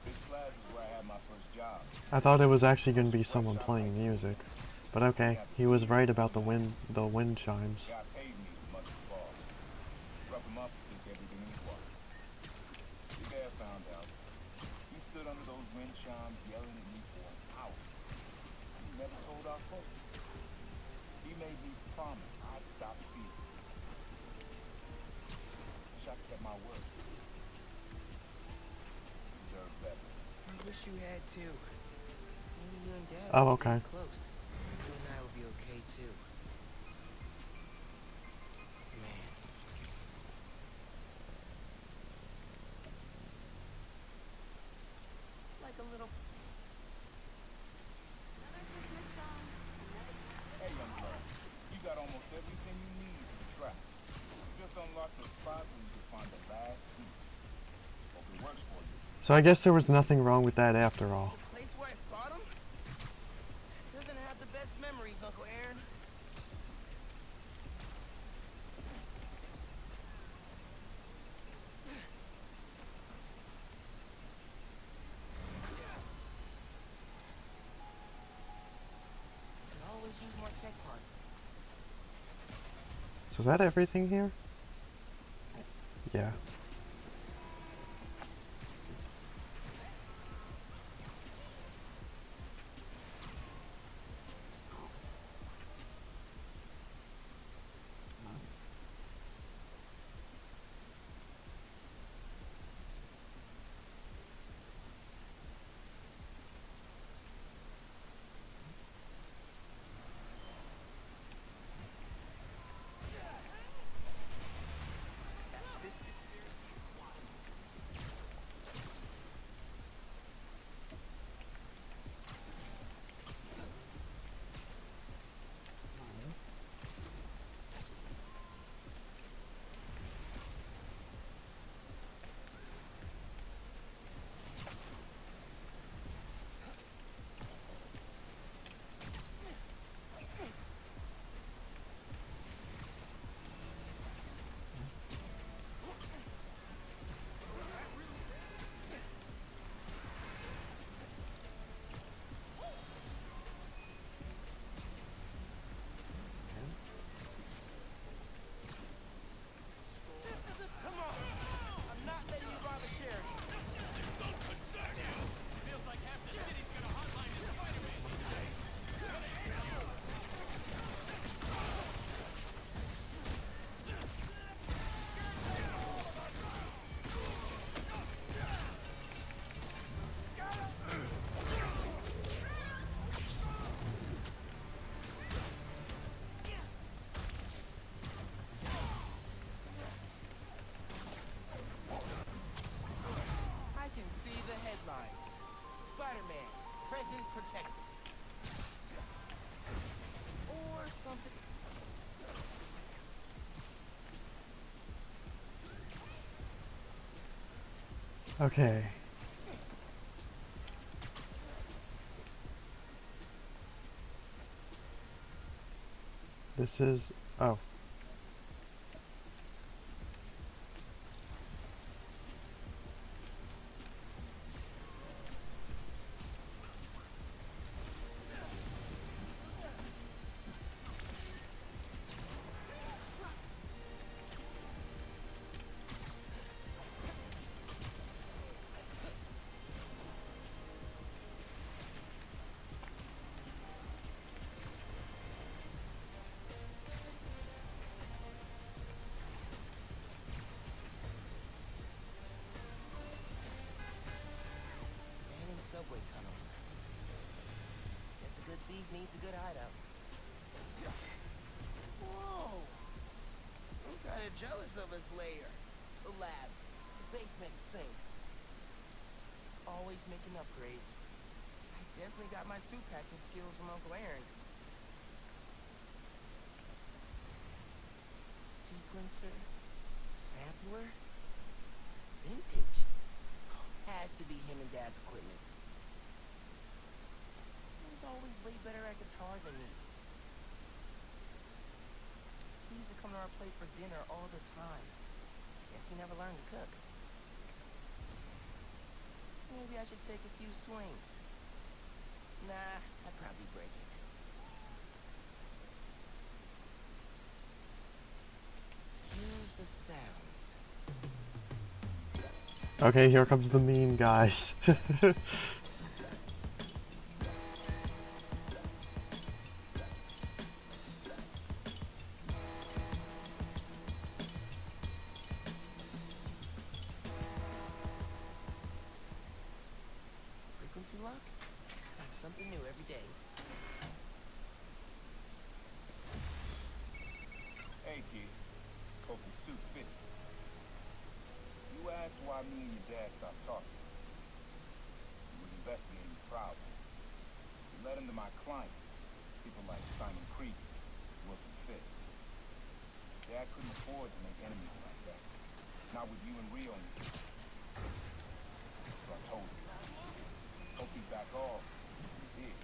This plaza is where I had my first job. I thought it was actually going to be someone playing music. But okay, he was right about the wind chimes. God paid me with much balls. Rough him up and took everything in his water. Your dad found out. He stood under those wind chimes yelling at me for an hour. He never told our folks. He made me promise I'd stop stealing. Wish I kept my word. Deserve better. I wish you had too. Maybe you and Dad Oh, would okay. stay close. You and I would be okay too. Man. Like a little. Hey, young blood. You got almost everything you need for the track. You just unlocked the spot where you can find the last piece. Hope it works for you. So I guess there was nothing wrong with that after all. The place where I fought him? Doesn't have the best memories, Uncle Aaron. Can always use more tech parts. So is that everything here? Yeah. Come on! I'm not letting you rob a charity. Feels like half the city's gonna hotline to Spider-Man today. I can see the headlines. Spider-Man, present protected. Or something. Okay. This is... oh. Abandoned subway tunnels. Guess a good thief needs a good hideout. Whoa! I'm kinda jealous of his lair. The lab. The basement thing. Always making upgrades. I definitely got my suit packing skills from Uncle Aaron. Sequencer? Sampler? Vintage? Has to be him and Dad's equipment. He was always way better at guitar than me. He used to come to our place for dinner all the time. Guess he never learned to cook. Maybe I should take a few swings. Nah, I'd probably break it. Use the sounds. Okay, here comes the meme, guys. Frequency lock? Something new every day. Hey, kid. Hope the suit fits. You asked why me and your dad stopped talking. He was investigating the problem. He led him to my clients, people like Simon Krieger, Wilson Fisk. Dad couldn't afford to make enemies like that. Not with you and Rio. So I told him. Hope he back off. He did.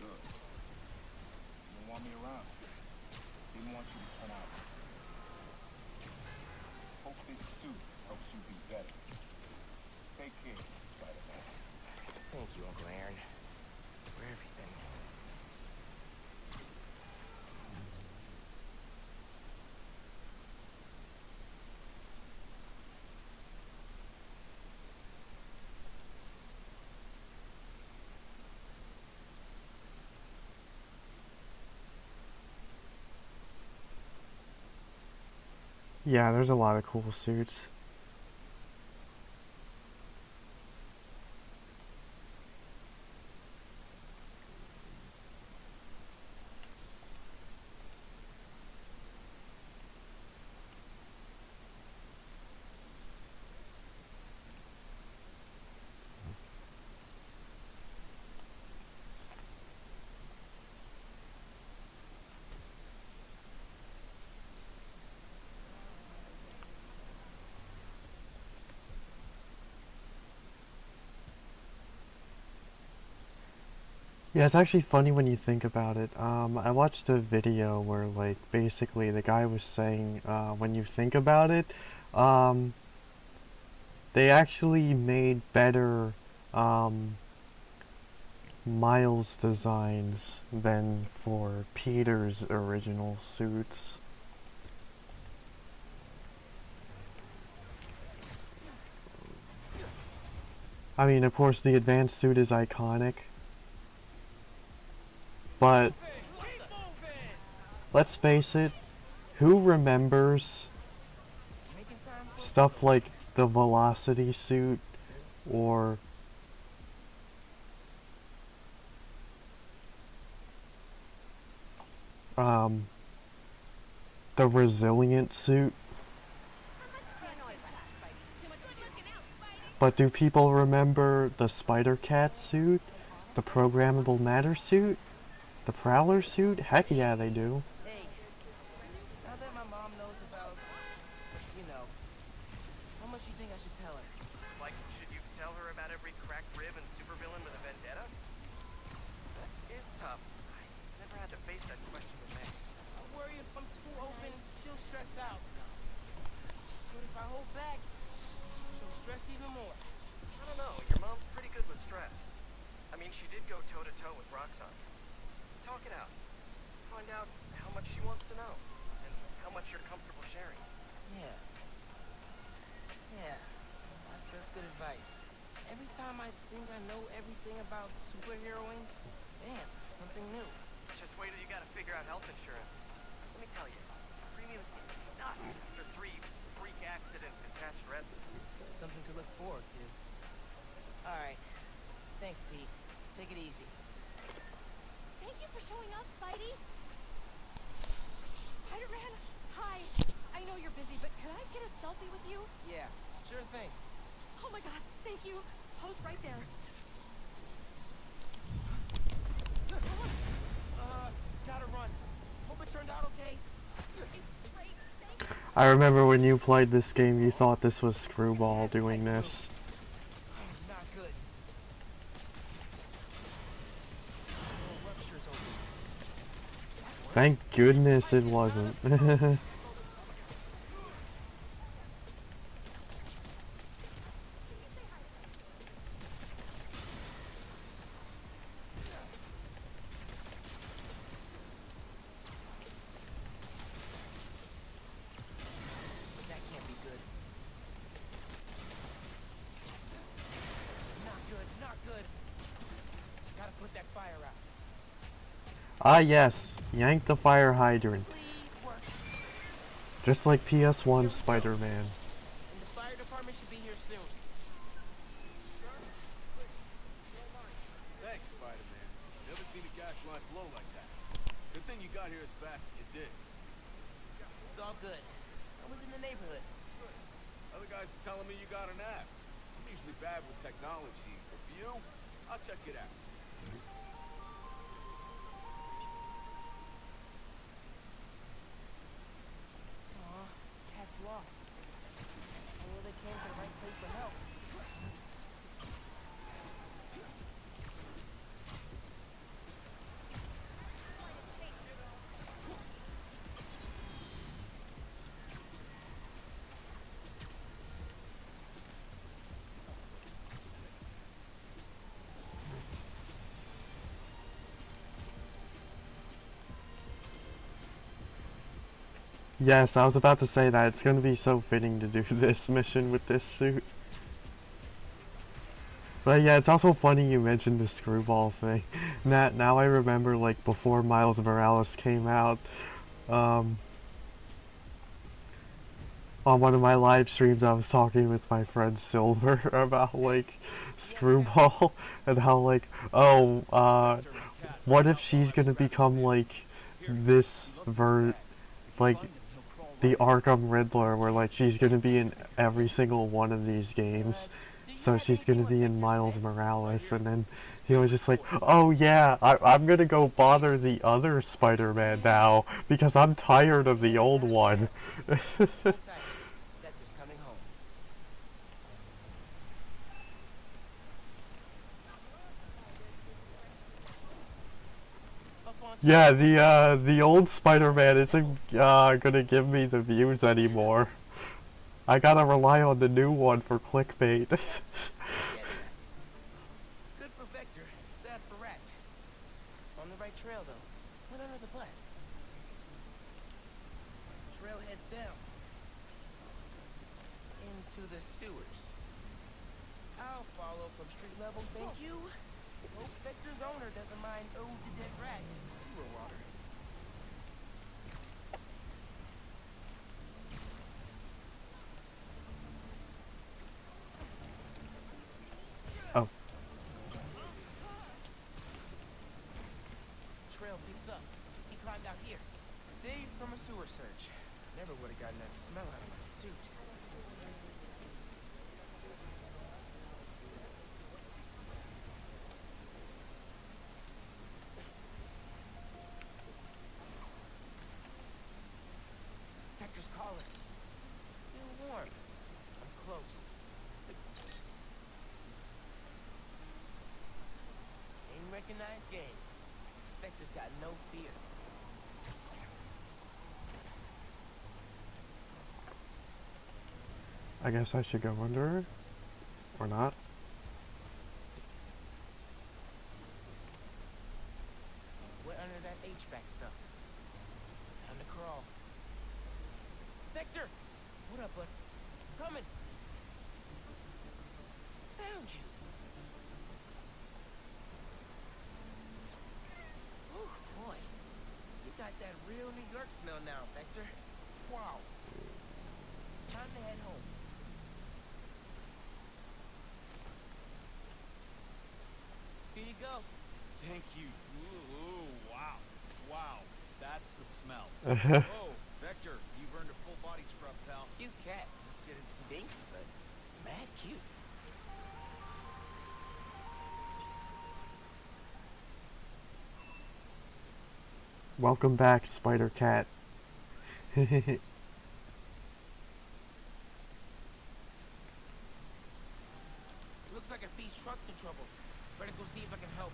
Good. He didn't want me around. Didn't want you to turn out. Hope this suit helps you be better. Take care, Spider-Man. Thank you, Uncle Aaron, for everything. Yeah, there's a lot of cool suits. Yeah, it's actually funny when you think about it. I watched a video where, like, basically the guy was saying, when you think about it, um, they actually made better, Miles designs than for Peter's original suits. I mean, of course, the advanced suit is iconic, but let's face it, who remembers Making time for stuff like the Velocity suit or um, the Resilient suit? But do people remember the Spider-Cat suit? The Programmable Matter suit? The Prowler suit? Heck yeah, they do. Hey, now that my mom knows about, you know, how much you think I should tell her? Like, should you tell her about every cracked rib and supervillain with a vendetta? That is tough. I never had to face that question with me. I worry if I'm too open, she'll stress out. But if I hold back, she'll stress even more. I don't know. Your mom's pretty good with stress. I mean, she did go toe-to-toe with Roxanne. Talk it out. Find out how much she wants to know, and how much you're comfortable sharing. Yeah. Yeah. That's good advice. Every time I think I know everything about superheroing, damn, something new. Just wait till you gotta figure out health insurance. Let me tell you, premiums get nuts after 3 freak accident attached retinas. Something to look forward to. Alright. Thanks, Pete. Take it easy. Thank you for showing up, Spidey. Spider-Man, hi. I know you're busy, but could I get a selfie with you? Yeah, sure thing. Oh my god, thank you. Pose right there. Gotta run. Hope it turned out okay. It's great. Thank you. I remember when you played this game, you thought this was Screwball doing this. Not good. Rupture's open. Thank goodness it wasn't. That can't be good. Not good, not good. Gotta put that fire out. Ah yes, yank the fire hydrant. Please work. Just like PS1 Spider-Man. And the fire department should be here soon. Thanks, Spider-Man. Never seen a gas line flow like that. Good thing you got here as fast as you did. It's all good. I was in the neighborhood. Other guys are telling me you got an app. I'm usually bad with technology, but for you, I'll check it out. Aw, cat's lost. Well, they came to the right place for help. Yes, I was about to say that. It's gonna be so fitting to do this mission with this suit. But yeah, it's also funny you mentioned the Screwball thing. Now I remember, like, before Miles Morales came out, on one of my live streams, I was talking with my friend Silver about like Screwball and how like, oh, what if she's gonna become like this like the Arkham Riddler, where like she's gonna be in every single one of these games. So she's gonna be in Miles Morales, and then he was just like, oh yeah, I'm gonna go bother the other Spider-Man now, because I'm tired of the old one. Hold tight. Vector's coming home. Up on top. Yeah, the old Spider-Man isn't gonna give me the views anymore. I gotta rely on the new one for clickbait. Get that. Good for Vector, sad for Rat. On the right trail, though. Went under the bus. Trail heads down. Into the sewers. I'll follow from street level, thank you. Hope Vector's owner doesn't mind ode to dead rat in sewer water. Oh. Trail picks up. He climbed out here. Saved from a sewer search. Never would have gotten that smell out of my suit. Vector's calling. Still warm. I'm close. Ain't recognized game. Vector's got no fear. I guess I should go under her? Or not? We're under that HVAC stuff. Time to crawl. Vector! What up, bud? Coming! Found you! Oh, boy. You got that real New York smell now, Vector. Wow. Time to head home. Here you go. Thank you. Ooh, wow. Wow. That's the smell. Whoa, Vector, you've earned a full body scrub, pal. Cute cat. Let's get it stinky, but mad cute. Welcome back, Spider Cat. Looks like a feast truck's in trouble. Better go see if I can help.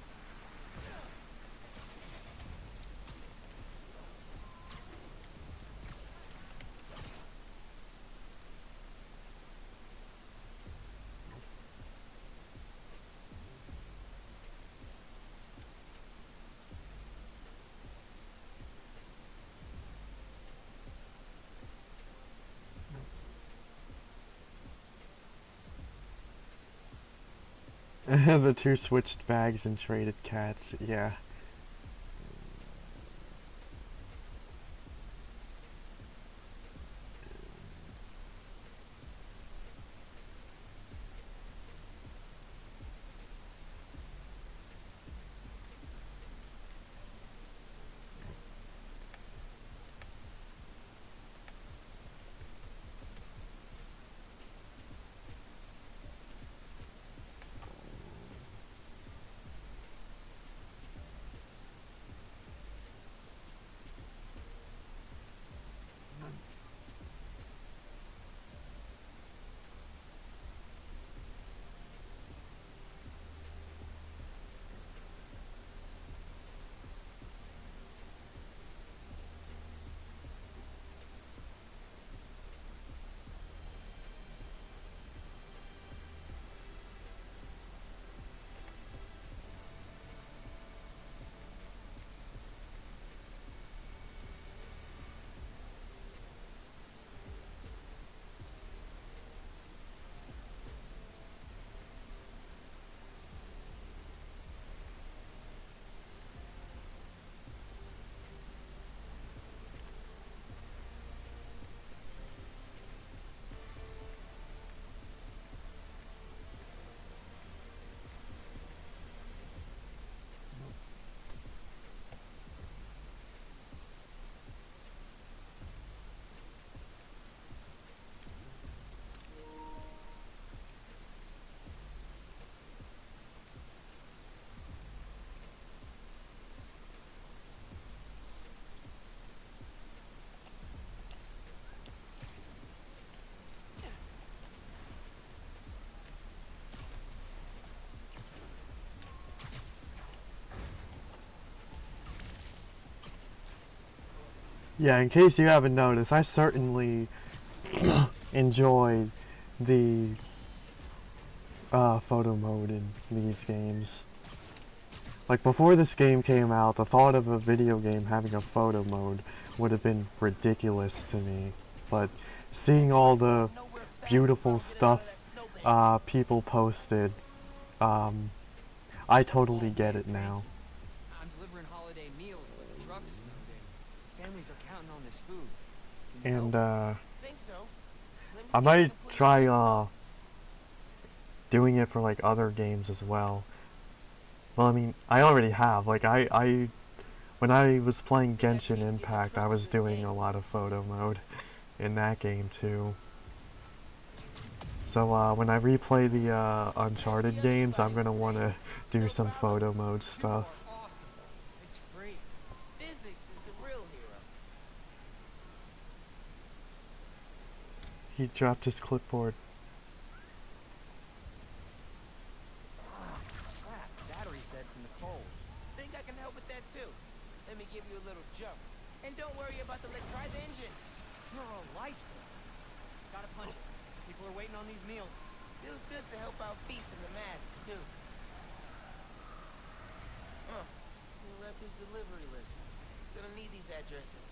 The two switched bags and traded cats, yeah. Yeah, in case you haven't noticed, I certainly enjoyed the photo mode in these games. Like, before this game came out, the thought of a video game having a photo mode would have been ridiculous to me. But seeing all the beautiful stuff people posted, I totally get it now. I'm delivering holiday meals, but the truck's snowed in. Families are counting on this food. And, Think so. Let me I see if might can put it try, in. doing it for, like, other games as well. Well, I mean, I already have. Like, when I was playing Genshin Impact, I was doing a lot of photo mode in that game, too. So, when I replay the, Uncharted games, I'm gonna wanna do some photo mode stuff. Awesome. It's free. Physics is the real hero. He dropped his clipboard. Crap, battery's dead from the cold. Think I can help with that too? Let me give you a little jump. And don't worry about the try the engine. You're a lifesaver. Gotta punch it. People are waiting on these meals. Feels good to help out Feast and the mask too. He left his delivery list. He's gonna need these addresses.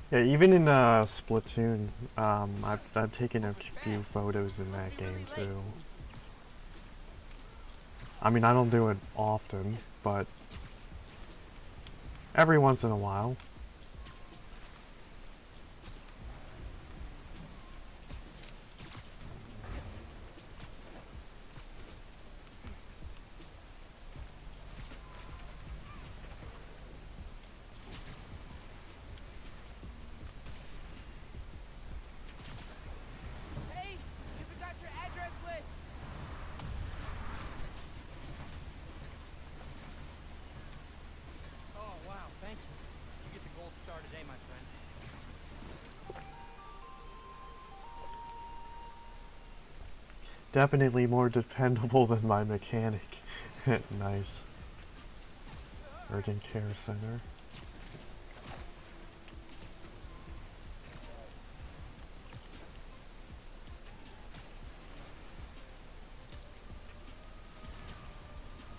Yeah, even in Splatoon, I've taken a few photos in that game too. I mean, I don't do it often, but every once in a while. Hey, you forgot your address list. Oh, wow, thank you. You get the gold star today, my friend. Definitely more dependable than my mechanic. Nice. Urgent Care Center.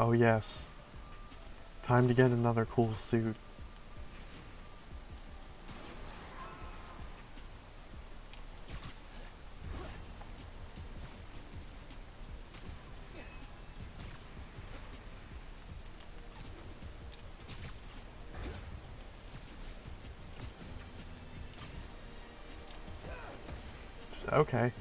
Oh yes. Time to get another cool suit. Okay.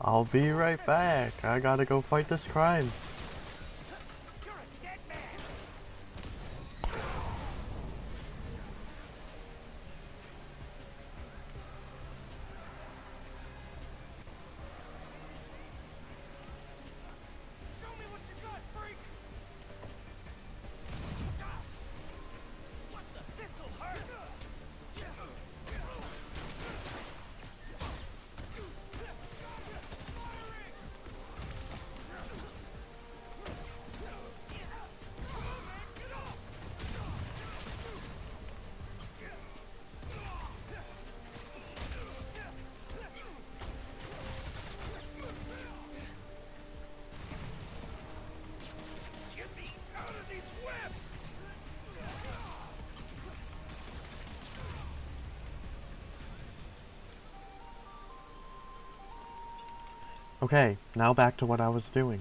I'll be right back. I gotta go fight this crime. Okay, now back to what I was doing.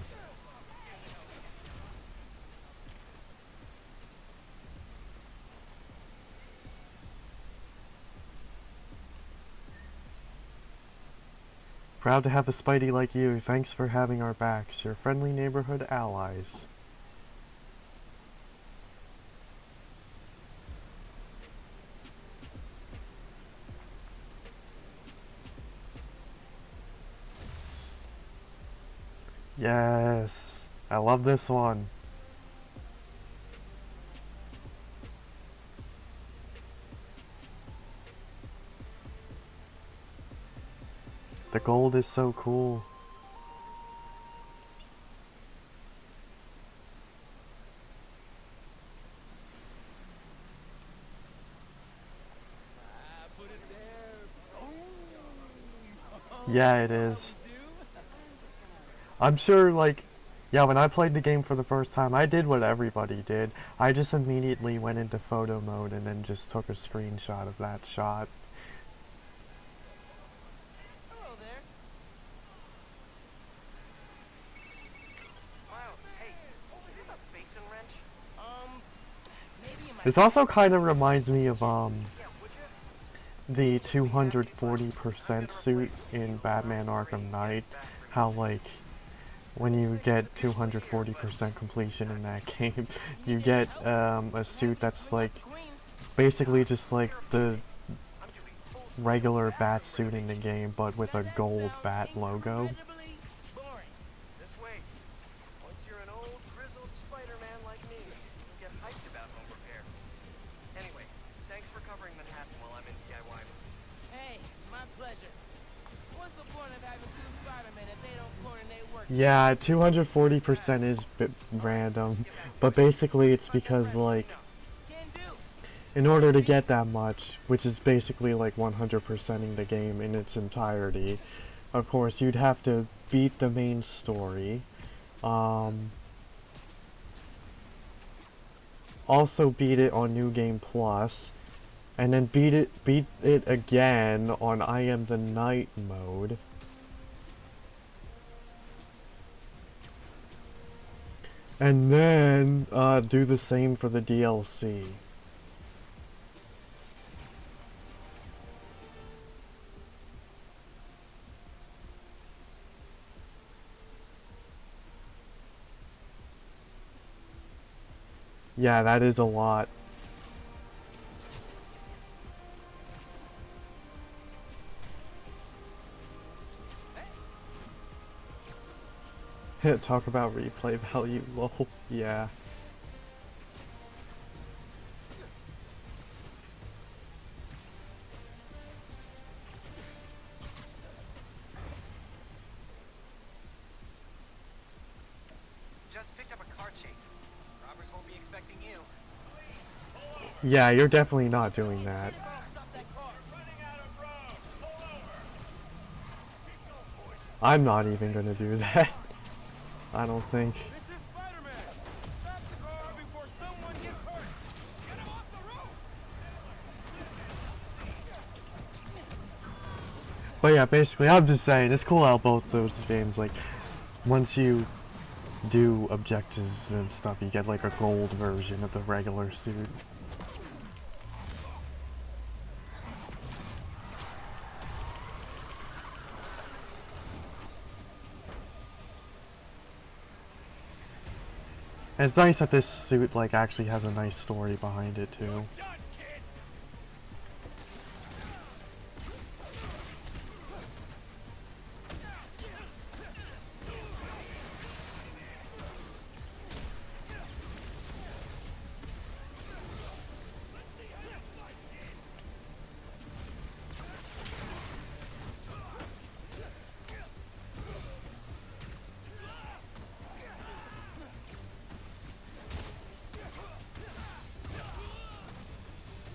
Proud to have a Spidey like you. Thanks for having our backs. Your friendly neighborhood allies. Yes, I love this one. The gold is so cool. Put it there. Yeah, it is. I'm sure, like, yeah, when I played the game for the first time, I did what everybody did. I just immediately went into photo mode and then just took a screenshot of that shot. Hello there. Miles, hey, do you have a basin wrench? Maybe in my This also kind of reminds me of, Yeah, would you? the 240% suit in Batman Arkham Knight. How, like, when you get 240% completion in that game, you get a suit that's like basically just like the regular bat suit in the game, but with a gold bat logo. Just wait. Once you're an old, grizzled Spider-Man like me, you'll get hyped about home repair. Anyway, thanks for covering Manhattan while I'm in DIY mode. Hey, my pleasure. What's the point of having two Spider-Men if they don't coordinate work? Yeah, 240% is a bit random, but basically it's because, like, in order to get that much, which is basically like 100%ing the game in its entirety, of course you'd have to beat the main story, also beat it on New Game Plus, and then beat it again on I Am the Night mode. And then do the same for the DLC. Yeah, that is a lot. Talk about replay value, lol. Yeah. Just picked up a car chase. Robbers won't be expecting you. Yeah, you're definitely not doing that. I'm not even gonna do that. I don't think. This is Spider-Man. Stop the car before someone gets hurt. Get him off the road. But yeah, basically, I'm just saying, it's cool how both those games, like, once you do objectives and stuff, you get like a gold version of the regular suit. And it's nice that this suit, like, actually has a nice story behind it, too.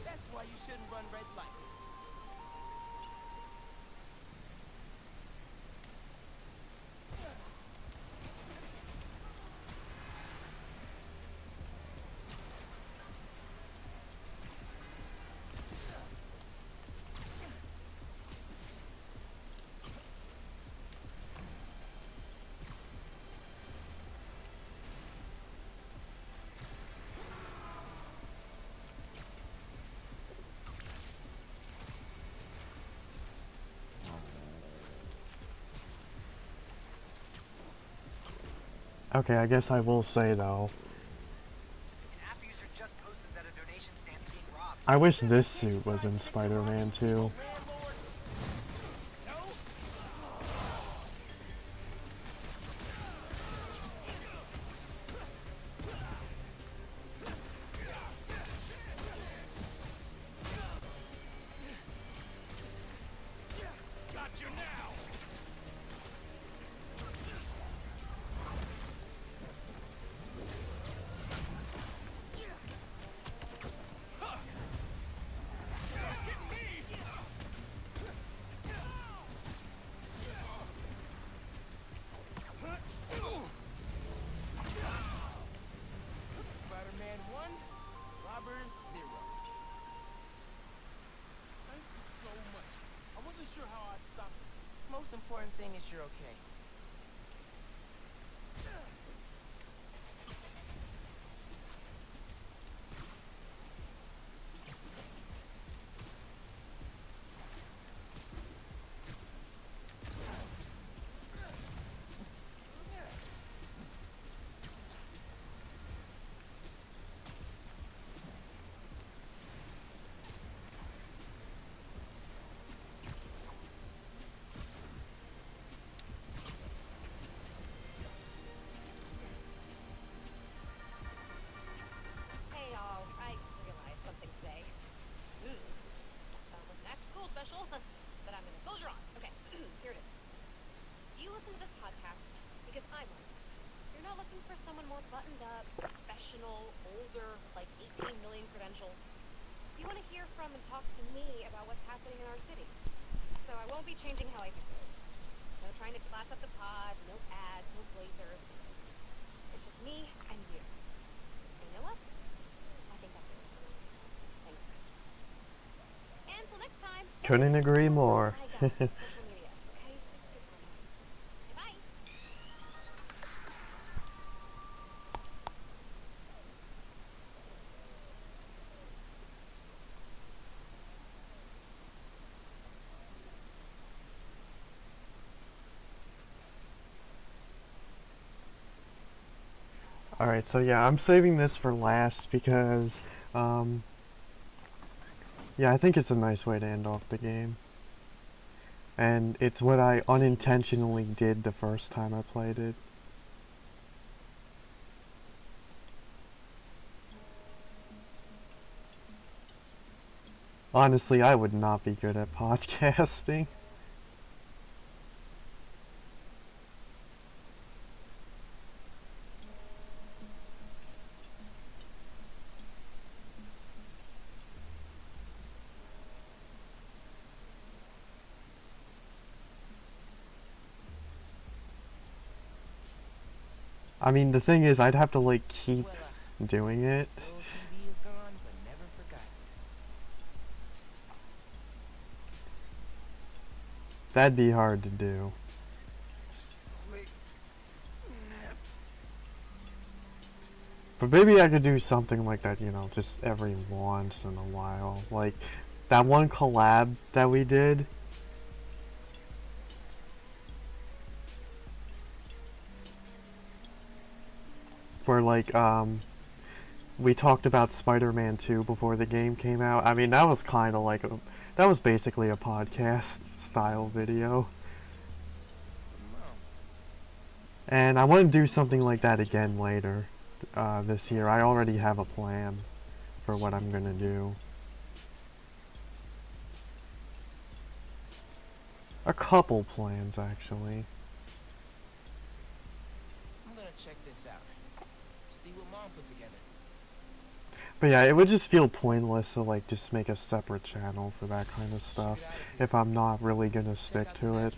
That's why you shouldn't run red lights. Okay, I guess I will say, though, I wish this suit was in Spider-Man 2. as you're okay. Hey y'all, I realized something today. Ooh, sounds like an after-school special, but I'm gonna soldier on. Okay, here it is. You listen to this podcast because I'm like that. You're not looking for someone more buttoned up, professional, older, with like 18 million credentials. You want to hear from and talk to me about what's happening in our city. So I won't be changing how I do things. No trying to class up the pod, no ads, no blazers. It's just me and you. And you know what? I think that's it. Thanks, friends. And until next time. Couldn't agree more. I got it. Social media, okay? It's super annoying. Okay, bye. Alright, so yeah, I'm saving this for last because, yeah, I think it's a nice way to end off the game. And it's what I unintentionally did the first time I played it. Honestly, I would not be good at podcasting. I mean, the thing is, I'd have to, like, keep doing it. Little TV is gone, but never forgotten. That'd be hard to do. But maybe I could do something like that, you know, just every once in a while. Like, that one collab that we did. Where, like, we talked about Spider-Man 2 before the game came out. I mean, that was kind of like that was basically a podcast style video. And I want to do something like that again later this year. I already have a plan for what I'm gonna do. A couple plans, actually. I'm gonna check this out. See what Mom put together. But yeah, it would just feel pointless to like just make a separate channel for that kind of stuff if I'm not really gonna stick to it.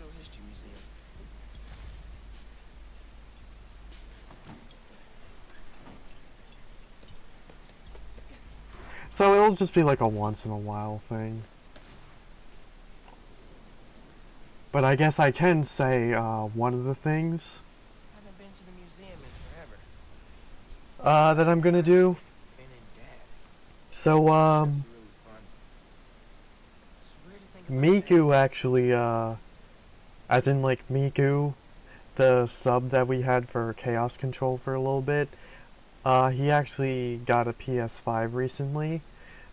So it'll just be like a once in a while thing. But I guess I can say one of the things Haven't been to the museum in forever. that I'm gonna do. So Miku actually as in like Miku, the sub that we had for Chaos Control for a little bit, he actually got a PS5 recently,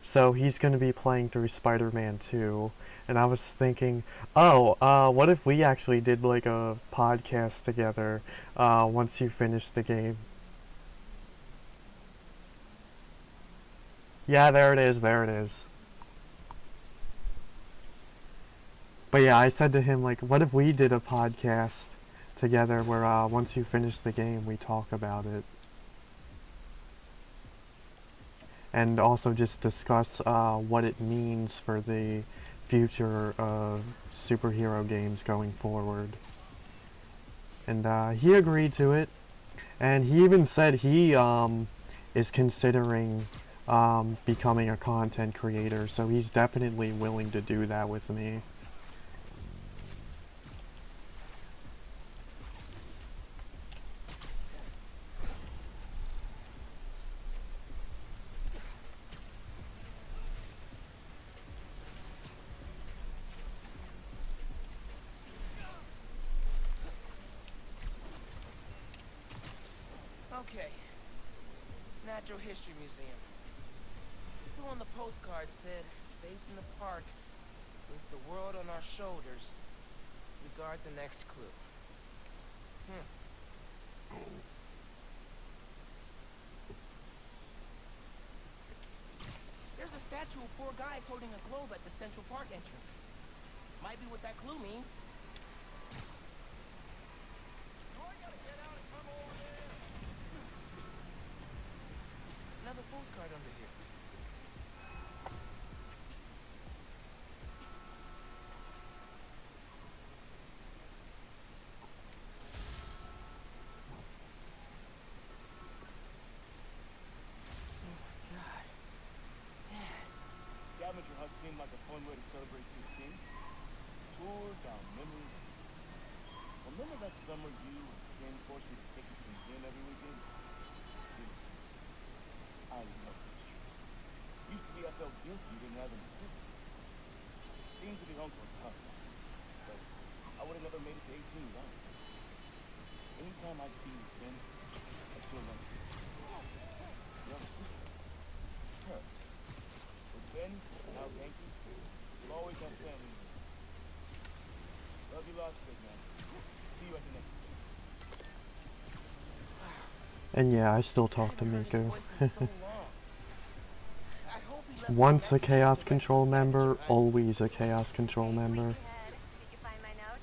so he's gonna be playing through Spider-Man 2. And I was thinking, oh, what if we actually did like a podcast together once you finish the game? Yeah, there it is, there it is. But yeah, I said to him, like, what if we did a podcast together where once you finish the game, we talk about it? And also just discuss what it means for the future of superhero games going forward. And he agreed to it, and he even said he is considering becoming a content creator, so he's definitely willing to do that with me. Okay. Natural History Museum. Who on the postcard said, "Face in the park, with the world on our shoulders, we guard the next clue." There's a statue of 4 guys holding a globe at the Central Park entrance. Might be what that clue means. Do I gotta get out and come over there? Another postcard under here. Scavenger hunt seemed like a fun way to celebrate 16. Tour down memory lane. Remember that summer you and Finn forced me to take you to the museum every weekend? Here's a secret. I love those trips. Used to be I felt guilty you didn't have any siblings. Things with your uncle are tough, but I would have never made it to 18 without you. Anytime I'd see you with Finn, I'd feel less guilty. You have a sister. Her. With Finn, now Yankee, you'll always have family. Love you lots, big man. See you at the next one. And yeah, I still talk to Miko. I hope he left Once a message Chaos for the rest of Control the member, scavenger hunt. always a Chaos Control Hey, member. sleepyhead. Did you find my note?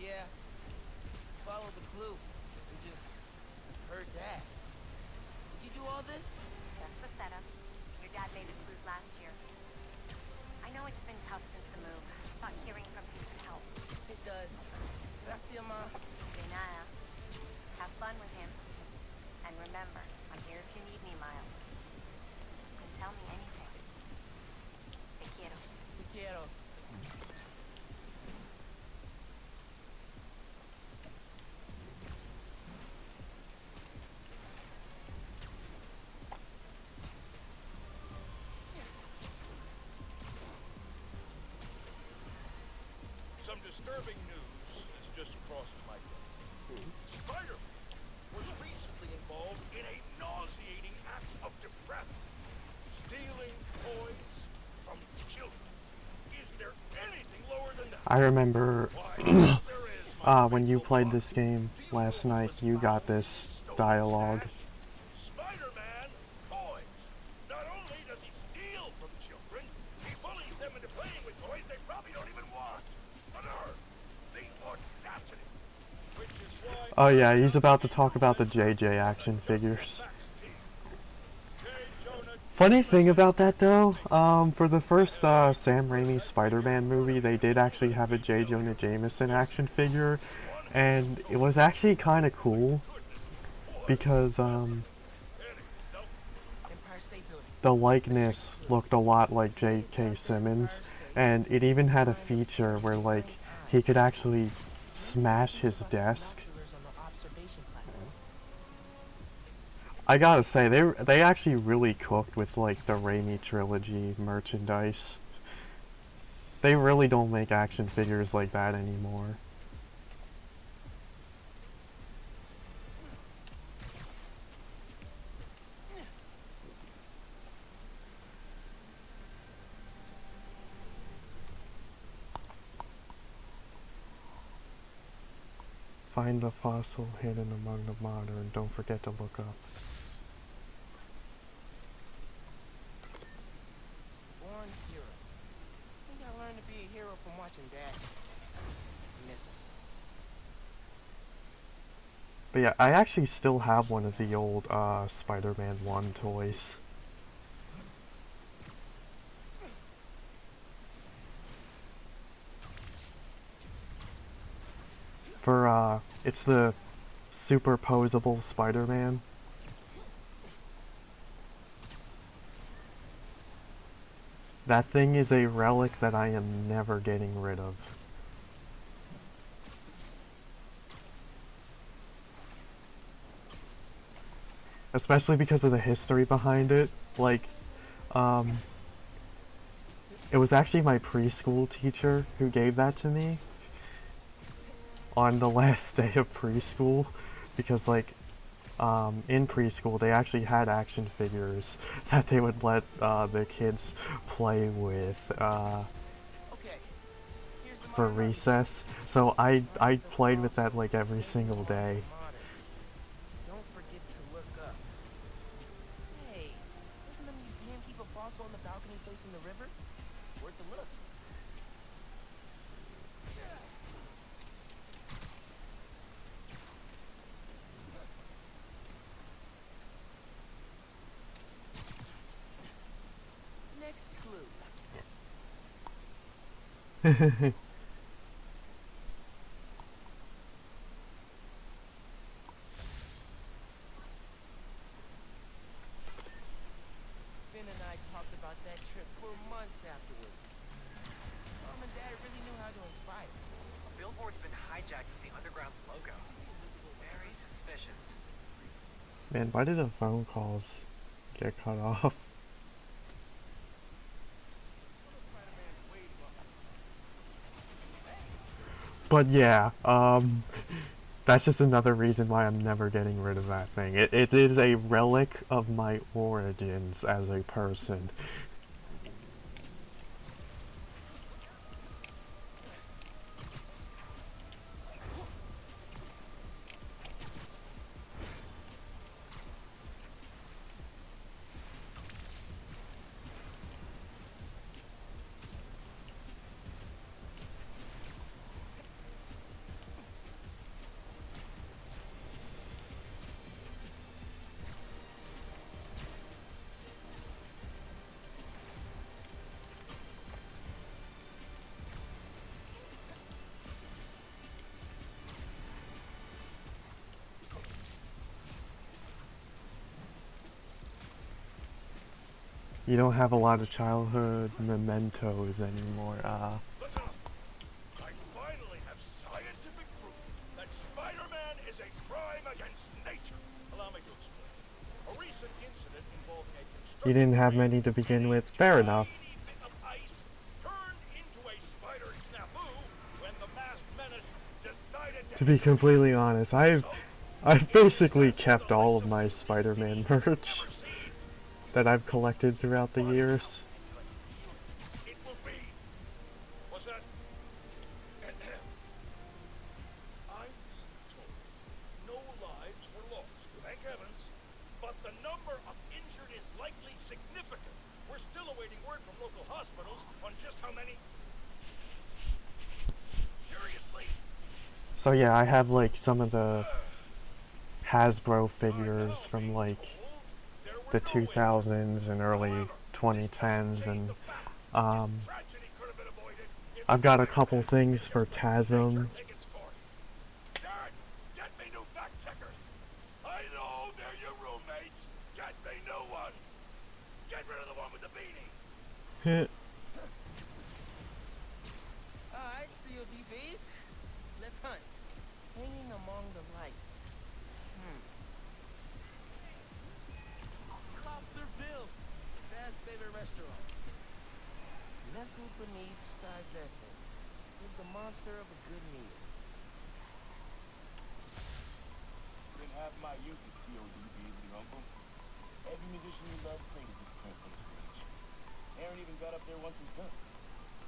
Yeah. Follow the clue. We just heard that. Did you do all this? Just the setup. Your dad made the clues last year. I know it's been tough since the move, but hearing from people's help. It does. Gracias, Ma. De nada. Have fun with him. And remember, I'm here if you need me, Miles. You can tell me anything. Te quiero. Te quiero. Some disturbing news has just crossed my desk. Spider-Man was recently involved in a nauseating act of depravity, stealing toys from children. Is there anything lower than that? I remember Why, yes, there is, my when you faithful played father. this game Do you last know night, the you got spy this stole dialogue. stash? Spider-Man toys. Not only does he steal from children, he bullies them into playing with toys they probably don't even want. The nerve, the audacity. Which is why Oh yeah, he's about to talk about the JJ action figures. Funny thing about that though, for the first Sam Raimi Spider-Man movie, they did actually have a J. Jonah Jameson action figure, and it was actually kind of cool because Empire State Building. the likeness looked a lot like J.K. Simmons, and it even had a feature where like he could actually smash his desk. Binoculars on the observation platform. I gotta say, they actually really cooked with like the Raimi trilogy merchandise. They really don't make action figures like that anymore. Find the fossil hidden among the modern. Don't forget to look up. Born hero. I think I learned to be a hero from watching Dad. Miss him. But yeah, I actually still have one of the old Spider-Man 1 toys. For it's the superposable Spider-Man. That thing is a relic that I am never getting rid of. Especially because of the history behind it. Like, it was actually my preschool teacher who gave that to me on the last day of preschool, because like in preschool, they actually had action figures that they would let the kids play with Okay, here's the for modern art recess. museum. So I The played with that fossil like every really single long day. and modern. Don't forget to look up. Hey, doesn't the museum keep a fossil on the balcony facing the river? Worth a look. Next clue. Finn and I talked about that trip for months afterwards. Mom and Dad really knew how to inspire. A billboard's been hijacked with the Underground's logo. Very suspicious. Man, why did the phone calls get cut off? But yeah, that's just another reason why I'm never getting rid of that thing. It is a relic of my origins as a person. You don't have a lot of childhood mementos anymore. Listen up. I finally have scientific proof that Spider-Man is a crime against nature. Allow me to explain. A recent incident involving a construction You didn't have crane many to begin with. a Fair enough. tiny bit of ice turned into a spider snafu when the masked menace decided To be completely honest, I've basically kept all of my Spider-Man merch that I've collected throughout the years. It will be. What's that? I was told no lives were lost, thank heavens, but the number of injured is likely significant. We're still awaiting word from local hospitals on just how many. Seriously? So yeah, I have like some of the Hasbro figures from like the 2000s and early 2010s, and I've got a couple things for TASM. Dad, get me new fact checkers. I know they're your roommates. Get me new ones. Get rid of the one with the beanie. Alright, CODBs. Let's hunt. Hanging among the lights. Lobster Bill's. Dad's favorite restaurant. Nestled beneath Stuyvesant lives a monster of a good meal. Spent half my youth at CODBs with your uncle. Every musician you loved played at this crib on the stage. Aaron even got up there once himself.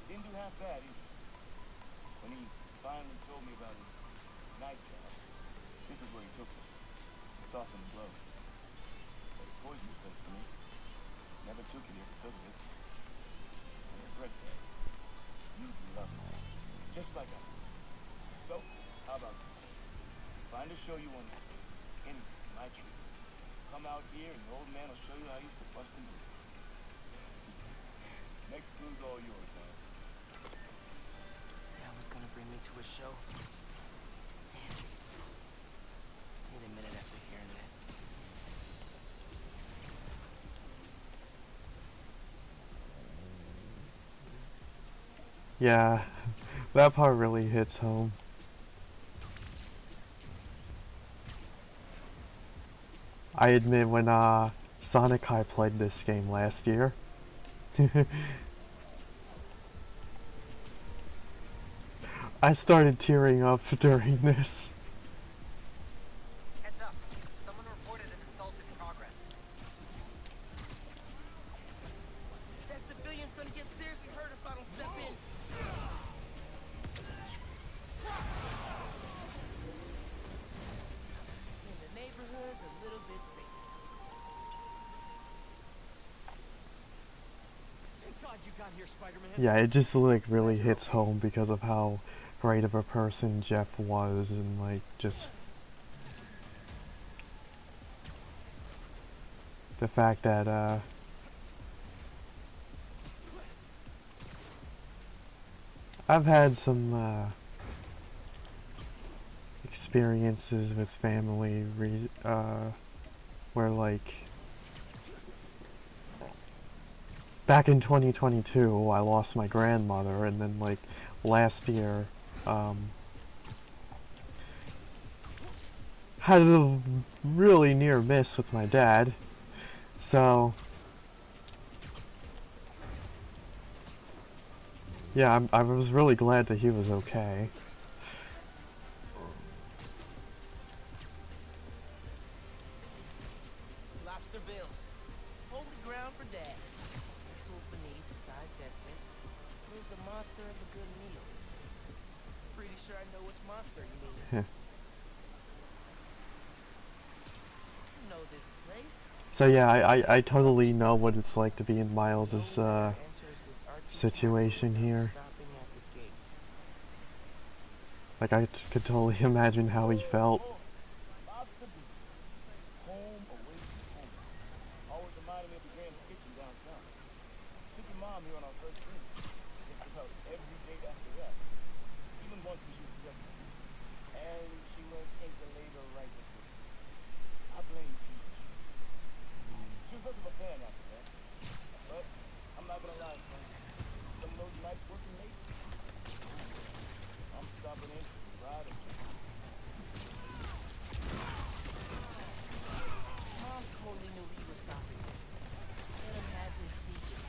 Didn't do half bad either. When he finally told me about his night job, this is where he took me, to soften the blow. But it poisoned the place for me. Never took you there because of it. I regret that. You love it. Just like I do. So, how about this? Find a show you want to see. Anything, my treat. Come out here and the old man will show you how I used to bust and move. Next clue's all yours, Miles. That was gonna bring me to a show. Man. I need a minute after hearing that. Yeah, that part really hits home. I admit when Sonic High played this game last year, I started tearing up during this. Heads up. Someone reported here, Spider-Man. Yeah, it just like really hits home because of how great of a person Jeff was, and like just the fact that I've had some experiences with family where like back in 2022 I lost my grandmother, and then like last year had a really near miss with my dad. So yeah, I was really glad that he was okay. Lobster bills. Hold the ground for dad. Whistle beneath, sty descent. Where's a monster of a good meal? Pretty sure I know which monster he means. Yeah. You know this place. So yeah, I totally know what it's like to be in Miles's situation here. Like I could totally imagine how he felt. Lobster beans. Home away from home. Always reminded me of the Graham's kitchen down south. Took your mom here on our first date. Just about every date after that. Even once when she was pregnant. And she went into labor right before the date. I blame the piece of shit. She was less of a fan after that. But I'm not gonna lie, son. Some of those nights working late, I'm stopping in for some fried eggs. Mom totally knew he was stopping. Let him have his secret.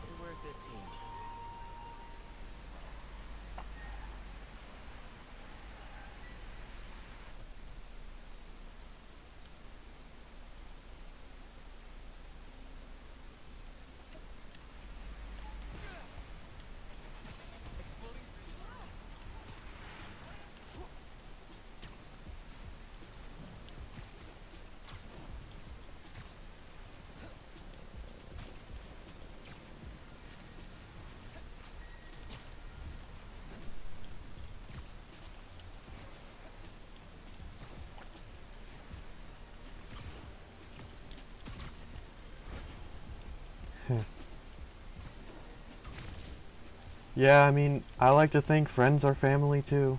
They were a good team. Yeah, I mean, I like to think friends are family too.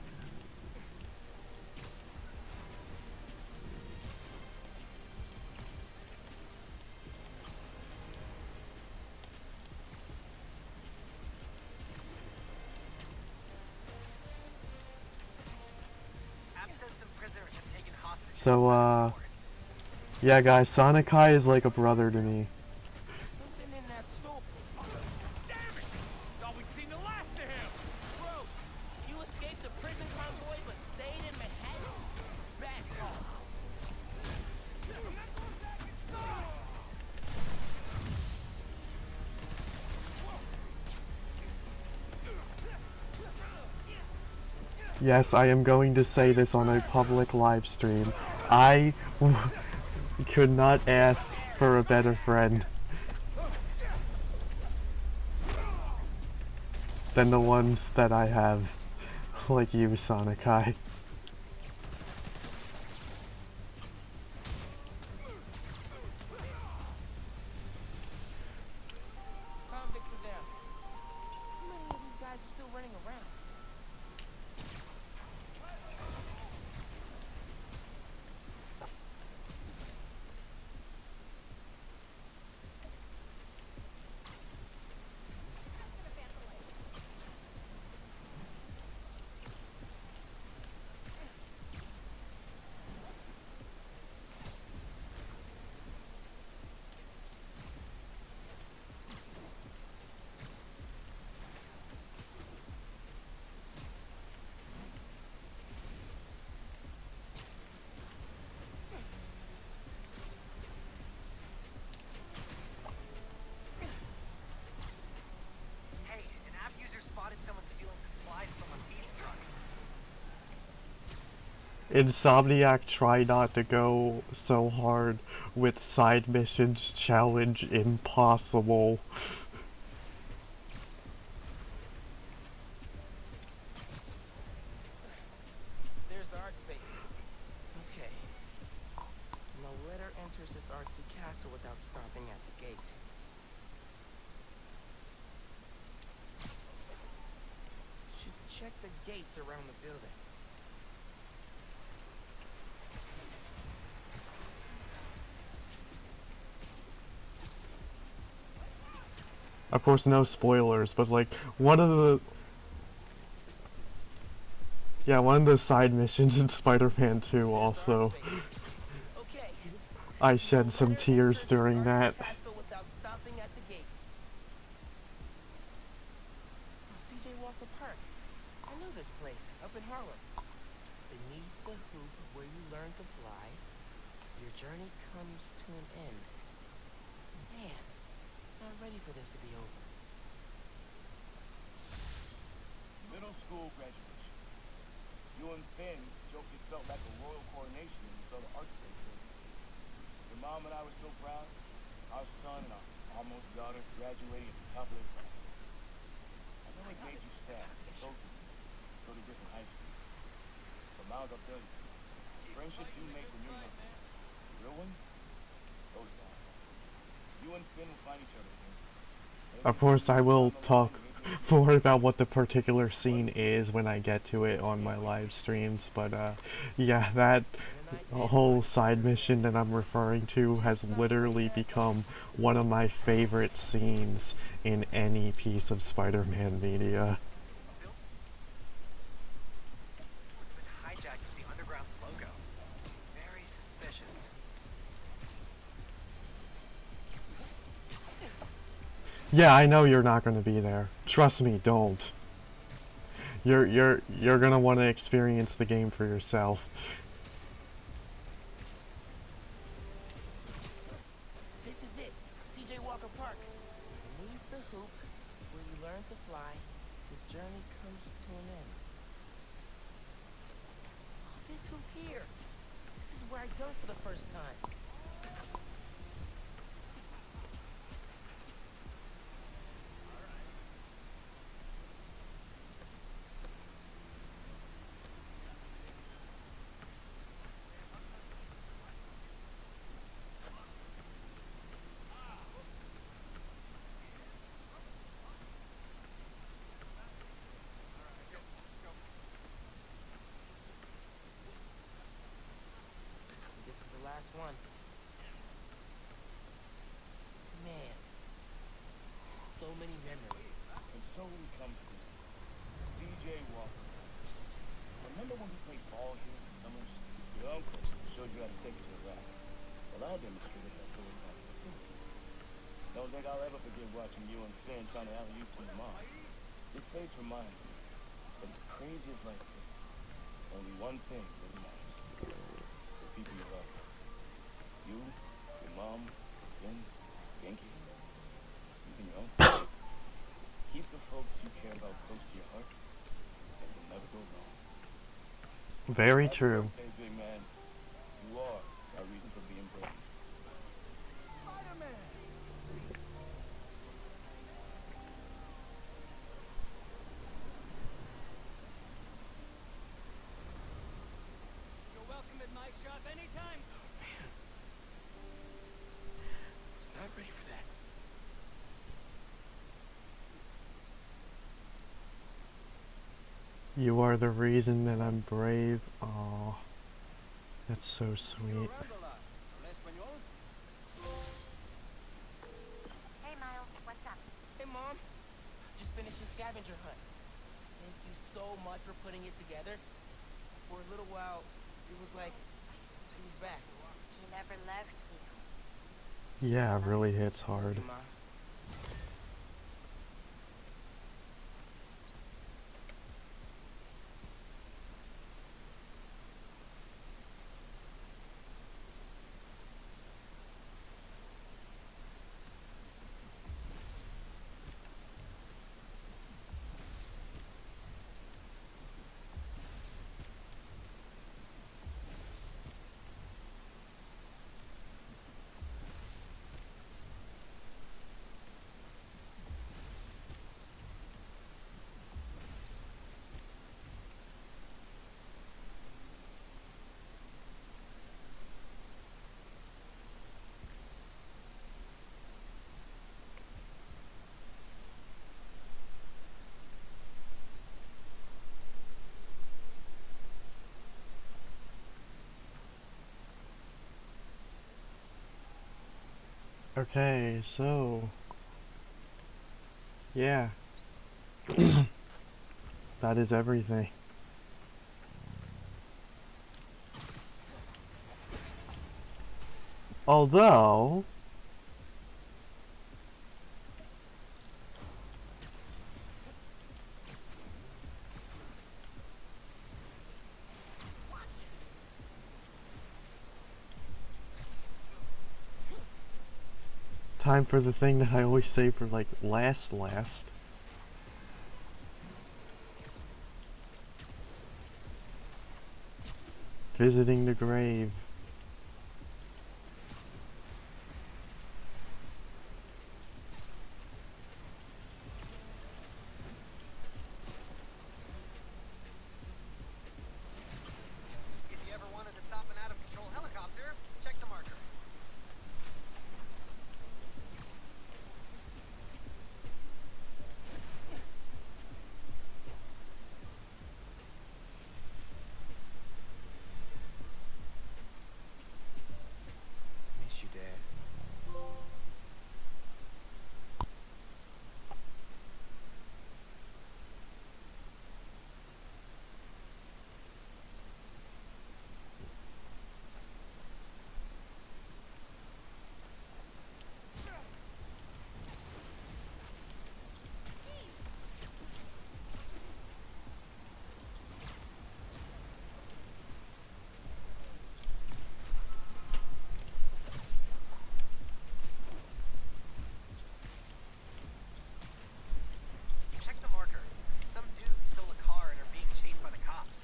So, yeah guys, Sonic Kai is like a brother to me. Something in that stool. Damn it! Thought we'd seen the last of him! Gross. You escaped the prison convoy but stayed in Manhattan? Bad call. Yes, I am going to say this on a public live stream. I could not ask for a better friend than the ones that I have, like you, Sonic Kai. Convicts are down. How many of these guys are still running around? Hey, an app user spotted someone stealing supplies from a beast truck. Insomniac, try not to go so hard with side missions challenge impossible. check the gates around the building. Of course, no spoilers, but like one of the side missions in Spider-Man 2 also. Okay. I shed some Enter tears Church's during artsy that. castle without stopping at the gate. Oh, CJ Walker Park. I know this place, up in Harlem. Beneath the hoop where you learn to fly, your journey comes to an end. Man, not ready for this to be over. Middle school graduation. You and Finn joked it felt like a royal coronation when we saw the art space building. Your mom and I were so proud. Our son and our almost daughter graduating at the top of their class. I know it made you sad that both of you go to different high schools. But Miles, I'll tell you, friendships you make when you're young, the real ones, those last. You and Finn will find each other again. Of course, I will talk more about what the particular scene is when I get to it on my live streams, but yeah, that whole side mission that I'm referring to has literally become one of my favorite scenes in any piece of Spider-Man media. Hijacked with the Underground's logo. Very suspicious. Yeah, I know you're not gonna be there. Trust me, don't. You're gonna want to experience the game for yourself. This is it, CJ Walker Park. Beneath the hoop where you learn to fly, your journey comes to an end. Oh, this hoop here. This is where I dunked for the first time. This is the last one. Man, so many memories. And so we come to them. CJ Walker. Remember when we played ball here in the summers? Your uncle showed you how to take it to the rack. Well, I demonstrated how to go back to the foot. Don't think I'll ever forget watching you and Finn trying to alley-oop to your mom. This place reminds me that as crazy as life gets, only one thing really matters. The people you love. You, your mom, Finn, Yankee, even your uncle. Keep the folks you care about close to your heart, and you'll never go wrong. Very Happy true. birthday, big man. You are our reason for being brave. You're welcome at my shop anytime. I was not ready for that. You are the reason that I'm brave. Aw, that's so sweet. Hey, Miles, what's up? Hey, Mom. Just finished the scavenger hunt. Thank you so much for putting it together. For a little while, it was like she was back. He never left you. Yeah, it really hits hard. Ma. Okay, so yeah, that is everything. Although, time for the thing that I always say for like last. Visiting the grave. If you ever wanted to stop an out-of-control helicopter, check the marker. Miss you, Dad. Check the marker. Some dude stole a car and are being chased by the cops.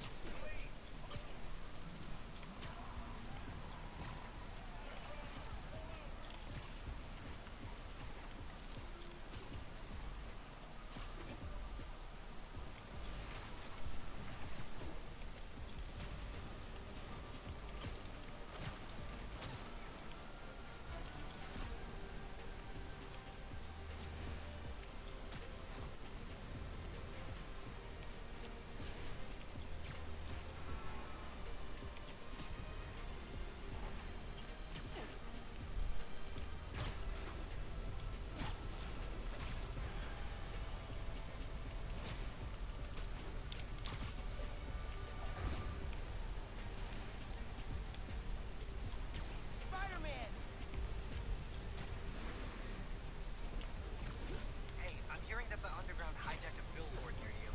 Spider-Man! Hey, I'm hearing that the underground hijacked a billboard near you.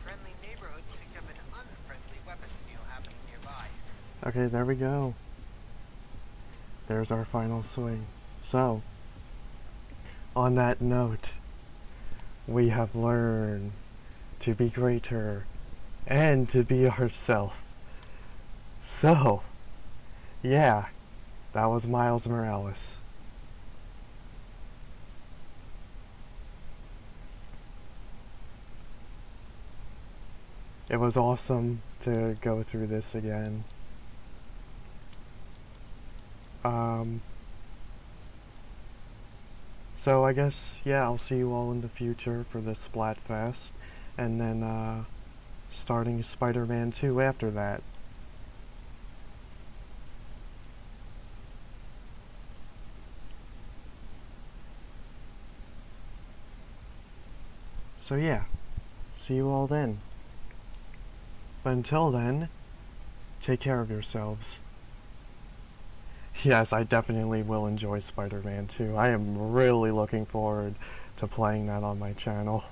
Friendly neighborhoods picked up an unfriendly weapons deal happening nearby. Okay, there we go. there's our final swing. So, on that note, we have learned to be greater and to be ourselves. So, yeah, that was Miles Morales. It was awesome to go through this again. So I guess, yeah, I'll see you all in the future for the Splatfest, and then, starting Spider-Man 2 after that. So yeah, see you all then. But until then, take care of yourselves. Yes, I definitely will enjoy Spider-Man 2. I am really looking forward to playing that on my channel.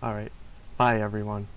Alright, bye everyone.